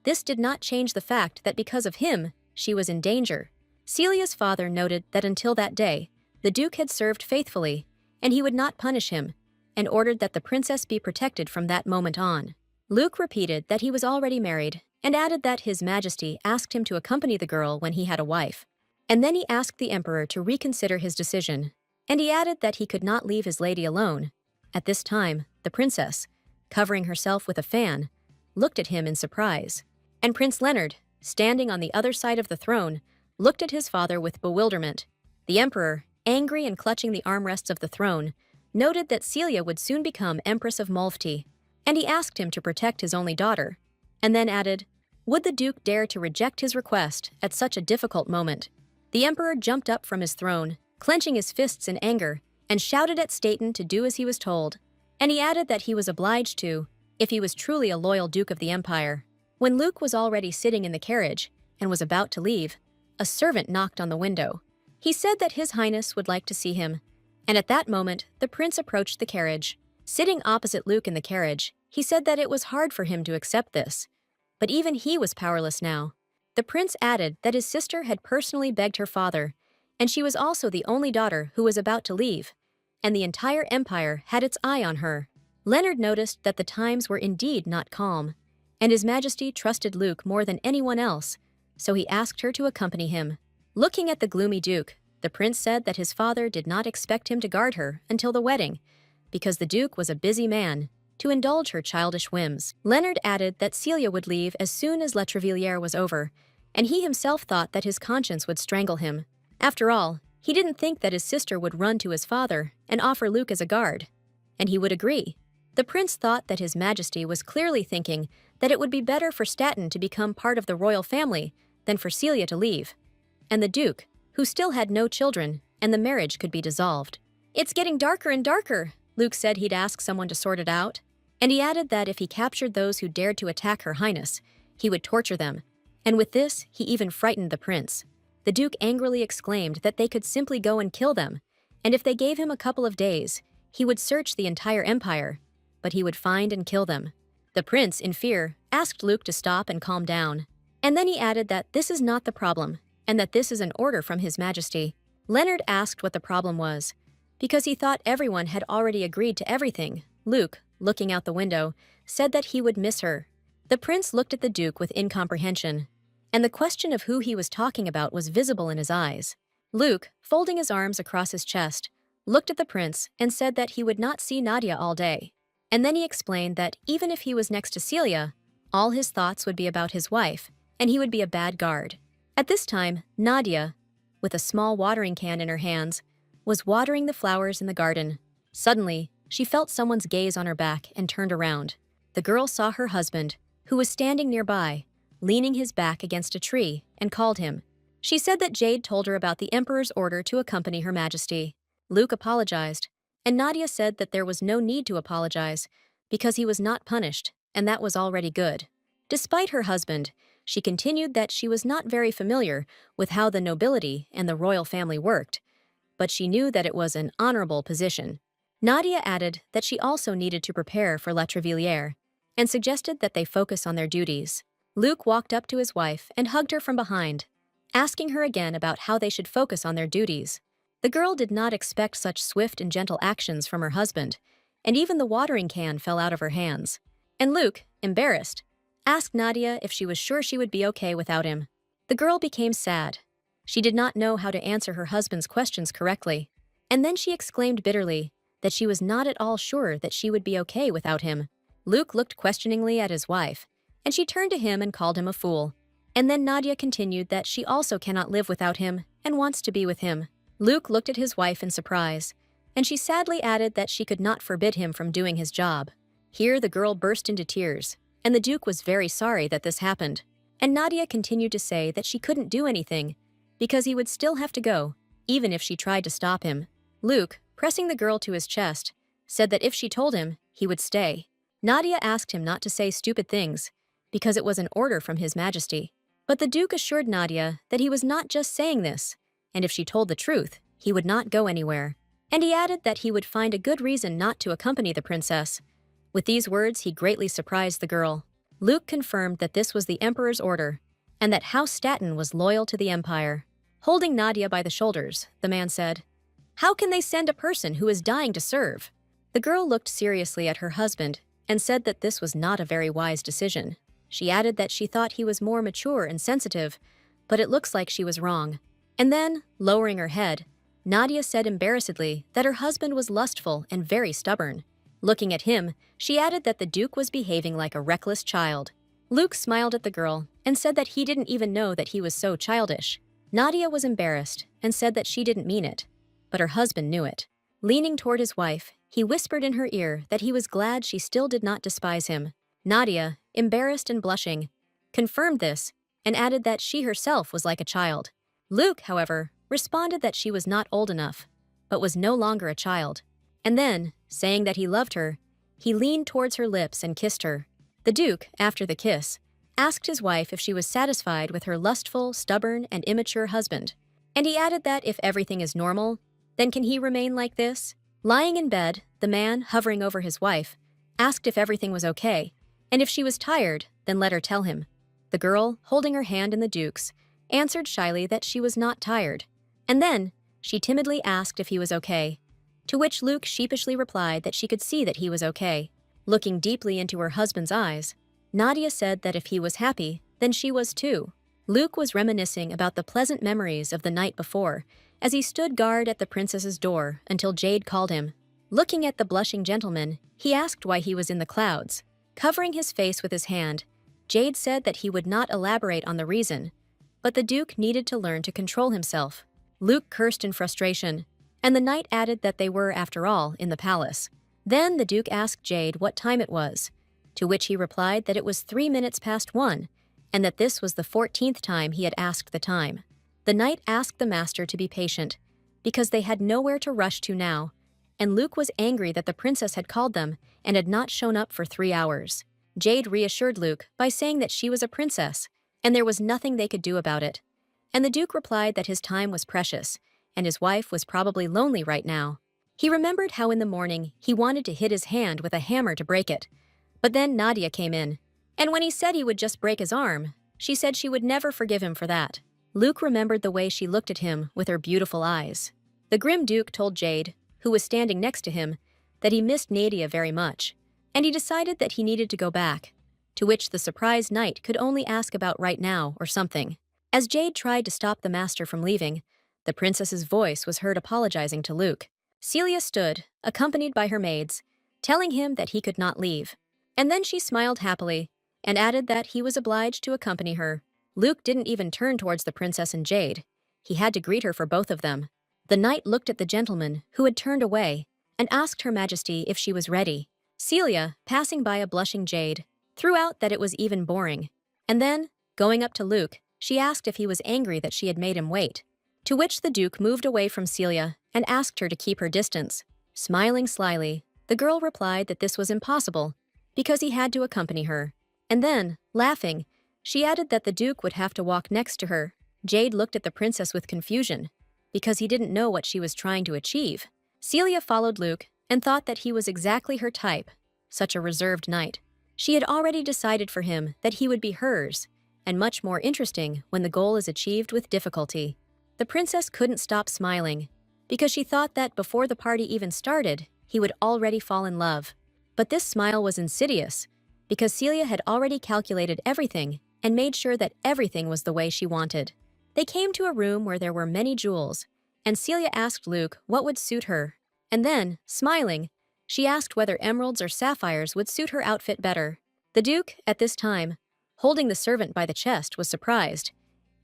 Speaker 1: this did not change the fact that because of him, she was in danger. Celia's father noted that until that day, the Duke had served faithfully, and he would not punish him, and ordered that the princess be protected from that moment on. Luke repeated that he was already married, and added that His Majesty asked him to accompany the girl when he had a wife. And then he asked the Emperor to reconsider his decision, and he added that he could not leave his lady alone. At this time, the princess, covering herself with a fan, looked at him in surprise. And Prince Leonard, standing on the other side of the throne, looked at his father with bewilderment. The Emperor, angry and clutching the armrests of the throne, noted that Celia would soon become Empress of Molfti, and he asked him to protect his only daughter, and then added, would the Duke dare to reject his request at such a difficult moment? The Emperor jumped up from his throne, clenching his fists in anger, and shouted at Staten to do as he was told, and he added that he was obliged to, if he was truly a loyal Duke of the Empire. When Luke was already sitting in the carriage and was about to leave, a servant knocked on the window. He said that His Highness would like to see him, and at that moment, the prince approached the carriage. Sitting opposite Luke in the carriage, he said that it was hard for him to accept this. But even he was powerless now. The prince added that his sister had personally begged her father, and she was also the only daughter who was about to leave, and the entire empire had its eye on her. Leonard noticed that the times were indeed not calm, and His Majesty trusted Luke more than anyone else, so he asked her to accompany him. Looking at the gloomy Duke, the prince said that his father did not expect him to guard her until the wedding, because the Duke was a busy man, to indulge her childish whims. Leonard added that Celia would leave as soon as La Treviliere was over, and he himself thought that his conscience would strangle him. After all, he didn't think that his sister would run to his father and offer Luke as a guard. And he would agree. The prince thought that His Majesty was clearly thinking that it would be better for Staten to become part of the royal family than for Celia to leave. And the Duke, who still had no children, and the marriage could be dissolved. "It's getting darker and darker," Luke said he'd ask someone to sort it out. And he added that if he captured those who dared to attack Her Highness, he would torture them. And with this, he even frightened the prince. The Duke angrily exclaimed that they could simply go and kill them, and if they gave him a couple of days, he would search the entire empire, but he would find and kill them. The prince, in fear, asked Luke to stop and calm down. And then he added that this is not the problem, and that this is an order from His Majesty. Leonard asked what the problem was, because he thought everyone had already agreed to everything. Luke, looking out the window, said that he would miss her. The prince looked at the Duke with incomprehension, and the question of who he was talking about was visible in his eyes. Luke, folding his arms across his chest, looked at the prince and said that he would not see Nadia all day. And then he explained that even if he was next to Celia, all his thoughts would be about his wife, and he would be a bad guard. At this time, Nadia, with a small watering can in her hands, was watering the flowers in the garden. Suddenly, she felt someone's gaze on her back and turned around. The girl saw her husband, who was standing nearby, leaning his back against a tree, and called him. She said that Jade told her about the Emperor's order to accompany Her Majesty. Luke apologized, and Nadia said that there was no need to apologize, because he was not punished, and that was already good. Despite her husband, she continued that she was not very familiar with how the nobility and the royal family worked, but she knew that it was an honorable position. Nadia added that she also needed to prepare for La Treviliere, and suggested that they focus on their duties. Luke walked up to his wife and hugged her from behind, asking her again about how they should focus on their duties. The girl did not expect such swift and gentle actions from her husband, and even the watering can fell out of her hands. And Luke, embarrassed, asked Nadia if she was sure she would be okay without him. The girl became sad. She did not know how to answer her husband's questions correctly, and then she exclaimed bitterly that she was not at all sure that she would be okay without him. Luke looked questioningly at his wife, and she turned to him and called him a fool. And then Nadia continued that she also cannot live without him and wants to be with him. Luke looked at his wife in surprise, and she sadly added that she could not forbid him from doing his job. Here the girl burst into tears, and the Duke was very sorry that this happened. And Nadia continued to say that she couldn't do anything, because he would still have to go, even if she tried to stop him. Luke, pressing the girl to his chest, said that if she told him, he would stay. Nadia asked him not to say stupid things, because it was an order from His Majesty. But the Duke assured Nadia that he was not just saying this, and if she told the truth, he would not go anywhere. And he added that he would find a good reason not to accompany the princess. With these words, he greatly surprised the girl. Luke confirmed that this was the Emperor's order, and that House Staten was loyal to the Empire. Holding Nadia by the shoulders, the man said, "How can they send a person who is dying to serve?" The girl looked seriously at her husband and said that this was not a very wise decision. She added that she thought he was more mature and sensitive, but it looks like she was wrong. And then, lowering her head, Nadia said embarrassedly that her husband was lustful and very stubborn. Looking at him, she added that the Duke was behaving like a reckless child. Luke smiled at the girl and said that he didn't even know that he was so childish. Nadia was embarrassed and said that she didn't mean it, but her husband knew it. Leaning toward his wife, he whispered in her ear that he was glad she still did not despise him. Nadia, embarrassed and blushing, confirmed this and added that she herself was like a child. Luke, however, responded that she was not old enough, but was no longer a child. And then, saying that he loved her, he leaned towards her lips and kissed her. The Duke, after the kiss, asked his wife if she was satisfied with her lustful, stubborn, and immature husband. And he added that if everything is normal, then can he remain like this? Lying in bed, the man, hovering over his wife, asked if everything was okay, and if she was tired, then let her tell him. The girl, holding her hand in the Duke's, answered shyly that she was not tired, and then she timidly asked if he was okay, to which Luke sheepishly replied that she could see that he was okay. Looking deeply into her husband's eyes, Nadia said that if he was happy, then she was too. Luke was reminiscing about the pleasant memories of the night before as he stood guard at the princess's door until Jade called him. Looking at the blushing gentleman, he asked why he was in the clouds. Covering his face with his hand, Jade said that he would not elaborate on the reason, but the Duke needed to learn to control himself. Luke cursed in frustration, and the knight added that they were, after all, in the palace. Then the Duke asked Jade what time it was, to which he replied that it was 3 minutes past 1, and that this was the 14th time he had asked the time. The knight asked the master to be patient, because they had nowhere to rush to now, and Luke was angry that the princess had called them and had not shown up for 3 hours. Jade reassured Luke by saying that she was a princess, and there was nothing they could do about it. And the Duke replied that his time was precious, and his wife was probably lonely right now. He remembered how in the morning he wanted to hit his hand with a hammer to break it, but then Nadia came in, and when he said he would just break his arm, she said she would never forgive him for that. Luke remembered the way she looked at him with her beautiful eyes. The grim Duke told Jade, who was standing next to him, that he missed Nadia very much, and he decided that he needed to go back, to which the surprised knight could only ask about right now or something. As Jade tried to stop the master from leaving, the princess's voice was heard apologizing to Luke. Celia stood, accompanied by her maids, telling him that he could not leave. And then she smiled happily and added that he was obliged to accompany her. Luke didn't even turn towards the princess and Jade. He had to greet her for both of them. The knight looked at the gentleman who had turned away and asked Her Majesty if she was ready. Celia, passing by a blushing Jade, threw out that it was even boring. And then, going up to Luke, she asked if he was angry that she had made him wait. To which the Duke moved away from Celia and asked her to keep her distance. Smiling slyly, the girl replied that this was impossible because he had to accompany her. And then, laughing, she added that the Duke would have to walk next to her. Jade looked at the princess with confusion because he didn't know what she was trying to achieve. Celia followed Luke and thought that he was exactly her type, such a reserved knight. She had already decided for him that he would be hers, and much more interesting when the goal is achieved with difficulty. The princess couldn't stop smiling because she thought that before the party even started, he would already fall in love. But this smile was insidious because Celia had already calculated everything and made sure that everything was the way she wanted. They came to a room where there were many jewels, and Celia asked Luke what would suit her. And then, smiling, she asked whether emeralds or sapphires would suit her outfit better. The Duke, at this time, holding the servant by the chest, was surprised.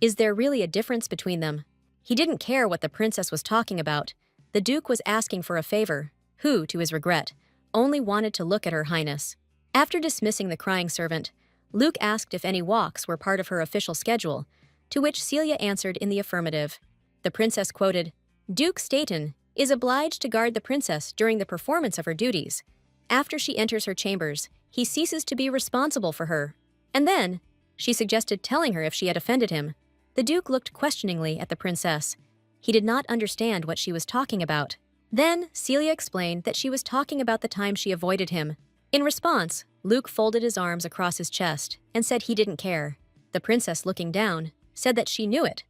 Speaker 1: Is there really a difference between them? He didn't care what the princess was talking about. The Duke was asking for a favor, who, to his regret, only wanted to look at Her Highness. After dismissing the crying servant, Luke asked if any walks were part of her official schedule, to which Celia answered in the affirmative. The princess quoted, "Duke Staten is obliged to guard the princess during the performance of her duties. After she enters her chambers, he ceases to be responsible for her." And then, she suggested telling her if she had offended him. The Duke looked questioningly at the princess. He did not understand what she was talking about. Then, Celia explained that she was talking about the time she avoided him. In response, Luke folded his arms across his chest and said he didn't care. The princess, looking down, said that she knew it.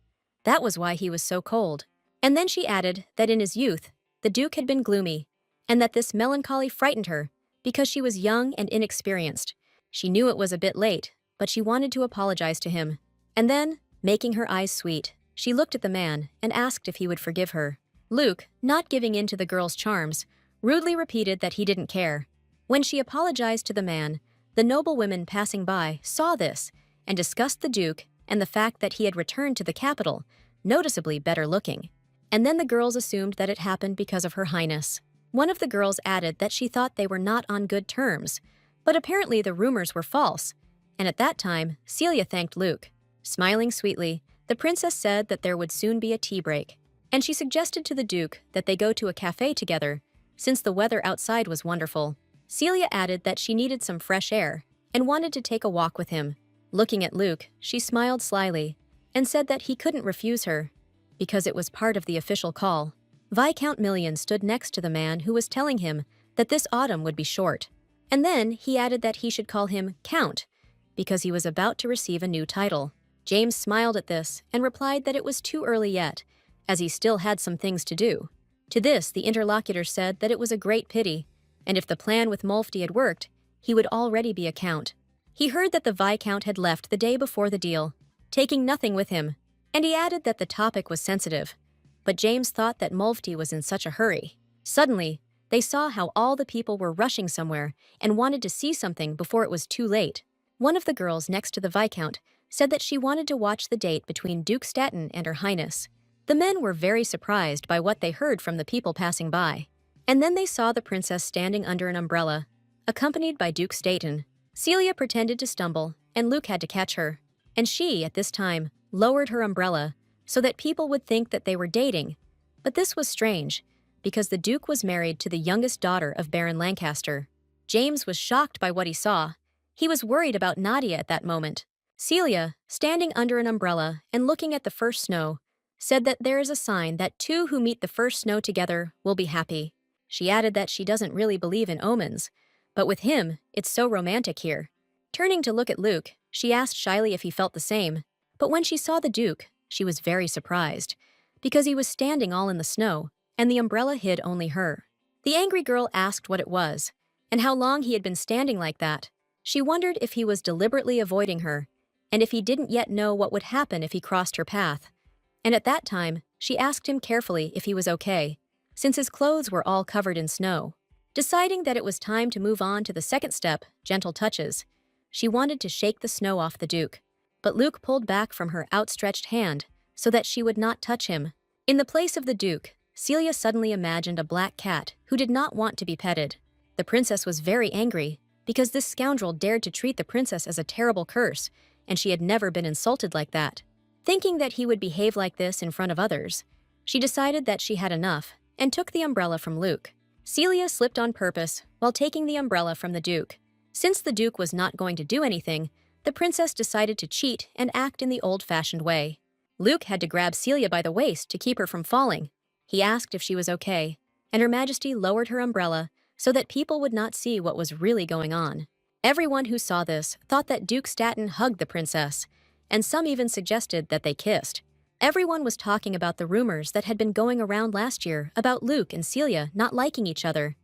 Speaker 1: That was why he was so cold. And then she added that in his youth, the Duke had been gloomy, and that this melancholy frightened her because she was young and inexperienced. She knew it was a bit late, but she wanted to apologize to him. And then, making her eyes sweet, she looked at the man and asked if he would forgive her. Luke, not giving in to the girl's charms, rudely repeated that he didn't care. When she apologized to the man, the noblewomen passing by saw this and discussed the Duke and the fact that he had returned to the capital, noticeably better looking. And then the girls assumed that it happened because of Her Highness. One of the girls added that she thought they were not on good terms, but apparently the rumors were false, and at that time, Celia thanked Luke. Smiling sweetly, the princess said that there would soon be a tea break, and she suggested to the Duke that they go to a cafe together, since the weather outside was wonderful. Celia added that she needed some fresh air and wanted to take a walk with him. Looking at Luke, she smiled slyly and said that he couldn't refuse her because it was part of the official call. Viscount Million stood next to the man who was telling him that this autumn would be short. And then he added that he should call him Count, because he was about to receive a new title. James smiled at this and replied that it was too early yet, as he still had some things to do. To this, the interlocutor said that it was a great pity, and if the plan with Mulfty had worked, he would already be a count. He heard that the Viscount had left the day before the deal, taking nothing with him, and he added that the topic was sensitive. But James thought that Mulfty was in such a hurry. Suddenly, they saw how all the people were rushing somewhere and wanted to see something before it was too late. One of the girls next to the Viscount said that she wanted to watch the date between Duke Staten and Her Highness. The men were very surprised by what they heard from the people passing by. And then they saw the princess standing under an umbrella, accompanied by Duke Staten. Celia pretended to stumble, and Luke had to catch her. And she, at this time, lowered her umbrella so that people would think that they were dating. But this was strange, because the Duke was married to the youngest daughter of Baron Lancaster. James was shocked by what he saw. He was worried about Nadia at that moment. Celia, standing under an umbrella and looking at the first snow, said that there is a sign that two who meet the first snow together will be happy. She added that she doesn't really believe in omens, but with him, it's so romantic here. Turning to look at Luke, she asked shyly if he felt the same. But when she saw the Duke, she was very surprised, because he was standing all in the snow, and the umbrella hid only her. The angry girl asked what it was, and how long he had been standing like that. She wondered if he was deliberately avoiding her, and if he didn't yet know what would happen if he crossed her path. And at that time, she asked him carefully if he was okay, since his clothes were all covered in snow. Deciding that it was time to move on to the second step, gentle touches, she wanted to shake the snow off the Duke. But Luke pulled back from her outstretched hand so that she would not touch him. In the place of the Duke, Celia suddenly imagined a black cat who did not want to be petted. The princess was very angry because this scoundrel dared to treat the princess as a terrible curse, and she had never been insulted like that. Thinking that he would behave like this in front of others, she decided that she had enough and took the umbrella from Luke. Celia slipped on purpose while taking the umbrella from the Duke. Since the Duke was not going to do anything, the princess decided to cheat and act in the old-fashioned way. Luke had to grab Celia by the waist to keep her from falling. He asked if she was okay, and Her Majesty lowered her umbrella so that people would not see what was really going on. Everyone who saw this thought that Duke Staten hugged the princess, and some even suggested that they kissed. Everyone was talking about the rumors that had been going around last year about Luke and Celia not liking each other,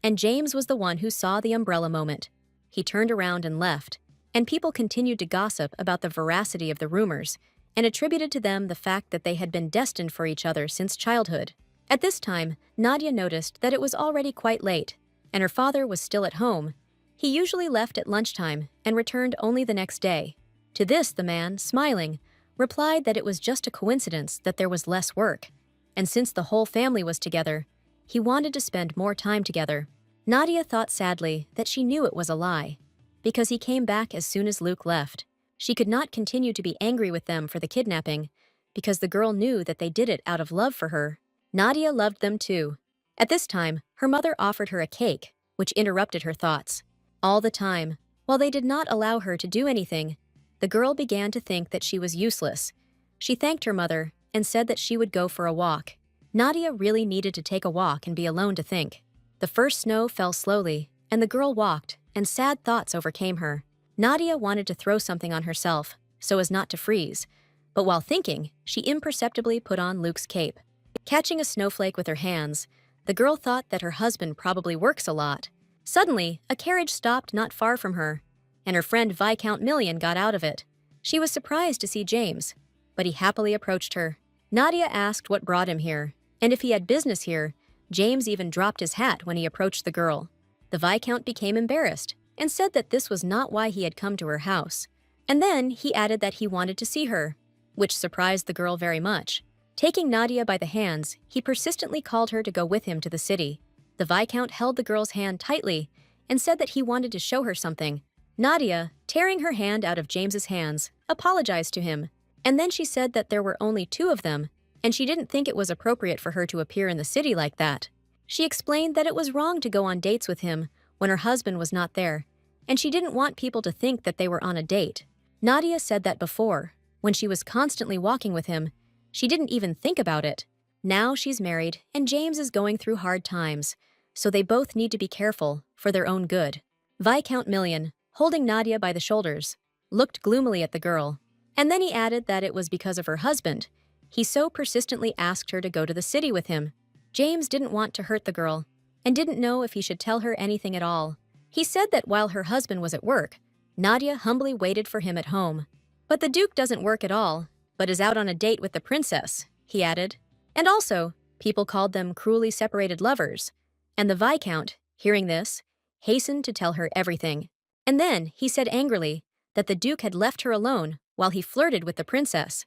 Speaker 1: and James was the one who saw the umbrella moment. He turned around and left, and people continued to gossip about the veracity of the rumors and attributed to them the fact that they had been destined for each other since childhood. At this time, Nadia noticed that it was already quite late, and her father was still at home. He usually left at lunchtime and returned only the next day. To this, the man, smiling, replied that it was just a coincidence that there was less work, and since the whole family was together, he wanted to spend more time together. Nadia thought sadly that she knew it was a lie, because he came back as soon as Luke left. She could not continue to be angry with them for the kidnapping, because the girl knew that they did it out of love for her. Nadia loved them too. At this time, her mother offered her a cake, which interrupted her thoughts. All the time, while they did not allow her to do anything, the girl began to think that she was useless. She thanked her mother and said that she would go for a walk. Nadia really needed to take a walk and be alone to think. The first snow fell slowly, and the girl walked, and sad thoughts overcame her. Nadia wanted to throw something on herself, so as not to freeze, but while thinking, she imperceptibly put on Luke's cape. Catching a snowflake with her hands, the girl thought that her husband probably works a lot. Suddenly, a carriage stopped not far from her, and her friend Viscount Million got out of it. She was surprised to see James, but he happily approached her. Nadia asked what brought him here, and if he had business here. James even dropped his hat when he approached the girl. The Viscount became embarrassed and said that this was not why he had come to her house. And then he added that he wanted to see her, which surprised the girl very much. Taking Nadia by the hands, he persistently called her to go with him to the city. The Viscount held the girl's hand tightly and said that he wanted to show her something. Nadia, tearing her hand out of James's hands, apologized to him, and then she said that there were only two of them, and she didn't think it was appropriate for her to appear in the city like that. She explained that it was wrong to go on dates with him when her husband was not there, and she didn't want people to think that they were on a date. Nadia said that before, when she was constantly walking with him, she didn't even think about it. Now she's married, and James is going through hard times, so they both need to be careful for their own good. Viscount Million, holding Nadia by the shoulders, looked gloomily at the girl, and then he added that it was because of her husband. He so persistently asked her to go to the city with him. James didn't want to hurt the girl, and didn't know if he should tell her anything at all. He said that while her husband was at work, Nadia humbly waited for him at home. But the Duke doesn't work at all, but is out on a date with the princess, he added. And also, people called them cruelly separated lovers. And the Viscount, hearing this, hastened to tell her everything. And then he said angrily that the Duke had left her alone while he flirted with the princess.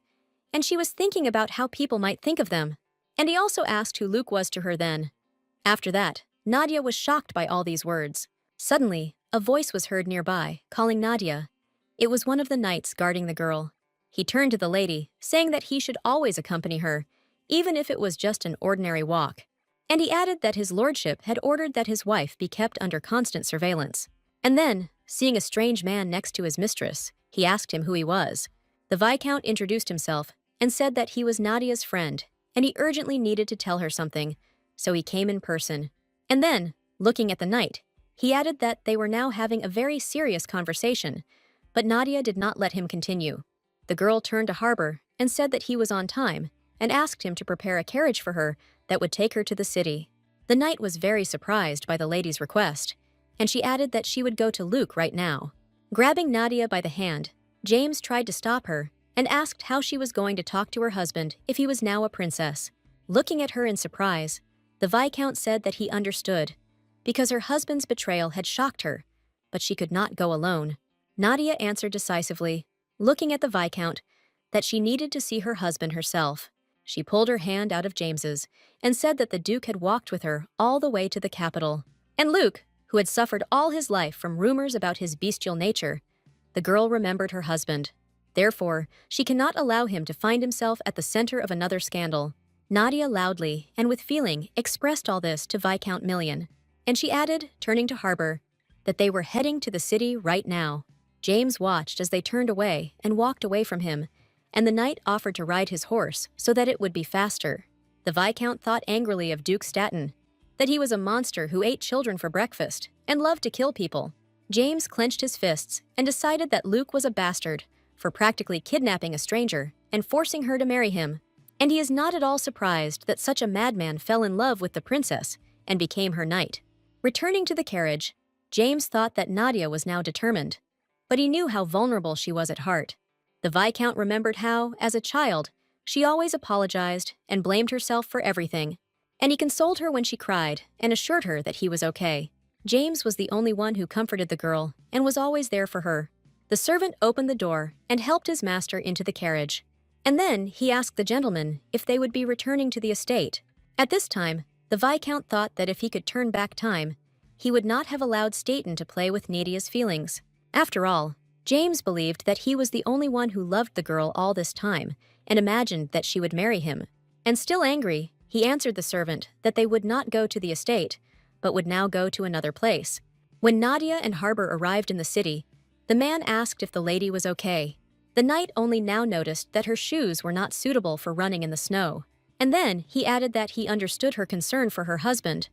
Speaker 1: And she was thinking about how people might think of them. And he also asked who Luke was to her then. After that, Nadia was shocked by all these words. Suddenly, a voice was heard nearby, calling Nadia. It was one of the knights guarding the girl. He turned to the lady, saying that he should always accompany her, even if it was just an ordinary walk. And he added that his lordship had ordered that his wife be kept under constant surveillance. And then, seeing a strange man next to his mistress, he asked him who he was. The Viscount introduced himself and said that he was Nadia's friend, and he urgently needed to tell her something, so he came in person. And then, looking at the knight, he added that they were now having a very serious conversation, but Nadia did not let him continue. The girl turned to Harbor and said that he was on time, and asked him to prepare a carriage for her that would take her to the city. The knight was very surprised by the lady's request, and she added that she would go to Luke right now. Grabbing Nadia by the hand, James tried to stop her and asked how she was going to talk to her husband if he was now a princess. Looking at her in surprise, the Viscount said that he understood, because her husband's betrayal had shocked her, but she could not go alone. Nadia answered decisively, looking at the Viscount, that she needed to see her husband herself. She pulled her hand out of James's and said that the Duke had walked with her all the way to the capital. And Luke, who had suffered all his life from rumors about his bestial nature, the girl remembered her husband. Therefore, she cannot allow him to find himself at the center of another scandal. Nadia loudly and with feeling expressed all this to Viscount Million, and she added, turning to Harbor, that they were heading to the city right now. James watched as they turned away and walked away from him, and the knight offered to ride his horse so that it would be faster. The Viscount thought angrily of Duke Staten, that he was a monster who ate children for breakfast and loved to kill people. James clenched his fists and decided that Luke was a bastard for practically kidnapping a stranger and forcing her to marry him. And he is not at all surprised that such a madman fell in love with the princess and became her knight. Returning to the carriage, James thought that Nadia was now determined, but he knew how vulnerable she was at heart. The Viscount remembered how, as a child, she always apologized and blamed herself for everything, and he consoled her when she cried and assured her that he was okay. James was the only one who comforted the girl and was always there for her. The servant opened the door and helped his master into the carriage. And then he asked the gentleman if they would be returning to the estate. At this time, the Viscount thought that if he could turn back time, he would not have allowed Staten to play with Nadia's feelings. After all, James believed that he was the only one who loved the girl all this time and imagined that she would marry him. And still angry, he answered the servant that they would not go to the estate, but would now go to another place. When Nadia and Harbor arrived in the city, the man asked if the lady was okay. The knight only now noticed that her shoes were not suitable for running in the snow. And then he added that he understood her concern for her husband,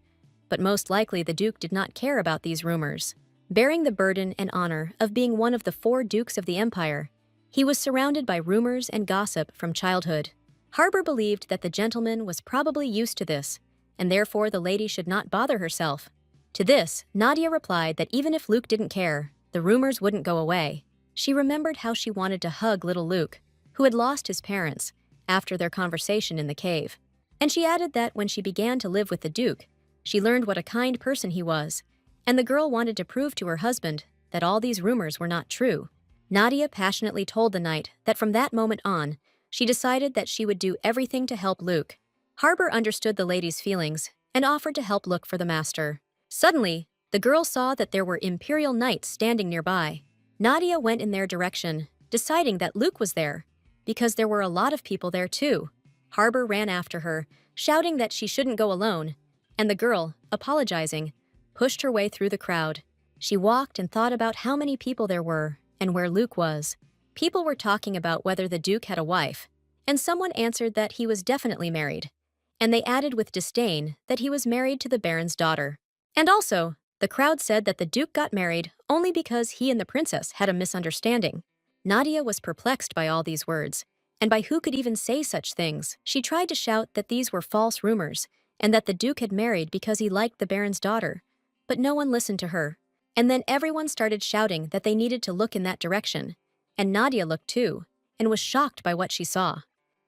Speaker 1: but most likely the Duke did not care about these rumors. Bearing the burden and honor of being one of the 4 dukes of the empire, he was surrounded by rumors and gossip from childhood. Harbor believed that the gentleman was probably used to this, and therefore the lady should not bother herself. To this, Nadia replied that even if Luke didn't care, the rumors wouldn't go away. She remembered how she wanted to hug little Luke, who had lost his parents after their conversation in the cave. And she added that when she began to live with the Duke, she learned what a kind person he was, and the girl wanted to prove to her husband that all these rumors were not true. Nadia passionately told the knight that from that moment on, she decided that she would do everything to help Luke. Harbor understood the lady's feelings and offered to help look for the master. Suddenly, the girl saw that there were Imperial knights standing nearby. Nadia went in their direction, deciding that Luke was there, because there were a lot of people there too. Harbor ran after her, shouting that she shouldn't go alone, and the girl, apologizing, pushed her way through the crowd. She walked and thought about how many people there were and where Luke was. People were talking about whether the Duke had a wife, and someone answered that he was definitely married. and they added with disdain that he was married to the Baron's daughter. And also, the crowd said that the Duke got married only because he and the princess had a misunderstanding. Nadia was perplexed by all these words, and by who could even say such things. She tried to shout that these were false rumors, and that the Duke had married because he liked the Baron's daughter. But no one listened to her. And then everyone started shouting that they needed to look in that direction. And Nadia looked too, and was shocked by what she saw.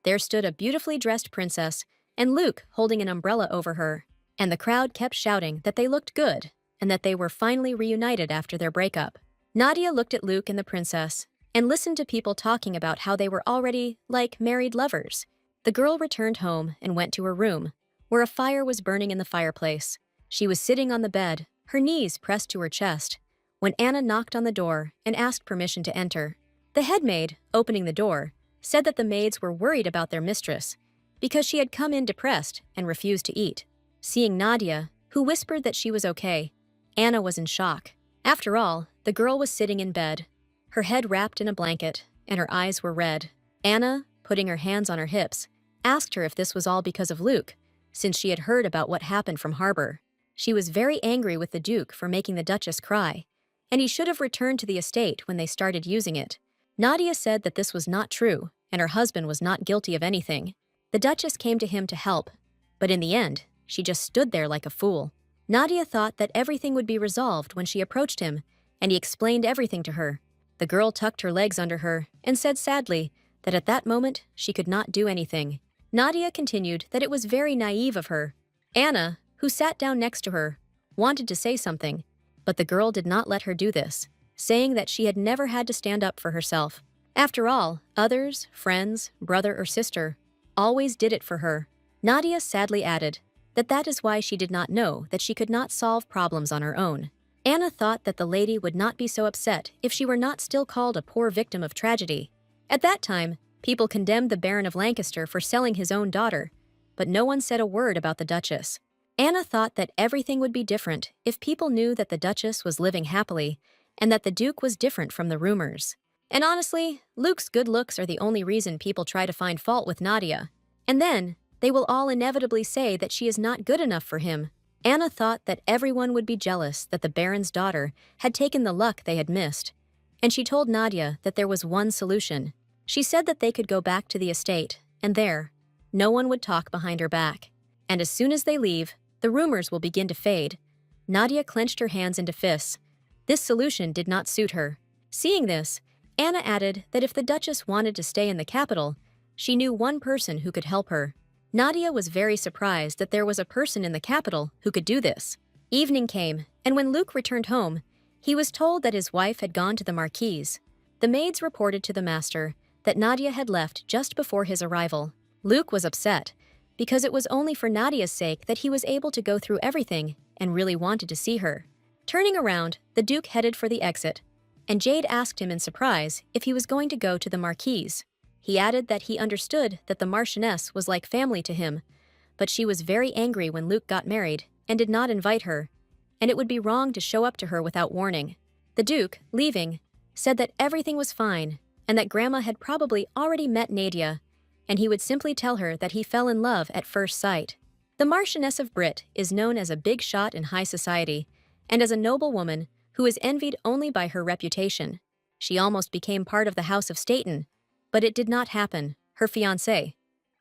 Speaker 1: There stood a beautifully dressed princess, and Luke holding an umbrella over her, and the crowd kept shouting that they looked good, and that they were finally reunited after their breakup. Nadia looked at Luke and the princess, and listened to people talking about how they were already, like, married lovers. The girl returned home and went to her room, where a fire was burning in the fireplace. She was sitting on the bed, her knees pressed to her chest, when Anna knocked on the door and asked permission to enter. The head maid, opening the door, said that the maids were worried about their mistress, because she had come in depressed and refused to eat. Seeing Nadia, who whispered that she was okay, Anna was in shock. After all, the girl was sitting in bed, her head wrapped in a blanket, and her eyes were red. Anna, putting her hands on her hips, asked her if this was all because of Luke, since she had heard about what happened from Harbor. She was very angry with the Duke for making the Duchess cry, and he should have returned to the estate when they started using it. Nadia said that this was not true, and her husband was not guilty of anything. The Duchess came to him to help, but in the end, she just stood there like a fool. Nadia thought that everything would be resolved when she approached him, and he explained everything to her. The girl tucked her legs under her and said sadly that at that moment she could not do anything. Nadia continued that it was very naive of her. Anna, who sat down next to her, wanted to say something, but the girl did not let her do this, saying that she had never had to stand up for herself. After all, others, friends, brother or sister, always did it for her. Nadia sadly added that that is why she did not know that she could not solve problems on her own. Anna thought that the lady would not be so upset if she were not still called a poor victim of tragedy. At that time, people condemned the Baron of Lancaster for selling his own daughter, but no one said a word about the Duchess. Anna thought that everything would be different if people knew that the Duchess was living happily and that the Duke was different from the rumors. And honestly, Luke's good looks are the only reason people try to find fault with Nadia. And then, they will all inevitably say that she is not good enough for him. Anna thought that everyone would be jealous that the Baron's daughter had taken the luck they had missed, and she told Nadia that there was one solution. She said that they could go back to the estate, and there, no one would talk behind her back. And as soon as they leave, the rumors will begin to fade. Nadia clenched her hands into fists. This solution did not suit her. Seeing this, Anna added that if the Duchess wanted to stay in the capital, she knew one person who could help her. Nadia was very surprised that there was a person in the capital who could do this. Evening came, and when Luke returned home, he was told that his wife had gone to the marquise. The maids reported to the master that Nadia had left just before his arrival. Luke was upset, because it was only for Nadia's sake that he was able to go through everything and really wanted to see her. Turning around, the Duke headed for the exit, and Jade asked him in surprise if he was going to go to the marquise. He added that he understood that the Marchioness was like family to him, but she was very angry when Luke got married and did not invite her, and it would be wrong to show up to her without warning. The Duke, leaving, said that everything was fine and that Grandma had probably already met Nadia, and he would simply tell her that he fell in love at first sight. The Marchioness of Brit is known as a big shot in high society and as a noble woman who is envied only by her reputation. She almost became part of the House of Staten, but it did not happen. Her fiancé,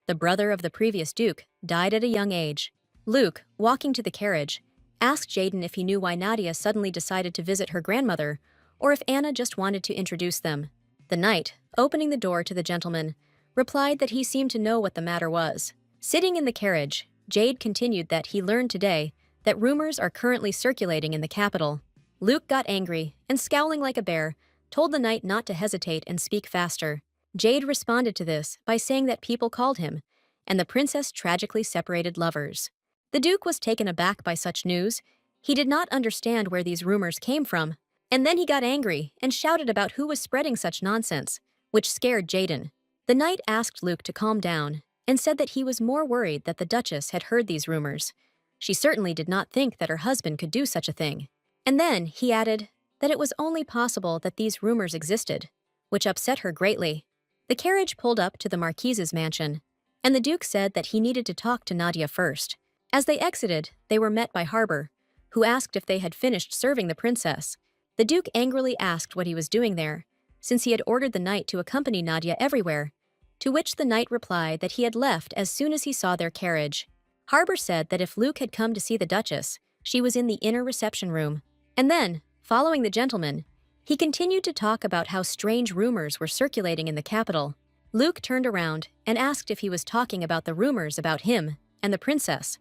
Speaker 1: the brother of the previous Duke, died at a young age. Luke, walking to the carriage, asked Jaden if he knew why Nadia suddenly decided to visit her grandmother, or if Anna just wanted to introduce them. The knight, opening the door to the gentleman, replied that he seemed to know what the matter was. Sitting in the carriage, Jade continued that he learned today that rumors are currently circulating in the capital. Luke got angry and, scowling like a bear, told the knight not to hesitate and speak faster. Jade responded to this by saying that people called him, and the princess tragically separated lovers. The Duke was taken aback by such news. He did not understand where these rumors came from, and then he got angry and shouted about who was spreading such nonsense, which scared Jaden. The knight asked Luke to calm down and said that he was more worried that the Duchess had heard these rumors. She certainly did not think that her husband could do such a thing. And then he added that it was only possible that these rumors existed, which upset her greatly. The carriage pulled up to the Marquise's mansion, and the Duke said that he needed to talk to Nadia first. As they exited, they were met by Harbor, who asked if they had finished serving the princess. The Duke angrily asked what he was doing there, since he had ordered the knight to accompany Nadia everywhere, to which the knight replied that he had left as soon as he saw their carriage. Harbor said that if Luke had come to see the Duchess, she was in the inner reception room. And then, following the gentleman, he continued to talk about how strange rumors were circulating in the capital. Luke turned around and asked if he was talking about the rumors about him and the princess.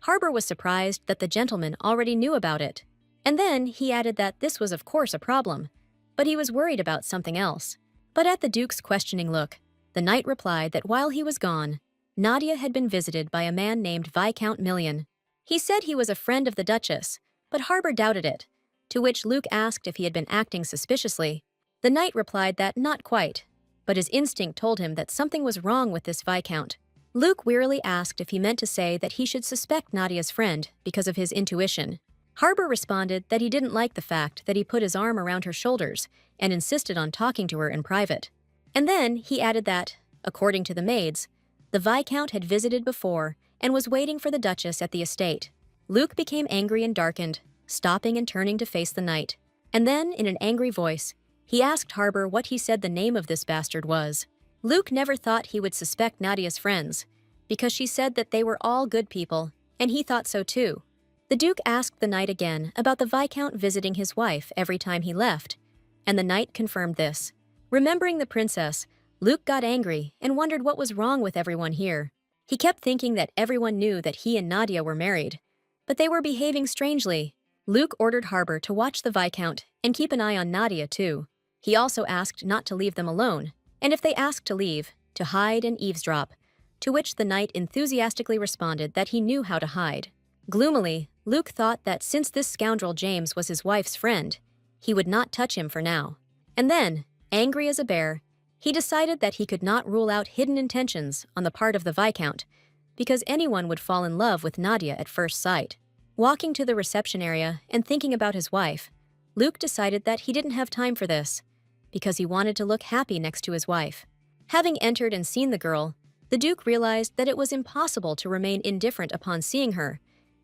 Speaker 1: Harbor was surprised that the gentleman already knew about it. And then he added that this was of course a problem, but he was worried about something else. But at the Duke's questioning look, the knight replied that while he was gone, Nadia had been visited by a man named Viscount Million. He said he was a friend of the Duchess, but Harbor doubted it, to which Luke asked if he had been acting suspiciously. The knight replied that not quite, but his instinct told him that something was wrong with this Viscount. Luke wearily asked if he meant to say that he should suspect Nadia's friend because of his intuition. Harbor responded that he didn't like the fact that he put his arm around her shoulders and insisted on talking to her in private. And then he added that, according to the maids, the Viscount had visited before and was waiting for the Duchess at the estate. Luke became angry and darkened, stopping and turning to face the knight. And then, in an angry voice, he asked Harbor what he said the name of this bastard was. Luke never thought he would suspect Nadia's friends, because she said that they were all good people, and he thought so too. The Duke asked the knight again about the Viscount visiting his wife every time he left, and the knight confirmed this. Remembering the princess, Luke got angry and wondered what was wrong with everyone here. He kept thinking that everyone knew that he and Nadia were married, but they were behaving strangely. Luke ordered Harbor to watch the Viscount and keep an eye on Nadia too. He also asked not to leave them alone, and if they asked to leave, to hide and eavesdrop, to which the knight enthusiastically responded that he knew how to hide. Gloomily, Luke thought that since this scoundrel James was his wife's friend, he would not touch him for now. And then, angry as a bear, he decided that he could not rule out hidden intentions on the part of the Viscount, because anyone would fall in love with Nadia at first sight. Walking to the reception area and thinking about his wife, Luke decided that he didn't have time for this, because he wanted to look happy next to his wife. Having entered and seen the girl, the Duke realized that it was impossible to remain indifferent upon seeing her,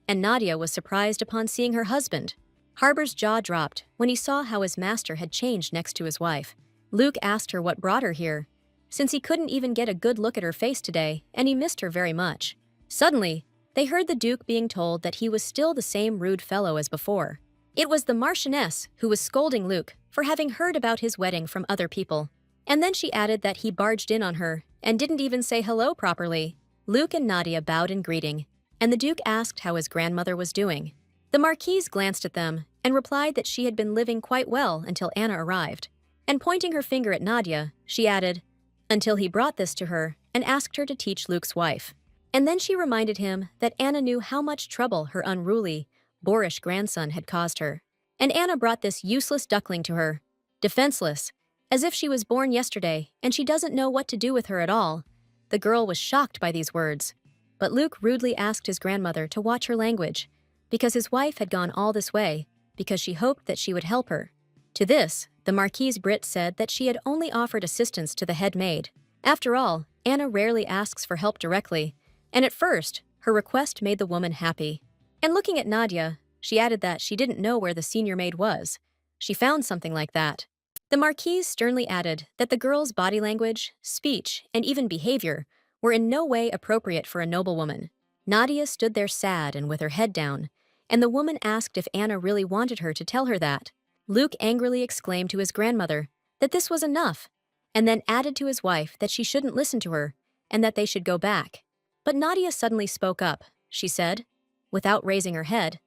Speaker 1: and Nadia was surprised upon seeing her husband. Harbor's jaw dropped when he saw how his master had changed next to his wife. Luke asked her what brought her here, since he couldn't even get a good look at her face today and he missed her very much. Suddenly, they heard the Duke being told that he was still the same rude fellow as before. It was the Marchioness who was scolding Luke for having heard about his wedding from other people. And then she added that he barged in on her and didn't even say hello properly. Luke and Nadia bowed in greeting, and the Duke asked how his grandmother was doing. The Marquise glanced at them and replied that she had been living quite well until Anna arrived. And pointing her finger at Nadia, she added, until he brought this to her and asked her to teach Luke's wife. And then she reminded him that Anna knew how much trouble her unruly, boorish grandson had caused her. And Anna brought this useless duckling to her, defenseless, as if she was born yesterday and she doesn't know what to do with her at all. The girl was shocked by these words, but Luke rudely asked his grandmother to watch her language, because his wife had gone all this way, because she hoped that she would help her. To this, the Marquise Brit said that she had only offered assistance to the head maid. After all, Anna rarely asks for help directly, and at first, her request made the woman happy. And looking at Nadia, she added that she didn't know where the senior maid was. She found something like that. The Marquise sternly added that the girl's body language, speech, and even behavior were in no way appropriate for a noblewoman. Nadia stood there sad and with her head down, and the woman asked if Anna really wanted her to tell her that. Luke angrily exclaimed to his grandmother that this was enough, and then added to his wife that she shouldn't listen to her and that they should go back. But Nadia suddenly spoke up. She said, without raising her head,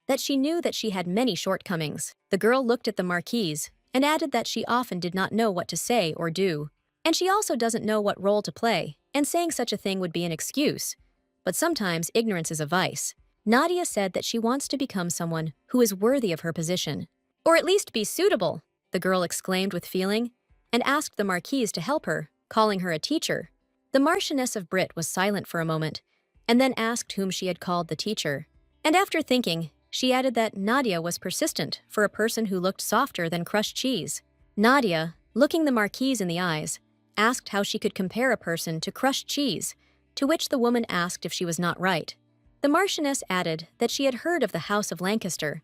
Speaker 1: that she knew that she had many shortcomings. The girl looked at the Marquise and added that she often did not know what to say or do, and she also doesn't know what role to play, and saying such a thing would be an excuse. But sometimes ignorance is a vice. Nadia said that she wants to become someone who is worthy of her position. Or at least be suitable, the girl exclaimed with feeling, and asked the Marquise to help her, calling her a teacher. The Marchioness of Brit was silent for a moment, and then asked whom she had called the teacher. And after thinking, she added that Nadia was persistent for a person who looked softer than crushed cheese. Nadia, looking the Marquise in the eyes, asked how she could compare a person to crushed cheese, to which the woman asked if she was not right. The Marchioness added that she had heard of the House of Lancaster.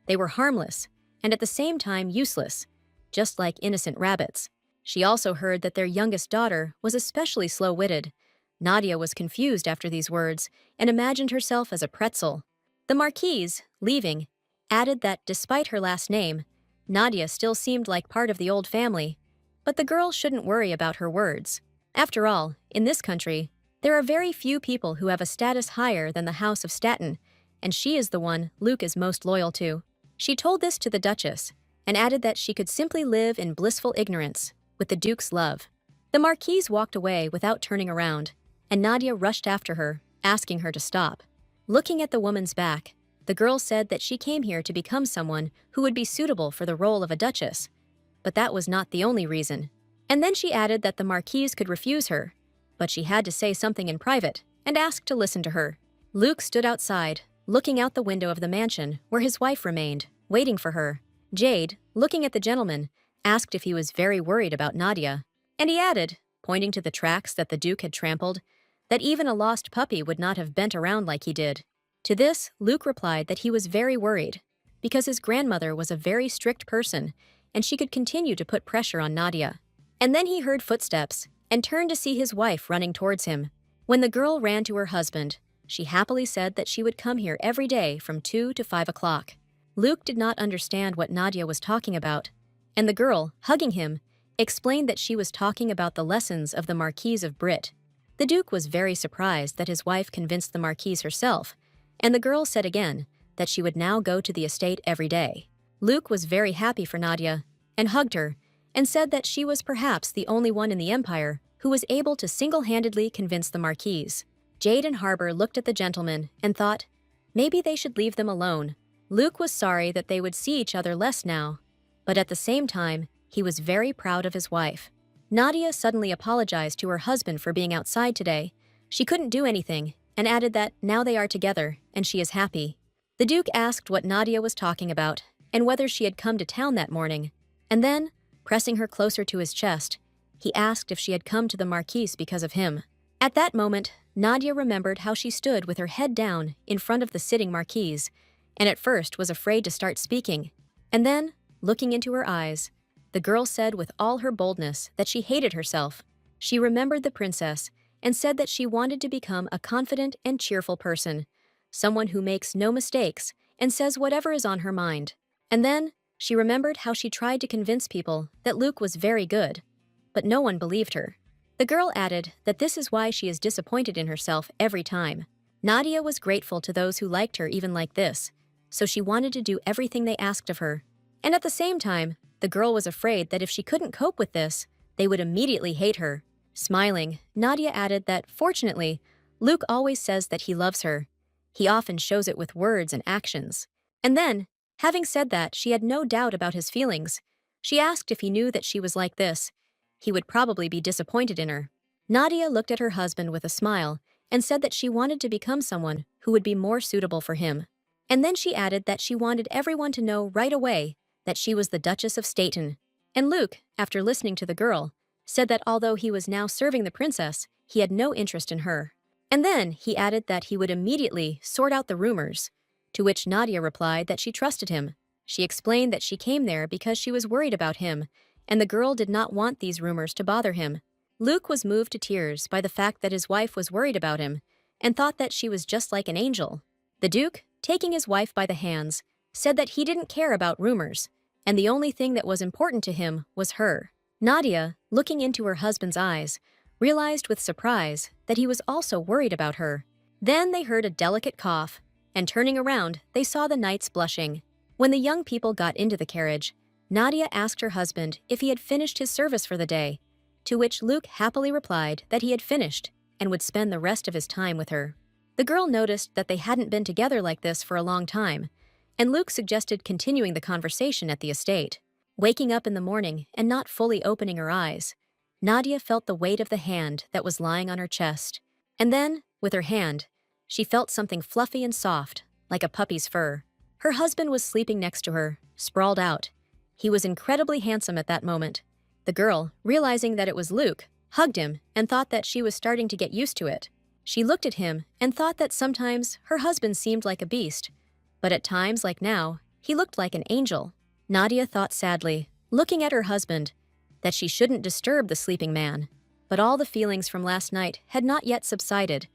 Speaker 1: They were harmless, and at the same time useless, just like innocent rabbits. She also heard that their youngest daughter was especially slow-witted. Nadia was confused after these words and imagined herself as a pretzel. The Marquise, leaving, added that despite her last name, Nadia still seemed like part of the old family, but the girl shouldn't worry about her words. After all, in this country, there are very few people who have a status higher than the House of Staten, and she is the one Luke is most loyal to. She told this to the Duchess, and added that she could simply live in blissful ignorance, with the Duke's love. The Marquise walked away without turning around, and Nadia rushed after her, asking her to stop. Looking at the woman's back, the girl said that she came here to become someone who would be suitable for the role of a duchess. But that was not the only reason. And then she added that the Marquise could refuse her, but she had to say something in private, and asked to listen to her. Luke stood outside, looking out the window of the mansion where his wife remained, waiting for her. Jade, looking at the gentleman, asked if he was very worried about Nadia, and he added, pointing to the tracks that the Duke had trampled, that even a lost puppy would not have bent around like he did. To this, Luke replied that he was very worried, because his grandmother was a very strict person, and she could continue to put pressure on Nadia. And then he heard footsteps, and turned to see his wife running towards him. When the girl ran to her husband, she happily said that she would come here every day from 2 to 5 o'clock. Luke did not understand what Nadia was talking about, and the girl, hugging him, explained that she was talking about the lessons of the Marquise of Brit. The Duke was very surprised that his wife convinced the Marquise herself, and the girl said again that she would now go to the estate every day. Luke was very happy for Nadia, and hugged her, and said that she was perhaps the only one in the Empire who was able to single-handedly convince the Marquise. Jade and Harbour looked at the gentleman and thought, maybe they should leave them alone. Luke was sorry that they would see each other less now, but at the same time, he was very proud of his wife. Nadia suddenly apologized to her husband for being outside today. She couldn't do anything, and added that now they are together, and she is happy. The Duke asked what Nadia was talking about, and whether she had come to town that morning, and then, pressing her closer to his chest, he asked if she had come to the Marquise because of him. At that moment, Nadia remembered how she stood with her head down in front of the sitting Marquise, and at first was afraid to start speaking. And then, looking into her eyes, the girl said with all her boldness that she hated herself. She remembered the princess and said that she wanted to become a confident and cheerful person, someone who makes no mistakes and says whatever is on her mind. And then, she remembered how she tried to convince people that Luke was very good, but no one believed her. The girl added that this is why she is disappointed in herself every time. Nadia was grateful to those who liked her even like this, so she wanted to do everything they asked of her. And at the same time, the girl was afraid that if she couldn't cope with this, they would immediately hate her. Smiling, Nadia added that, fortunately, Luke always says that he loves her. He often shows it with words and actions. And then, having said that she had no doubt about his feelings, she asked if he knew that she was like this. He would probably be disappointed in her. Nadia looked at her husband with a smile and said that she wanted to become someone who would be more suitable for him. And then she added that she wanted everyone to know right away that she was the Duchess of Staten. And Luke, after listening to the girl, said that although he was now serving the princess, he had no interest in her. And then he added that he would immediately sort out the rumors, to which Nadia replied that she trusted him. She explained that she came there because she was worried about him, and the girl did not want these rumors to bother him. Luke was moved to tears by the fact that his wife was worried about him, and thought that she was just like an angel. The Duke, taking his wife by the hands, said that he didn't care about rumors, and the only thing that was important to him was her. Nadia, looking into her husband's eyes, realized with surprise that he was also worried about her. Then they heard a delicate cough, and turning around, they saw the knights blushing. When the young people got into the carriage, Nadia asked her husband if he had finished his service for the day, to which Luke happily replied that he had finished and would spend the rest of his time with her. The girl noticed that they hadn't been together like this for a long time, and Luke suggested continuing the conversation at the estate. Waking up in the morning and not fully opening her eyes, Nadia felt the weight of the hand that was lying on her chest. And then, with her hand, she felt something fluffy and soft, like a puppy's fur. Her husband was sleeping next to her, sprawled out. He was incredibly handsome at that moment. The girl, realizing that it was Luke, hugged him and thought that she was starting to get used to it. She looked at him and thought that sometimes her husband seemed like a beast, but at times like now, he looked like an angel. Nadia thought sadly, looking at her husband, that she shouldn't disturb the sleeping man. But all the feelings from last night had not yet subsided,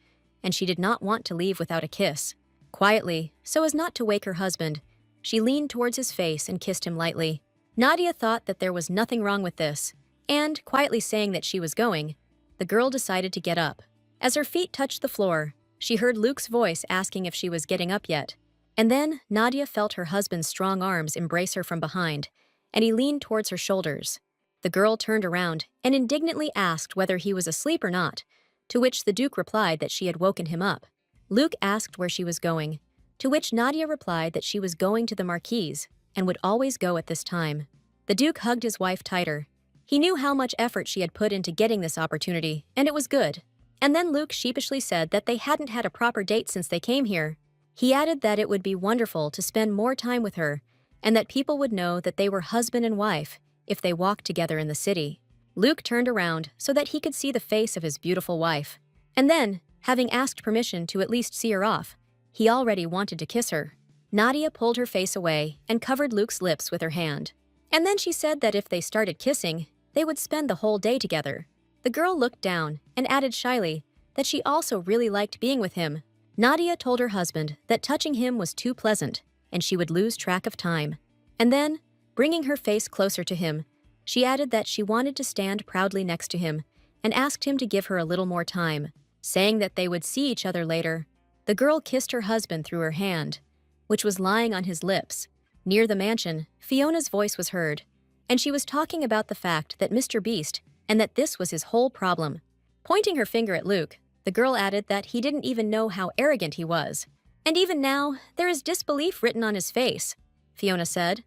Speaker 1: and she did not want to leave without a kiss. Quietly, so as not to wake her husband, she leaned towards his face and kissed him lightly. Nadia thought that there was nothing wrong with this, and, quietly saying that she was going, the girl decided to get up. As her feet touched the floor, she heard Luke's voice asking if she was getting up yet. And then Nadia felt her husband's strong arms embrace her from behind, and he leaned towards her shoulders. The girl turned around and indignantly asked whether he was asleep or not, to which the Duke replied that she had woken him up. Luke asked where she was going, to which Nadia replied that she was going to the Marquise and would always go at this time. The Duke hugged his wife tighter. He knew how much effort she had put into getting this opportunity, and it was good. And then Luke sheepishly said that they hadn't had a proper date since they came here. He added that it would be wonderful to spend more time with her, and that people would know that they were husband and wife if they walked together in the city. Luke turned around so that he could see the face of his beautiful wife. And then, having asked permission to at least see her off, he already wanted to kiss her. Nadia pulled her face away and covered Luke's lips with her hand. And then she said that if they started kissing, they would spend the whole day together. The girl looked down and added shyly that she also really liked being with him. Nadia told her husband that touching him was too pleasant and she would lose track of time. And then, bringing her face closer to him, she added that she wanted to stand proudly next to him and asked him to give her a little more time, saying that they would see each other later. The girl kissed her husband through her hand, which was lying on his lips. Near the mansion, Fiona's voice was heard, and she was talking about the fact that Mr. Beast and that this was his whole problem. Pointing her finger at Luke, the girl added that he didn't even know how arrogant he was. And even now, there is disbelief written on his face, Fiona said.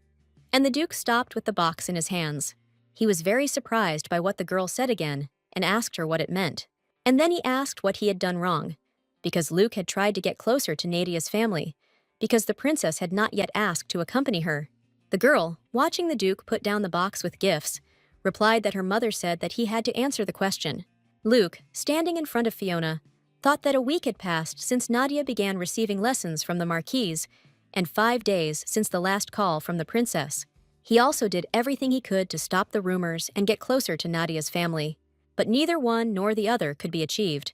Speaker 1: And the Duke stopped with the box in his hands. He was very surprised by what the girl said again and asked her what it meant. And then he asked what he had done wrong, because Luke had tried to get closer to Nadia's family, because the princess had not yet asked to accompany her. The girl, watching the Duke put down the box with gifts, replied that her mother said that he had to answer the question. Luke, standing in front of Fiona, thought that a week had passed since Nadia began receiving lessons from the Marquise, and 5 days since the last call from the princess. He also did everything he could to stop the rumors and get closer to Nadia's family, but neither one nor the other could be achieved.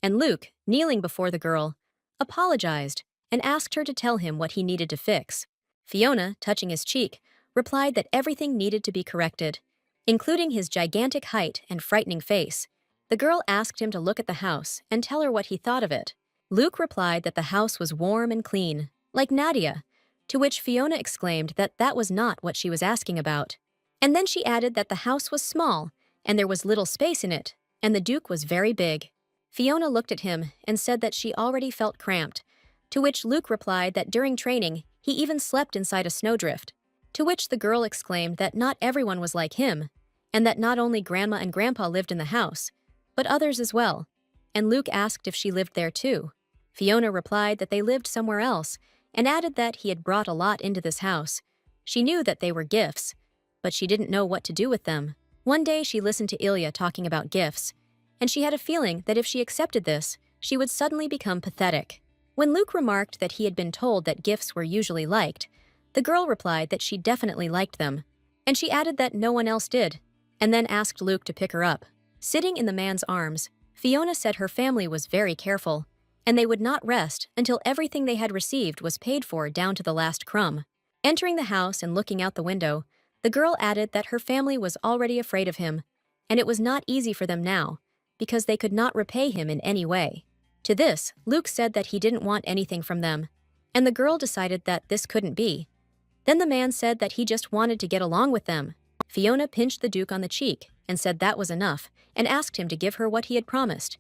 Speaker 1: And Luke, kneeling before the girl, apologized and asked her to tell him what he needed to fix. Fiona, touching his cheek, replied that everything needed to be corrected, including his gigantic height and frightening face. The girl asked him to look at the house and tell her what he thought of it. Luke replied that the house was warm and clean, like Nadia, to which Fiona exclaimed that that was not what she was asking about. And then she added that the house was small, and there was little space in it, and the Duke was very big. Fiona looked at him and said that she already felt cramped, to which Luke replied that during training, he even slept inside a snowdrift, to which the girl exclaimed that not everyone was like him, and that not only Grandma and Grandpa lived in the house, but others as well, and Luke asked if she lived there too. Fiona replied that they lived somewhere else, and added that he had brought a lot into this house. She knew that they were gifts, but she didn't know what to do with them. One day she listened to Ilya talking about gifts, and she had a feeling that if she accepted this, she would suddenly become pathetic. When Luke remarked that he had been told that gifts were usually liked, the girl replied that she definitely liked them, and she added that no one else did, and then asked Luke to pick her up. Sitting in the man's arms, Fiona said her family was very careful, and they would not rest until everything they had received was paid for down to the last crumb. Entering the house and looking out the window, the girl added that her family was already afraid of him, and it was not easy for them now, because they could not repay him in any way. To this, Luke said that he didn't want anything from them, and the girl decided that this couldn't be. Then the man said that he just wanted to get along with them. Fiona pinched the Duke on the cheek and said that was enough, and asked him to give her what he had promised,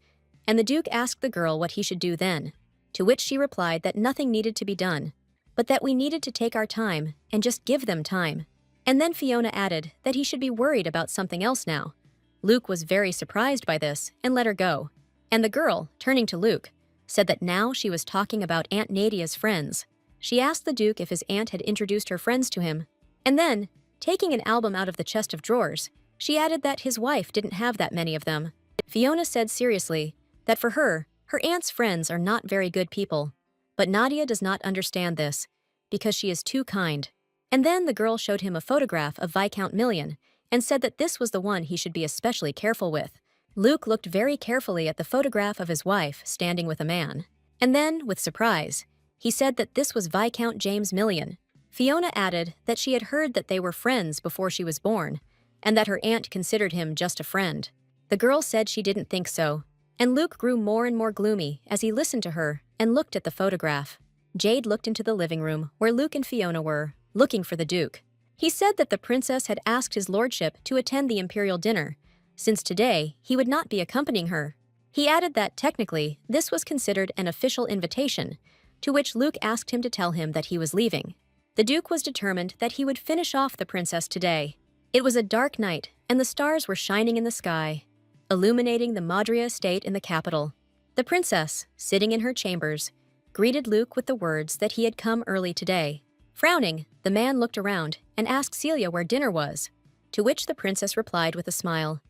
Speaker 1: and the Duke asked the girl what he should do then, to which she replied that nothing needed to be done, but that we needed to take our time and just give them time. And then Fiona added that he should be worried about something else now. Luke was very surprised by this and let her go, and the girl, turning to Luke, said that now she was talking about Aunt Nadia's friends. She asked the Duke if his aunt had introduced her friends to him, and then, taking an album out of the chest of drawers, she added that his wife didn't have that many of them. Fiona said seriously that for her, Her aunt's friends are not very good people, but Nadia does not understand this, because she is too kind. And then the girl showed him a photograph of Viscount Million and said that this was the one he should be especially careful with. Luke looked very carefully at the photograph of his wife standing with a man. And then, with surprise, he said that this was Viscount James Million. Fiona added that she had heard that they were friends before she was born, and that her aunt considered him just a friend. The girl said she didn't think so, and Luke grew more and more gloomy as he listened to her and looked at the photograph. Jade looked into the living room where Luke and Fiona were, looking for the Duke. He said that the princess had asked his lordship to attend the imperial dinner, since today he would not be accompanying her. He added that technically this was considered an official invitation, to which Luke asked him to tell him that he was leaving. The Duke was determined that he would finish off the princess today. It was a dark night, and the stars were shining in the sky, illuminating the Madria estate in the capital. The princess, sitting in her chambers, greeted Luke with the words that he had come early today. Frowning, the man looked around and asked Celia where dinner was, to which the princess replied with a smile.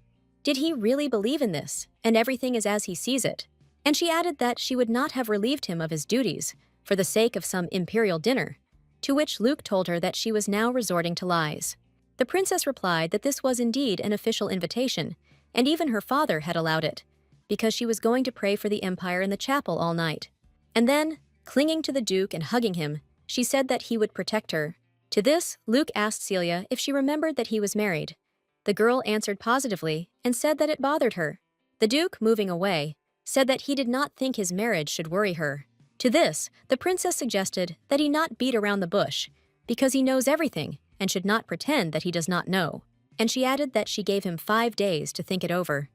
Speaker 1: Did he really believe in this, and everything is as he sees it? And she added that she would not have relieved him of his duties for the sake of some imperial dinner, to which Luke told her that she was now resorting to lies. The princess replied that this was indeed an official invitation, and even her father had allowed it, because she was going to pray for the empire in the chapel all night. And then, clinging to the Duke and hugging him, she said that he would protect her. To this, Luke asked Celia if she remembered that he was married. The girl answered positively and said that it bothered her. The Duke, moving away, said that he did not think his marriage should worry her. To this, the princess suggested that he not beat around the bush, because he knows everything and should not pretend that he does not know. And she added that she gave him 5 days to think it over.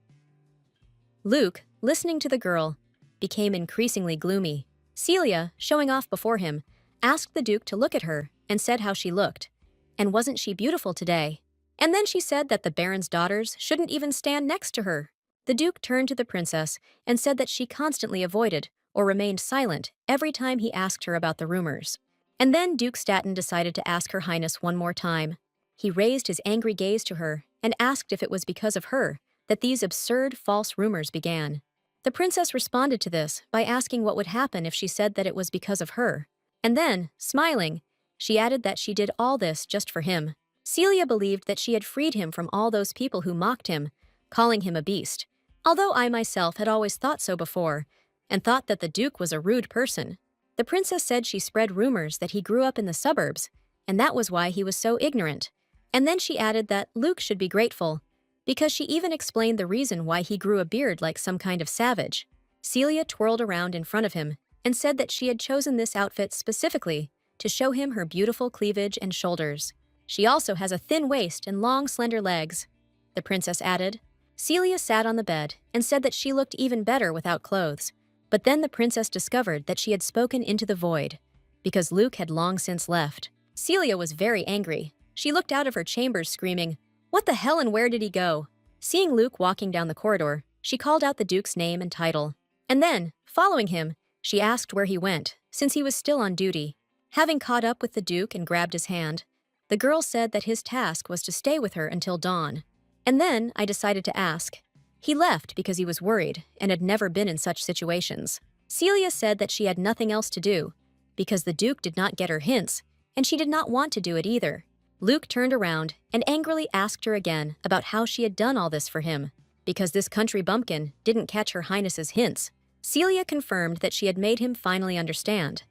Speaker 1: Luke, listening to the girl, became increasingly gloomy. Celia, showing off before him, asked the Duke to look at her and said how she looked. And wasn't she beautiful today? And then she said that the Baron's daughters shouldn't even stand next to her. The Duke turned to the princess and said that she constantly avoided or remained silent every time he asked her about the rumors. And then Duke Staten decided to ask Her Highness one more time. He raised his angry gaze to her and asked if it was because of her that these absurd false rumors began. The princess responded to this by asking what would happen if she said that it was because of her. And then, smiling, she added that she did all this just for him. Celia believed that she had freed him from all those people who mocked him, calling him a beast. Although I myself had always thought so before, and thought that the Duke was a rude person. The princess said she spread rumors that he grew up in the suburbs, and that was why he was so ignorant. And then she added that Luke should be grateful, because she even explained the reason why he grew a beard like some kind of savage. Celia twirled around in front of him and said that she had chosen this outfit specifically to show him her beautiful cleavage and shoulders. She also has a thin waist and long, slender legs, the princess added. Celia sat on the bed and said that she looked even better without clothes. But then the princess discovered that she had spoken into the void, because Luke had long since left. Celia was very angry. She looked out of her chambers screaming, "What the hell and where did he go?" Seeing Luke walking down the corridor, she called out the Duke's name and title. And then, following him, she asked where he went, since he was still on duty. Having caught up with the Duke and grabbed his hand, the girl said that his task was to stay with her until dawn. And then I decided to ask. He left because he was worried and had never been in such situations. Celia said that she had nothing else to do, because the Duke did not get her hints, and she did not want to do it either. Luke turned around and angrily asked her again about how she had done all this for him, because this country bumpkin didn't catch Her Highness's hints. Celia confirmed that she had made him finally understand,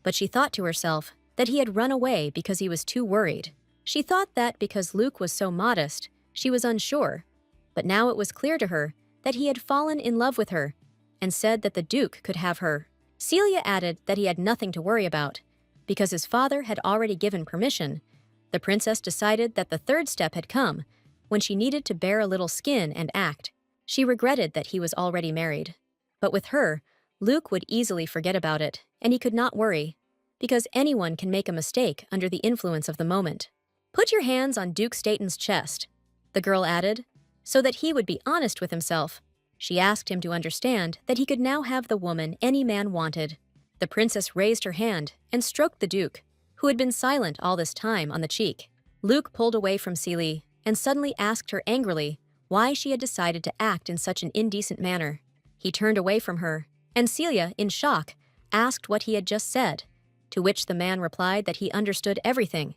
Speaker 1: but she thought to herself that he had run away because he was too worried. She thought that because Luke was so modest, she was unsure, but now it was clear to her that he had fallen in love with her and said that the Duke could have her. Celia added that he had nothing to worry about, because his father had already given permission. The princess decided that the third step had come, when she needed to bare a little skin and act. She regretted that he was already married. But with her, Luke would easily forget about it, and he could not worry, because anyone can make a mistake under the influence of the moment. "Put your hands on Duke Staten's chest," the girl added, so that he would be honest with himself. She asked him to understand that he could now have the woman any man wanted. The princess raised her hand and stroked the Duke, who had been silent all this time, on the cheek. Luke pulled away from Celia and suddenly asked her angrily why she had decided to act in such an indecent manner. He turned away from her And Celia, in shock, asked what he had just said, to which the man replied that he understood everything